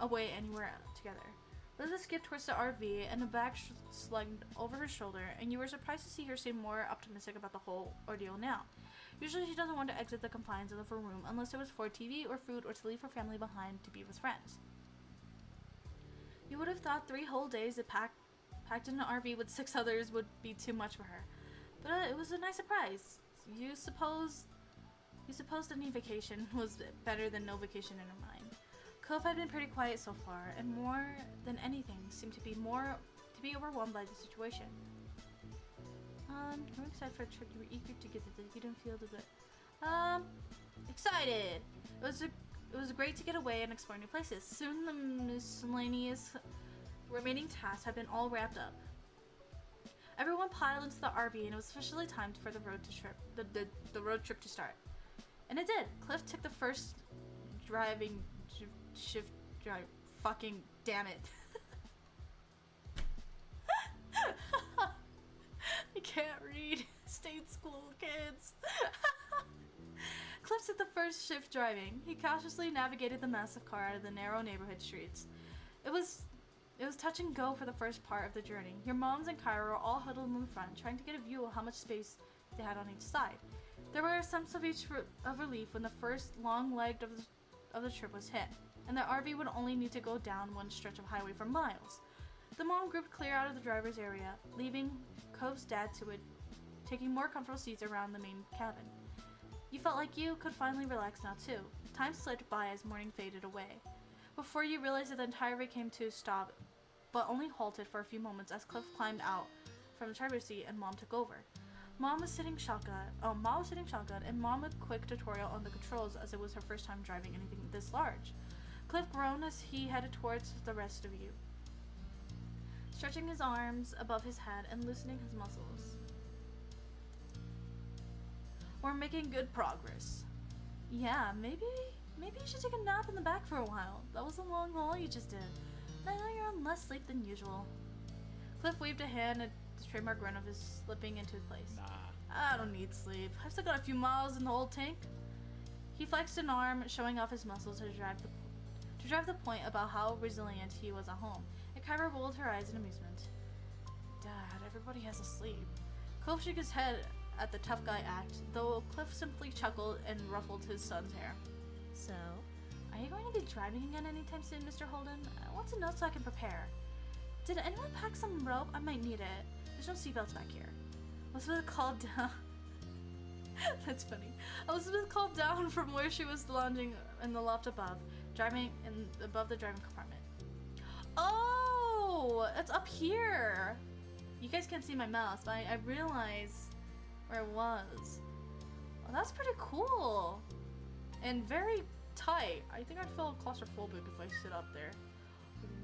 away anywhere together. Liza skipped towards the RV and a bag slugged over her shoulder, and you were surprised to see her seem more optimistic about the whole ordeal now. Usually she doesn't want to exit the confines of her room unless it was for TV or food or to leave her family behind to be with friends. You would have thought 3 whole days packed in an RV with 6 others would be too much for her. But it was a nice surprise. You supposed any vacation was better than no vacation in her mind. Cove had been pretty quiet so far, and more than anything, seemed to be overwhelmed by the situation. You were excited for a trip. You were eager to get to. You didn't feel the good. Excited. It was great to get away and explore new places. Soon the miscellaneous remaining tasks had been all wrapped up. Everyone piled into the RV, and it was officially time for the road trip to start. And it did. Cliff took the first shift drive. Fucking damn it. I can't read. State school kids. Cliff took the first shift driving. He cautiously navigated the massive car out of the narrow neighborhood streets. It was touch and go for the first part of the journey. Your moms and Kyra were all huddled in the front, trying to get a view of how much space they had on each side. There were a sense of relief when the first long leg of the trip was hit, and the RV would only need to go down one stretch of highway for miles. The mom grouped clear out of the driver's area, leaving Cove's dad to it, taking more comfortable seats around the main cabin. You felt like you could finally relax now too. Time slipped by as morning faded away. Before you realized that the entire RV came to a stop, but only halted for a few moments as Cliff climbed out from the driver's seat and Mom took over. Mom was sitting shotgun, and Mom a quick tutorial on the controls as it was her first time driving anything this large. Cliff groaned as he headed towards the rest of you, stretching his arms above his head and loosening his muscles. We're making good progress. Yeah, maybe you should take a nap in the back for a while. That was a long haul you just did. And I know you're on less sleep than usual. Cliff waved a hand at the trademark grin of his slipping into place. Nah. I don't need sleep. I've still got a few miles in the old tank. He flexed an arm, showing off his muscles to drive the point about how resilient he was at home. And Kyra rolled her eyes in amusement. Dad, everybody has to sleep. Cliff shook his head at the tough guy act, though Cliff simply chuckled and ruffled his son's hair. So, are you going to be driving again anytime soon, Mr. Holden? I want to know so I can prepare. Did anyone pack some rope? I might need it. There's no seatbelts back here. Elizabeth called down. That's funny. Elizabeth called down from where she was lounging in the loft above the driving compartment. Oh, it's up here. You guys can't see my mouse, but I realize where it was. Well, that's pretty cool. And very tight. I think I'd feel claustrophobic if I sit up there.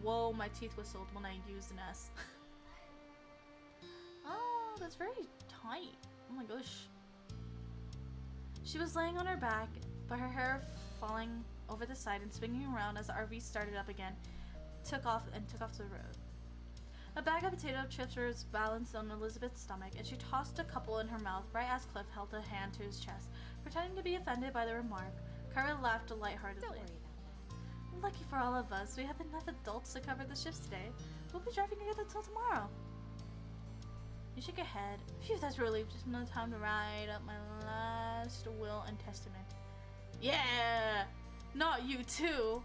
Whoa, my teeth whistled when I used an S. Oh, that's very tight. Oh my gosh. She was laying on her back, but her hair falling over the side and swinging around as the RV started up again, took off to the road. A bag of potato chips was balanced on Elizabeth's stomach, and she tossed a couple in her mouth right as Cliff held a hand to his chest, pretending to be offended by the remark. Kyra laughed lightheartedly. Don't worry about that. Lucky for all of us, we have enough adults to cover the shifts today. We'll be driving together until tomorrow. You shook your head. Phew, that's a relief. Just enough time to write up my last will and testament. Yeah! Not you too!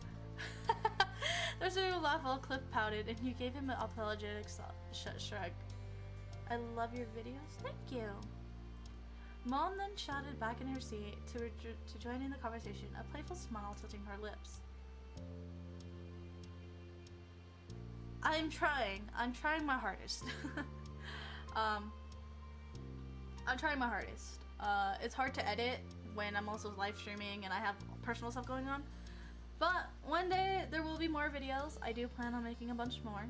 There's a laugh while Cliff pouted, and you gave him an apologetic Shrug. I love your videos. Thank you. Mom then shouted back in her seat to join in the conversation, a playful smile tilting her lips. I'm trying my hardest. I'm trying my hardest. It's hard to edit when I'm also live streaming and I have personal stuff going on. But one day there will be more videos. I do plan on making a bunch more.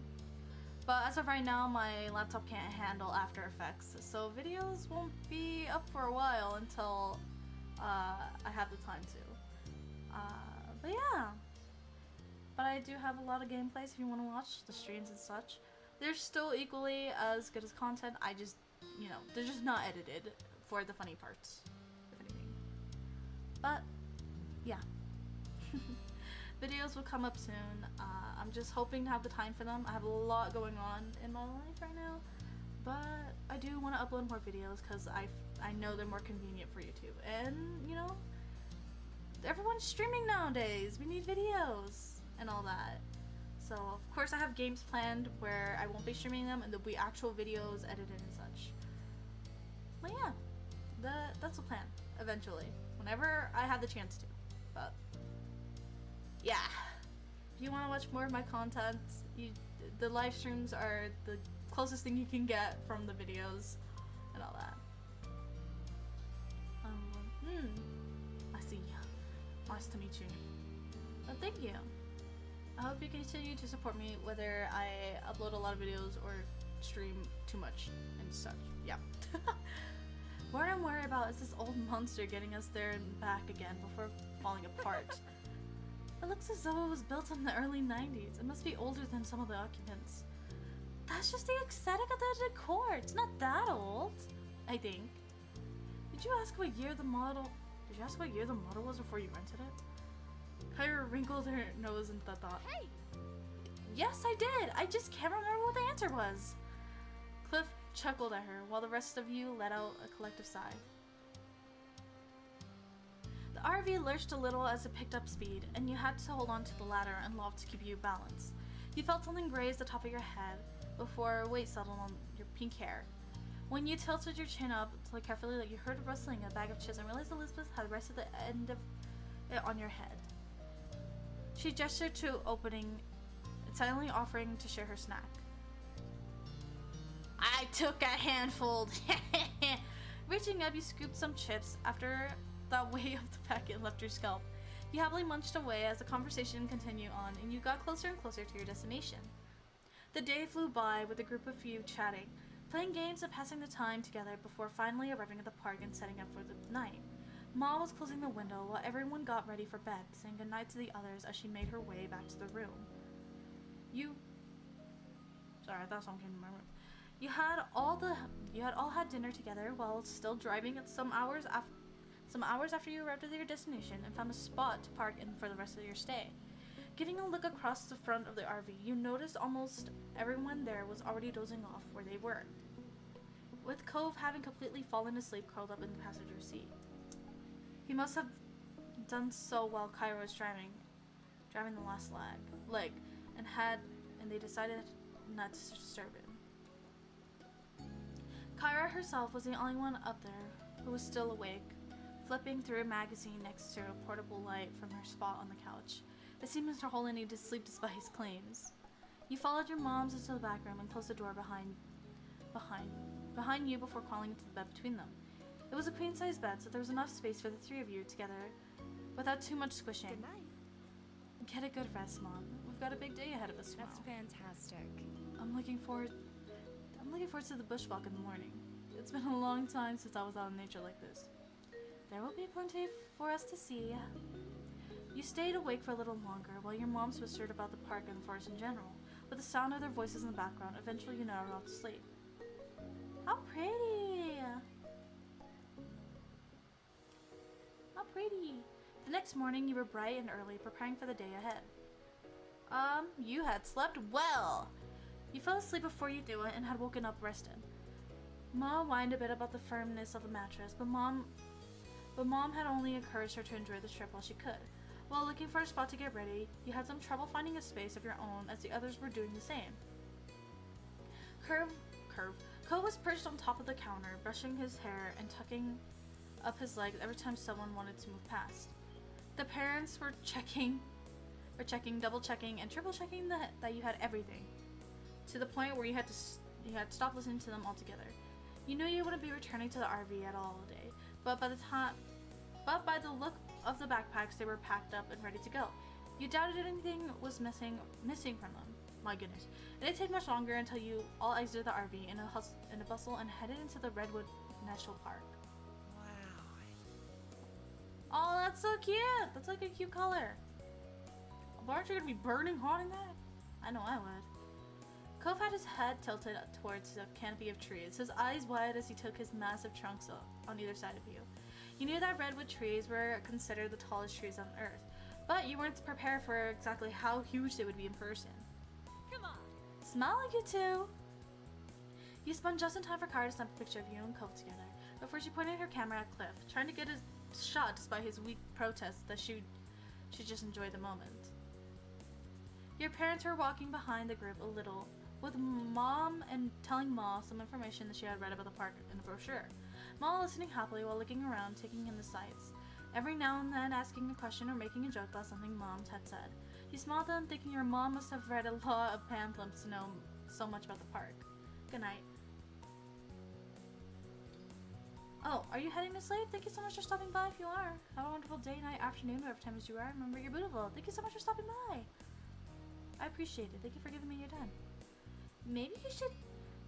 But as of right now, my laptop can't handle After Effects, so videos won't be up for a while until I have the time to. But yeah. But I do have a lot of gameplays if you want to watch the streams and such. They're still equally as good as content. I just, you know, they're just not edited for the funny parts, if anything. But yeah. Videos will come up soon. I'm just hoping to have the time for them. I have a lot going on in my life right now, but I do want to upload more videos because I know they're more convenient for YouTube. And you know, everyone's streaming nowadays. We need videos and all that. So of course I have games planned where I won't be streaming them and there'll be actual videos edited and such. But yeah, that's the plan eventually, whenever I have the chance to. But yeah, if you want to watch more of my content, the live streams are the closest thing you can get from the videos and all that. I see. Nice to meet you. Well, thank you. I hope you continue to support me whether I upload a lot of videos or stream too much and such. Yeah. What I'm worried about is this old monster getting us there and back again before falling apart. It looks as though it was built in the early 90s. It must be older than some of the occupants. That's just the aesthetic of the decor. It's not that old, I think. Did you ask what year the model was before you rented it? Kyra wrinkled her nose in thought. Hey! Yes, I did. I just can't remember what the answer was. Cliff chuckled at her while the rest of you let out a collective sigh. The RV lurched a little as it picked up speed, and you had to hold on to the ladder and loft to keep you balanced. You felt something graze the top of your head before a weight settled on your pink hair. When you tilted your chin up to look carefully, you heard rustling a bag of chips and realized Elizabeth had rested the end of it on your head. She gestured to opening, silently offering to share her snack. I took a handful. Reaching up, you scooped some chips after that weight of the packet left your scalp. You happily munched away as the conversation continued on, and you got closer and closer to your destination. The day flew by with a group of you chatting, playing games and passing the time together before finally arriving at the park and setting up for the night. Ma was closing the window while everyone got ready for bed, saying goodnight to the others as she made her way back to the room. Sorry, I thought someone came to my room. You had all had dinner together while still driving at some hours after you arrived at your destination and found a spot to park in for the rest of your stay. Giving a look across the front of the RV, you noticed almost everyone there was already dozing off where they were, with Cove having completely fallen asleep curled up in the passenger seat. He must have done so while Kyra was driving the last leg, and they decided not to disturb him. Kyra herself was the only one up there who was still awake, flipping through a magazine next to a portable light from her spot on the couch. It seemed Mr. Holden needed to sleep despite his claims. You followed your moms into the back room and closed the door behind you before crawling into the bed between them. It was a queen-size bed, so there was enough space for the three of you together without too much squishing. Good night. Get a good rest, Mom. We've got a big day ahead of us tomorrow. That's fantastic. I'm looking forward to the bushwalk in the morning. It's been a long time since I was out in nature like this. There will be plenty for us to see. You stayed awake for a little longer while your moms whispered about the park and the forest in general. With the sound of their voices in the background, eventually you nodded off to sleep. How pretty! How pretty! The next morning, you were bright and early, preparing for the day ahead. You had slept well! You fell asleep before you knew it and had woken up rested. Ma whined a bit about the firmness of the mattress, but Mom had only encouraged her to enjoy the trip while she could. While looking for a spot to get ready, you had some trouble finding a space of your own as the others were doing the same. Ko was perched on top of the counter, brushing his hair and tucking up his legs every time someone wanted to move past. The parents were checking, double checking, and triple checking that you had everything, to the point where you had to stop listening to them altogether. You knew you wouldn't be returning to the RV at all day, but by the look of the backpacks, they were packed up and ready to go. You doubted anything was missing from them. My goodness. It didn't take much longer until you all exited the RV in a bustle and headed into the Redwood National Park. Wow. Oh, that's so cute! That's like a cute color. Aren't you gonna be burning hot in that? I know I would. Cove had his head tilted towards the canopy of trees, his eyes wide as he took his massive trunks up on either side of you. You knew that redwood trees were considered the tallest trees on Earth, but you weren't prepared for exactly how huge they would be in person. Come on. Smell like you two! You spun just in time for Kara to snap a picture of you and Cove together, before she pointed her camera at Cliff, trying to get a shot despite his weak protest that she just enjoy the moment. Your parents were walking behind the group a little, with Mom and telling Ma some information that she had read about the park in the brochure. Ma listening happily while looking around, taking in the sights, every now and then asking a question or making a joke about something Mom had said. You smiled at them, thinking your mom must have read a lot of pamphlets to know so much about the park. Good night. Oh, are you heading to sleep? Thank you so much for stopping by if you are. Have a wonderful day, night, afternoon, whatever time as you are. Remember, you're beautiful. Thank you so much for stopping by. I appreciate it. Thank you for giving me your time. Maybe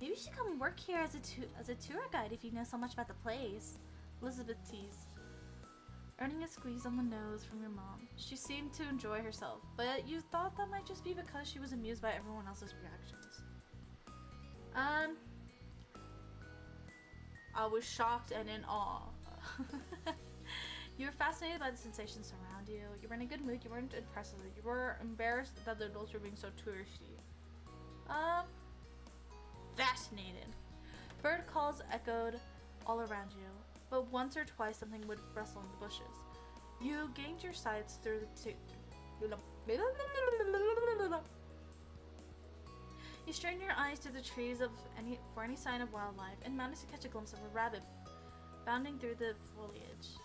you should come work here as a tour guide if you know so much about the place. Elizabeth teased, earning a squeeze on the nose from your mom. She seemed to enjoy herself, but you thought that might just be because she was amused by everyone else's reactions. I was shocked and in awe. You were fascinated by the sensations around you. You were in a good mood. You weren't impressed with it. You were embarrassed that the adults were being so touristy. Fascinated. Bird calls echoed all around you, but once or twice something would rustle in the bushes. You gained your sights through the You strained your eyes to the trees for any sign of wildlife and managed to catch a glimpse of a rabbit bounding through the foliage.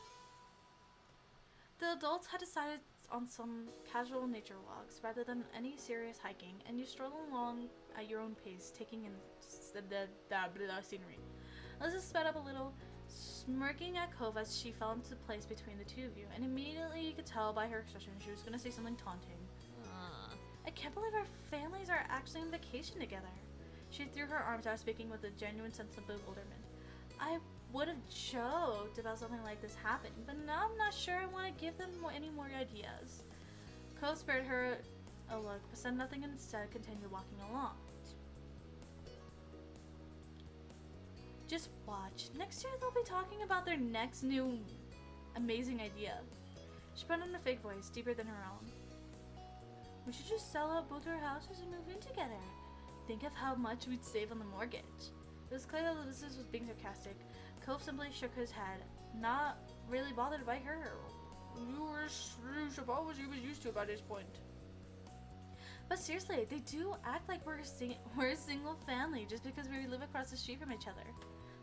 The adults had decided on some casual nature walks rather than any serious hiking, and you strolled along at your own pace, taking in the scenery. Elizabeth sped up a little, smirking at Cove as she fell into place between the two of you, and immediately you could tell by her expression she was going to say something taunting. I can't believe our families are actually on vacation together. She threw her arms out, speaking with a genuine sense of bewilderment. I would have joked about something like this happening, but now I'm not sure I want to give them any more ideas. Cove spared her a look, but said nothing and instead continued walking along. Just watch. Next year they'll be talking about their next new amazing idea. She put on a fake voice, deeper than her own. We should just sell out both our houses and move in together. Think of how much we'd save on the mortgage. It was clear that Ulysses was being sarcastic. Cove simply shook his head, not really bothered by her. You suppose he was used to it by this point. But seriously, they do act like we're a single family just because we live across the street from each other.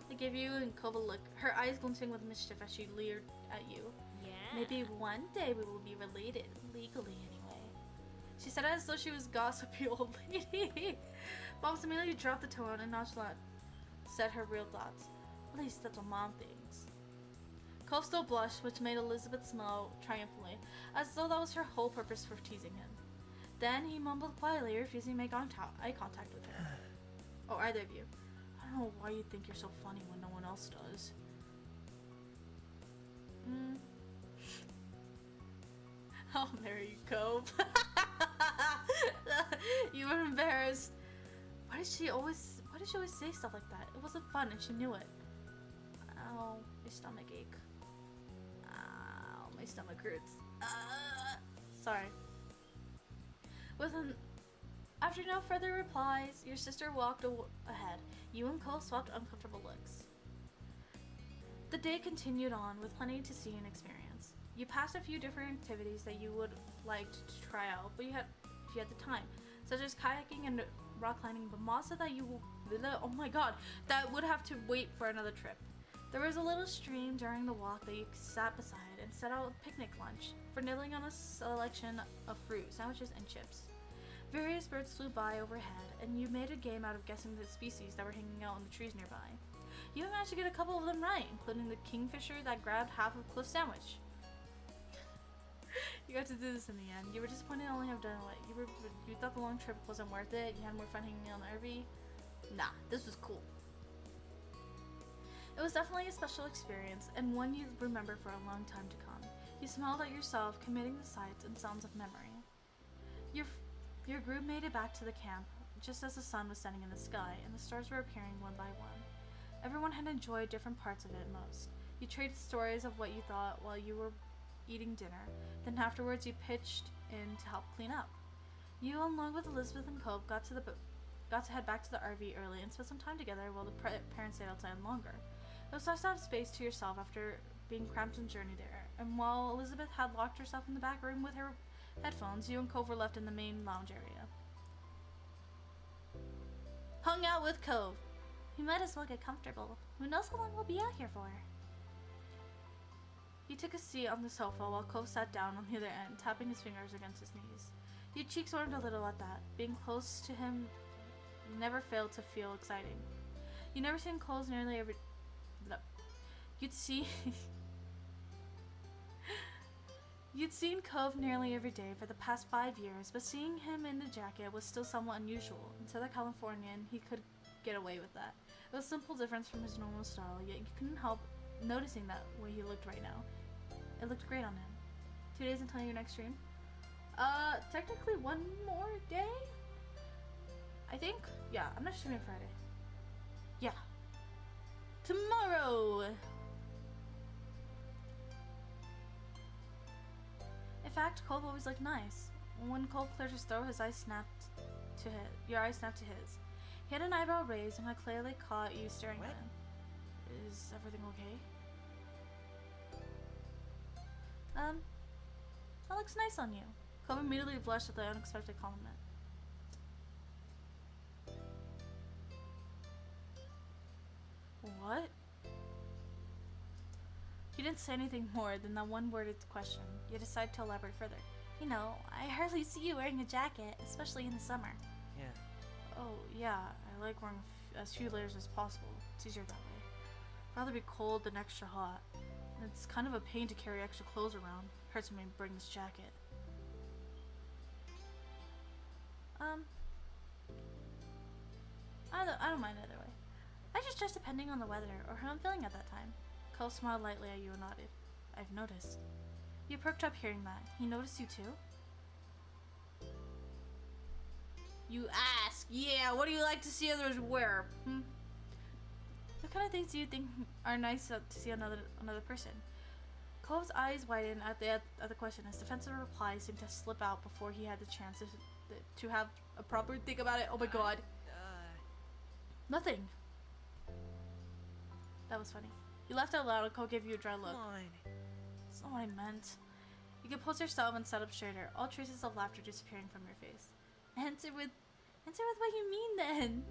They gave you and Cove a look, her eyes glinting with mischief as she leered at you. Yeah. Maybe one day we will be related, legally anyway. She said it as though she was gossipy old lady. Bobs immediately dropped the tone and nonchalant said her real thoughts. At least that's what Mom thinks. Cove still blushed, which made Elizabeth smile triumphantly, as though that was her whole purpose for teasing him. Then he mumbled quietly, refusing to make eye contact with her. Oh, either of you. I don't know why you think you're so funny when no one else does. I'll marry you, Cove. You were embarrassed. Why did she always say stuff like that? It wasn't fun and she knew it. Ow, my stomach ache. Ow, my stomach hurts. Sorry. After no further replies, your sister walked ahead. You and Cole swapped uncomfortable looks. The day continued on with plenty to see and experience. You passed a few different activities that you would like to try out, but if you had the time, such as kayaking and rock climbing, but Mom said that you Oh my god, that would have to wait for another trip. There was a little stream during the walk that you sat beside and set out a picnic lunch for nibbling on a selection of fruit, sandwiches, and chips. Various birds flew by overhead, and you made a game out of guessing the species that were hanging out in the trees nearby. You managed to get a couple of them right, including the kingfisher that grabbed half of Cliff's sandwich. You got to do this in the end. You were disappointed to only have done what? You thought the long trip wasn't worth it? You had more fun hanging out on the RV? Nah, this was cool. It was definitely a special experience, and one you'd remember for a long time to come. You smiled at yourself, committing the sights and sounds of memory. Your group made it back to the camp, just as the sun was setting in the sky, and the stars were appearing one by one. Everyone had enjoyed different parts of it most. You traded stories of what you thought while you were eating dinner, then afterwards you pitched in to help clean up. You, along with Elizabeth and Cove, got to head back to the RV early and spent some time together while the parents stayed outside longer. It was nice to have space to yourself after being cramped on journey there, and while Elizabeth had locked herself in the back room with her headphones, you and Cove were left in the main lounge area. Hung out with Cove. We might as well get comfortable. Who knows how long we'll be out here for? He took a seat on the sofa while Cove sat down on the other end, tapping his fingers against his knees. Your cheeks warmed a little at that. Being close to him never failed to feel exciting. You never seen Cove nearly every... You'd seen Cove nearly every day for the past 5 years, but seeing him in the jacket was still somewhat unusual. In Southern Californian, he could get away with that. It was a simple difference from his normal style, yet you couldn't help noticing that way he looked right now. It looked great on him. 2 days until your next stream? Technically 1 more day? I think? Yeah, I'm not streaming Friday. Yeah. Tomorrow! In fact, Cove always looked nice. When Cove cleared his throat, your eye snapped to his. He had an eyebrow raised and had clearly caught you staring at him. Is everything okay? That looks nice on you. Cove immediately blushed at the unexpected compliment. What? You didn't say anything more than that one-worded question. You decided to elaborate further. You know, I hardly see you wearing a jacket, especially in the summer. Yeah. Oh, yeah, I like wearing as few layers as possible. It's easier that way. I'd rather be cold than extra hot. And it's kind of a pain to carry extra clothes around. Hurts me to bring this jacket. I don't mind either way. I just dress depending on the weather or how I'm feeling at that time. Cole smiled lightly at you and nodded. I've noticed. You perked up hearing that. He noticed you too? You ask. Yeah, what do you like to see others wear? What kind of things do you think are nice to see another person? Cove's eyes widened at the question. His defensive reply seemed to slip out before he had the chance to have a proper think about it. Oh my god. Nothing. That was funny. You laughed out loud and Cole gave you a dry look. That's not what I meant. You composed yourself and sat up straighter, all traces of laughter disappearing from your face. Answer with what you mean then.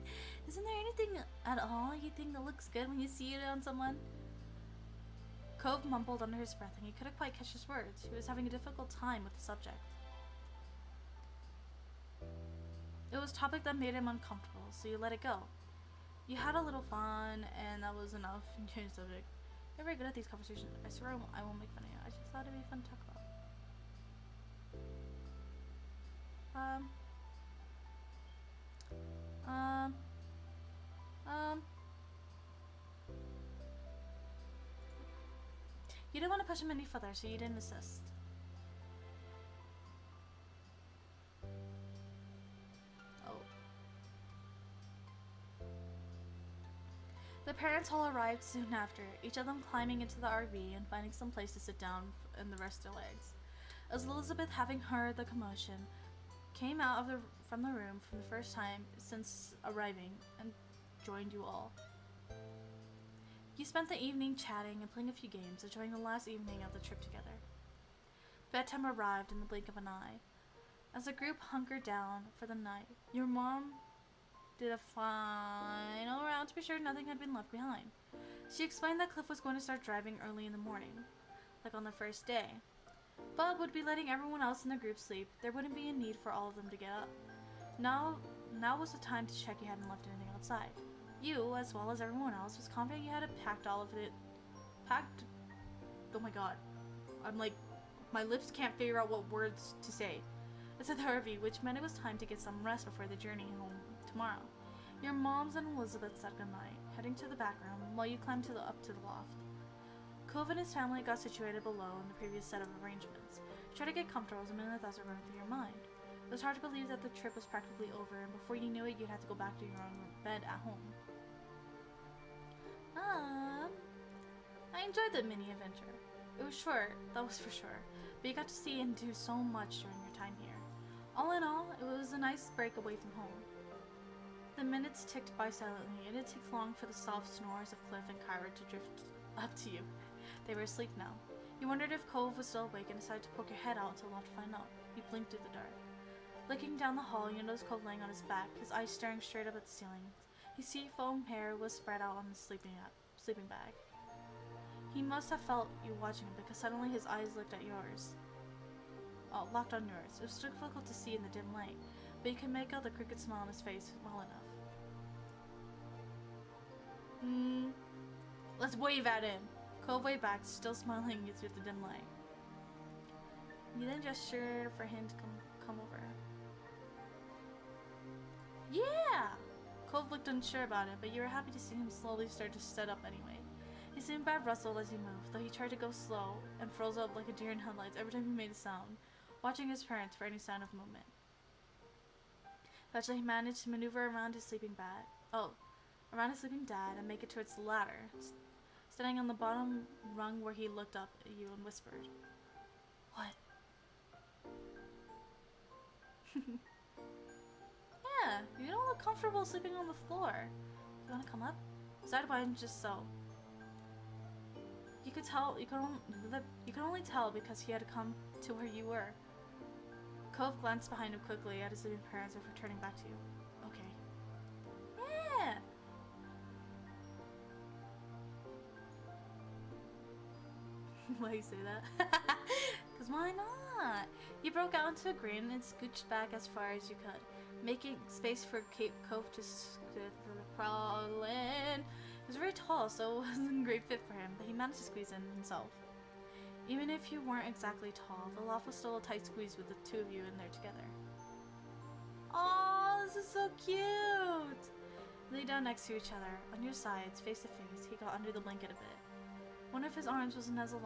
Isn't there anything at all you think that looks good when you see it on someone? Cove mumbled under his breath and he couldn't quite catch his words. He was having a difficult time with the subject. It was a topic that made him uncomfortable, so you let it go. You had a little fun, and that was enough. You changed the subject. You're very good at these conversations. I swear I won't make fun of you. I just thought it'd be fun to talk about. You didn't want to push him any further, so you didn't insist. Oh. The parents all arrived soon after, each of them climbing into the RV and finding some place to sit down and the rest their legs. As Elizabeth, having heard the commotion, came out from the room for the first time since arriving and joined you all. You spent the evening chatting and playing a few games, enjoying the last evening of the trip together. Bedtime arrived in the blink of an eye. As the group hunkered down for the night, your mom did a final round to be sure nothing had been left behind. She explained that Cliff was going to start driving early in the morning, like on the first day. Bub would be letting everyone else in the group sleep. There wouldn't be a need for all of them to get up. Now was the time to check you hadn't left anything outside. You, as well as everyone else, was confident you had packed all of it. Oh my god. I'm like, my lips can't figure out what words to say. It said Harvey, which meant it was time to get some rest before the journey home tomorrow. Your moms and Elizabeth said goodnight, heading to the back room while you climbed up to the loft. Cove and his family got situated below in the previous set of arrangements. You tried to get comfortable as a million thoughts were running through your mind. It was hard to believe that the trip was practically over, and before you knew it, you'd have to go back to your own bed at home. I enjoyed the mini adventure. It was short, that was for sure, but you got to see and do so much during your time here. All in all, it was a nice break away from home. The minutes ticked by silently, and it took long for the soft snores of Cliff and Kyra to drift up to you. They were asleep now. You wondered if Cove was still awake and decided to poke your head out to the left to find out. You blinked through the dark. Looking down the hall, you noticed Cove laying on his back, his eyes staring straight up at the ceiling. His seafoam hair was spread out on the sleeping bag. He must have felt you watching him because suddenly his eyes looked at yours. Oh, locked on yours. It was difficult to see in the dim light, but you could make out the crooked smile on his face well enough. Let's wave at him. Cove waved back, still smiling you through the dim light. You then gestured for him to come over. Yeah! Cove looked unsure about it, but you were happy to see him slowly start to sit up anyway. He seemed bad rustled as he moved, though he tried to go slow and froze up like a deer in headlights every time he made a sound, watching his parents for any sign of movement. Eventually he managed to maneuver around his sleeping dad and make it towards the ladder, standing on the bottom rung where he looked up at you and whispered, "What?" Yeah, you don't look comfortable sleeping on the floor. You wanna come up? Sidewine just so. You could only tell because he had come to where you were. Cove glanced behind him quickly at his sleeping parents before turning back to you. Okay. Yeah! Why you say that? Because why not? You broke out into a grin and scooched back as far as you could, making space for Cove to crawl in. He was very tall, so it wasn't a great fit for him, but he managed to squeeze in himself. Even if you weren't exactly tall, the loft was still a tight squeeze with the two of you in there together. Aww, this is so cute! Lay down next to each other, on your sides, face to face. He got under the blanket a bit. One of his arms was nuzzled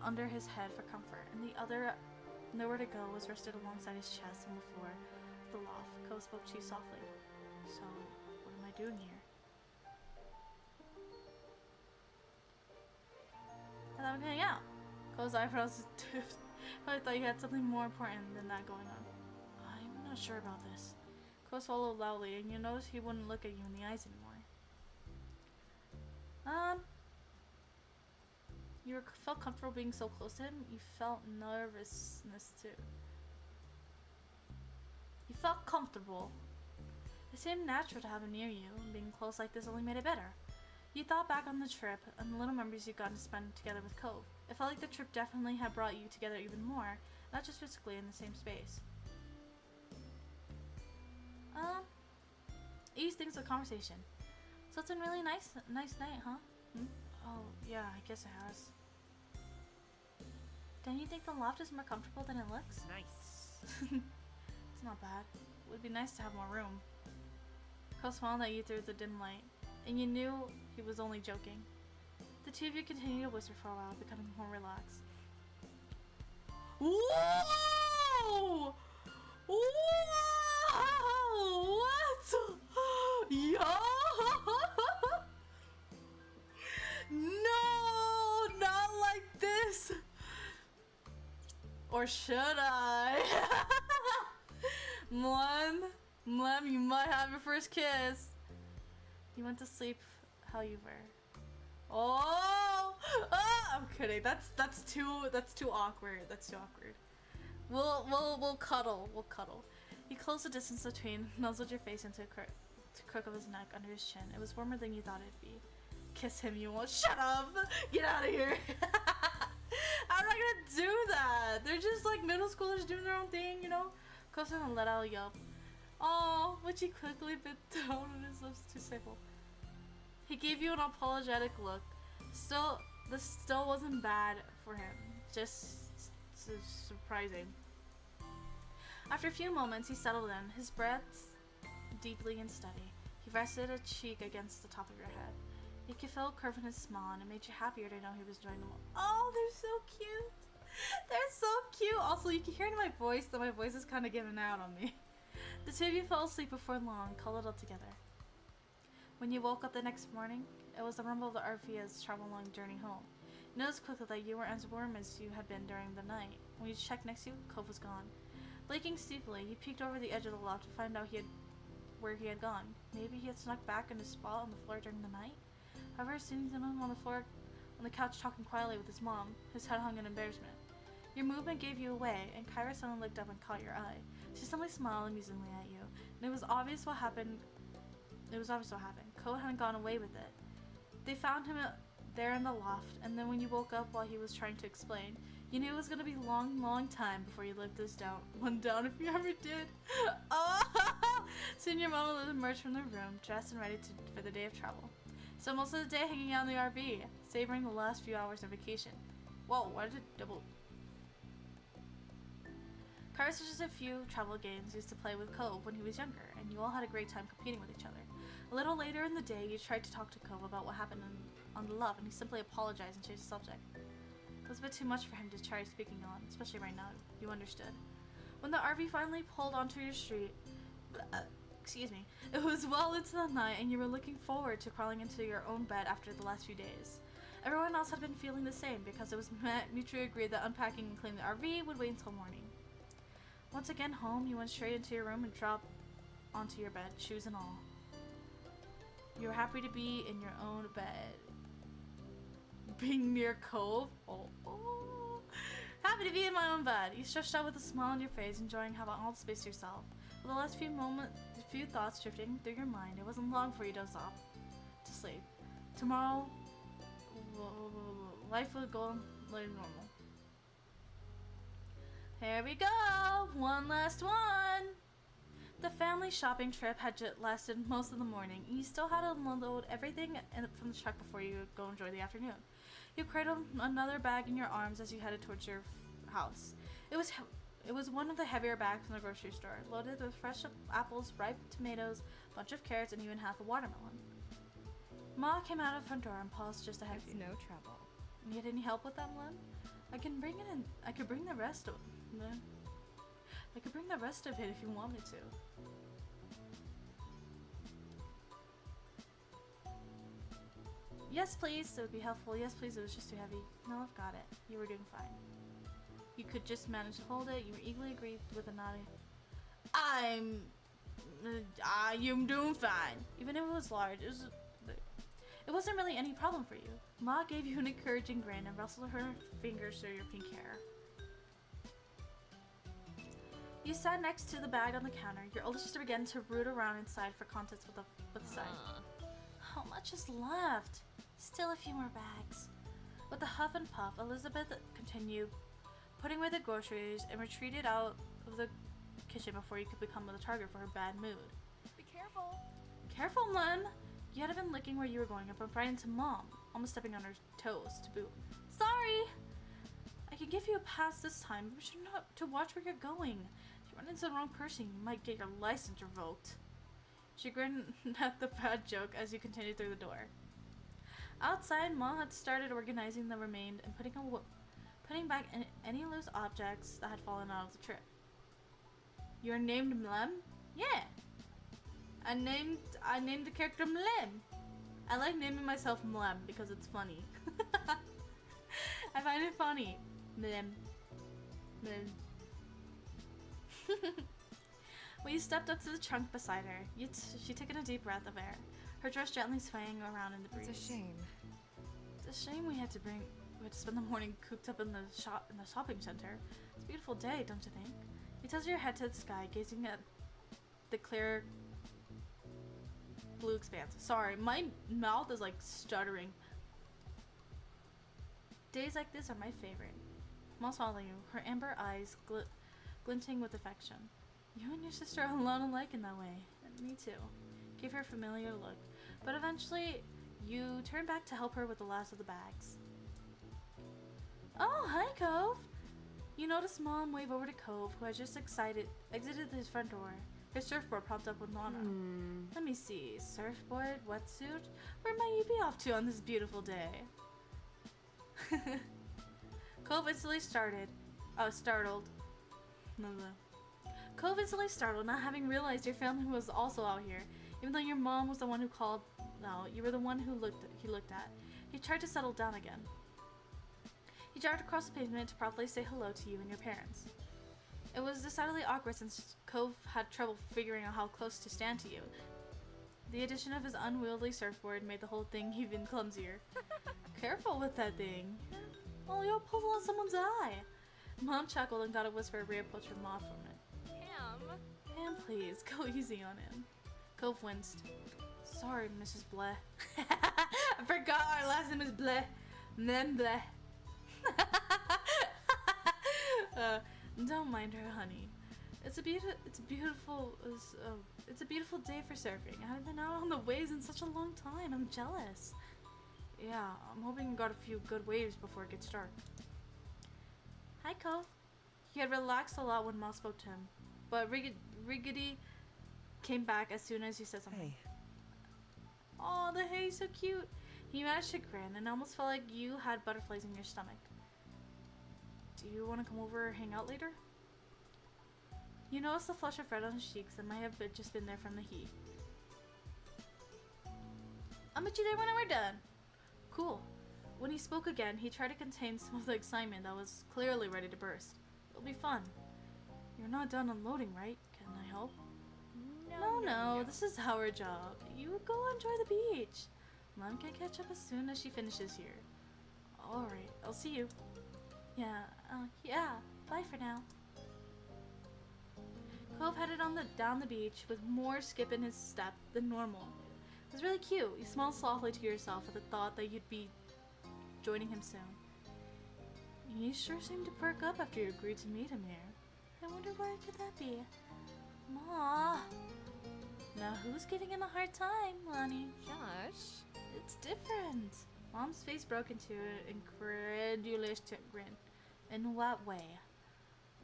under his head for comfort, and the other, nowhere to go, was rested alongside his chest on the floor of the loft. Cove spoke to you softly. So, what am I doing here? I thought we'd hang out. Cove's eyebrows tipped. I thought you had something more important than that going on. I'm not sure about this. Cove swallowed loudly, and you noticed he wouldn't look at you in the eyes anymore. You felt comfortable being so close to him. You felt nervousness too. You felt comfortable. It seemed natural to have him near you, and being close like this only made it better. You thought back on the trip and the little memories you'd gotten to spend together with Cove. It felt like the trip definitely had brought you together even more, not just physically in the same space. Ease things with conversation. So it's been really nice night, huh? Oh, yeah, I guess it has. Don't you think the loft is more comfortable than it looks? Nice. It's not bad. It would be nice to have more room. Cole smiled at you through the dim light, and you knew he was only joking. The two of you continued to whisper for a while, becoming more relaxed. Whoa! Whoa! What? Yo! No! Not like this! Or should I? Mlem, you might have your first kiss. You went to sleep how you were. Oh! Ah! I'm kidding. That's too awkward. That's too awkward. We'll cuddle. We'll cuddle. You closed the distance between, nuzzled your face into the crook of his neck under his chin. It was warmer than you thought it'd be. Kiss him, you won't. Shut up! Get out of here! I'm not gonna do that! They're just like middle schoolers doing their own thing, you know? Kosa let out a yelp. Oh, which he quickly bit down on his lips to sickle. He gave you an apologetic look. This still wasn't bad for him. Just surprising. After a few moments, he settled in, his breaths deeply and steady. He rested a cheek against the top of your head. You could feel a curve in his smile, and it made you happier to know he was enjoying them all. Oh, they're so cute! They're so cute! Also, you can hear in my voice that my voice is kind of giving out on me. The two of you fell asleep before long, cuddled up together. When you woke up the next morning, it was the rumble of the RV as traveled along the journey home. You noticed quickly that you weren't as warm as you had been during the night. When you checked next to you, Cove was gone. Blinking sleepily, you peeked over the edge of the loft to find out where he had gone. Maybe he had snuck back in his spot on the floor during the night? However, seeing him on the floor on the couch talking quietly with his mom, his head hung in embarrassment. Your movement gave you away, and Kyra suddenly looked up and caught your eye. She suddenly smiled amusingly at you, and it was obvious what happened. Cole hadn't gone away with it. They found him there in the loft, and then when you woke up while he was trying to explain, you knew it was gonna be a long, long time before you lived this one down if you ever did. Oh! Soon your mama emerged from the room, dressed and ready for the day of travel. So most of the day hanging out in the RV, savoring the last few hours of vacation. Whoa, why did it double? Kyra suggested a few travel games he used to play with Cove when he was younger, and you all had a great time competing with each other. A little later in the day, you tried to talk to Cove about what happened on the love, and he simply apologized and changed the subject. It was a bit too much for him to try speaking on, especially right now. You understood. When the RV finally pulled onto your street, it was well into the night, and you were looking forward to crawling into your own bed after the last few days. Everyone else had been feeling the same because it was mutually agreed that unpacking and cleaning the RV would wait until morning. Once again home, you went straight into your room and dropped onto your bed, shoes and all. You were happy to be in your own bed. Being near Cove? Oh. Happy to be in my own bed. You stretched out with a smile on your face, enjoying having all the space to yourself. With the last few thoughts drifting through your mind, it wasn't long before you dozed off to sleep. Tomorrow, life would go like normal. Here we go! One last one! The family shopping trip had lasted most of the morning, and you still had to unload everything from the truck before you go enjoy the afternoon. You cradled another bag in your arms as you headed towards your house. It was one of the heavier bags from the grocery store, loaded with fresh apples, ripe tomatoes, a bunch of carrots, and even half a watermelon. Ma came out of the front door and paused just ahead of you. It's no trouble. Need any help with that, Len? I could bring the rest of it if you want me to. Yes, please. It would be helpful. Yes, please. It was just too heavy. No, I've got it. You were doing fine. You could just manage to hold it. You were eagerly agreed with a nod. I'm doing fine. Even if it was large, it wasn't really any problem for you. Ma gave you an encouraging grin and rustled her fingers through your pink hair. You sat next to the bag on the counter. Your older sister began to root around inside for contents with the side. How much is left? Still a few more bags. With a huff and puff, Elizabeth continued putting away the groceries and retreated out of the kitchen before you could become the target for her bad mood. Be careful. Careful, Len! You had been looking where you were going and bumped right into Mom, almost stepping on her toes to boot. Sorry! I can give you a pass this time, but you're not to watch where you're going. If you run into the wrong person, you might get your license revoked. She grinned at the bad joke as you continued through the door. Outside, Ma had started organizing the remains and putting back any loose objects that had fallen out of the trip. You're named Mlem? Yeah. I named the character Mlem. I like naming myself Mlem because it's funny. I find it funny. Mlem. When you stepped up to the trunk beside her, she took in a deep breath of air, her dress gently swaying around in the breeze. It's a shame. It's a shame we had to spend the morning cooped up in the shopping center. It's a beautiful day, don't you think? You tilted your head to the sky, gazing at the clear blue expanse. Sorry, my mouth is like stuttering. Days like this are my favorite. Mom's following you, her amber eyes glinting with affection. You and your sister are a lot alike in that way. And me too. Gave her a familiar look. But eventually, you turn back to help her with the last of the bags. Oh, hi, Cove! You notice Mom wave over to Cove, who had just exited his front door. His surfboard popped up with Lana. Let me see. Surfboard, wetsuit? Where might you be off to on this beautiful day? Cove instantly startled. Cove instantly startled, not having realized your family was also out here. Even though your mom was the one who called out, you were the one who he looked at. He tried to settle down again. He jogged across the pavement to promptly say hello to you and your parents. It was decidedly awkward since Cove had trouble figuring out how close to stand to you. The addition of his unwieldy surfboard made the whole thing even clumsier. Careful with that thing. Oh, you'll pull out someone's eye. Mom chuckled and got a whisper reapproached from Ma from it. Pam, please, go easy on him. Cove winced. Sorry, Mrs. Bleh. I forgot our last name is Bleh. Mem Bleh. Don't mind her, honey. It's a beautiful day for surfing. I haven't been out on the waves in such a long time. I'm jealous. Yeah, I'm hoping you got a few good waves before it gets dark. Hi, Cove. He had relaxed a lot when Ma spoke to him, but Riggedy came back as soon as you said something. Hey. Oh, the hay's so cute. He managed to grin and almost felt like you had butterflies in your stomach. Do you want to come over and hang out later? You noticed the flush of red on his cheeks that might have just been there from the heat. I'll meet you there when we're done. Cool. When he spoke again, he tried to contain some of the excitement that was clearly ready to burst. It'll be fun. You're not done unloading, right? Can I help? No. This is our job. You go enjoy the beach. Mom can catch up as soon as she finishes here. Alright, I'll see you. Yeah. Bye for now. Cove headed down the beach with more skip in his step than normal. It was really cute. You smiled softly to yourself at the thought that you'd be joining him soon. He sure seemed to perk up after you agreed to meet him here. I wonder why could that be? Ma. Now who's giving him a hard time, Lonnie? Josh? It's different. Mom's face broke into an incredulous grin. In what way?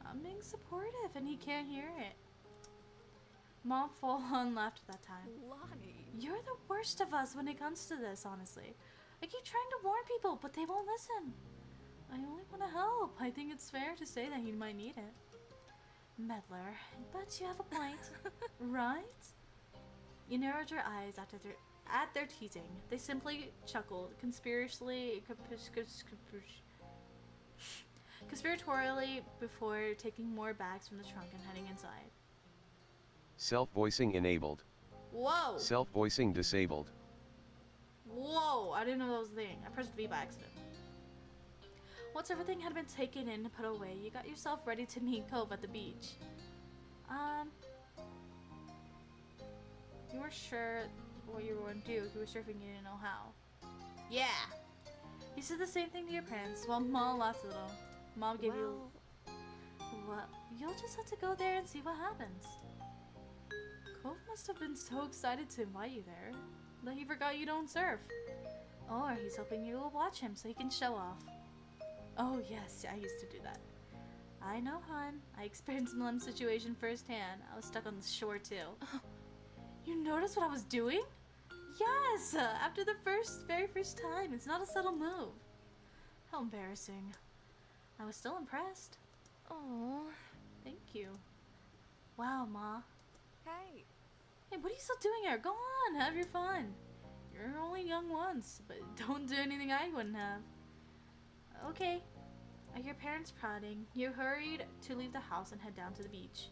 I'm being supportive and he can't hear it. Mom full on laughed at that time. Lonnie. You're the worst of us when it comes to this, honestly. I keep trying to warn people, but they won't listen. I only want to help. I think it's fair to say that he might need it. Meddler, but you have a point, right? You narrowed your eyes at their teasing. They simply chuckled, conspiratorially before taking more bags from the trunk and heading inside. Self-voicing enabled. Whoa! Self-voicing disabled. Whoa! I didn't know that was a thing. I pressed V by accident. Once everything had been taken in and put away, you got yourself ready to meet Cove at the beach. You weren't sure what you were going to do if you were surfing, you didn't know how. Yeah! You said the same thing to your parents while Mom laughed a little. Mom gave you... Well, you'll just have to go there and see what happens. Cove must have been so excited to invite you there that he forgot you don't surf. Or he's hoping you will watch him so he can show off. Oh yes, I used to do that. I know, hon. I experienced Mlem's situation firsthand. I was stuck on the shore too. You noticed what I was doing? Yes! After the very first time. It's not a subtle move. How embarrassing. I was still impressed. Oh, thank you. Wow, Ma. hey. Hey, what are you still doing here? Go on, have your fun. You're only young once, but don't do anything I wouldn't have. Okay. At your parents' prodding, you hurried to leave the house and head down to the beach.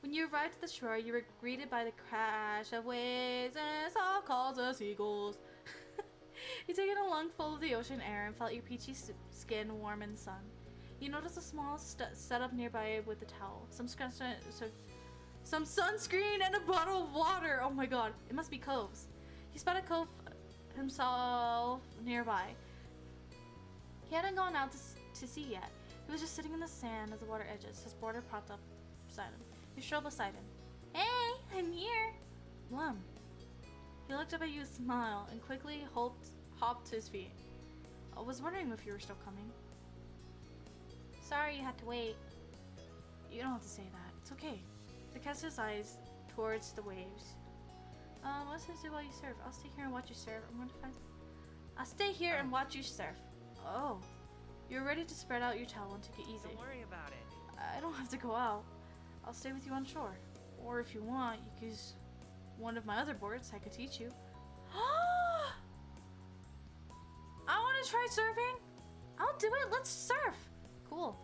When you arrived at the shore, you were greeted by the crash of waves and soft calls of seagulls. You took in a lungful of the ocean air and felt your peachy skin warm in the sun. You noticed a small setup nearby with a towel. Some some sunscreen, and a bottle of water. Oh my god, it must be Cove's. He spotted Cove himself nearby. He hadn't gone out to sea yet. He was just sitting in the sand at the water edges. His boarder propped up beside him. He strolled beside him. Hey, I'm here. Lum. He looked up at you, smiled, and quickly hopped to his feet. I was wondering if you were still coming. Sorry you had to wait. You don't have to say that. It's okay. He cast his eyes towards the waves. What's this do while you surf? I'll stay here and watch you surf. I'll stay here and watch you surf. Oh. You're ready to spread out your towel and take it easy. Don't worry about it. I don't have to go out. I'll stay with you on shore. Or if you want, you could use one of my other boards. I could teach you. I want to try surfing. I'll do it. Let's surf. Cool.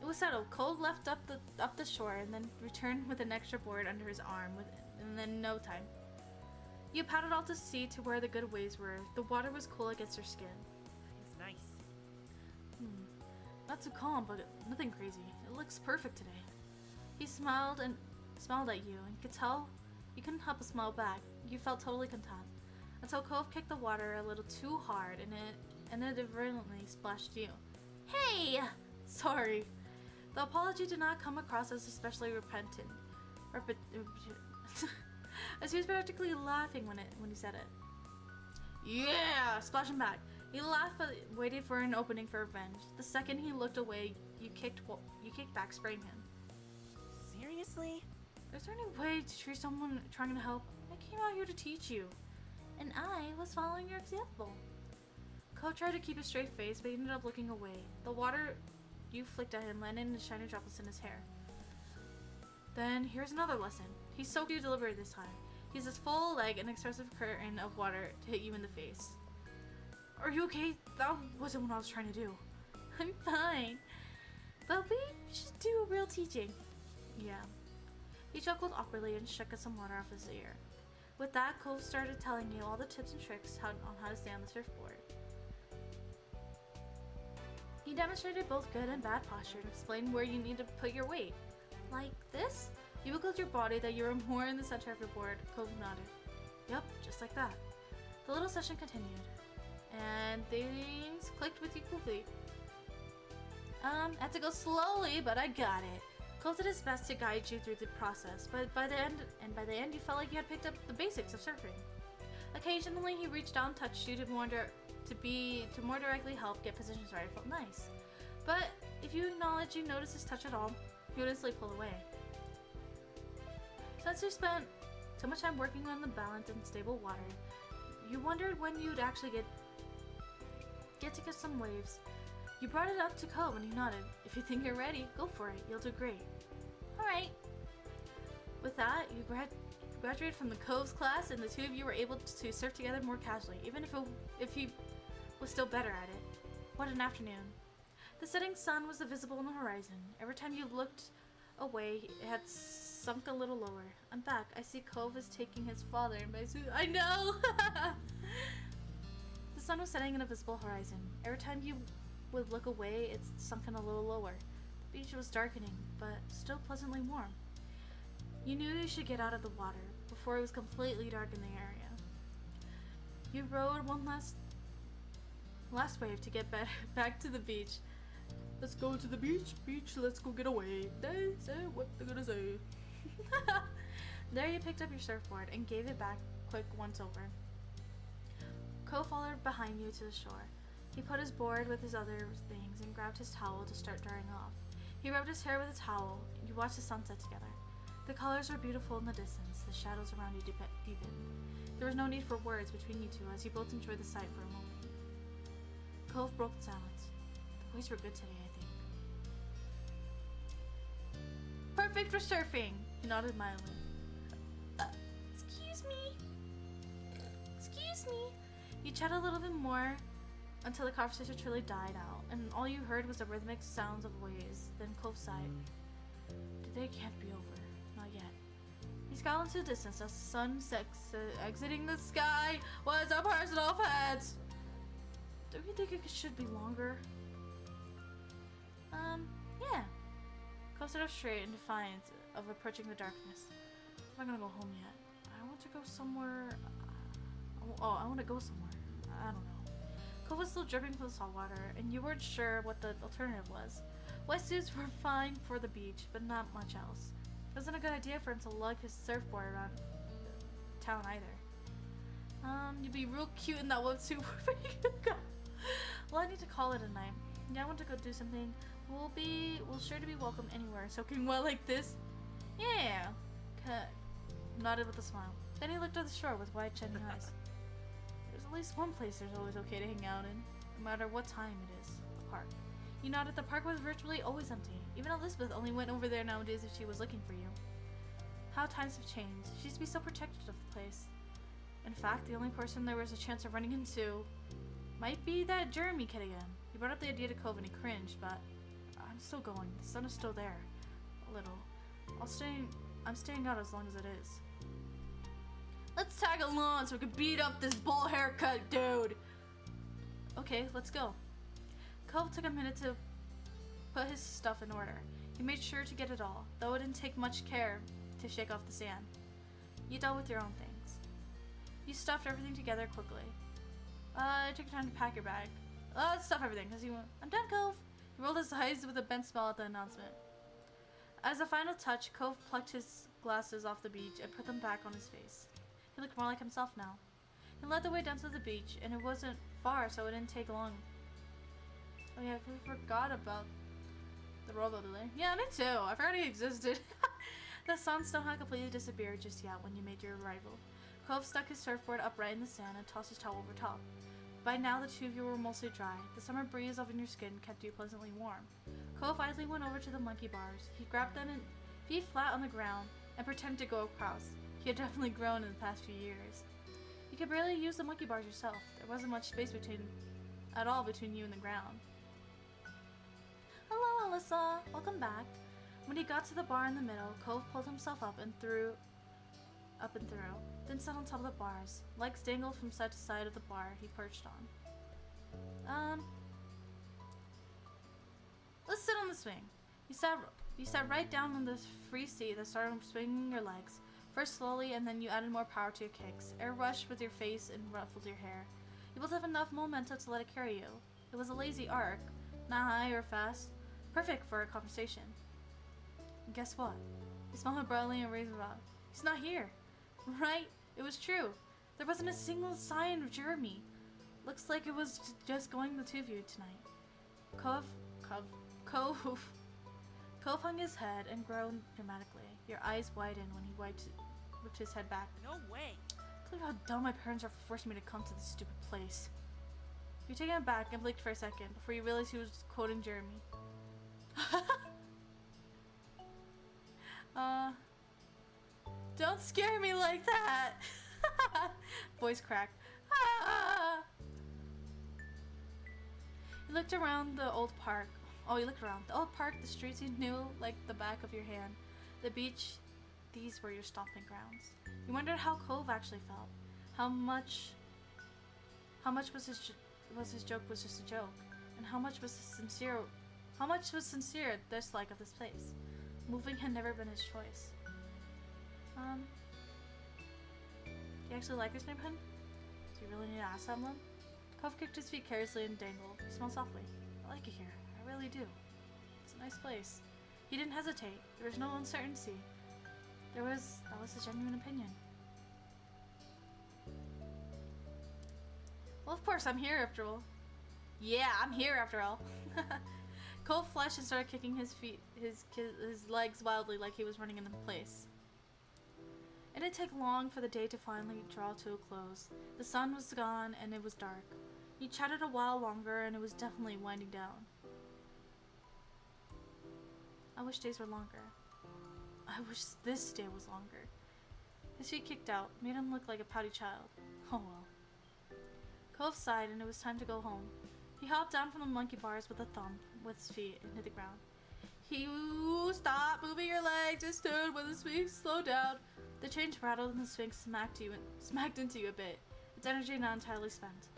It was settled. Cole left up the shore and then returned with an extra board under his arm in then no time. You paddled out to sea to where the good waves were. The water was cool against your skin. It's nice. Not too calm, but nothing crazy. It looks perfect today. He smiled at you and could tell you couldn't help but smile back. You felt totally content. Until Cove kicked the water a little too hard and it inadvertently splashed you. Hey! Sorry. The apology did not come across as especially repentant. As he was practically laughing when he said it. Yeah! Splashing back. He laughed but waited for an opening for revenge. The second he looked away, you kicked back, spraying him. Seriously? Is there any way to treat someone trying to help? I came out here to teach you. And I was following your example. Cole tried to keep a straight face, but he ended up looking away. The water you flicked at him landed in shiny droplets in his hair. Then here's another lesson. He soaked you deliberately this time. He uses full leg and expressive curtain of water to hit you in the face. Are you okay? That wasn't what I was trying to do. I'm fine. But we should do a real teaching. Yeah. He chuckled awkwardly and shook some water off his ear. With that, Cole started telling you all the tips and tricks on how to stay on the surfboard. He demonstrated both good and bad posture and explained where you need to put your weight. Like this? You wiggled your body that you were more in the center of your board. Cove nodded. Yep, just like that. The little session continued. And things clicked with you quickly. Had to go slowly, but I got it. Cole did his best to guide you through the process, but by the end you felt like you had picked up the basics of surfing. Occasionally he reached out and touched you to more directly help get positions right. It felt nice. But if you acknowledge you noticed his touch at all, he would instantly pull away. Since you spent so much time working on the balance and stable water, you wondered when you'd actually get to catch some waves. You brought it up to Cove and he nodded. If you think you're ready, go for it. You'll do great. Alright. With that, you graduated from the Cove's class and the two of you were able to surf together more casually, even if he was still better at it. What an afternoon. The setting sun was visible on the horizon. Every time you looked away, it had sunk a little lower. I'm back. I see Cove is taking his father in my suit. I know! The sun was setting in a visible horizon. Every time you would look away, it's sunken a little lower. The beach was darkening, but still pleasantly warm. You knew you should get out of the water before it was completely dark in the area. You rode one last wave to get back to the beach. Let's go to the beach, let's go get away. They say what they're gonna say. There you picked up your surfboard and gave it back quick once over. Cove followed behind you to the shore. He put his board with his other things and grabbed his towel to start drying off. He rubbed his hair with a towel, and you watched the sunset together. The colors were beautiful in the distance, the shadows around you deepened. There was no need for words between you two as you both enjoyed the sight for a moment. Cove broke the silence. The waves were good today, I think. Perfect for surfing! He nodded mildly. Excuse me? Excuse me? You chatted a little bit more until the conversation truly died out, and all you heard was the rhythmic sounds of waves. Then Cove sighed. Today can't be over. Not yet. He scowled into the distance as the sun exiting the sky was a personal fence. Don't you think it should be longer? Yeah. Cove stood up straight in defiance of approaching the darkness. I'm not gonna go home yet. I want to go somewhere. I want to go somewhere. I don't know. Cove was still dripping from the salt water, and you weren't sure what the alternative was. Wetsuits were fine for the beach, but not much else. It wasn't a good idea for him to lug his surfboard around town either. You'd be real cute in that wetsuit. Where you gonna go? Well, I need to call it a night. Yeah, I want to go do something. We'll sure to be welcome anywhere. Soaking wet like this. Yeah. Nodded with a smile. Then he looked at the shore with wide, shining eyes. There's at least one place there's always okay to hang out in, no matter what time it is. The park. You nodded. The park was virtually always empty. Even Elizabeth only went over there nowadays if she was looking for you. How times have changed. She used to be so protective of the place. In fact, the only person there was a chance of running into might be that Jeremy kid again. He brought up the idea to Cove and he cringed, but I'm still going. The sun is still there. A little. I'm staying out as long as it is. Let's tag along so we can beat up this bowl haircut dude. Okay, let's go. Cove took a minute to put his stuff in order. He made sure to get it all, though it didn't take much care to shake off the sand. You dealt with your own things. You stuffed everything together quickly. It took time to pack your bag. Let's stuff everything, because I'm done, Cove. He rolled his eyes with a bent smile at the announcement. As a final touch, Cove plucked his glasses off the beach and put them back on his face. He looked more like himself now. He led the way down to the beach, and it wasn't far, so it didn't take long. Oh yeah, we forgot about the rowboat delay. Yeah, me too. I forgot he existed. The sun still hadn't completely disappeared just yet when you made your arrival. Cove stuck his surfboard upright in the sand and tossed his towel over top. By now, the two of you were mostly dry. The summer breeze over your skin kept you pleasantly warm. Cove idly went over to the monkey bars. He grabbed them and feet flat on the ground and pretended to go across. He had definitely grown in the past few years. You could barely use the monkey bars yourself. There wasn't much space at all between you and the ground. Hello, Alyssa. Welcome back. When he got to the bar in the middle, Cove pulled himself up and through, then sat on top of the bars. Legs dangled from side to side of the bar he perched on. Let's sit on the swing. You sat right down on the free seat that started swinging your legs. First slowly, and then you added more power to your kicks. Air rushed with your face and ruffled your hair. You both have enough momentum to let it carry you. It was a lazy arc, not high or fast. Perfect for a conversation. And guess what? He smiled broadly and raised his eyebrows. He's not here. Right? It was true. There wasn't a single sign of Jeremy. Looks like it was just going the two of you tonight. Cove hung his head and groaned dramatically. Your eyes widened when he whipped his head back. No way. Think how dumb my parents are for forcing me to come to this stupid place. You were taken aback and blinked for a second before you realized he was quoting Jeremy. Don't scare me like that! Voice cracked. You looked around the old park. Oh, you looked around. The old park, the streets you knew like the back of your hand. The beach, these were your stomping grounds. You wondered how Cove actually felt. How much was his joke was just a joke, and how much was sincere dislike of this place. Moving had never been his choice. Do you actually like this neighborhood? Do you really need to ask someone? Cove kicked his feet carelessly and dangled. He smiled softly. I like it here. I really do. It's a nice place. He didn't hesitate. There was no uncertainty. That was his genuine opinion. Well, of course, I'm here after all. Yeah, I'm here after all. Cove flushed and started kicking his legs wildly like he was running into place. It didn't take long for the day to finally draw to a close. The sun was gone and it was dark. You chatted a while longer and it was definitely winding down. I wish days were longer. I wish this day was longer. His feet kicked out, made him look like a pouty child. Oh well. Cove sighed and it was time to go home. He hopped down from the monkey bars with a thump with his feet and hit the ground. Stop moving your legs, just stood when the swing slowed down. The chains rattled and the swing smacked into you a bit, its energy not entirely spent.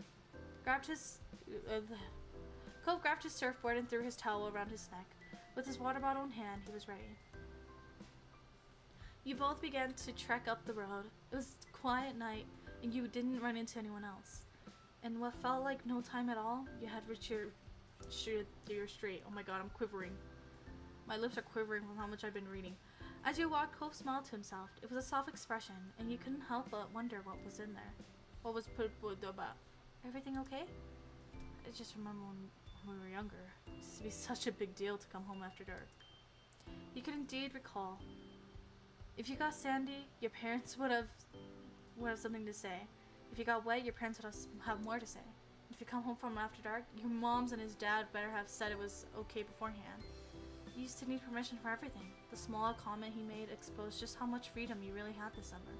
Cove grabbed his surfboard and threw his towel around his neck. With his water bottle in hand, he was ready. You both began to trek up the road. It was a quiet night, and you didn't run into anyone else. In what felt like no time at all, you had reached your street. Oh my god, I'm quivering. My lips are quivering from how much I've been reading. As you walked, Cove smiled to himself. It was a soft expression, and you couldn't help but wonder what was in there. What was put about? Everything okay? I just remember when we were younger. It used to be such a big deal to come home after dark. You could indeed recall. If you got sandy, your parents would have something to say. If you got wet, your parents would have more to say. If you come home from after dark, your moms and his dad better have said it was okay beforehand. You used to need permission for everything. The small comment he made exposed just how much freedom you really had this summer.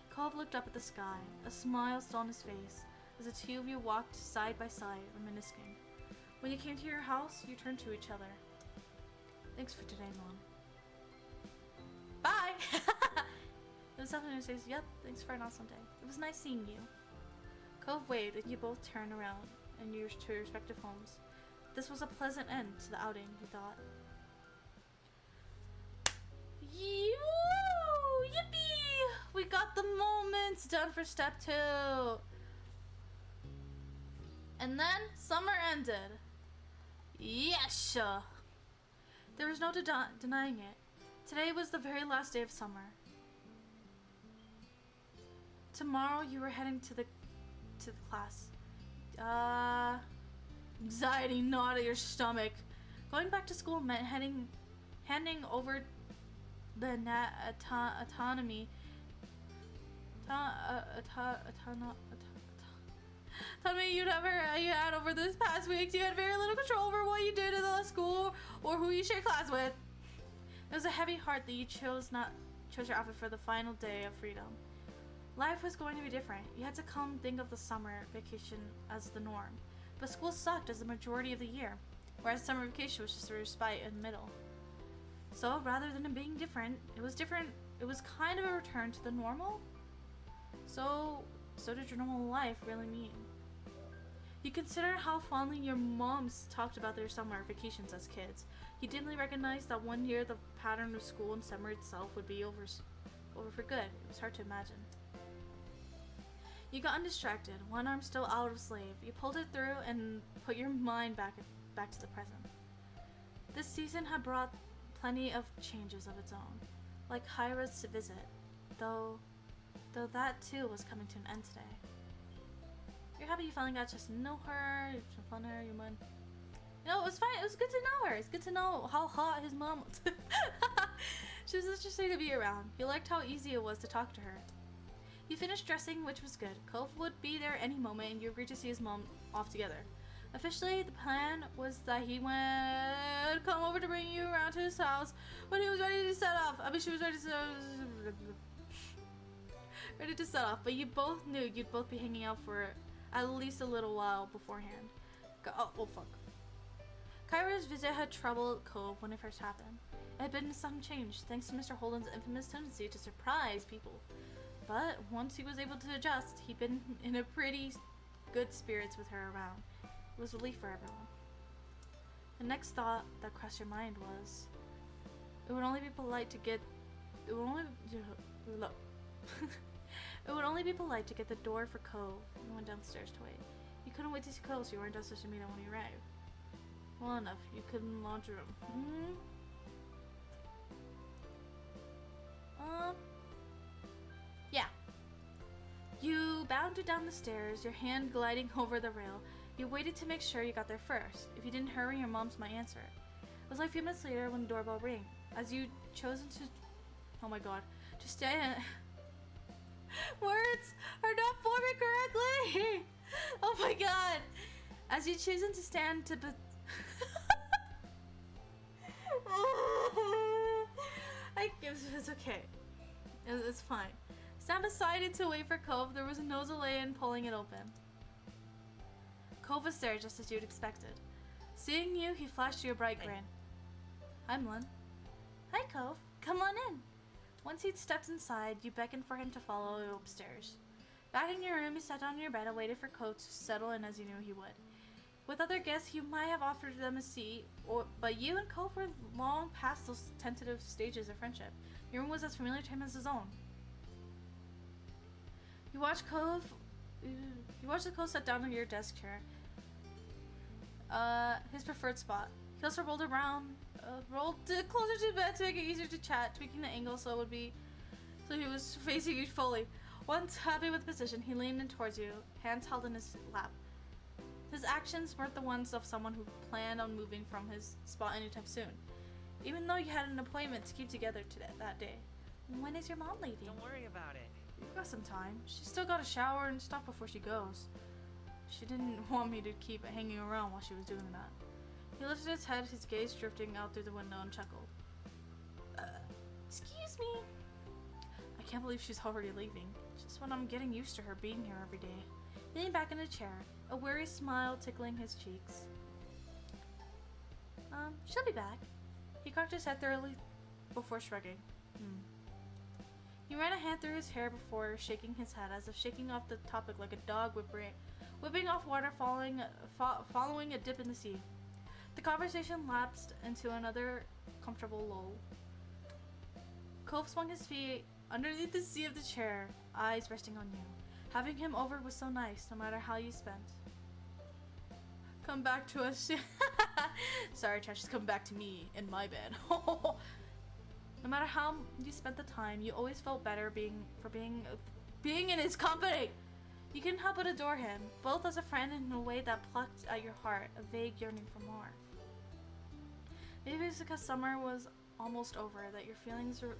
Cove looked up at the sky, a smile still on his face, as the two of you walked side by side, reminiscing. When you came to your house, you turned to each other. Thanks for today, Mom. Bye! It was something to say, yep, thanks for an awesome day. It was nice seeing you. Cove waved, and you both turned around and you to your respective homes. This was a pleasant end to the outing, he thought. Yippee! We got the moments done for step 2. And then summer ended. Yes! There was no denying it. Today was the very last day of summer. Tomorrow you were heading to the class. Anxiety gnawed at your stomach. Going back to school meant handing over the autonomy you had over this past week. You had very little control over what you did in the school or who you shared class with. It was a heavy heart that you chose your outfit for the final day of freedom. Life was going to be different. You had to come think of the summer vacation as the norm. But school sucked as the majority of the year, whereas summer vacation was just a respite in the middle. So rather than it being different, it was kind of a return to the normal. So did your normal life really mean? You considered how fondly your moms talked about their summer vacations as kids. You dimly recognized that one year the pattern of school and summer itself would be over for good. It was hard to imagine. You got undistracted, one arm still out of slave. You pulled it through and put your mind back to the present. This season had brought plenty of changes of its own, like Hyra's visit, though that too was coming to an end today. You're happy you finally got just to know her, you fun her, your mom. You know, it was fine. It was good to know her. It's good to know how hot his mom was. She was interesting to be around. You liked how easy it was to talk to her. You finished dressing, which was good. Cove would be there any moment, and you agreed to see his mom off together. Officially, the plan was that he would come over to bring you around to his house when he was ready to set off. I mean, she was ready to set off, but you both knew you'd both be hanging out for at least a little while beforehand. Oh, fuck. Kyra's visit had troubled Cove when it first happened. It had been a sudden change, thanks to Mr. Holden's infamous tendency to surprise people. But once he was able to adjust, he'd been in a pretty good spirits with her around. It was relief for everyone. The next thought that crossed your mind was, it would only be polite to get the door for Cove and went downstairs to wait. You couldn't wait to see Cove, so you weren't downstairs to meet him when he arrived. Well enough, you couldn't in the laundry room. Yeah. You bounded down the stairs, your hand gliding over the rail. You waited to make sure you got there first. If you didn't hurry, your moms might answer it. It was like a few minutes later when the doorbell rang. As you chosen to... Oh my god. To stand... Words are not forming correctly! Oh my god! As you chosen to stand to... It's okay. It's fine. Stand beside it to wait for Cove. There was no delay in pulling it open. Cove was there just as you'd expected. Seeing you, he flashed you a bright grin. Hi, Mlin. Hi, Cove. Come on in. Once he'd stepped inside, you beckoned for him to follow you upstairs. Back in your room, you sat down on your bed and waited for Cove to settle in as you knew he would. With other guests, you might have offered them a seat, but you and Cove were long past those tentative stages of friendship. Your room was as familiar to him as his own. You watch the Cove sit down in your desk chair. His preferred spot. He also rolled closer to the bed to make it easier to chat, tweaking the angle so he was facing you fully. Once happy with the position, he leaned in towards you, hands held in his lap. His actions weren't the ones of someone who planned on moving from his spot anytime soon, even though you had an appointment to keep together that day. When is your mom leaving? Don't worry about it. We've got some time. She's still got to shower and stuff before she goes. She didn't want me to keep hanging around while she was doing that. He lifted his head, his gaze drifting out through the window, and chuckled. Excuse me. I can't believe she's already leaving. Just when I'm getting used to her being here every day. He leaned back in a chair, a weary smile tickling his cheeks. She'll be back. He cocked his head thoroughly before shrugging. He ran a hand through his hair before shaking his head, as if shaking off the topic like a dog whipping off water following a dip in the sea. The conversation lapsed into another comfortable lull. Cove swung his feet underneath the seat of the chair, eyes resting on you. Having him over was so nice, no matter how you spent. Come back to us. Sorry, Trash, just come back to me in my bed. No matter how you spent the time, you always felt better being in his company. You couldn't help but adore him, both as a friend and in a way that plucked at your heart a vague yearning for more. Maybe it's because summer was almost over that your feelings were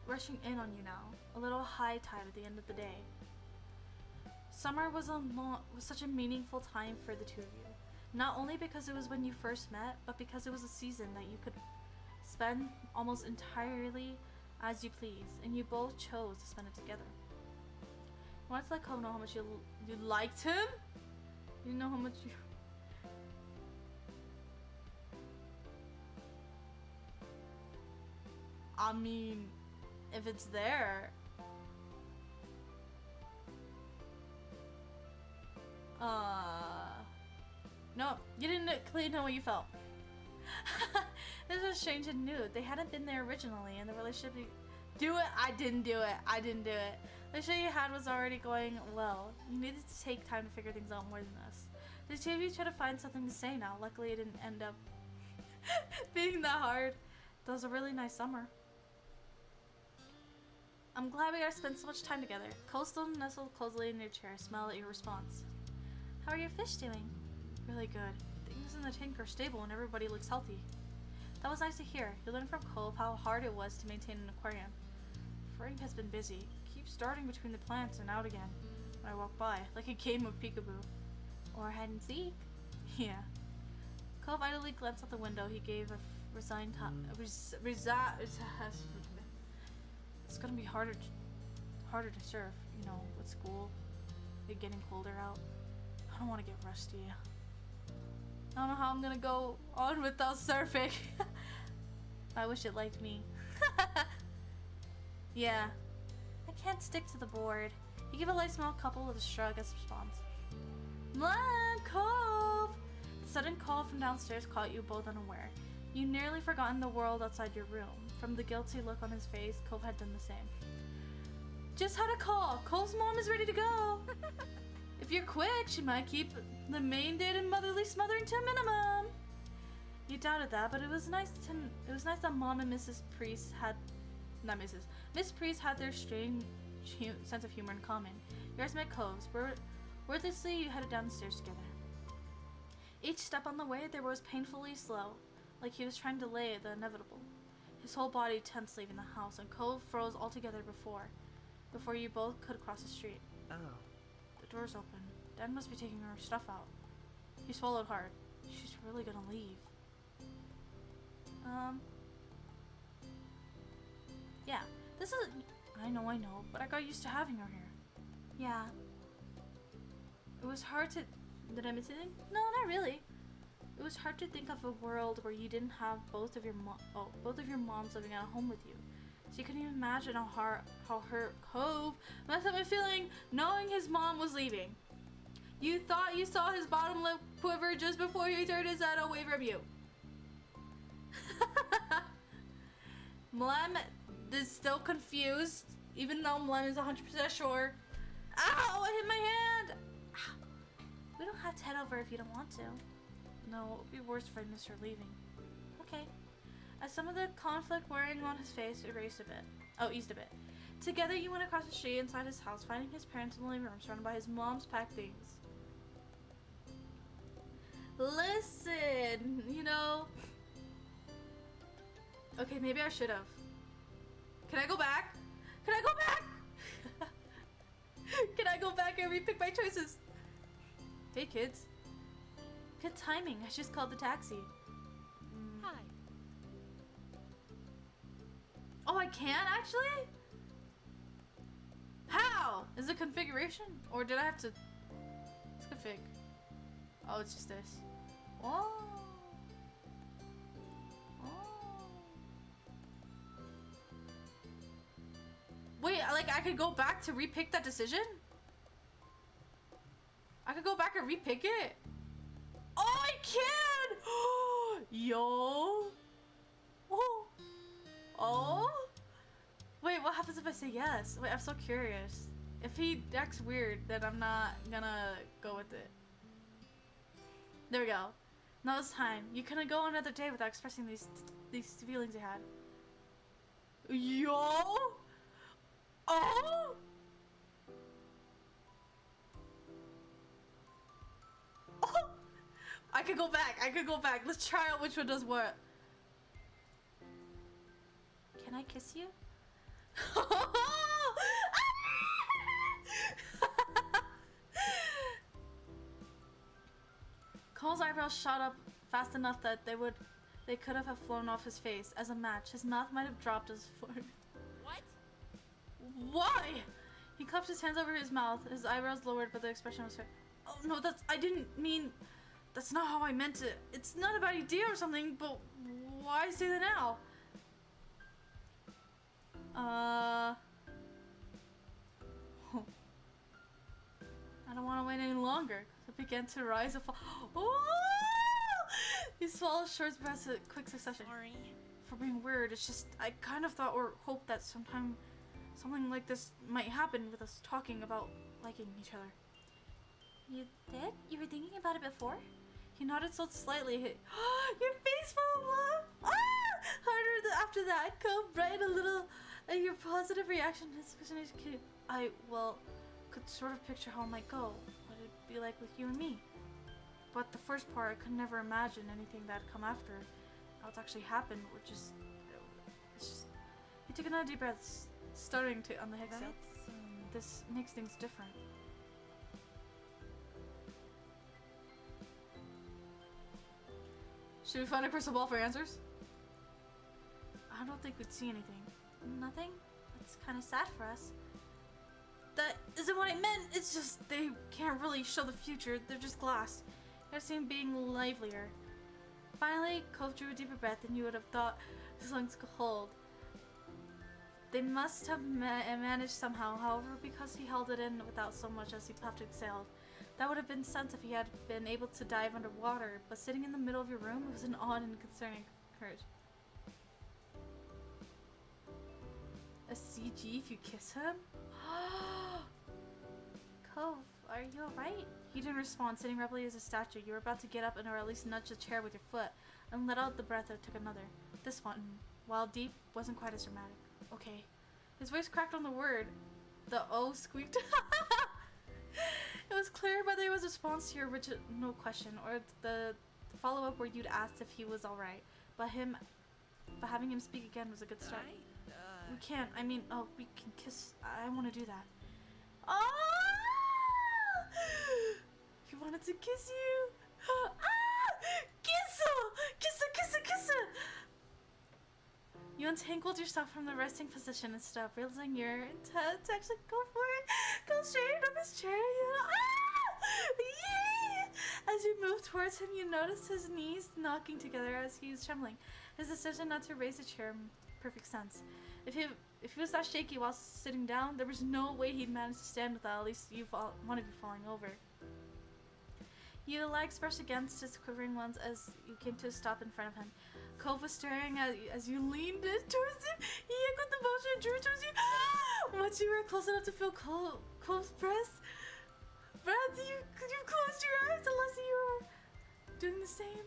rushing in on you now, a little high tide at the end of the day. Summer was such a meaningful time for the two of you, not only because it was when you first met, but because it was a season that you could spend almost entirely as you please, and you both chose to spend it together. You wanted to let Cove know how much you liked him? You know how much you... I mean, if it's there... No, you didn't clearly know what you felt. This was strange and new. They hadn't been there originally, and the relationship... Do it! I didn't do it! I didn't do it! The show you had was already going well. You needed to take time to figure things out more than this. The two of you tried to find something to say now. Luckily, it didn't end up being that hard. That was a really nice summer. I'm glad we got to spend so much time together. Cole still nestled closely in your chair, smiled at your response. How are your fish doing? Really good. Things in the tank are stable and everybody looks healthy. That was nice to hear. You learned from Cove how hard it was to maintain an aquarium. Frank has been busy. Keeps starting between the plants and out again when I walk by, like a game of peekaboo. Or hide and seek. Yeah. Cove idly glanced out the window. He gave a resigned it's gonna be harder to surf, you know, with school. It getting colder out. I don't want to get rusty. I don't know how I'm gonna go on without surfing. I wish it liked me. Yeah. I can't stick to the board. You give a light smile, coupled with a shrug as response. Mom, Cove! The sudden call from downstairs caught you both unaware. You nearly forgotten the world outside your room. From the guilty look on his face, Cove had done the same. Just had a call. Cove's mom is ready to go. If you're quick, she might keep the main date and motherly smothering to a minimum. You doubted that, but it was nice that Mom and Mrs. Priest had, Miss Priest had their strange sense of humor in common. Yours met Cove's. Wordlessly, you headed downstairs together. Each step on the way, there was painfully slow, like he was trying to delay the inevitable. His whole body tense leaving the house, and Cove froze altogether before you both could cross the street. Oh. The door's open. Dad must be taking her stuff out. He swallowed hard. She's really gonna leave. Yeah. This is... I know, but I got used to having her here. Yeah. It was hard to... Did I miss anything? No, not really. It was hard to think of a world where you didn't have both of your moms living at home with you. So you couldn't even imagine how her Cove must have been feeling knowing his mom was leaving. You thought you saw his bottom lip quiver just before he turned his head away from you. Mlem is still confused, even though Mlem is 100% sure. Ow! I hit my hand! Ow. We don't have to head over if you don't want to. No, it would be worse if I missed her leaving. Okay. As some of the conflict wearing on his face eased a bit. Together you went across the street inside his house, finding his parents in the living room surrounded by his mom's packed things. Listen, you know. Okay, maybe I should have. Can I go back? Can I go back? Can I go back and repick my choices? Hey kids. Good timing. I just called the taxi. Hi. Oh, I can actually? How? Is it configuration? Or did I have to... It's config. Oh, it's just this. Oh. Oh. Wait, like I could go back to repick that decision? I could go back and repick it? Oh, I can! Yo! Oh! Oh! Wait, what happens if I say yes? Wait, I'm so curious. If he acts weird, then I'm not gonna go with it. There we go. Now it's time. You couldn't go another day without expressing these feelings you had. Yo! Oh! Oh! I could go back. I could go back. Let's try out which one does what. Can I kiss you? Cole's eyebrows shot up fast enough that they could have flown off his face. As a match, his mouth might have dropped as forward. What? Why? He clapped his hands over his mouth, his eyebrows lowered, but the expression was fair. Oh no, I didn't mean, that's not how I meant it. It's not a bad idea or something, but why say that now? I don't want to wait any longer. It began to rise and fall. Oh! He swallowed short breaths in quick succession. Sorry. For being weird, it's just I kind of thought or hoped that something like this might happen with us talking about liking each other. You did? You were thinking about it before? He nodded so slightly. Your face full of love. Harder after that. Come bright a little. Your positive reaction is cute. I could sort of picture how it might go. What it'd be like with you and me. But the first part, I could never imagine anything that'd come after. What's actually happened, which is, it's just. He took another deep breath, starting to on the exhale. This makes things different. Should we find a crystal ball for answers? I don't think we'd see anything. Nothing? It's kind of sad for us. That isn't what I meant. It's just they can't really show the future. They're just glass. I've seen being livelier. Finally, Cove drew a deeper breath than you would have thought his lungs could hold. They must have managed somehow, however, because he held it in without so much as he puffed and exhaled. That would have been sense if he had been able to dive underwater, but sitting in the middle of your room was an odd and concerning courage. A CG if you kiss him? Cove, are you alright? He didn't respond, sitting rebelly as a statue. You were about to get up and or at least nudge the chair with your foot, and let out the breath that took another. This one, while deep, wasn't quite as dramatic. Okay. His voice cracked on the word. The O squeaked. It was clear whether it was a response to your original question or the follow-up where you'd asked if he was alright. But having him speak again was a good start. We can't. I mean, we can kiss. I want to do that. Oh! He wanted to kiss you. Kiss her! Kiss her! Kiss her! Kiss her! You untangled yourself from the resting position and stopped, realizing your intent to actually go for it. Go straight up his chair. Yeah! As you moved towards him, you noticed his knees knocking together as he was trembling. His decision not to raise the chair made perfect sense. If he was that shaky while sitting down, there was no way he'd manage to stand without at least one of you falling over. Your legs brushed against his quivering ones as you came to a stop in front of him. Cove was staring at you as you leaned in towards him. He echoed the motion and drew towards you. Once you were close enough to feel Cove's breath, you closed your eyes unless you were doing the same.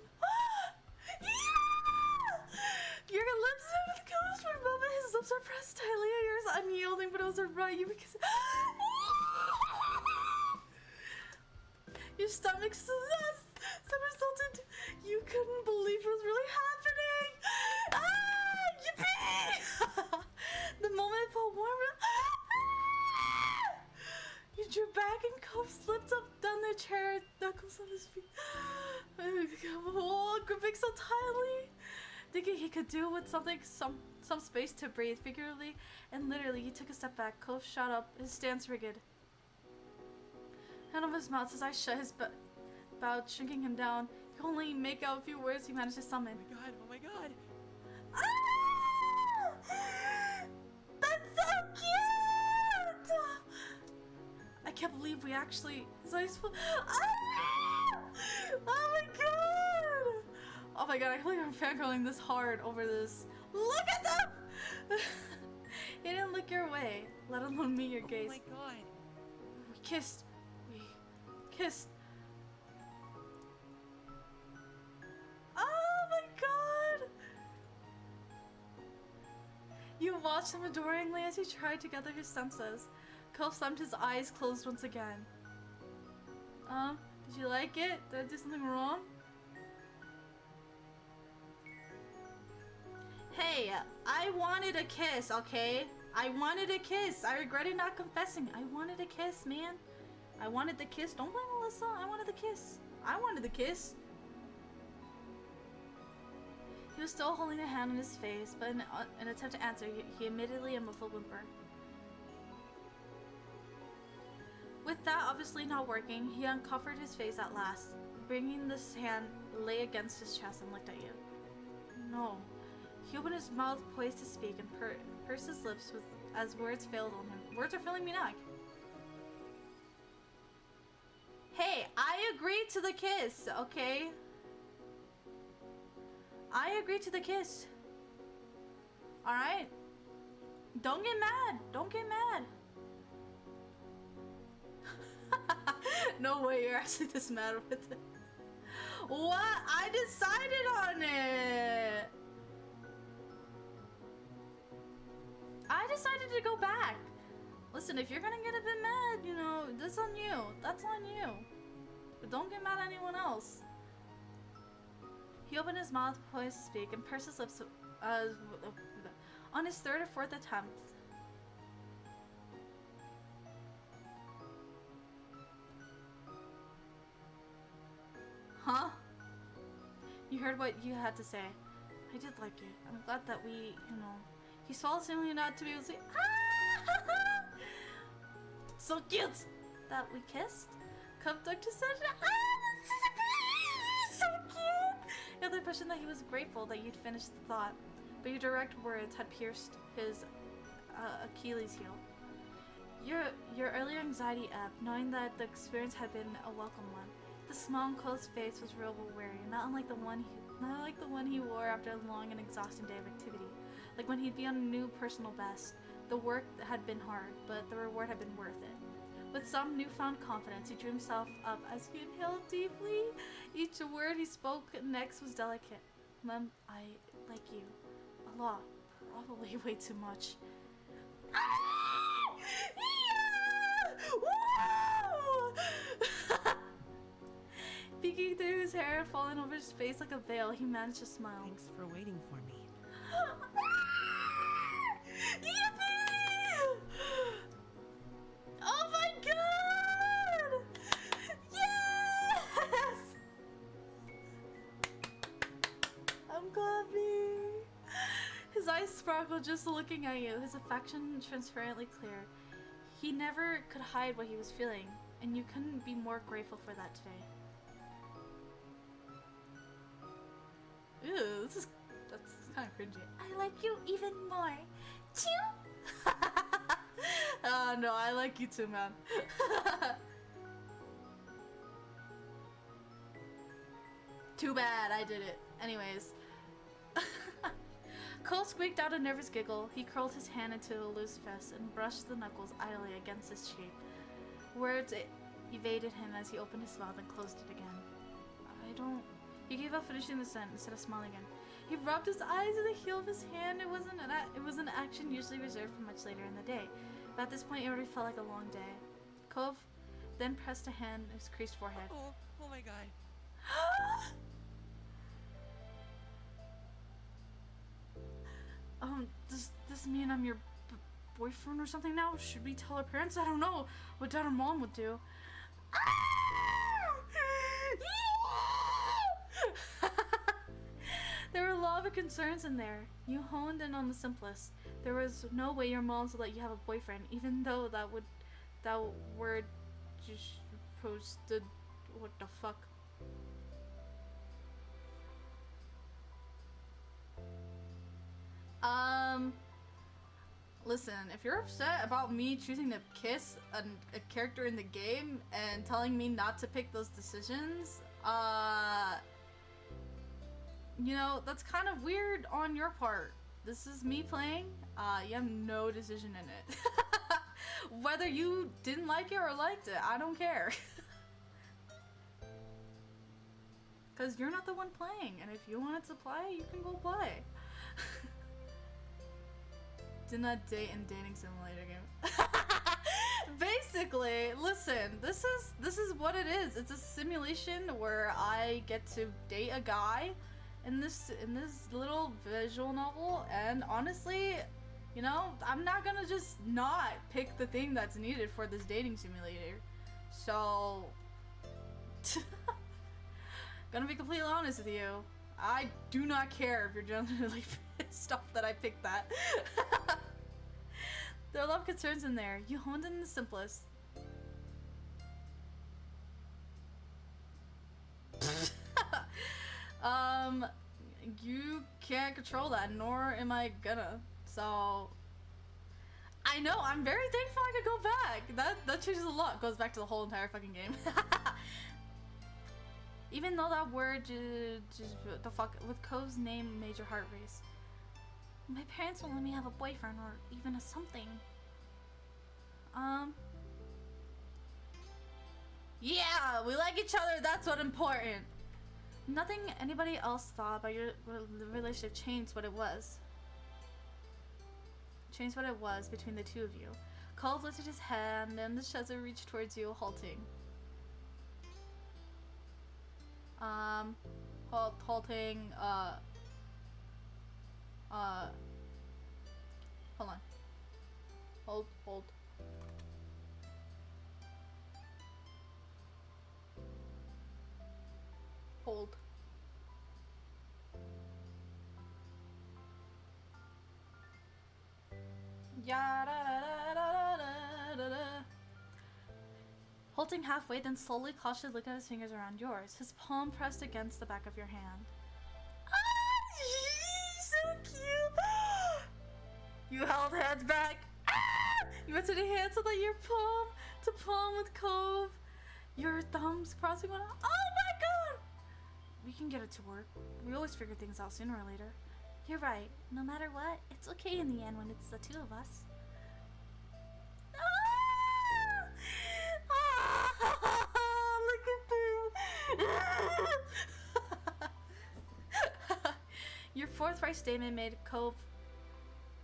Your lips have closed for a moment. His lips are pressed tightly at yours, unyielding, but also right you because your stomach somersaulted. You couldn't believe what was really happening. Yippee! The moment it felt warm. You drew back and Cove slipped up down the chair, knuckles on his feet. Gripping so tightly. Thinking he could do with something, some space to breathe, figuratively and literally, he took a step back. Cove shot up, his stance rigid. Hand over his mouth, his eyes shut, his bowed, shrinking him down. He could only make out a few words he managed to summon. Oh my god. Ah! That's so cute! I can't believe we actually. His eyes full. Ah! Oh my god! Oh my god, I can't believe I'm fangirling this hard over this. Look at them! He didn't look your way, let alone meet your gaze. Oh my god. We kissed. We kissed. Oh my god! You watched him adoringly as he tried to gather his senses. Cove slammed his eyes closed once again. Did you like it? Did I do something wrong? Hey, I wanted a kiss, okay? I wanted a kiss. I regretted not confessing. I wanted a kiss, man. I wanted the kiss. Don't blame Melissa. I wanted the kiss. I wanted the kiss. He was still holding a hand on his face, but in an attempt to answer, he admittedly a muffled whimper. With that obviously not working, he uncovered his face at last, bringing this hand lay against his chest and looked at you. No. He opened his mouth, poised to speak, and pursed his lips as words failed on him. Words are failing me now. Hey, I agreed to the kiss, okay? I agreed to the kiss. Alright? Don't get mad. Don't get mad. No way you're actually this mad with it. What? I decided on it. I decided to go back. Listen, if you're gonna get a bit mad, you know, that's on you. That's on you. But don't get mad at anyone else. He opened his mouth, poised to speak, and pursed his lips on his third or fourth attempt. Huh? You heard what you had to say. I did like it. I'm glad that we, you know... He swallowed seemingly not to be able to say, ah! So cute! That we kissed? Cub ducked his head. So cute! You had the impression that he was grateful that you'd finished the thought, but your direct words had pierced his Achilles heel. Your earlier anxiety ebbed, knowing that the experience had been a welcome one. The small and closed face was real but weary, not unlike the one he wore after a long and exhausting day of activity. Like when he'd be on a new personal best. The work had been hard, but the reward had been worth it. With some newfound confidence, he drew himself up as he inhaled deeply. Each word he spoke next was delicate. Mom, I like you. A lot. Probably way too much. Peeking through his hair and falling over his face like a veil, he managed to smile. Thanks for waiting for me. Yippee! Oh my god! Yes! I'm clapping. His eyes sparkled just looking at you, his affection transparently clear. He never could hide what he was feeling, and you couldn't be more grateful for that today. Ew, that's kind of cringy. I like you even more. Chew! No, I like you too, man. Too bad I did it. Anyways. Cole squeaked out a nervous giggle. He curled his hand into a loose fist and brushed the knuckles idly against his cheek. Words evaded him as he opened his mouth and closed it again. I don't... He gave up finishing the sentence instead of smiling again. He rubbed his eyes with the heel of his hand. It was an action usually reserved for much later in the day. But at this point, it already felt like a long day. Cove then pressed a hand on his creased forehead. Oh my god. Does this mean I'm your boyfriend or something now? Should we tell our parents? I don't know what dad or mom would do. There were a lot of concerns in there. You honed in on the simplest. There was no way your moms would let you have a boyfriend, even though that word just posted. What the fuck? Listen, if you're upset about me choosing to kiss a character in the game and telling me not to pick those decisions, you know, that's kind of weird on your part. This is me playing. You have no decision in it. Whether you didn't like it or liked it, I don't care. Because you're not the one playing, and if you wanted to play, you can go play. Did not date in dating simulator game. Basically, listen, this is what it is. It's a simulation where I get to date a guy in this little visual novel, and honestly, you know, I'm not gonna just not pick the thing that's needed for this dating simulator. So gonna be completely honest with you. I do not care if you're genuinely pissed off that I picked that. There are a lot of concerns in there. You honed in the simplest. You can't control that, nor am I gonna. So I know, I'm very thankful I could go back. That changes a lot. Goes back to the whole entire fucking game. Even though that word just the fuck with Cove's name made your heart race. My parents won't let me have a boyfriend or even a something. Yeah, we like each other, that's what important. Nothing anybody else thought about your relationship changed what it was. Changed what it was between the two of you. Cole lifted his hand and the Shazza reached towards you, halting. Halting, hold on. Hold. Hold. Halting halfway, then slowly cautiously looking at his fingers around yours, his palm pressed against the back of your hand. So cute! You held hands back. You rested your hands so that your palm to palm with Cove. Your thumbs crossing one. Oh my god! We can get it to work. We always figure things out sooner or later. You're right. No matter what, it's okay in the end when it's the two of us. Look at this. Your forthright statement made Cove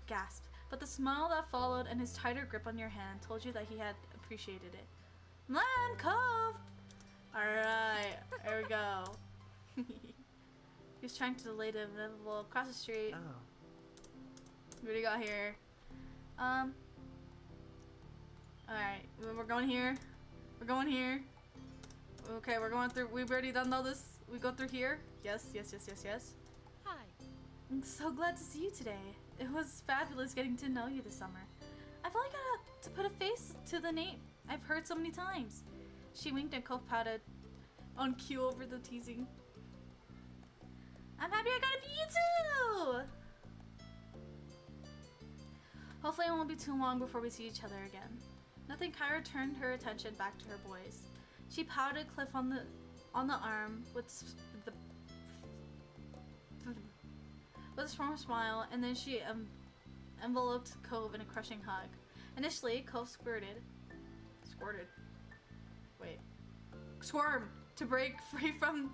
gasp, but the smile that followed and his tighter grip on your hand told you that he had appreciated it. Man, Cove! Alright, there we go. He was trying to delay the inevitable across the street. Oh. What do you got here? Alright, we're going here. We're going here. Okay, we're going through. We've already done all this. We go through here. Yes. Hi. I'm so glad to see you today. It was fabulous getting to know you this summer. I feel like I got to put a face to the name I've heard so many times. She winked and Cove pouted on cue over the teasing. I'm happy I got to meet you too! Hopefully it won't be too long before we see each other again. Nothing. Kyra turned her attention back to her boys. She pouted Cliff on the arm with the with a strong smile, and then she enveloped Cove in a crushing hug. Initially, Cove squirmed to break free from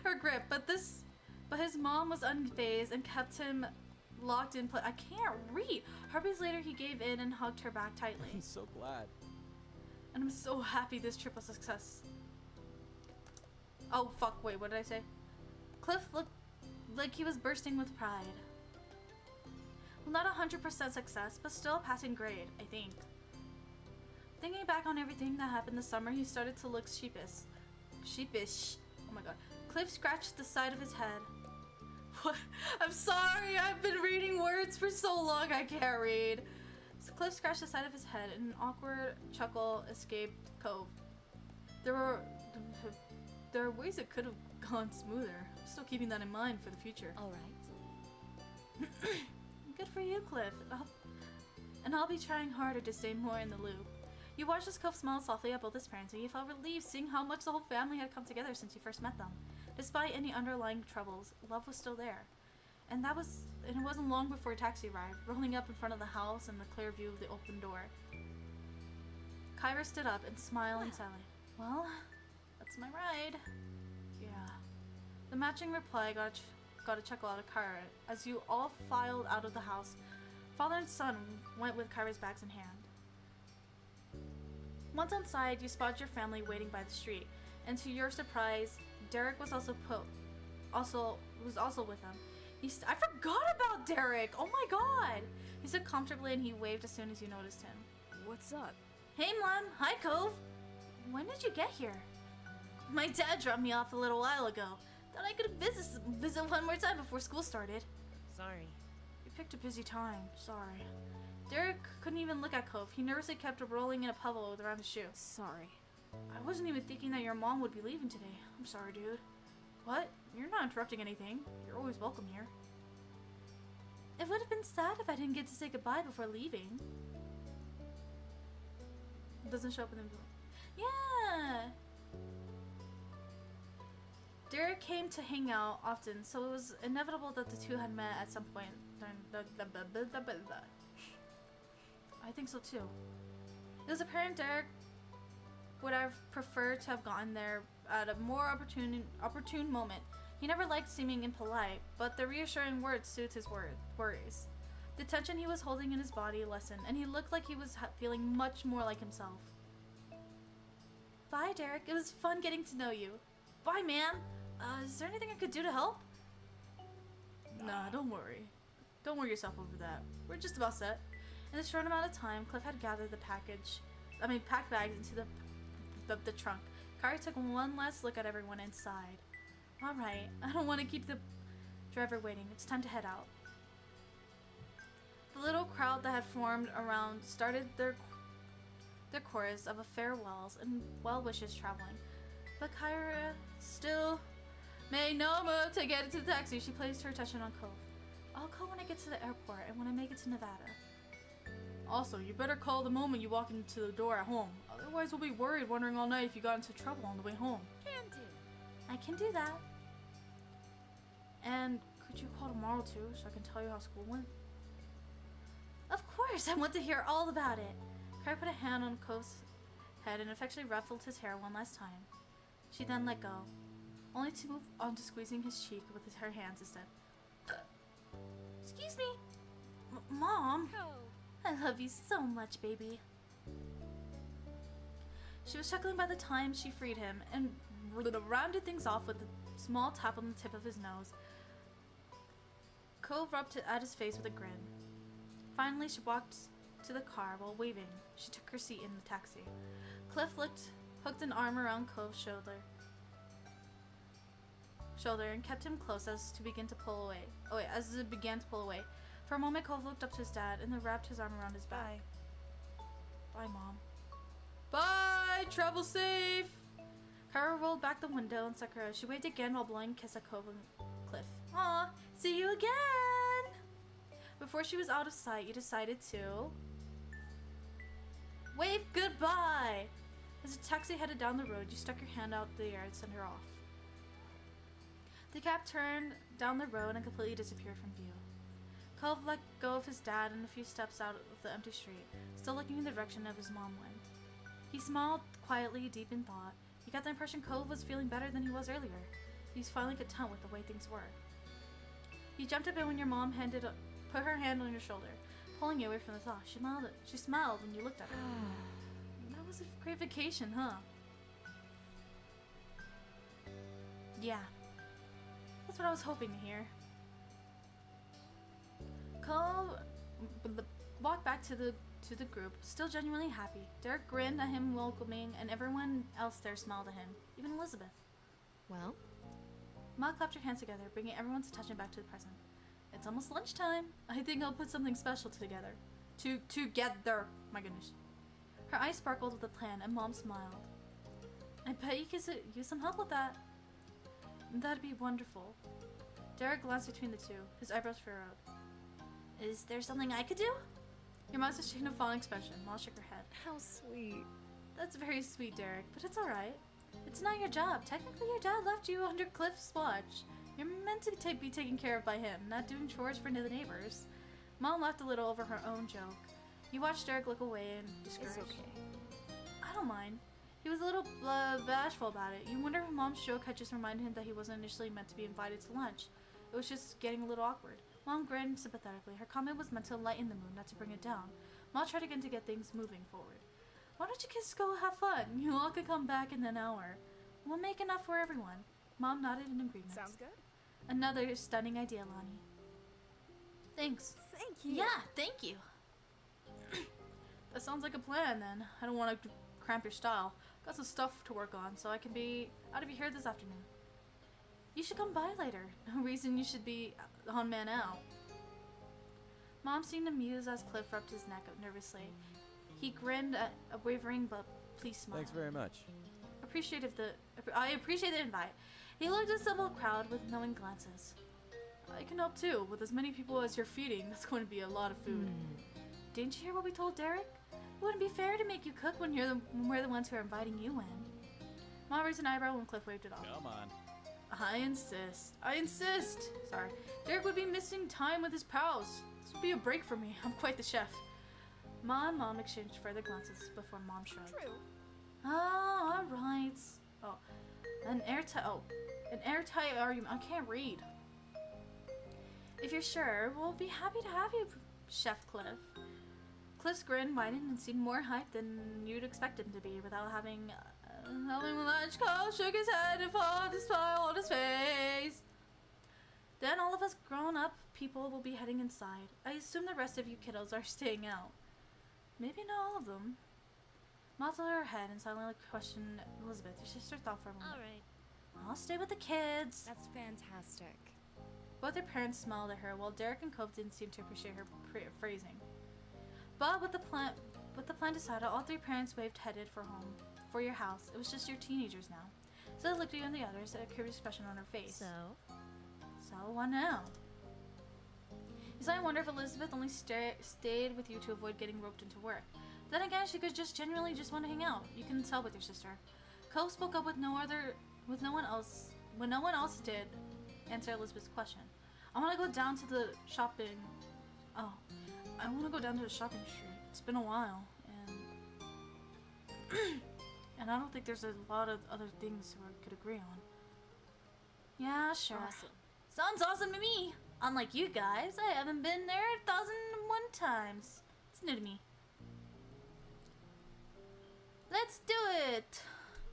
her grip, but his mom was unfazed and kept him locked in place. I can't read. Herpes later, he gave in and hugged her back tightly. I'm so glad. And I'm so happy this trip was a success. Oh fuck, wait, what did I say? Cliff looked like he was bursting with pride. Well, not 100% success, but still a passing grade, I think. Thinking back on everything that happened this summer, he started to look sheepish. Oh my god. Cliff scratched the side of his head. What? I'm sorry, I've been reading words for so long I can't read. So Cliff scratched the side of his head and an awkward chuckle escaped Cove. There are ways it could have gone smoother. I'm still keeping that in mind for the future. Alright. Good for you, Cliff. And I'll be trying harder to stay more in the loop. You watched as Cove smile softly at both his parents, and you felt relieved seeing how much the whole family had come together since you first met them. Despite any underlying troubles, love was still there. And it wasn't long before a taxi arrived, rolling up in front of the house in the clear view of the open door. Kyra stood up and smiling sadly. Well, that's my ride. Yeah. The matching reply got a chuckle out of Kyra as you all filed out of the house. Father and son went with Kyra's bags in hand. Once inside, you spotted your family waiting by the street, and to your surprise, Derek was also with them. I forgot about Derek! Oh my god! He stood comfortably and he waved as soon as you noticed him. What's up? Hey Mom! Hi Cove! When did you get here? My dad dropped me off a little while ago. Thought I could visit one more time before school started. Sorry. You picked a busy time. Sorry. Derek couldn't even look at Cove. He nervously kept rolling in a puddle around his shoe. Sorry. I wasn't even thinking that your mom would be leaving today. I'm sorry, dude. What? You're not interrupting anything. You're always welcome here. It would have been sad if I didn't get to say goodbye before leaving. It doesn't show up in the... Yeah! Derek came to hang out often, so it was inevitable that the two had met at some point during the... I think so too. It was apparent Derek would have preferred to have gotten there at a more opportune moment. He never liked seeming impolite, but the reassuring words suits his worries. The tension he was holding in his body lessened, and he looked like he was feeling much more like himself. Bye, Derek. It was fun getting to know you. Bye, ma'am. Is there anything I could do to help? Nah, don't worry. Don't worry yourself over that. We're just about set. In a short amount of time, Cliff had gathered the packed bags into the trunk. Kari took one last look at everyone inside. Alright, I don't want to keep the driver waiting. It's time to head out. The little crowd that had formed around started their chorus of farewells and well wishes traveling. But Kyra still made no move to get into the taxi. She placed her attention on Cove. I'll call when I get to the airport and when I make it to Nevada. Also, you better call the moment you walk into the door at home. Otherwise, we'll be worried wondering all night if you got into trouble on the way home. Can do. I can do that. And could you call tomorrow too, so I can tell you how school went? Of course, I want to hear all about it. Kari put a hand on Cove's head and affectionately ruffled his hair one last time. She then let go, only to move on to squeezing his cheek with her hands instead. Excuse me. Mom. Cove. I love you so much, baby. She was chuckling by the time she freed him and rounded things off with a small tap on the tip of his nose. Cove rubbed it at his face with a grin. Finally, she walked to the car while waving. She took her seat in the taxi. Cliff hooked an arm around Cove's shoulder and kept him close as it began to pull away. For a moment, Cove looked up to his dad and then wrapped his arm around his back. Bye, Mom. Bye! Travel safe! Kara rolled back the window and stuck her out. She waved again while blowing a kiss at Cove and Cliff. Aw, see you again! Before she was out of sight, you decided to wave goodbye! As the taxi headed down the road, you stuck your hand out the air and sent her off. The cab turned down the road and completely disappeared from view. Cove let go of his dad and a few steps out of the empty street, still looking in the direction of his mom went. He smiled quietly, deep in thought. He got the impression Cove was feeling better than he was earlier. He was finally content with the way things were. He jumped a bit when your mom put her hand on your shoulder, pulling you away from the thought. She smiled when you looked at her. That was a great vacation, huh? Yeah. That's what I was hoping to hear. Cole walked back to the group, still genuinely happy. Derek grinned at him welcoming, and everyone else there smiled at him, even Elizabeth. Well? Ma clapped her hands together, bringing everyone's attention back to the present. It's almost lunchtime. I think I'll put something special together. Together! My goodness. Her eyes sparkled with a plan, and Mom smiled. I bet you could use some help with that. That'd be wonderful. Derek glanced between the two, his eyebrows furrowed. Is there something I could do? Your mom's just taking a fond expression. Ma shook her head. How sweet. That's very sweet, Derek, but it's alright. It's not your job. Technically, your dad left you under Cliff's watch. You're meant to be taken care of by him, not doing chores for the neighbors. Mom laughed a little over her own joke. You watched Derek look away and discouraged. It's okay. I don't mind. He was a little bashful about it. You wonder if Mom's joke had just reminded him that he wasn't initially meant to be invited to lunch. It was just getting a little awkward. Mom grinned sympathetically. Her comment was meant to lighten the mood, not to bring it down. Mom tried again to get things moving forward. Why don't you kids go have fun? You all could come back in an hour. We'll make enough for everyone. Mom nodded in agreement. Sounds good. Another stunning idea, Lonnie. Thanks. Thank you. Yeah, thank you. That sounds like a plan, then. I don't want to cramp your style. Got some stuff to work on, so I can be out of your hair this afternoon. You should come by later. No reason you should be on man out. Mom seemed amused as Cliff rubbed his neck up nervously. He grinned at a wavering but pleased smile. Thanks very much. I appreciate the invite. He looked at the assembled crowd with knowing glances. I can help too. With as many people as you're feeding, that's going to be a lot of food. Didn't you hear what we told Derek? It wouldn't be fair to make you cook when we're the ones who are inviting you in. Mom raised an eyebrow when Cliff waved it off. Come on. I insist. I insist. Sorry. Derek would be missing time with his pals. This would be a break for me. I'm quite the chef. Ma and Mom exchanged further glances before Mom shrugged. True. Oh, alright. An airtight argument. I can't read. If you're sure, we'll be happy to have you, Chef Cliff. Cliff's grin widened and seemed more hyped than you'd expect him to be without having lunch. Cole shook his head and fought a smile on his face. Then all of us grown-up people will be heading inside. I assume the rest of you kiddos are staying out. Maybe not all of them. Ma tilted her head and silently questioned Elizabeth. Your sister thought for a moment. Alright. I'll stay with the kids. That's fantastic. Both their parents smiled at her, while Derek and Cove didn't seem to appreciate her phrasing. But with the plan decided, all three parents waved headed for your house. It was just your teenagers now. So they looked at you and the others, a curious expression on her face. So what now? So I wonder if Elizabeth only stayed with you to avoid getting roped into work. Then again, she could just genuinely just want to hang out. You can tell with your sister. Cove spoke up when no one else did answer Elizabeth's question. I want to go down to the shopping. Oh, I want to go down to the shopping street. It's been a while, and I don't think there's a lot of other things we could agree on. Yeah, sure. Awesome. Sounds awesome to me. Unlike you guys, I haven't been there 1,001 times. It's new to me. Let's do it.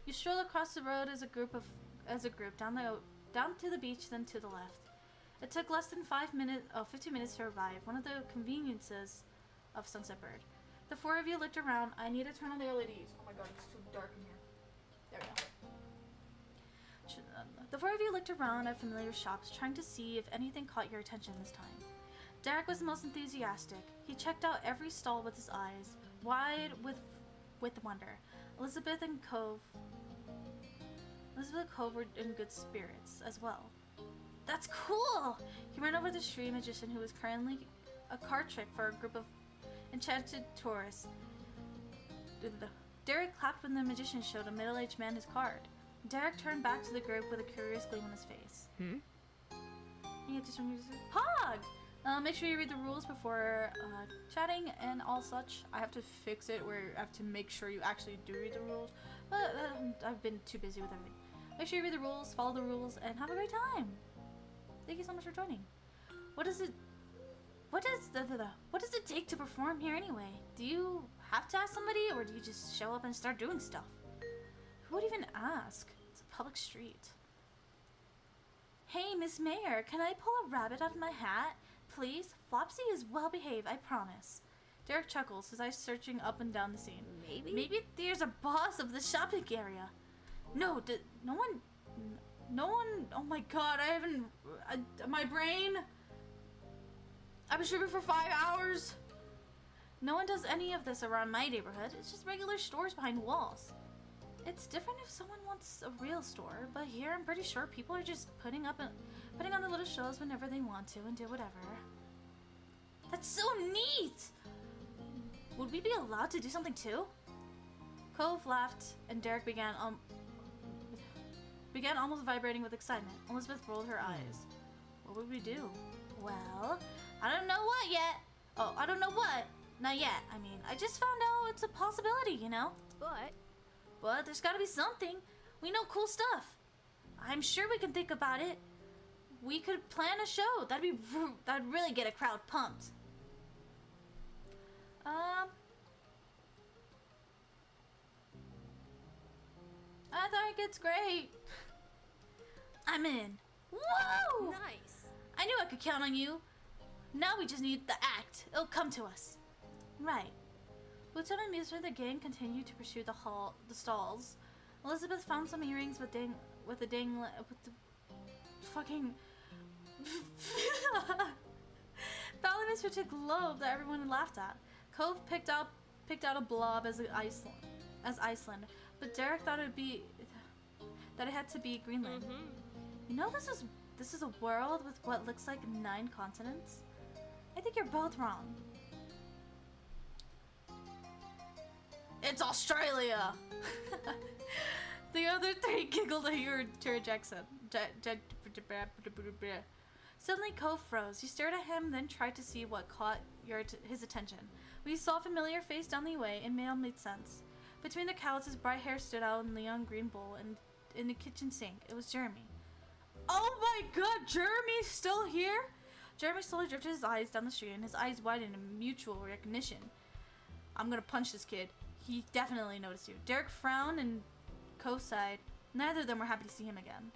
You stroll across the road as a group down to the beach, then to the left. It took less than 15 minutes to arrive, one of the conveniences of Sunset Bird. The four of you looked around. I need to turn on the LEDs. Oh my god, it's too dark in here. There we go. The four of you looked around at familiar shops, trying to see if anything caught your attention this time. Derek was the most enthusiastic. He checked out every stall with his eyes, wide with wonder. Elizabeth and Cove were in good spirits as well. That's cool! He ran over to the street magician who was currently a card trick for a group of enchanted tourists. Derek clapped when the magician showed a middle-aged man his card. Derek turned back to the group with a curious gleam on his face. Yeah, just Pog! Make sure you read the rules before chatting and all such. I have to fix it where I have to make sure you actually do read the rules. But I've been too busy with everything. Make sure you read the rules, follow the rules, and have a great time. Thank you so much for joining. What does it take to perform here anyway? Do you have to ask somebody, or do you just show up and start doing stuff? Who would even ask? It's a public street. Hey, Miss Mayor, can I pull a rabbit out of my hat? Please? Flopsy is well behaved, I promise. Derek chuckles, his eyes searching up and down the scene. Maybe there's a boss of the shopping area. No one, oh my god, my brain. I've been streaming for 5 hours. No one does any of this around my neighborhood. It's just regular stores behind walls. It's different if someone wants a real store, but here I'm pretty sure people are just putting on the little shows whenever they want to and do whatever. That's so neat! Would we be allowed to do something too? Cove laughed, and Derek began almost vibrating with excitement. Elizabeth rolled her eyes. What would we do? Well, I don't know what yet. Oh, I don't know what. Not yet. I mean, I just found out it's a possibility, you know? But there's gotta be something. We know cool stuff. I'm sure we can think about it. We could plan a show. That'd really get a crowd pumped. I think it's great. I'm in. Whoa! Nice. I knew I could count on you. Now we just need the act. It'll come to us. Right. With some amusement, the gang continued to pursue the stalls. Elizabeth found some earrings with the fucking Balamus which a globe that everyone had laughed at. Cove picked out a blob as Iceland, but Derek thought it had to be Greenland. You know, this is a world with what looks like 9 continents. I think you're both wrong. It's Australia! The other 3 giggled at your rejection. Suddenly, Cove froze. You stared at him, then tried to see what caught his attention. When you saw a familiar face down the way, it all made sense. Between the cows, his bright hair stood out in the neon green bowl and in the kitchen sink. It was Jeremy. Oh my god, Jeremy's still here? Jeremy slowly drifted his eyes down the street, and his eyes widened in mutual recognition. I'm gonna punch this kid. He definitely noticed you. Derek frowned and Cove sighed. Neither of them were happy to see him again.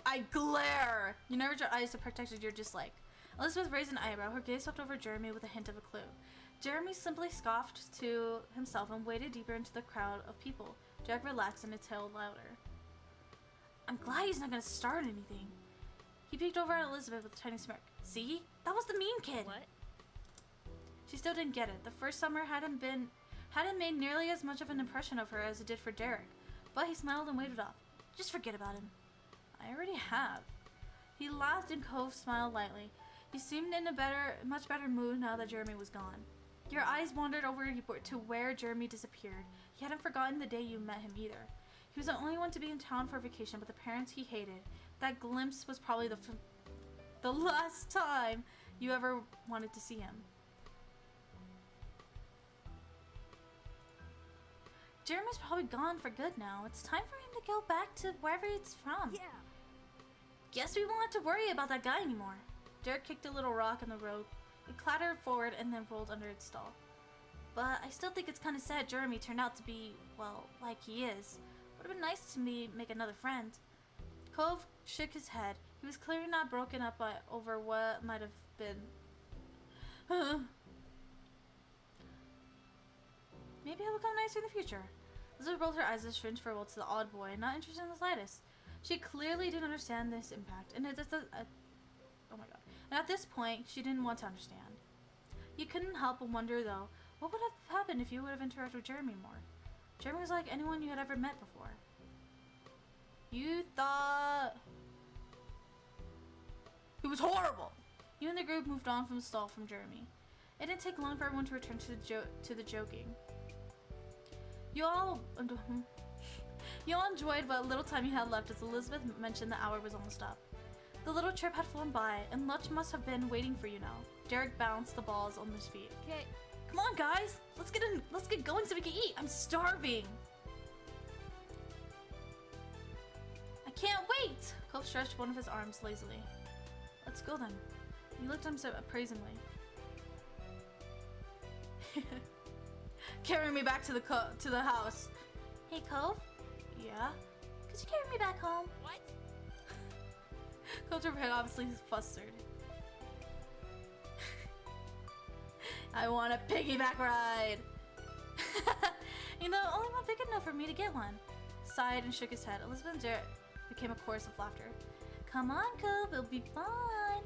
I glare! You narrowed your eyes to protect your dislike. Elizabeth raised an eyebrow. Her gaze swept over Jeremy with a hint of a clue. Jeremy simply scoffed to himself and waded deeper into the crowd of people. Jack relaxed and exhaled louder. I'm glad he's not gonna start anything. He peeked over at Elizabeth with a tiny smirk. See? That was the mean kid. What? She still didn't get it. The first summer hadn't made nearly as much of an impression of her as it did for Derek. But he smiled and waved off. Just forget about him. I already have. He laughed and Cove smiled lightly. He seemed in a much better mood now that Jeremy was gone. Your eyes wandered over to where Jeremy disappeared. He hadn't forgotten the day you met him either. He was the only one to be in town for vacation, but the parents he hated. That glimpse was probably the last time you ever wanted to see him. Jeremy's probably gone for good now. It's time for him to go back to wherever he's from. Yeah. Guess we won't have to worry about that guy anymore. Derek kicked a little rock in the road. It clattered forward and then rolled under its stall. But I still think it's kind of sad Jeremy turned out to be, well, like he is. Would have been nice to make another friend. Cove shook his head. He was clearly not broken up over what might have been. Maybe he'll become nicer in the future. Elizabeth rolled her eyes as Fringe farewell to the odd boy, not interested in the slightest. She clearly didn't understand this impact, and oh my god. And at this point, she didn't want to understand. You couldn't help but wonder, though, what would have happened if you would have interacted with Jeremy more? Jeremy was like anyone you had ever met before. You thought he was horrible. You and the group moved on from the stall from Jeremy. It didn't take long for everyone to return to the joking. You all enjoyed what little time you had left as Elizabeth mentioned the hour was almost up. The little trip had flown by, and lunch must have been waiting for you now. Derek bounced the balls on his feet. Okay. Come on, guys! Let's get going so we can eat! I'm starving! I can't wait! Cove stretched one of his arms lazily. Let's go then. He looked at him so appraisingly. Carry me back to the house. Hey, Cove, Yeah? could you carry me back home? What? Cove's head obviously flustered. I want a piggyback ride! You know, only one big enough for me to get one. Sighed and shook his head. Elizabeth and Derek became a chorus of laughter. Come on, Cove, it'll be fun.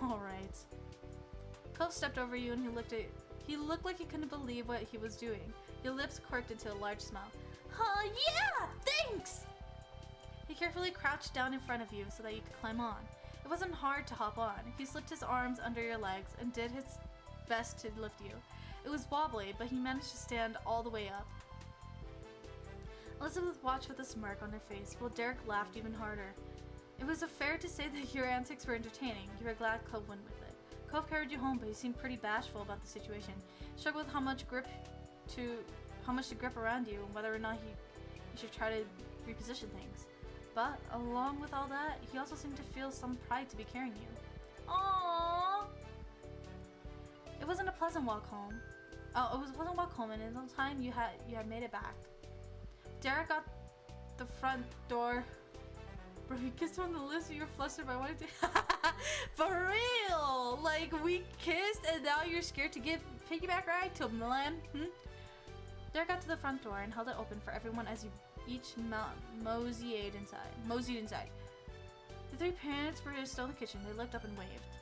Alright. Cove stepped over you and he looked like he couldn't believe what he was doing. Your lips quirked into a large smile. Oh, yeah, thanks. He carefully crouched down in front of you so that you could climb on. It wasn't hard to hop on. He slipped his arms under your legs and did his best to lift you. It was wobbly, but he managed to stand all the way up. Elizabeth watched with a smirk on her face, while Derek laughed even harder. It was fair to say that your antics were entertaining. You were glad Cove went with it. Cove carried you home, but he seemed pretty bashful about the situation. He struggled with how much to grip around you and whether or not he should try to reposition things. But along with all that, he also seemed to feel some pride to be carrying you. Aww. It wasn't a pleasant walk home. It was a pleasant walk home, and in the time you had made it back. Derek got the front door. Bro, you kissed her on the lips and you were flustered by wanting to. For real! Like, we kissed and now you're scared to give piggyback ride to a Milan? Derek got to the front door and held it open for everyone as you each moseyed inside. The three parents were still in the kitchen. They looked up and waved.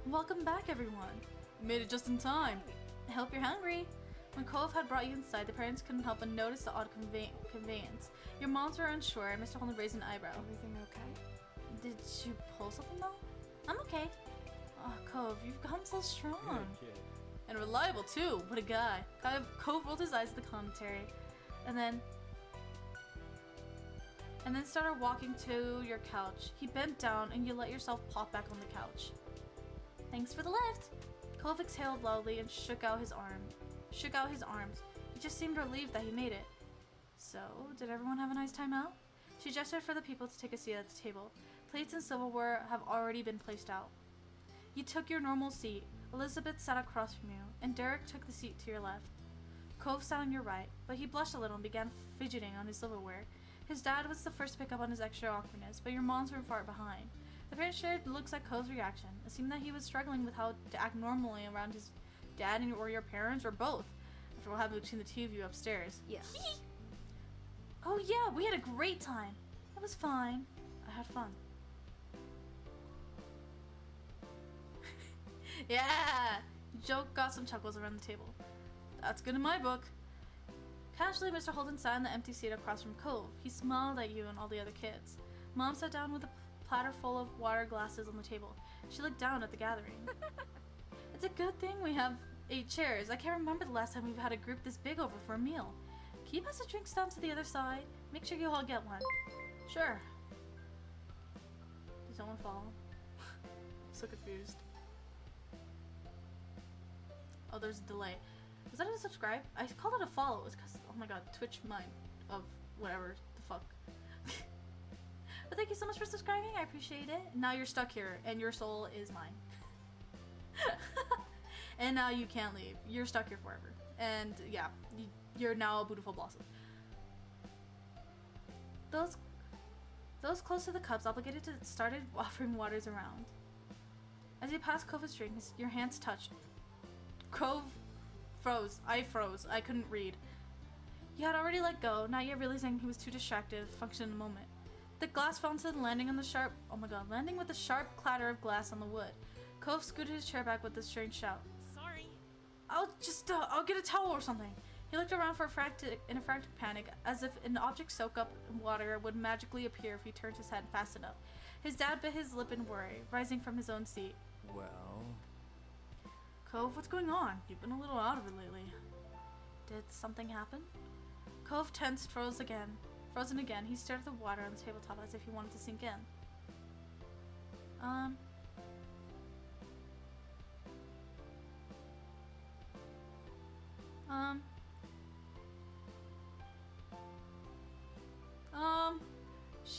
Welcome back, everyone. You made it just in time. I hope you're hungry. When Cove had brought you inside, the parents couldn't help but notice the odd conveyance. Your moms were unsure, and Mr. Holden raised an eyebrow. Everything okay? Did you pull something though? I'm okay. Oh, Cove, you've gotten so strong. Good kid. And reliable too. What a guy. Cove rolled his eyes at the commentary, and then started walking to your couch. He bent down, and you let yourself pop back on the couch. Thanks for the lift. Cove exhaled loudly and shook out his arms. He just seemed relieved that he made it. So, did everyone have a nice time out? She gestured for the people to take a seat at the table. Plates and silverware have already been placed out. You took your normal seat. Elizabeth sat across from you, and Derek took the seat to your left. Cove sat on your right, but he blushed a little and began fidgeting on his silverware. His dad was the first to pick up on his extra awkwardness, but your moms were far behind. The parents shared looks at Cove's reaction. It seemed that he was struggling with how to act normally around his dad or your parents, or both, after what happened between the two of you upstairs. Yeah. Oh yeah, we had a great time. It was fine. I had fun. Yeah! Joke got some chuckles around the table. That's good in my book. Casually, Mr. Holden sat in the empty seat across from Cove. He smiled at you and all the other kids. Mom sat down with a platter full of water glasses on the table. She looked down at the gathering. It's a good thing we have 8 chairs. I can't remember the last time we've had a group this big over for a meal. Can you pass the drinks down to the other side? Make sure you all get one. Sure. Did someone follow? So confused. Oh, there's a delay. Was that a subscribe? I called it a follow. It's because, oh my god, Twitch mind of whatever the fuck. But thank you so much for subscribing. I appreciate it. Now you're stuck here, and your soul is mine. And now you can't leave. You're stuck here forever. And yeah, you're now a beautiful blossom. Those close to the cups obligated to started offering waters around. As you passed Cove's drinks, your hands touched. Cove froze. I froze. I couldn't read. You had already let go, not yet realizing he was too distracted to function in the moment. The glass fountain landing with a sharp clatter of glass on the wood. Cove scooted his chair back with a strange shout. Sorry. I'll get a towel or something. He looked around in a frantic panic, as if an object soaked up in water would magically appear if he turned his head fast enough. His dad bit his lip in worry, rising from his own seat. Well, Cove, what's going on? You've been a little out of it lately. Did something happen? Cove tensed, frozen again. He stared at the water on the tabletop as if he wanted to sink in.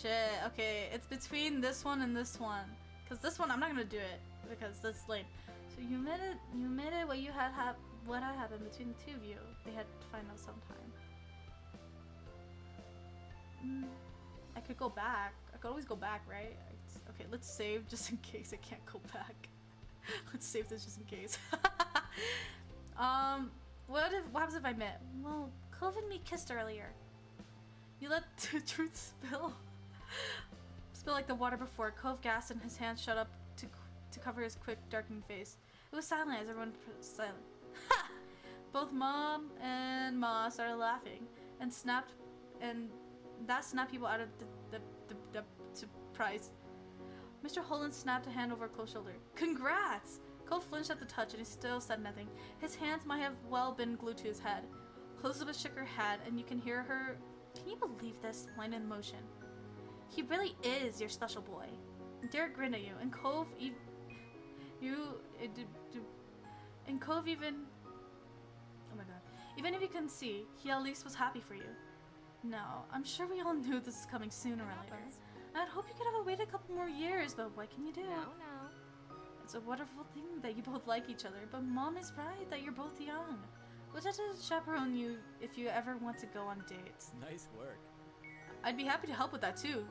Shit. Okay, it's between this one and this one. Cause this one I'm not gonna do it because that's lame. So you admitted what had happened between the two of you. They had to find out sometime. I could go back. I could always go back, right? Okay, let's save just in case I can't go back. Let's save this just in case. What happens if I admit? Well, Cove and me kissed earlier. You let the truth spill like the water before. Cove gasped and his hands shut up to cover his quick, darkening face. It was silent as everyone silent. Ha! Both Mom and Ma started laughing and that snapped people out of the surprise. Mr. Holden snapped a hand over Cove's shoulder. Congrats! Cove flinched at the touch and he still said nothing. His hands might have well been glued to his head. Elizabeth shook her head and you can hear her. Can you believe this? Line in motion. He really is your special boy. Derek grinned at you, and Cove even. Oh my god. Even if you couldn't see, he at least was happy for you. No, I'm sure we all knew this was coming sooner or later. I'd hope you could have waited a couple more years, but what can you do? No. It's a wonderful thing that you both like each other, but Mom is right that you're both young. We'll just chaperone you if you ever want to go on dates. Nice work. I'd be happy to help with that too,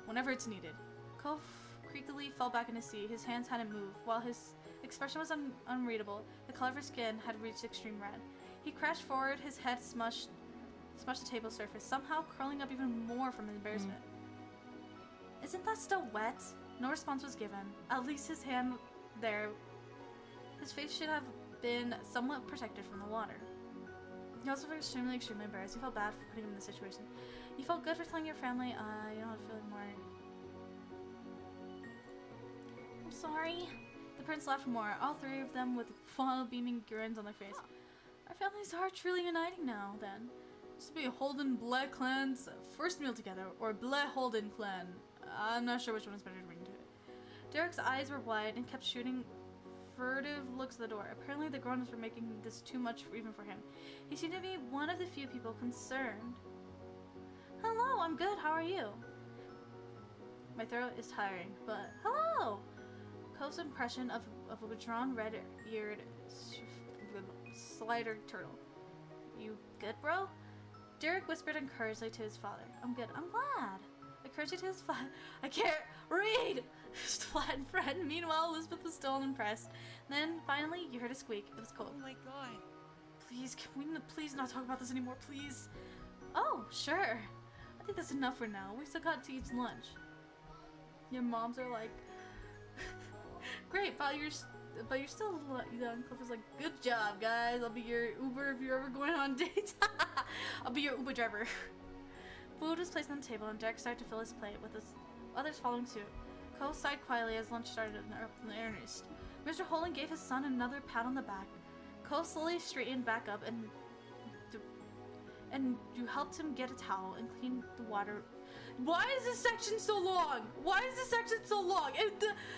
whenever it's needed. Cove creakily fell back in his seat. His hands hadn't moved. While his expression was unreadable, the color of his skin had reached extreme red. He crashed forward, his head smushed the table surface, somehow curling up even more from embarrassment. Isn't that still wet? No response was given. At least his hand there. His face should have been somewhat protected from the water. He also felt extremely embarrassed. He felt bad for putting him in this situation. You felt good for telling your family. You don't have to feel more. I'm sorry. The prince laughed more, all three of them with fond, beaming grins on their face. Our families are truly uniting now, then. This will be a Holden Blood clan's first meal together, or Blood Holden clan. I'm not sure which one is better to bring to it. Derek's eyes were wide and kept shooting furtive looks at the door. Apparently the grown-ups were making this too much even for him. He seemed to be one of the few people concerned. Hello, I'm good. How are you? My throat is tiring, but hello! Cove's impression of a withdrawn, red-eared slider turtle. You good, bro? Derek whispered encouragingly to his father. I'm good. I'm glad. Encouraging to his father. I can't read! His flattened friend. Meanwhile, Elizabeth was still unimpressed. Then, finally, you heard a squeak. It was Cove. Oh my god. Please, can we please not talk about this anymore, please? Oh, sure. I think that's enough for now. We still got to eat lunch. Your moms are like, great, but you're still young. Cliff was like, good job, guys. I'll be your Uber if you're ever going on dates. I'll be your Uber driver. Food was placed on the table, and Derek started to fill his plate, with his others following suit. Cole sighed quietly as lunch started in earnest. Mr. Holden gave his son another pat on the back. Cole slowly straightened back up, and you helped him get a towel and clean the water. Why is this section so long? Why is this section so long?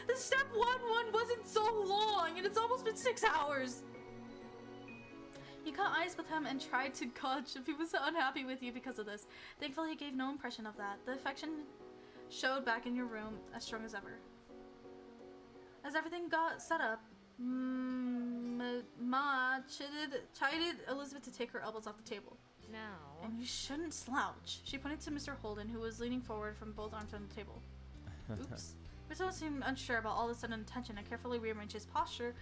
The step one wasn't so long, and it's almost been 6 hours. You caught eyes with him and tried to gauge if he was unhappy with you because of this. Thankfully, he gave no impression of that. The affection showed back in your room as strong as ever. As everything got set up, Ma chided Elizabeth to take her elbows off the table. No. And you shouldn't slouch. She pointed to Mr. Holden, who was leaning forward from both arms on the table. Oops. Mr. Holden seemed unsure about all the sudden attention and carefully rearranged his posture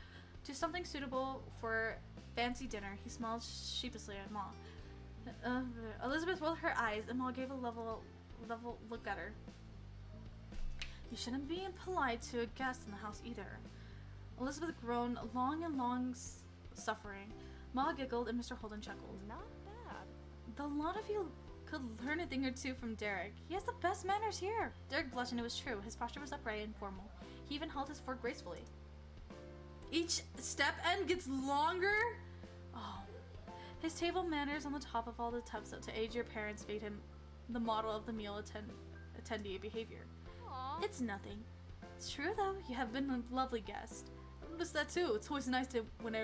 to something suitable for fancy dinner. He smiled sheepishly at Ma. Elizabeth rolled her eyes, and Ma gave a level look at her. You shouldn't be impolite to a guest in the house either. Elizabeth groaned, long suffering. Ma giggled, and Mr. Holden chuckled. Not bad. The lot of you could learn a thing or two from Derek. He has the best manners here. Derek blushed, and it was true. His posture was upright and formal. He even held his fork gracefully. Each step end gets longer? Oh. His table manners on the top of all the tubs to aid your parents made him the model of the meal attendee behavior. Aw. It's nothing. It's true though, you have been a lovely guest. I noticed that too. It's always nice to when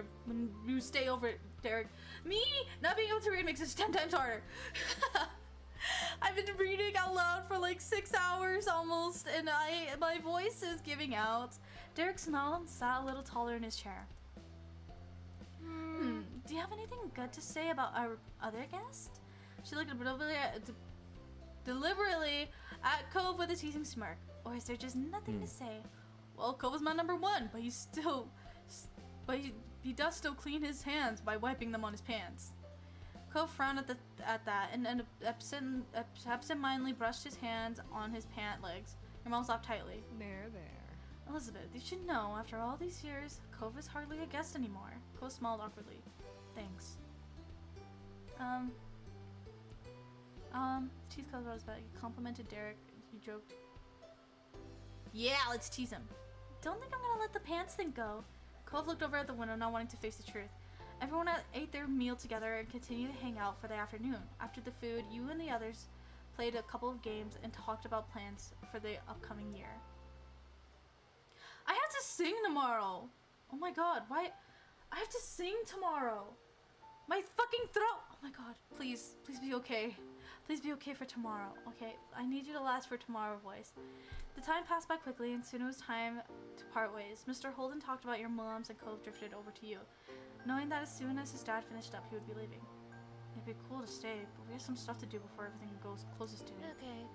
you stay over at Derek. Me not being able to read makes this 10 times harder. I've been reading out loud for like 6 hours almost, and my voice is giving out. Derek smiled and sat a little taller in his chair. Do you have anything good to say about our other guest? She looked deliberately at Cove with a teasing smirk. Or is there just nothing to say? Well, Cove is my number one, but he does still clean his hands by wiping them on his pants. Cove frowned at that and absent-mindedly brushed his hands on his pant legs. Your mom laughed tightly. There. Elizabeth, you should know, after all these years, Cove is hardly a guest anymore. Cove smiled awkwardly. Thanks. Tease Cove about his bed. He complimented Derek. He joked. Yeah, let's tease him. Don't think I'm gonna let the pants thing go. Cove looked over at the window, not wanting to face the truth. Everyone ate their meal together and continued to hang out for the afternoon. After the food, you and the others played a couple of games and talked about plans for the upcoming year. I have to sing tomorrow! Oh my god, why? I have to sing tomorrow! My fucking throat! Oh my god, please be okay. Please be okay for tomorrow, okay? I need you to last for tomorrow, voice. The time passed by quickly, and soon it was time to part ways. Mr. Holden talked about your moms, and Cove drifted over to you, knowing that as soon as his dad finished up, he would be leaving. It'd be cool to stay, but we have some stuff to do before everything closes to it. Okay.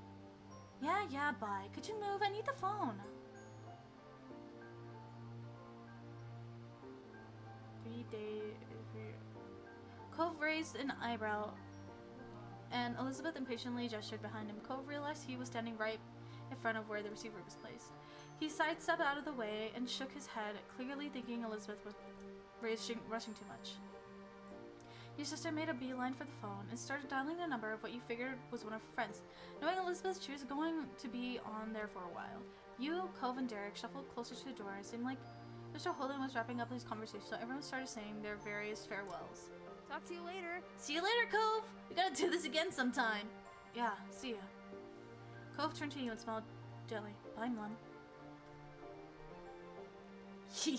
Yeah, bye. Could you move? I need the phone. 3 days. Cove raised an eyebrow, and Elizabeth impatiently gestured behind him. Cove realized he was standing right in front of where the receiver was placed. He sidestepped out of the way and shook his head, clearly thinking Elizabeth was rushing too much. Your sister made a beeline for the phone and started dialing the number of what you figured was one of her friends. Knowing Elizabeth, she was going to be on there for a while. You, Cove, and Derek shuffled closer to the door. It seemed like Mr. Holden was wrapping up his conversation, so everyone started saying their various farewells. Talk to you later. See you later, Cove! We gotta do this again sometime. Yeah, see ya. Cove turned to you and smiled gently. Bye, Mom. Hee.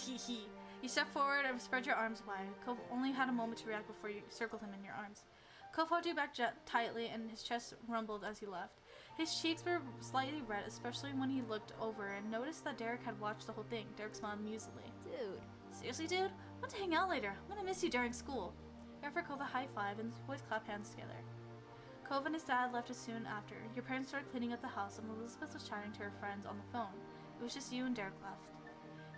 You stepped forward and spread your arms wide. Cove only had a moment to react before you circled him in your arms. Cove held you back tightly, and his chest rumbled as he left. His cheeks were slightly red, especially when he looked over and noticed that Derek had watched the whole thing. Derek smiled amusedly. Dude. Seriously, dude? I want to hang out later. I'm gonna miss you during school. He offered Cove a high five, and the boys clapped hands together. Cove and his dad left as soon after. Your parents started cleaning up the house, and Elizabeth was chatting to her friends on the phone. It was just you and Derek left.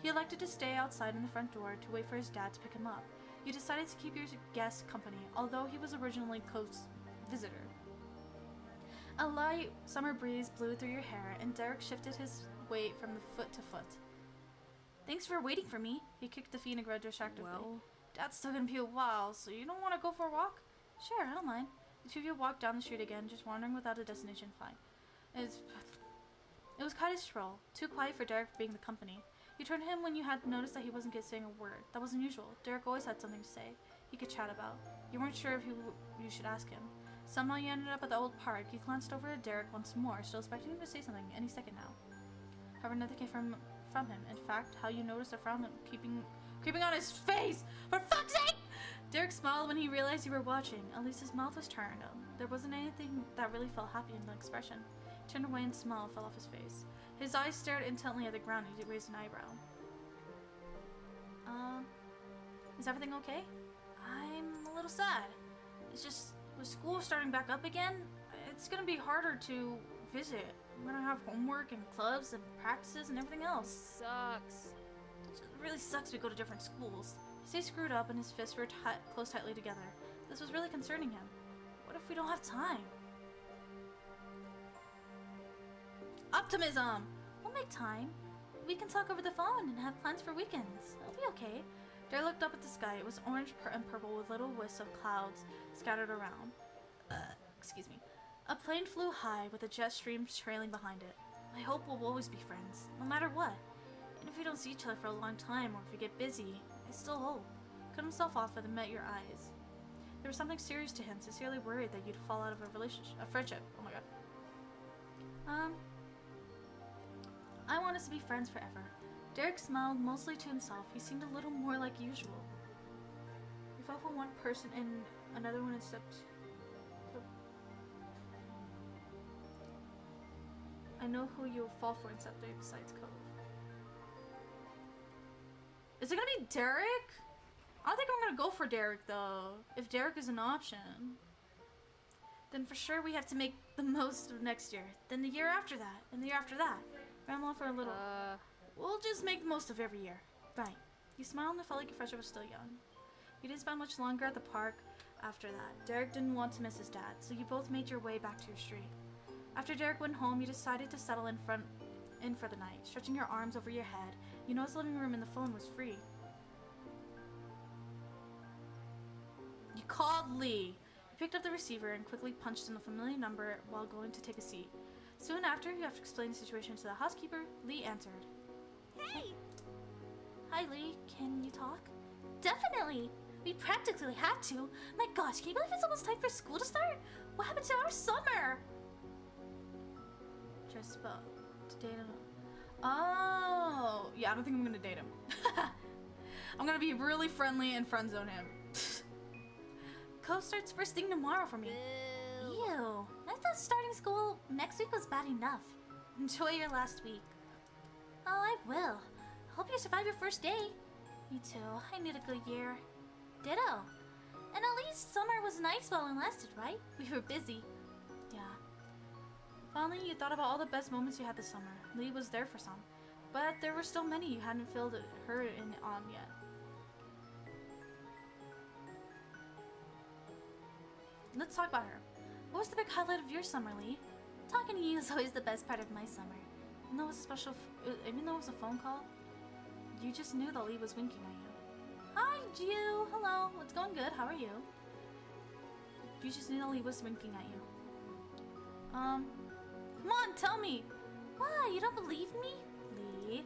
He elected to stay outside in the front door to wait for his dad to pick him up. You decided to keep your guest company, although he was originally Cove's visitor. A light summer breeze blew through your hair, and Derek shifted his weight from the foot to foot. Thanks for waiting for me. He kicked the feet and grabbed distractedly. Well, Dad's still gonna be a while, so you don't want to go for a walk? Sure, I don't mind. The two of you walked down the street again, just wandering without a destination. Fine. It was quite a stroll, too quiet for Derek being the company. You turned to him when you had noticed that he wasn't saying a word. That was unusual. Derek always had something to say. He could chat about. You weren't sure if you should ask him. Somehow you ended up at the old park. You glanced over at Derek once more, still expecting him to say something any second now. However, nothing came from him. In fact, how you noticed a frown creeping on his face! For fuck's sake! Derek smiled when he realized you were watching. At least his mouth was turned. There wasn't anything that really felt happy in the expression. He turned away and a smile fell off his face. His eyes stared intently at the ground and he raised an eyebrow. Is everything okay? I'm a little sad. It's just, with school starting back up again, it's gonna be harder to visit. We're gonna have homework and clubs and practices and everything else. sucks. It really sucks we go to different schools. He stayed screwed up and his fists were closed tightly together. This was really concerning him. What if we don't have time? Optimism! We'll make time. We can talk over the phone and have plans for weekends. It'll be okay. Derek looked up at the sky. It was orange and purple with little wisps of clouds scattered around. Excuse me. A plane flew high with a jet stream trailing behind it. I hope we'll always be friends, no matter what. And if we don't see each other for a long time or if we get busy, I still hope. Cut himself off and met your eyes. There was something serious to him, sincerely worried that you'd fall out of a friendship. Oh my god. I want us to be friends forever. Derek smiled mostly to himself. He seemed a little more like usual. You fell for one person and another one except... I know who you'll fall for except besides Cove. Is it gonna be Derek? I don't think I'm gonna go for Derek though. If Derek is an option, then for sure we have to make the most of next year. Then the year after that, and the year after that. Ramble for a little. We'll just make the most of every year. Right. You smiled and felt like your friendship was still young. You didn't spend much longer at the park after that. Derek didn't want to miss his dad, so you both made your way back to your street. After Derek went home, you decided to settle in for the night. Stretching your arms over your head, you noticed the living room and the phone was free. You called Lee. You picked up the receiver and quickly punched in a familiar number while going to take a seat. Soon after, you have to explain the situation to the housekeeper. Lee answered. Hey! Hi, Lee. Can you talk? Definitely! We practically had to. My gosh, can you believe it's almost time for school to start? What happened to our summer? Just about to date him. Oh! Yeah, I don't think I'm gonna date him. I'm gonna be really friendly and friend zone him. Cove starts first thing tomorrow for me. Ew. I thought starting school next week was bad enough. Enjoy your last week. Oh, I will. Hope you survive your first day. Me too. I need a good year. Ditto. And at least summer was nice while it lasted, right? We were busy. Yeah. Finally, you thought about all the best moments you had this summer. Lee was there for some, but there were still many you hadn't filled her in on yet. Let's talk about her. What was the big highlight of your summer, Lee? Talking to you is always the best part of my summer. Even though it was a even though it was a phone call, you just knew that Lee was winking at you. Hi, Gio. Hello. It's going good. How are you? You just knew that Lee was winking at you. Come on, tell me. Why, you don't believe me? Lee.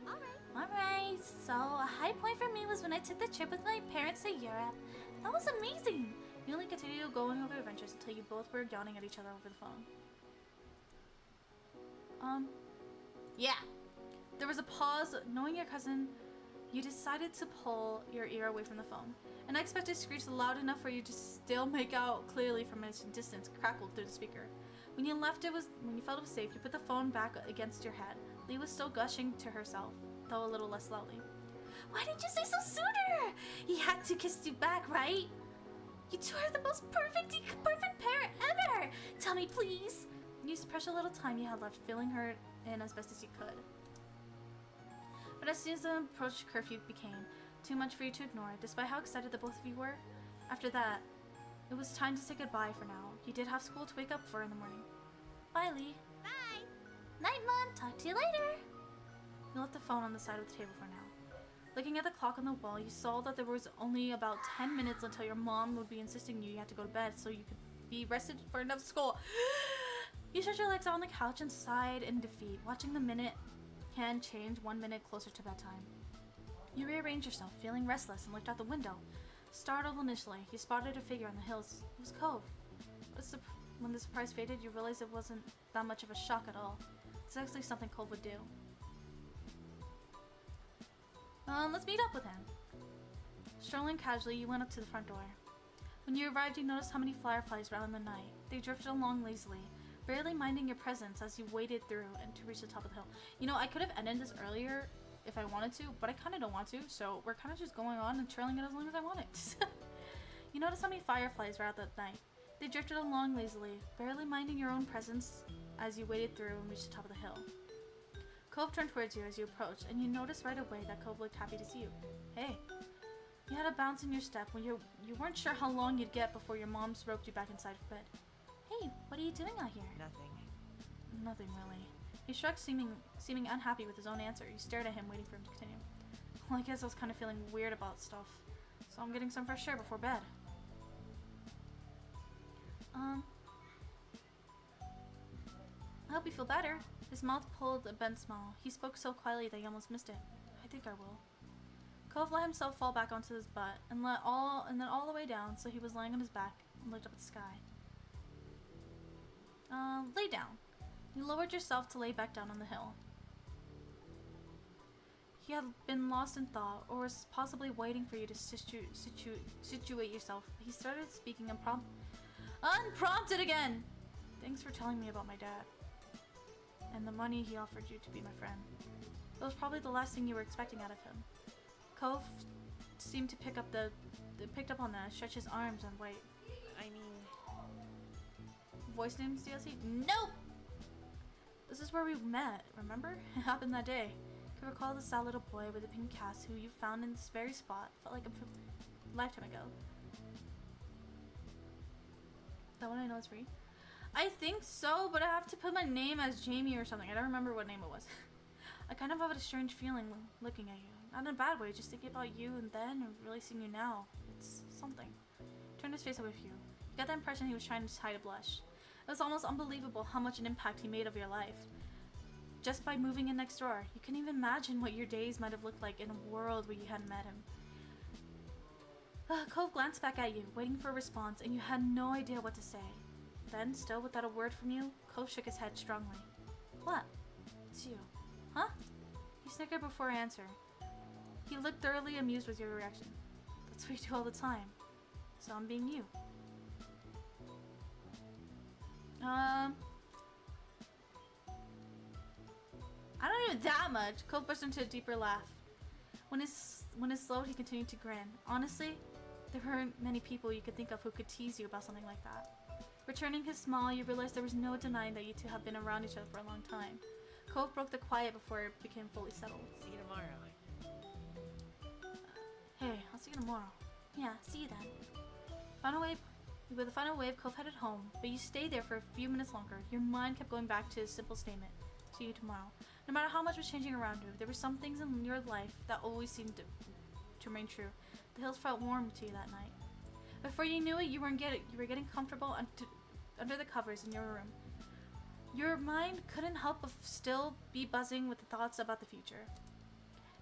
Alright, so a high point for me was when I took the trip with my parents to Europe. That was amazing. You only continued going over adventures until you both were yawning at each other over the phone. Yeah. There was a pause. Knowing your cousin, you decided to pull your ear away from the phone. An unexpected screech loud enough for you to still make out clearly from a distance crackled through the speaker. When you felt it was safe, you put the phone back against your head. Lee was still gushing to herself, though a little less loudly. Why didn't you say so sooner? He had to kiss you back, right? You two are the most perfect pair ever! Tell me, please! You used the precious little time you had left, filling her in as best as you could. But as soon as the approach curfew became too much for you to ignore, despite how excited the both of you were, after that, it was time to say goodbye for now. You did have school to wake up for in the morning. Bye, Lee. Bye! Night, Mom. Talk to you later. You left the phone on the side of the table for now. Looking at the clock on the wall, you saw that there was only about 10 minutes until your mom would be insisting you had to go to bed so you could be rested for enough school. You stretched your legs out on the couch and sighed in defeat, watching the minute hand change 1 minute closer to bedtime. You rearranged yourself, feeling restless, and looked out the window. Startled initially, you spotted a figure on the hills. It was Cove. When the surprise faded, you realized it wasn't that much of a shock at all. It's actually something Cove would do. Let's meet up with him. Strolling casually, you went up to the front door. When you arrived, you noticed how many fireflies round the night. They drifted along lazily, barely minding your presence as you waded through and to reach the top of the hill. You know, I could have ended this earlier if I wanted to, but I kind of don't want to, so we're kind of just going on and trailing it as long as I want it. You noticed how many fireflies round that night. They drifted along lazily, barely minding your own presence as you waded through and reached the top of the hill. Cove turned towards you as you approached, and you noticed right away that Cove looked happy to see you. Hey. You had a bounce in your step when you weren't sure how long you'd get before your mom's roped you back inside of bed. Hey, what are you doing out here? Nothing. Nothing really. He shrugged, seeming unhappy with his own answer. You stared at him, waiting for him to continue. Well, I guess I was kind of feeling weird about stuff, so I'm getting some fresh air before bed. I hope you feel better. His mouth pulled a bent smile. He spoke so quietly that you almost missed it. I think I will. Cove let himself fall back onto his butt and then all the way down, so he was lying on his back and looked up at the sky. Lay down. You lowered yourself to lay back down on the hill. He had been lost in thought, or was possibly waiting for you to situate yourself. He started speaking unprompted again. Thanks for telling me about my dad. And the money he offered you to be my friend. It was probably the last thing you were expecting out of him. Cove seemed to picked up on that, stretch his arms and wait. I mean, Voice names DLC? Nope! This is where we met, remember? It happened that day. Can recall the sad little boy with the pink cast who you found in this very spot. Felt like a lifetime ago. That one I know is free? I think so, but I have to put my name as Jamie or something. I don't remember what name it was. I kind of have a strange feeling looking at you. Not in a bad way, just thinking about you and then and really seeing you now. It's something. Turned his face away from you. You got the impression he was trying to hide a blush. It was almost unbelievable how much an impact he made of your life. Just by moving in next door, you couldn't even imagine what your days might have looked like in a world where you hadn't met him. Cove glanced back at you, waiting for a response, and you had no idea what to say. Then, still without a word from you, Cove shook his head strongly. What? It's you. Huh? He snickered before answering. He looked thoroughly amused with your reaction. That's what you do all the time. So I'm being you. I don't even that much. Cove burst into a deeper laugh. When it slowed, he continued to grin. Honestly, there weren't many people you could think of who could tease you about something like that. Returning his smile, you realized there was no denying that you two have been around each other for a long time. Cove broke the quiet before it became fully settled. see you tomorrow. Hey, I'll see you tomorrow. Yeah, see you then. With a final wave, Cove headed home, but you stayed there for a few minutes longer. Your mind kept going back to his simple statement. See you tomorrow. No matter how much was changing around you, there were some things in your life that always seemed to remain true. The hills felt warm to you that night. Before you knew it, you were getting comfortable under the covers in your room. Your mind couldn't help but still be buzzing with the thoughts about the future.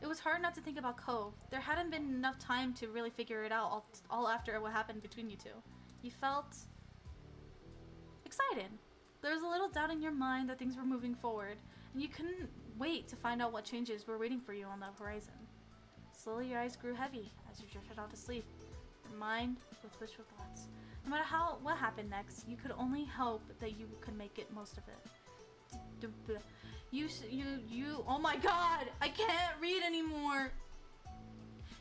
It was hard not to think about Cove. There hadn't been enough time to really figure it out all after what happened between you two. You felt excited. There was a little doubt in your mind that things were moving forward, and you couldn't wait to find out what changes were waiting for you on the horizon. Slowly your eyes grew heavy as you drifted off to sleep, your mind with wishful thoughts. No matter what happened next, you could only hope that you could make it most of it. Oh my god! I can't read anymore!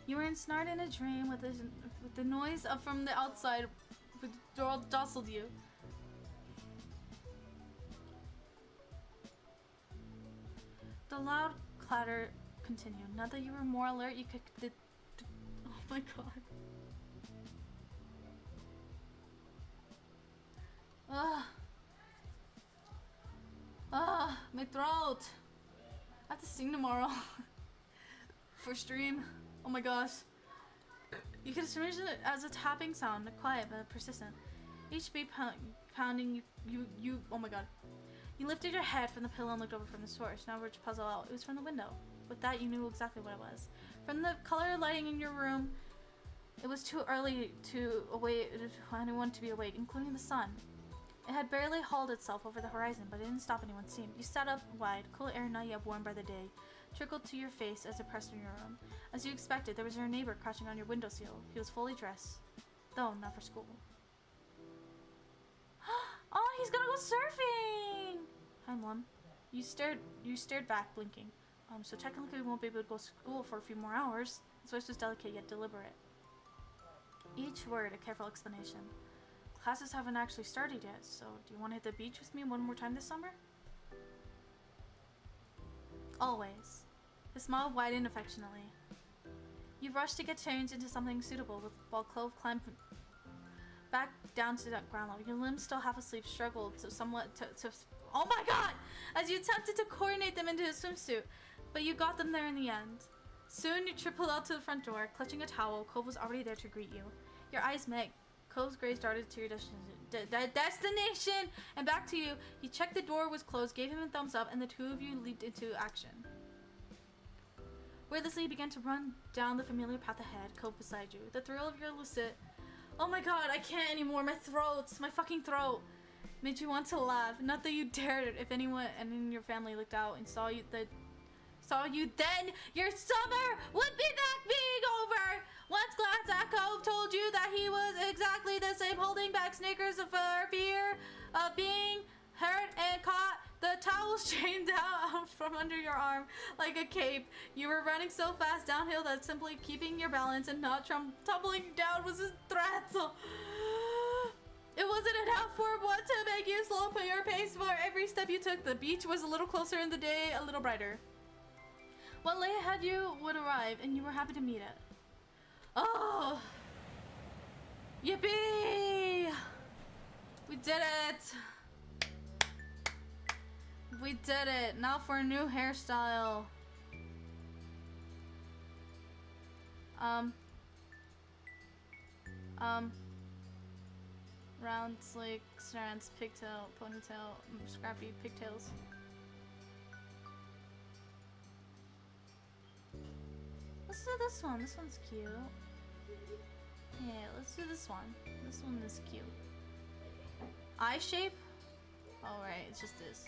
You were ensnared in a dream with the noise from the outside with the door jostled you. The loud clatter continued. Now that you were more alert, you could... Oh my god. My throat. I have to sing tomorrow. For stream. Oh my gosh. You could imagine it as a tapping sound, quiet but persistent. Each beat pounding you oh my god. You lifted your head from the pillow and looked over from the source. Now which puzzle out. It was from the window. With that you knew exactly what it was. From the color lighting in your room, it was too early for anyone to be awake, including the sun. It had barely hauled itself over the horizon, but it didn't stop anyone seeing. You sat up wide, cool air not yet warmed by the day, trickled to your face as it pressed in your room. As you expected, there was your neighbor crouching on your windowsill. He was fully dressed, though not for school. Oh, he's gonna go surfing! Hi, Mom. You stared back, blinking. So technically we won't be able to go to school for a few more hours. His voice was delicate yet deliberate. Each word a careful explanation. Classes haven't actually started yet, so do you want to hit the beach with me one more time this summer? Always. His smile widened affectionately. You rushed to get changed into something suitable while Clove climbed back down to that ground level. Your limbs still half asleep struggled to somewhat to oh my god! As you attempted to coordinate them into a swimsuit, but you got them there in the end. Soon you tripled out to the front door, clutching a towel. Cove was already there to greet you. Your eyes met. Cove's gaze darted to your destination and back to you. He checked the door was closed, gave him a thumbs up, and the two of you leaped into action. Wordlessly, you began to run down the familiar path ahead, Cove beside you. The thrill of your illicit Oh my god, I can't anymore. My fucking throat made you want to laugh. Not that you dared. If anyone and in your family looked out and saw you, then your summer would be back being over. Once Glass Echo told you that he was exactly the same, holding back Snickers for fear of being hurt and caught. The towels chained out from under your arm like a cape. You were running so fast downhill that simply keeping your balance and not tumbling down was a threat. It wasn't enough for what to make you slow your pace for every step you took. The beach was a little closer in the day, a little brighter. What lay ahead you would arrive, and you were happy to meet it. Oh! Yippee! We did it! We did it! Now for a new hairstyle. Round, slick, strands, pigtail, ponytail, scrappy pigtails. Let's do this one. This one's cute. Yeah, let's do this one. This one is cute. Eye shape? Oh, right, it's just this.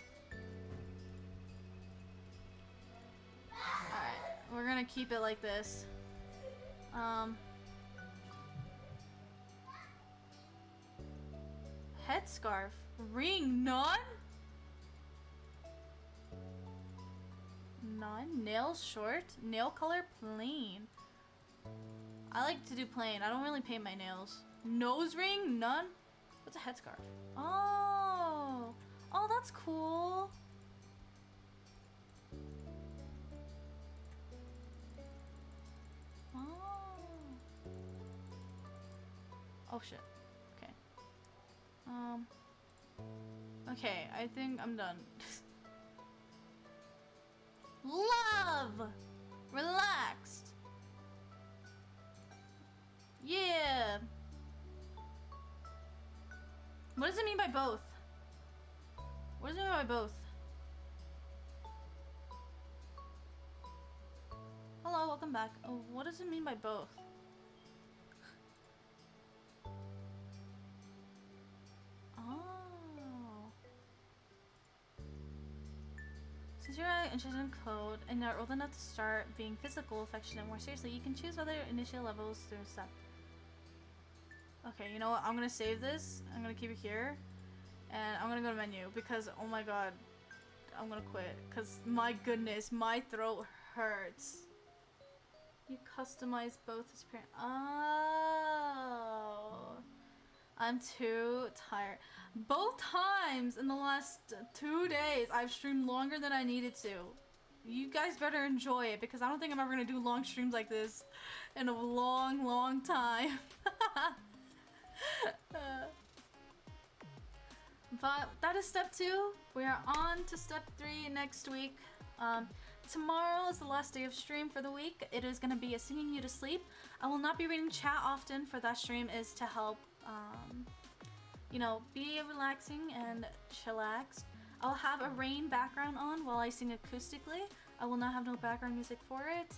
Alright, we're gonna keep it like this. Headscarf. Ring. None? None. Nails short. Nail color plain. I like to do plain. I don't really paint my nails. Nose ring. None. What's a headscarf? Oh. Oh, that's cool. Oh. Oh shit. Okay. Okay, I think I'm done. Love! Relaxed. Yeah. What does it mean by both? What does it mean by both? Hello, welcome back. Oh, what does it mean by both? Since you're interested in code and are old enough to start being physical, affectionate more seriously, you can choose whether initial levels through a step. Okay, you know what? I'm gonna save this. I'm gonna keep it here. And I'm gonna go to menu because, oh my god, I'm gonna quit. Because, my goodness, my throat hurts. You customize both his parents. Oh. I'm too tired. Both times in the last 2 days, I've streamed longer than I needed to. You guys better enjoy it because I don't think I'm ever gonna do long streams like this in a long, long time. But that is step 2. We are on to step 3 next week. Tomorrow is the last day of stream for the week. It is gonna be a singing you to sleep. I will not be reading chat often for that stream is to help you know, be relaxing and chillaxed. I'll have a rain background on while I sing acoustically. I will not have no background music for it.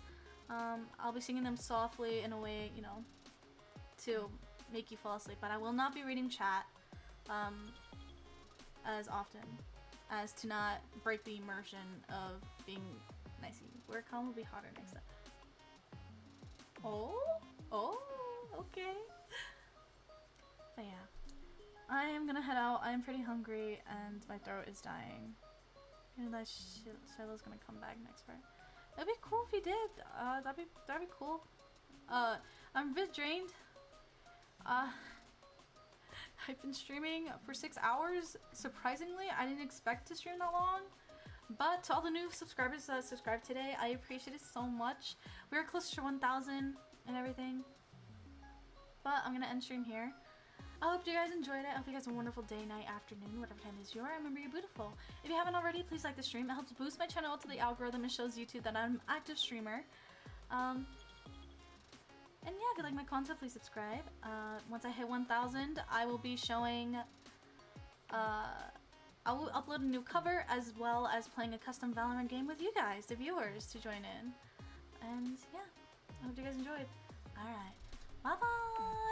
I'll be singing them softly in a way, you know, to make you fall asleep. But I will not be reading chat as often as to not break the immersion of being nicey. Where calm will be hotter next time. Oh, okay. But yeah. I am gonna head out. I am pretty hungry and my throat is dying. And that Shiloh's gonna come back next part. That'd be cool if he did. That'd be cool. I'm a bit drained. I've been streaming for 6 hours. Surprisingly, I didn't expect to stream that long. But to all the new subscribers that subscribed today, I appreciate it so much. We are close to 1,000 and everything. But I'm gonna end stream here. I hope you guys enjoyed it. I hope you guys have a wonderful day, night, afternoon, whatever time it is you are. Remember, you're beautiful. If you haven't already, please like the stream. It helps boost my channel to the algorithm and shows YouTube that I'm an active streamer. And yeah, if you like my content, please subscribe. Once I hit 1,000, I will be showing... I will upload a new cover as well as playing a custom Valorant game with you guys, the viewers, to join in. And yeah, I hope you guys enjoyed. Alright, bye-bye!